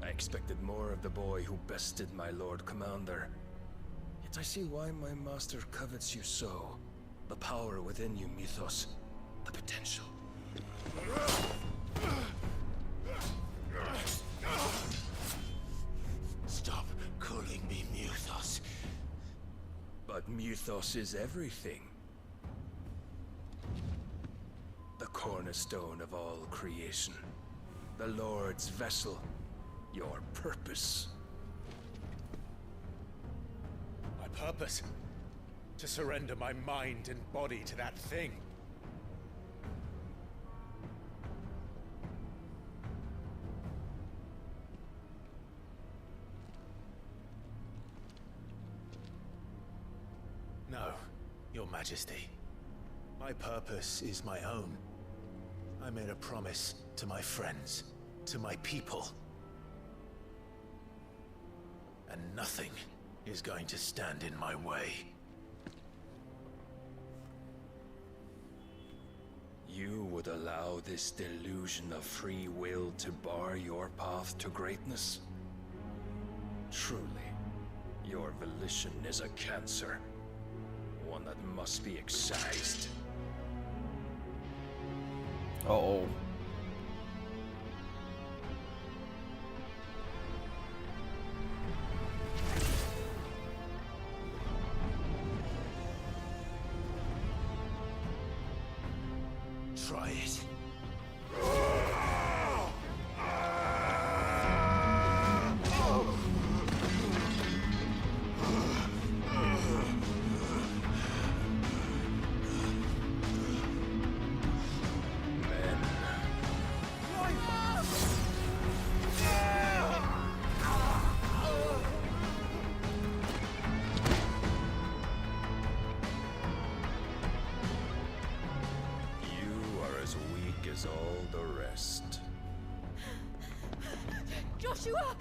I expected more of the boy who bested my Lord Commander. Yet I see why my master covets you so. The power within you, Mythos. The potential. Stop calling me Mythos. But Mythos is everything. The cornerstone of all creation. The Lord's vessel. Your purpose. My purpose? To surrender my mind and body to that thing. No, Your Majesty. My purpose is my own. I made a promise to my friends, to my people. And nothing is going to stand in my way. You would allow this delusion of free will to bar your path to greatness? Truly, your volition is a cancer. One that must be excised. Uh-oh. Try it. As all the rest. Joshua!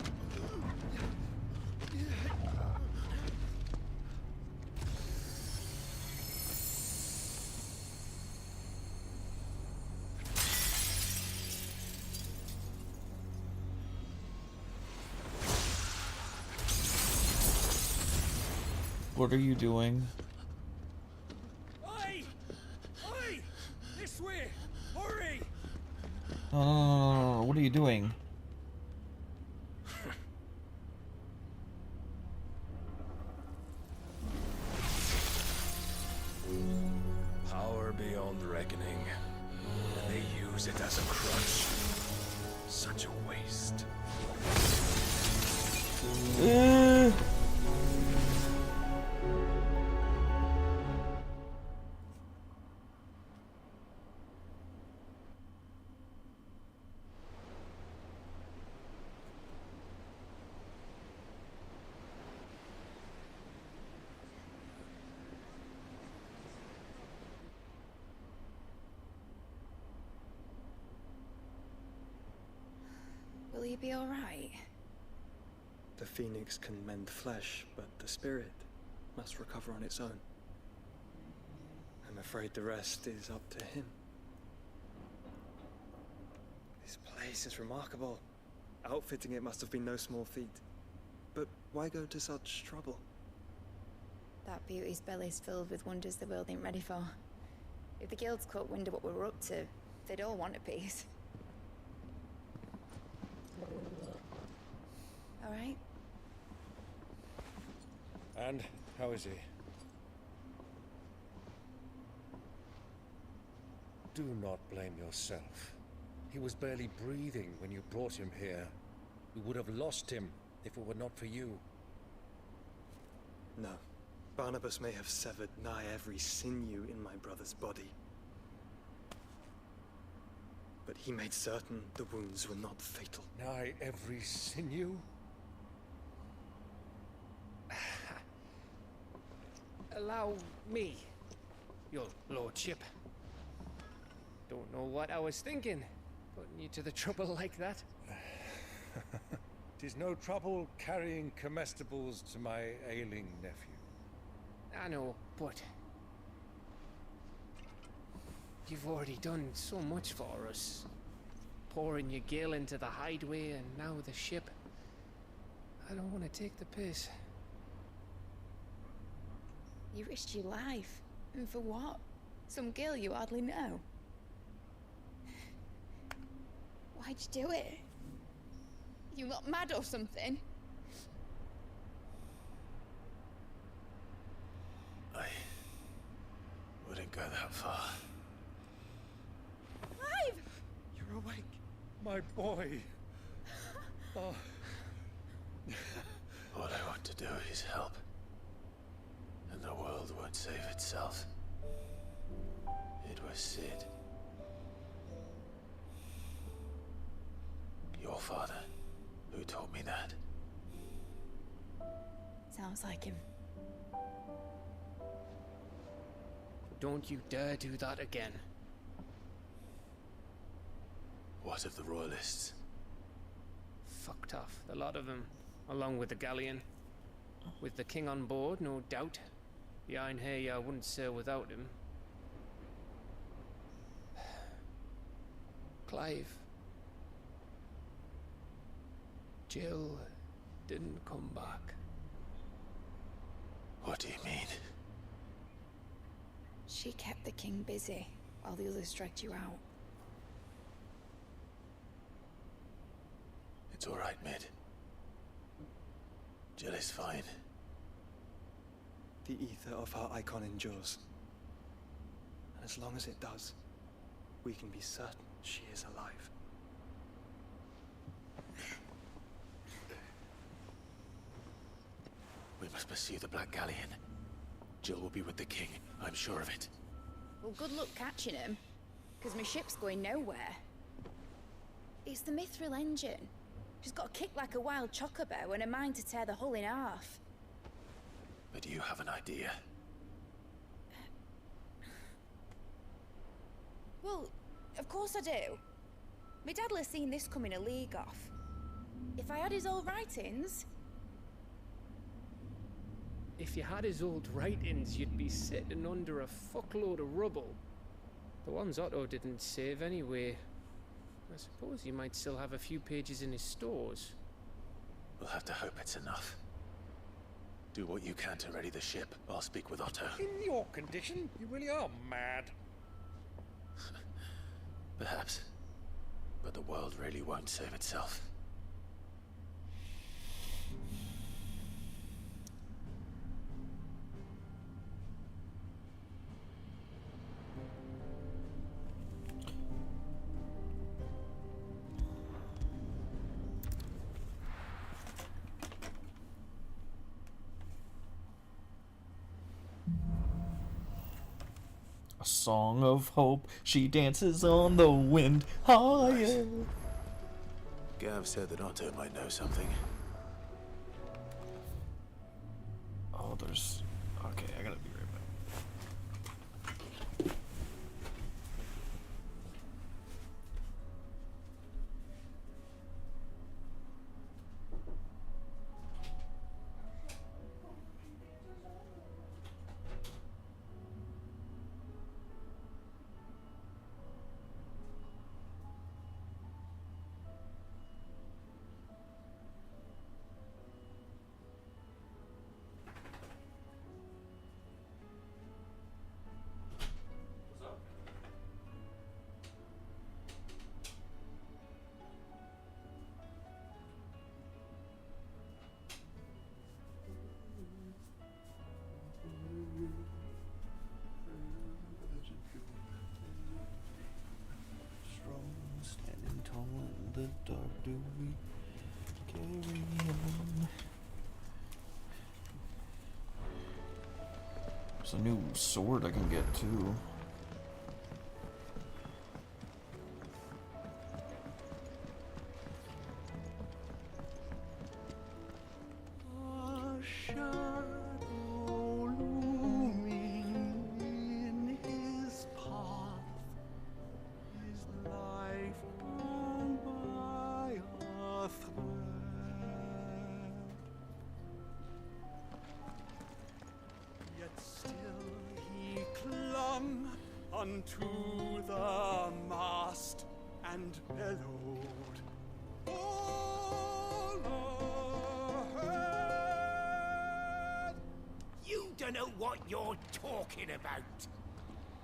What are you doing? Oi! Oi! This way! Hurry! Oh, what are you doing? Power beyond reckoning. And they use it as a crutch. Such a waste. Will he be alright? The phoenix can mend flesh, but the spirit must recover on its own. I'm afraid the rest is up to him. This place is remarkable. Outfitting it must have been no small feat. But why go to such trouble? That beauty's belly's filled with wonders the world ain't ready for. If the guilds caught wind of what we're up to, they'd all want a piece. All right? And how is he? Do not blame yourself. He was barely breathing when you brought him here. We would have lost him if it were not for you. No. Barnabas may have severed nigh every sinew in my brother's body. But he made certain the wounds were not fatal. Nigh every sinew? Allow me, your lordship. Don't know what I was thinking, putting you to the trouble like that. 'Tis no trouble carrying comestibles to my ailing nephew. I know, but you've already done so much for us. Pouring your gil into the hideaway and now the ship. I don't want to take the piss. You risked your life. And for what? Some girl you hardly know. Why'd you do it? You not mad or something? I wouldn't go that far. Clive! You're awake, my boy. Oh. All I want to do is help. And the world won't won't save itself. It was Sid. Your father, who taught me that. Sounds like him. Don't you dare do that again. What of the Royalists? Fucked off, a lot of them, along with the galleon. With the king on board, no doubt. The Iron Hair wouldn't sail without him. Clive. Jill didn't come back. What do you mean? She kept the king busy while the others dragged you out. It's all right, Mid. Jill is fine. The ether of her icon endures. And as long as it does, we can be certain she is alive. We must pursue the Black Galleon. Jill will be with the king, I'm sure of it. Well, good luck catching him, because my ship's going nowhere. It's the Mithril engine. She's got a kick like a wild chocobo and a mind to tear the hull in half. But you have an idea? Well, of course I do. My dad'll have seen this coming a league off. If I had his old writings... If you had his old writings, you'd be sitting under a fuckload of rubble. The ones Otto didn't save anyway. I suppose he might still have a few pages in his stores. We'll have to hope it's enough. Do what you can to ready the ship. I'll speak with Otto. In your condition, you really are mad. Perhaps. But the world really won't save itself. A song of hope, she dances on the wind higher. Gav said that Otto might know something. Oh, there's... Okay, I gotta be right back. Standing tall in the dark, do we carry on? There's a new sword I can get too. Unto the mast and bellowed all ahead. You don't know what you're talking about.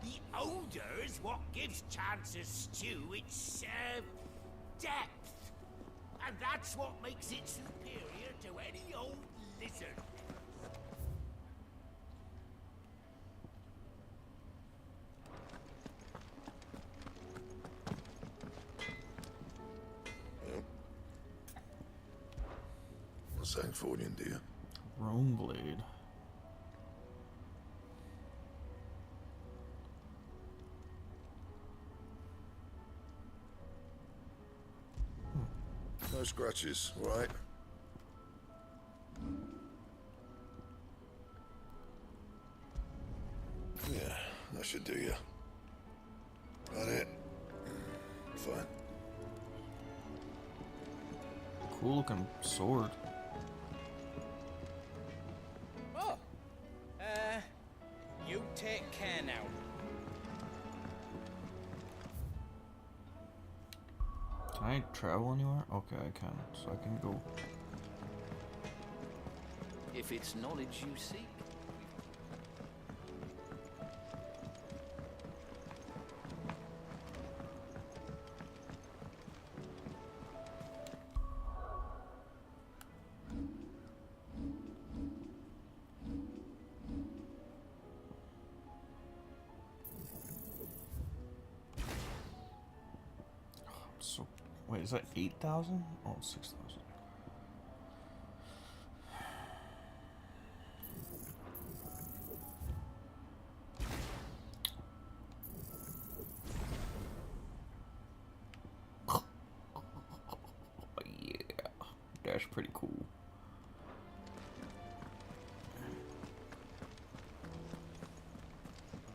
The odor's what gives Chance's stew its depth. And that's what makes it superior to any old lizard. Sancfordian, dear. Rome blade. No scratches, right? Yeah, that should do you. Got it? Fine. Cool looking sword. Oh, you take care now. Can I travel anywhere? Okay, I can. So I can go. If it's knowledge you seek. So, wait, is that 8,000? Oh, 6,000. Yeah, that's pretty cool.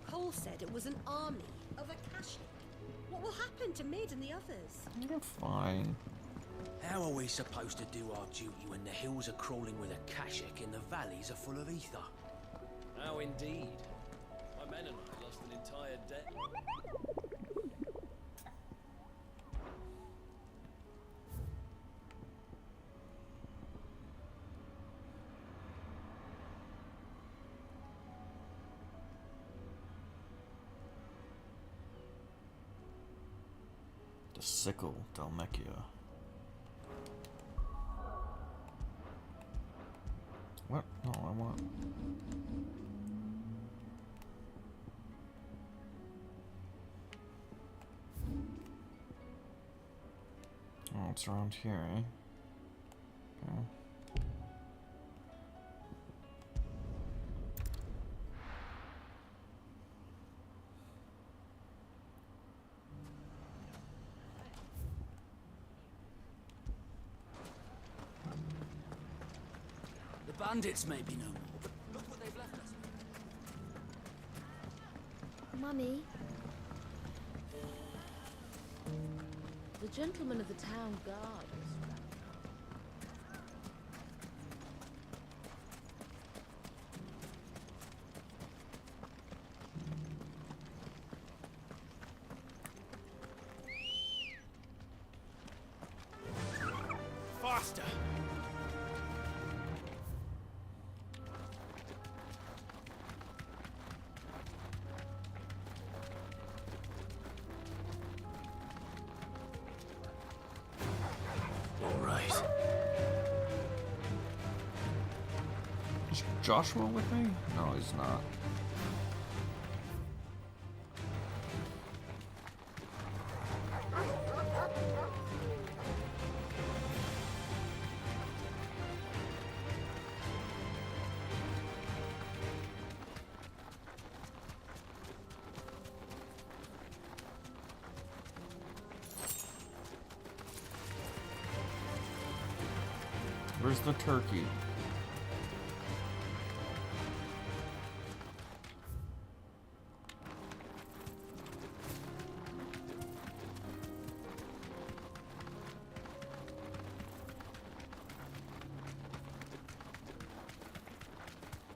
Cole said it was an army of Akashic. What will happen to Mid and the others? You're fine. How are we supposed to do our duty when the hills are crawling with Akashic and the valleys are full of ether? How indeed. My men and I lost an entire day. The sickle, Dalmekia. What? No, I want. Oh, it's around here, eh? Okay. The bandits may be no more, but look what they've left us. Mummy. The gentleman of the town guard is around. Faster! All right. Is Joshua with me? No, he's not. Where's the turkey?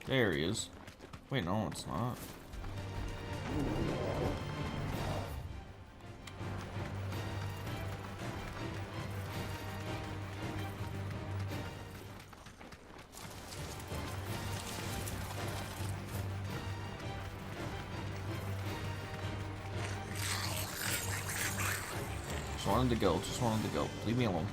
There he is. Wait, no, it's not. Just wanted to go, just wanted to go. Leave me alone.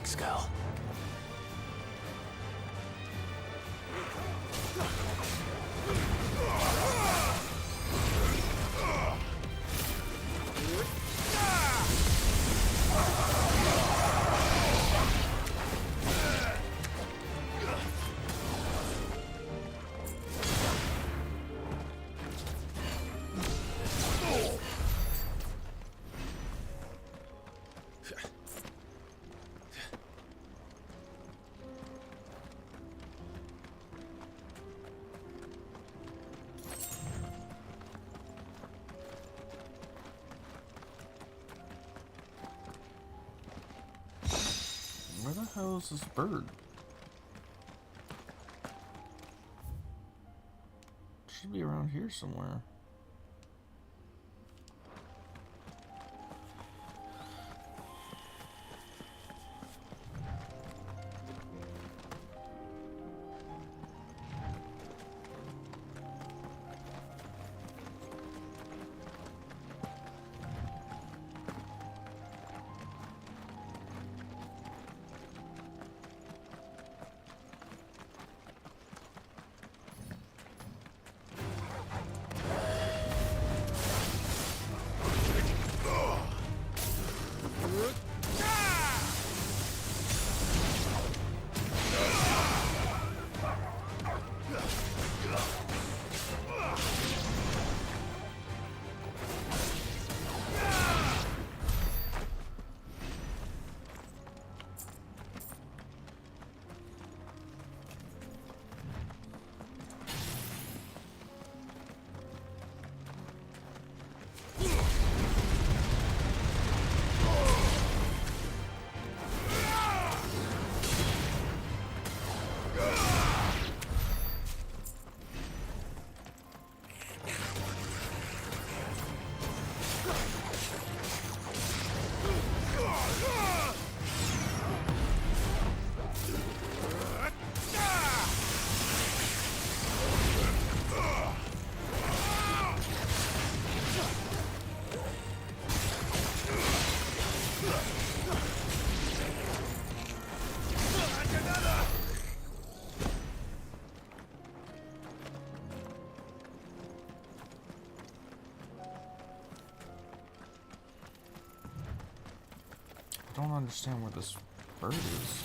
Phoenix girl. Where the hell is this bird? Should be around here somewhere. I don't understand where this bird is.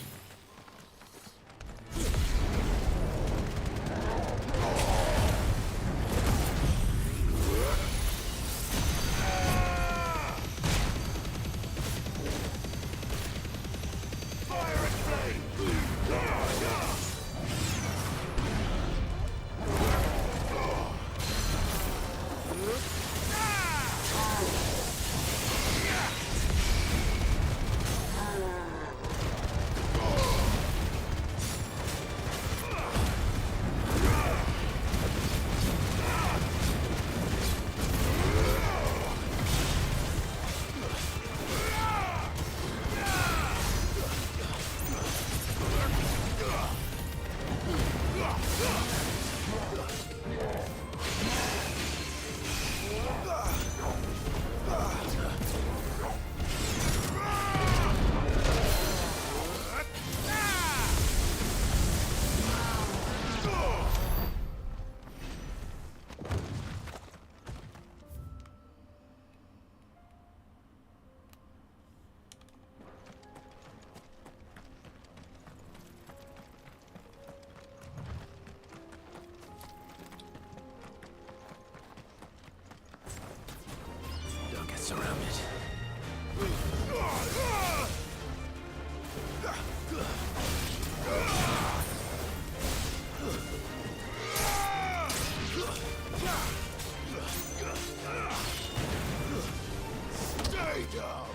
Surrounded. Stay down.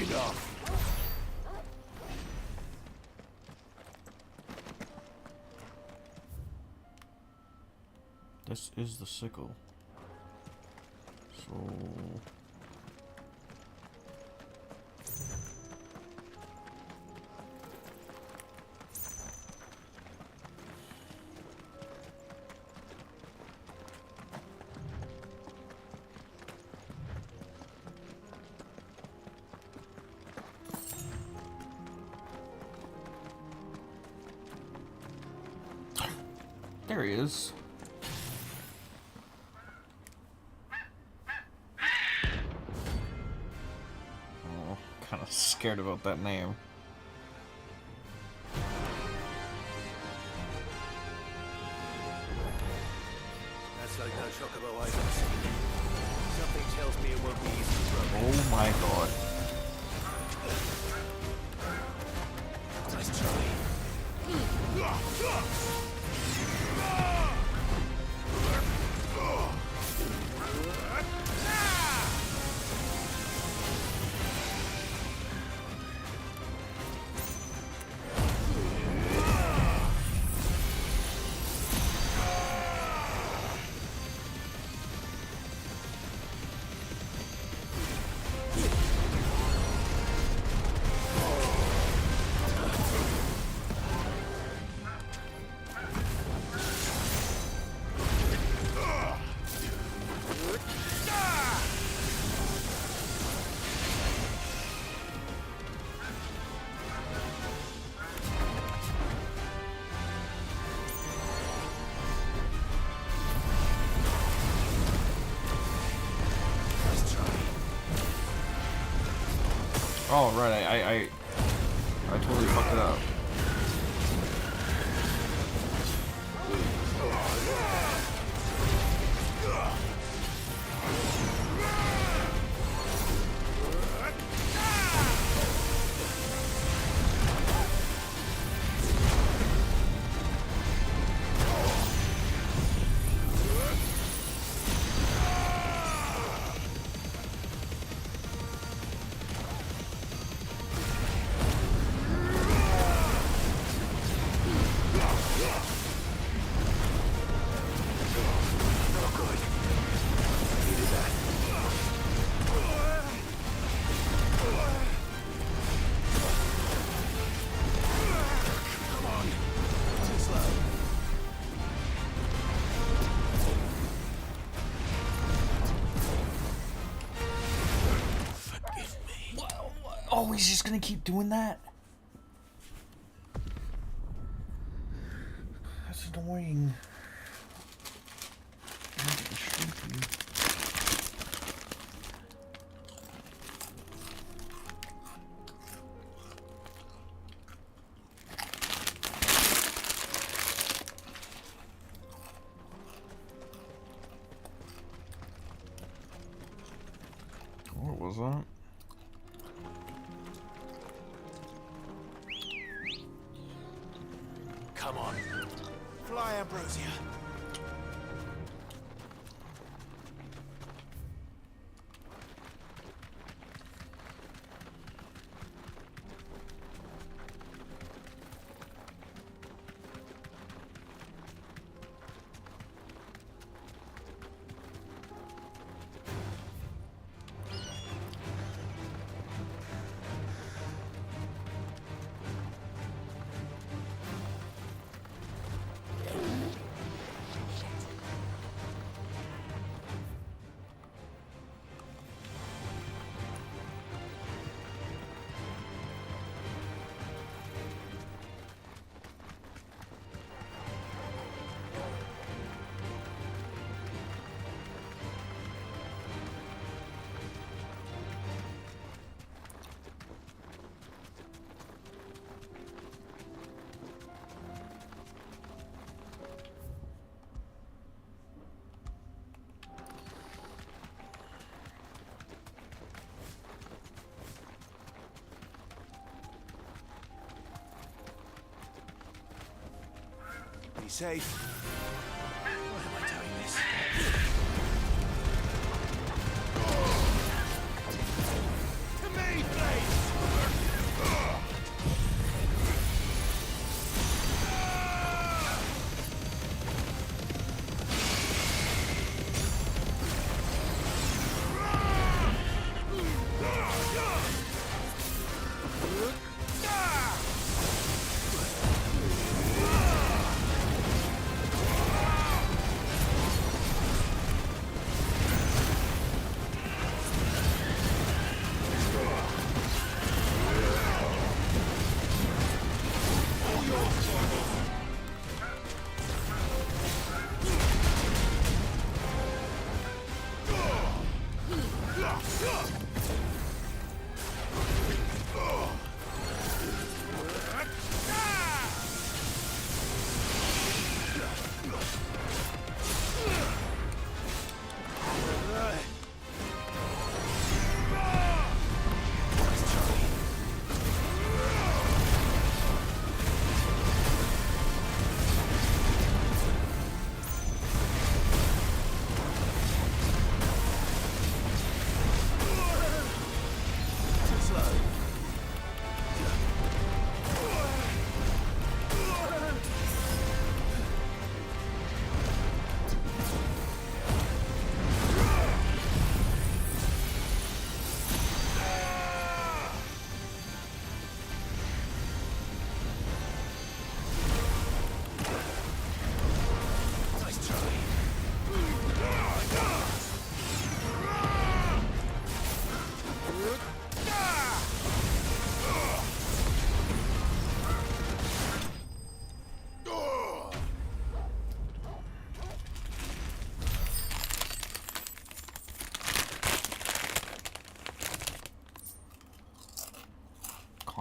Enough. This is the sickle. So There he is. Oh, kind of scared about that name. That's like no chocobo I've ever seen. Something tells me it won't be easy to run. Oh my god. Nice try. Oh right, I totally fucked it up. Oh, he's just gonna keep doing that? That's annoying. What was that? Come on. Fly, Ambrosia. Be safe. Why am I doing this? To me, please!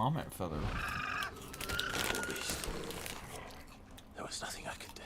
comet feather. Poor beast. There was nothing I could do.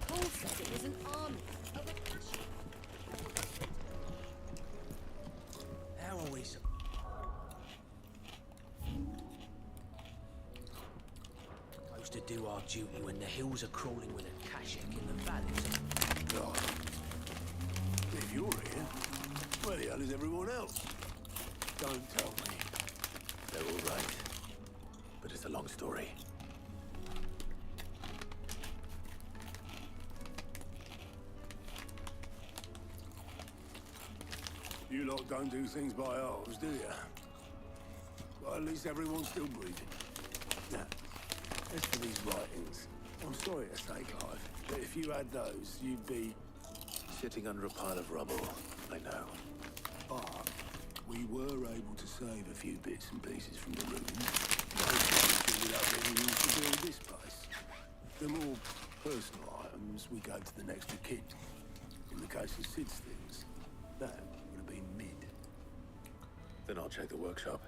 Paul said it was an army of Akashi. How are we supposed to do our duty when the hills are crawling with Akashic in the valleys? God. If you're here, where the hell is everyone else? Don't tell me. They're all right. But it's a long story. You lot don't do things by halves, do you? Well, at least everyone's still breathing. Now, as for these writings, I'm sorry to say, Clive, but if you had those, you'd be... Sitting under a pile of rubble, I know. But we were able to save a few bits and pieces from the ruins. Most ended up being used to build this place. The more personal items we gave to the next of kin. In the case of Sid's things, that would have been mid. Then I'll check the workshop.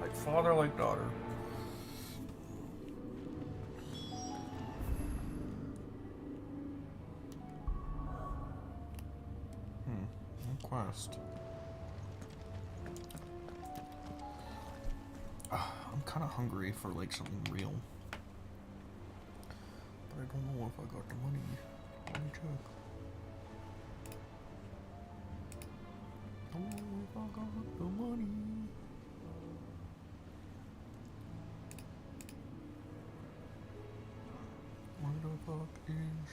Like father, like daughter. No quest. I'm kind of hungry for like something real. But I don't know if I got the money. Let me check. Don't know if I got the money. Where the fuck is